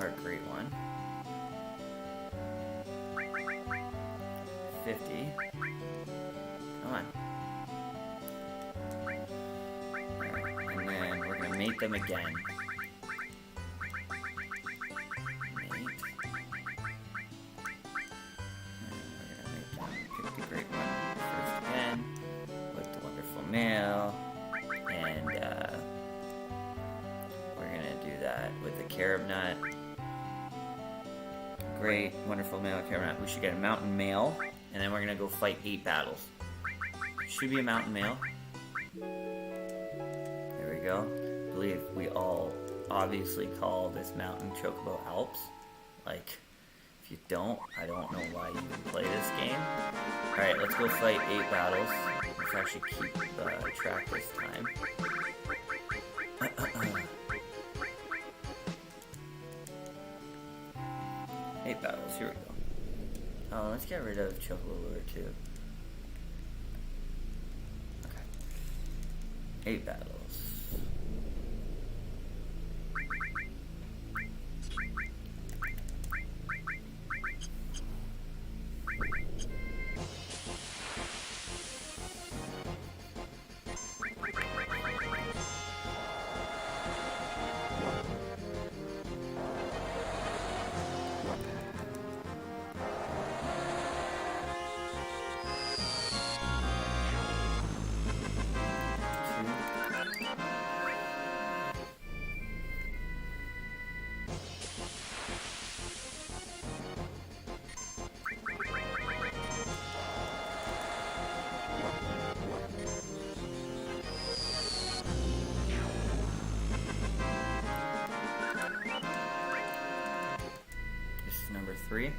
Our great one. 50. Come on. And then we're going to mate them again. Mate. And we're going to make them pick the great one first again with the wonderful male. And we're going to do that with the carob nut. Great, wonderful male carob nut. We should get a mountain male. And then we're going to go fight 8 battles. Should be a mountain male. There we go. I believe we all obviously call this mountain chocobo Alps. Like, if you don't, I don't know why you even play this game. Alright, let's go fight 8 battles. Let's actually keep track this time. 8 battles, here we go. Oh, let's get rid of Chocobo Lure too. Okay. 8 battles. Number 3.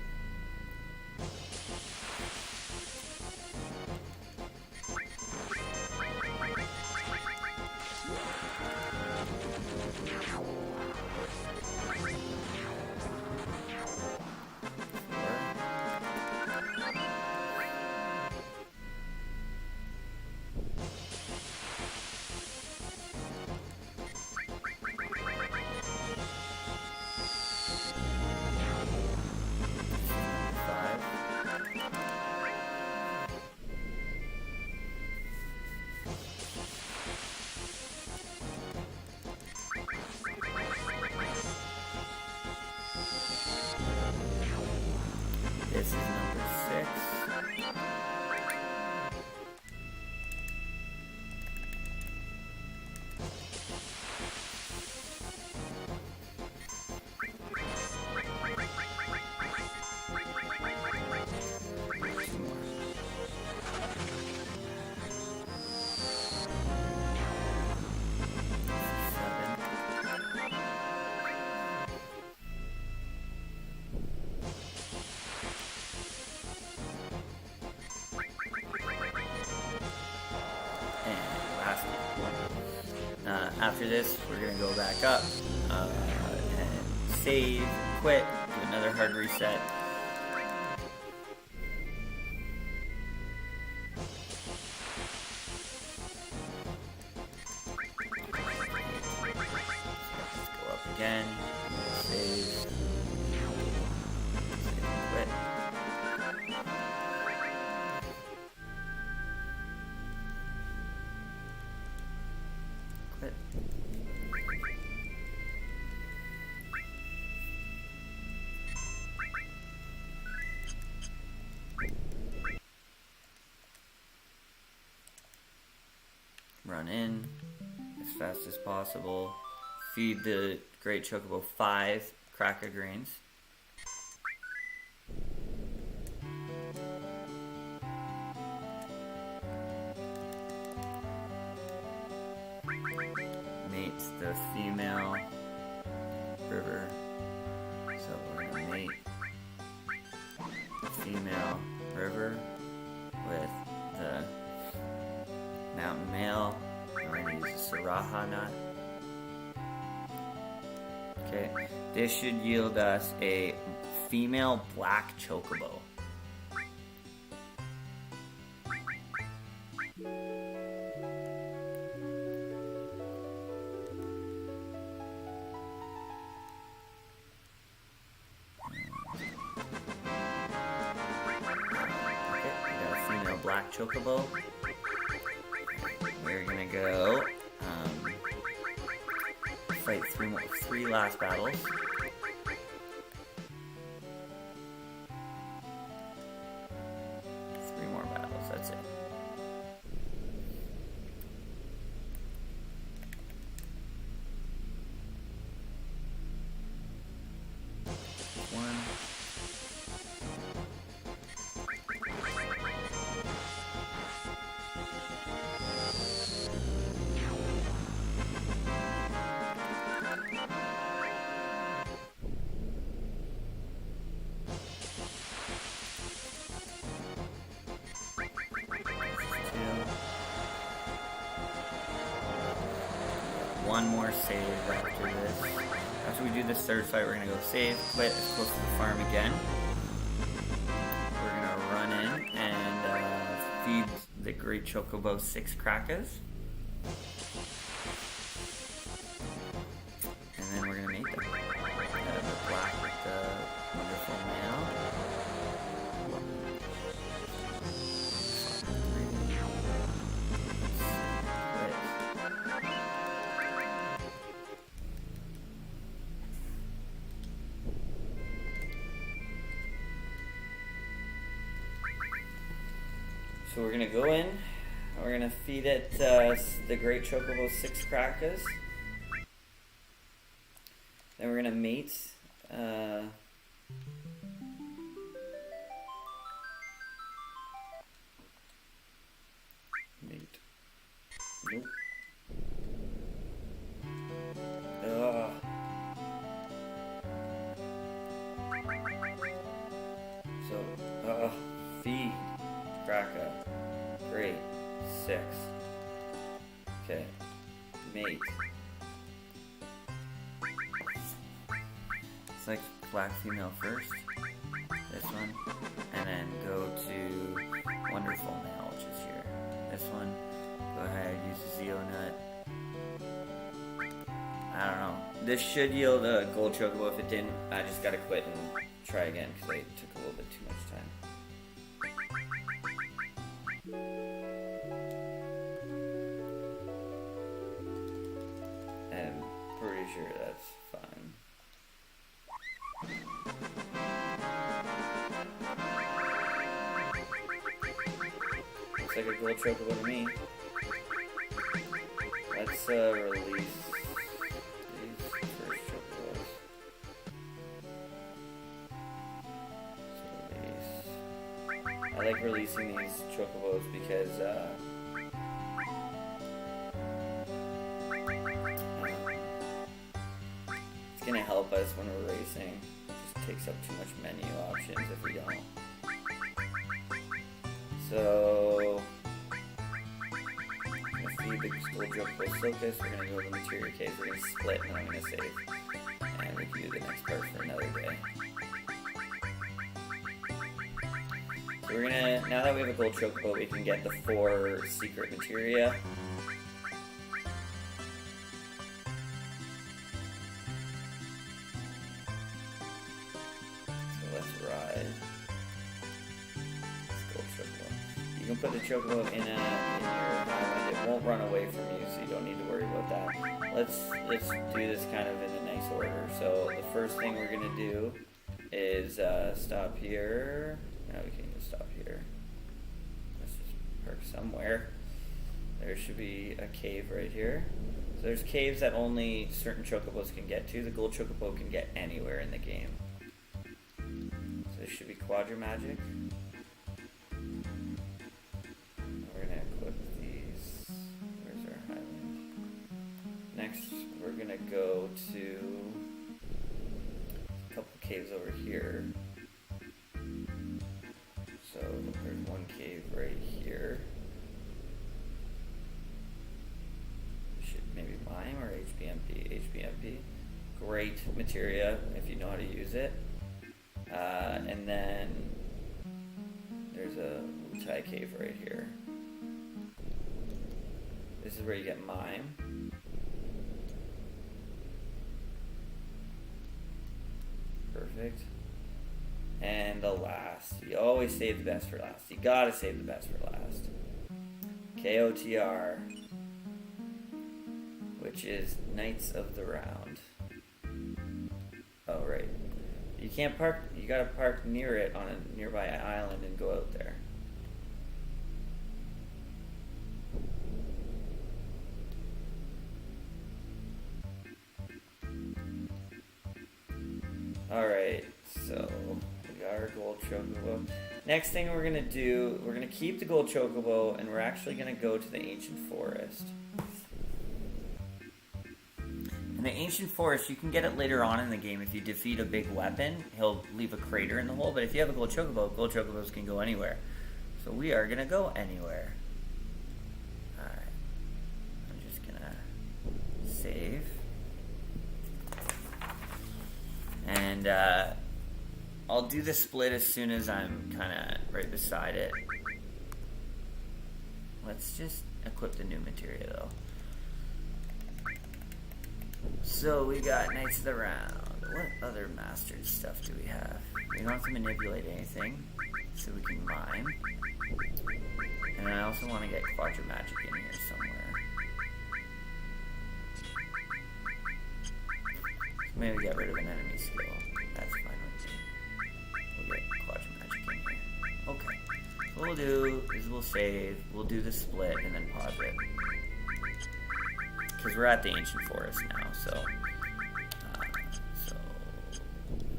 This is number 6. After this, we're gonna go back up and save, quit, do another hard reset. Let's go up again, save, quit. Quit. Run in as fast as possible. Feed the Great Chocobo 5 cracker grains. Mate the female river. So we're gonna mate the female river with the mountain male. We're going to use a Saraha nut. Okay, this should yield us a female black chocobo. Okay, we got a female black chocobo. We're gonna go fight 3 last battles. 3 more battles, that's it. One. one more save after this. After we do this third fight, we're gonna go save, quit as close to the farm again. We're gonna run in and feed the great chocobo 6 crackers. And then we're gonna make them. The black with the wonderful male. So we're gonna go in, we're gonna feed it the great chocobo 6 crackers. Then we're gonna mate. Mate. Nope. So, feed cracker. Great. 6. Okay. Mate. Select black female first. This one. And then go to wonderful male, which is here. This one. Go ahead, use the Zeo nut. I don't know. This should yield a gold chocobo. If it didn't, I just gotta quit and try again because I took a little bit too much time. I'm pretty sure that's fine. Looks like a gold chocobo to me. Let's release these first chocobos. I like releasing these chocobos because it's gonna help us when we're racing. It just takes up too much menu options if we don't. So feed the gold chocobo Silkus. We're gonna go to the Materia cave. We're gonna split, and then I'm gonna save, and we can do the next part for another day. So we're gonna, now that we have a gold chocobo, we can get the 4 secret materia. So let's ride this gold chocobo. You can put the chocobo in your island. It won't run away from you, so you don't need to worry about that. Let's do this kind of in a nice order. So the first thing we're gonna do is stop here. No, we can't even stop here. Let's just park somewhere. There should be a cave right here. So there's caves that only certain chocobos can get to. The gold chocobo can get anywhere in the game. So this should be Quadra Magic. We're gonna equip these. Where's our Highland? Next, we're gonna go to a couple caves over here. So there's one cave right here. Should maybe mime or HBMP? HBMP. Great materia if you know how to use it. And then there's a Thai cave right here. This is where you get mime. Perfect. And the last. You always save the best for last. You gotta save the best for last. KOTR. Which is Knights of the Round. Oh, right. You can't park, you gotta park near it on a nearby island and go out there. Alright, so we got our gold chocobo. Next thing we're gonna do, we're gonna keep the gold chocobo and we're actually gonna go to the ancient forest. In the ancient forest, you can get it later on in the game. If you defeat a big weapon, he'll leave a crater in the hole. But if you have a gold chocobos can go anywhere. So we are gonna go anywhere. Alright. I'm just gonna save. And I'll do the split as soon as I'm kind of right beside it. Let's just equip the new materia though. So we got Knights of the Round. What other mastered stuff do we have? We don't have to manipulate anything, so we can mime. And I also want to get Quadra Magic in here somewhere. So maybe get rid of an enemy skill. That's fine with me. We'll get Quadra Magic in here. Okay. So what we'll do is we'll save, we'll do the split, and then pause it. Because we're at the Ancient Forest now, so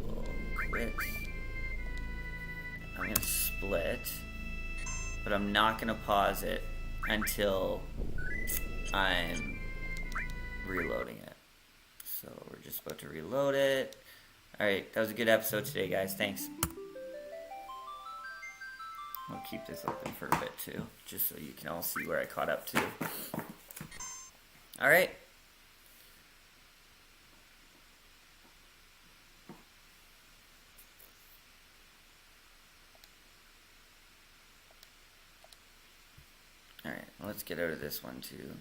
we'll quit. I'm going to split, but I'm not going to pause it until I'm reloading it. So we're just about to reload it. Alright, that was a good episode today, guys. Thanks. I'll keep this open for a bit too, just so you can all see where I caught up to. Alright. Alright, let's get out of this one too.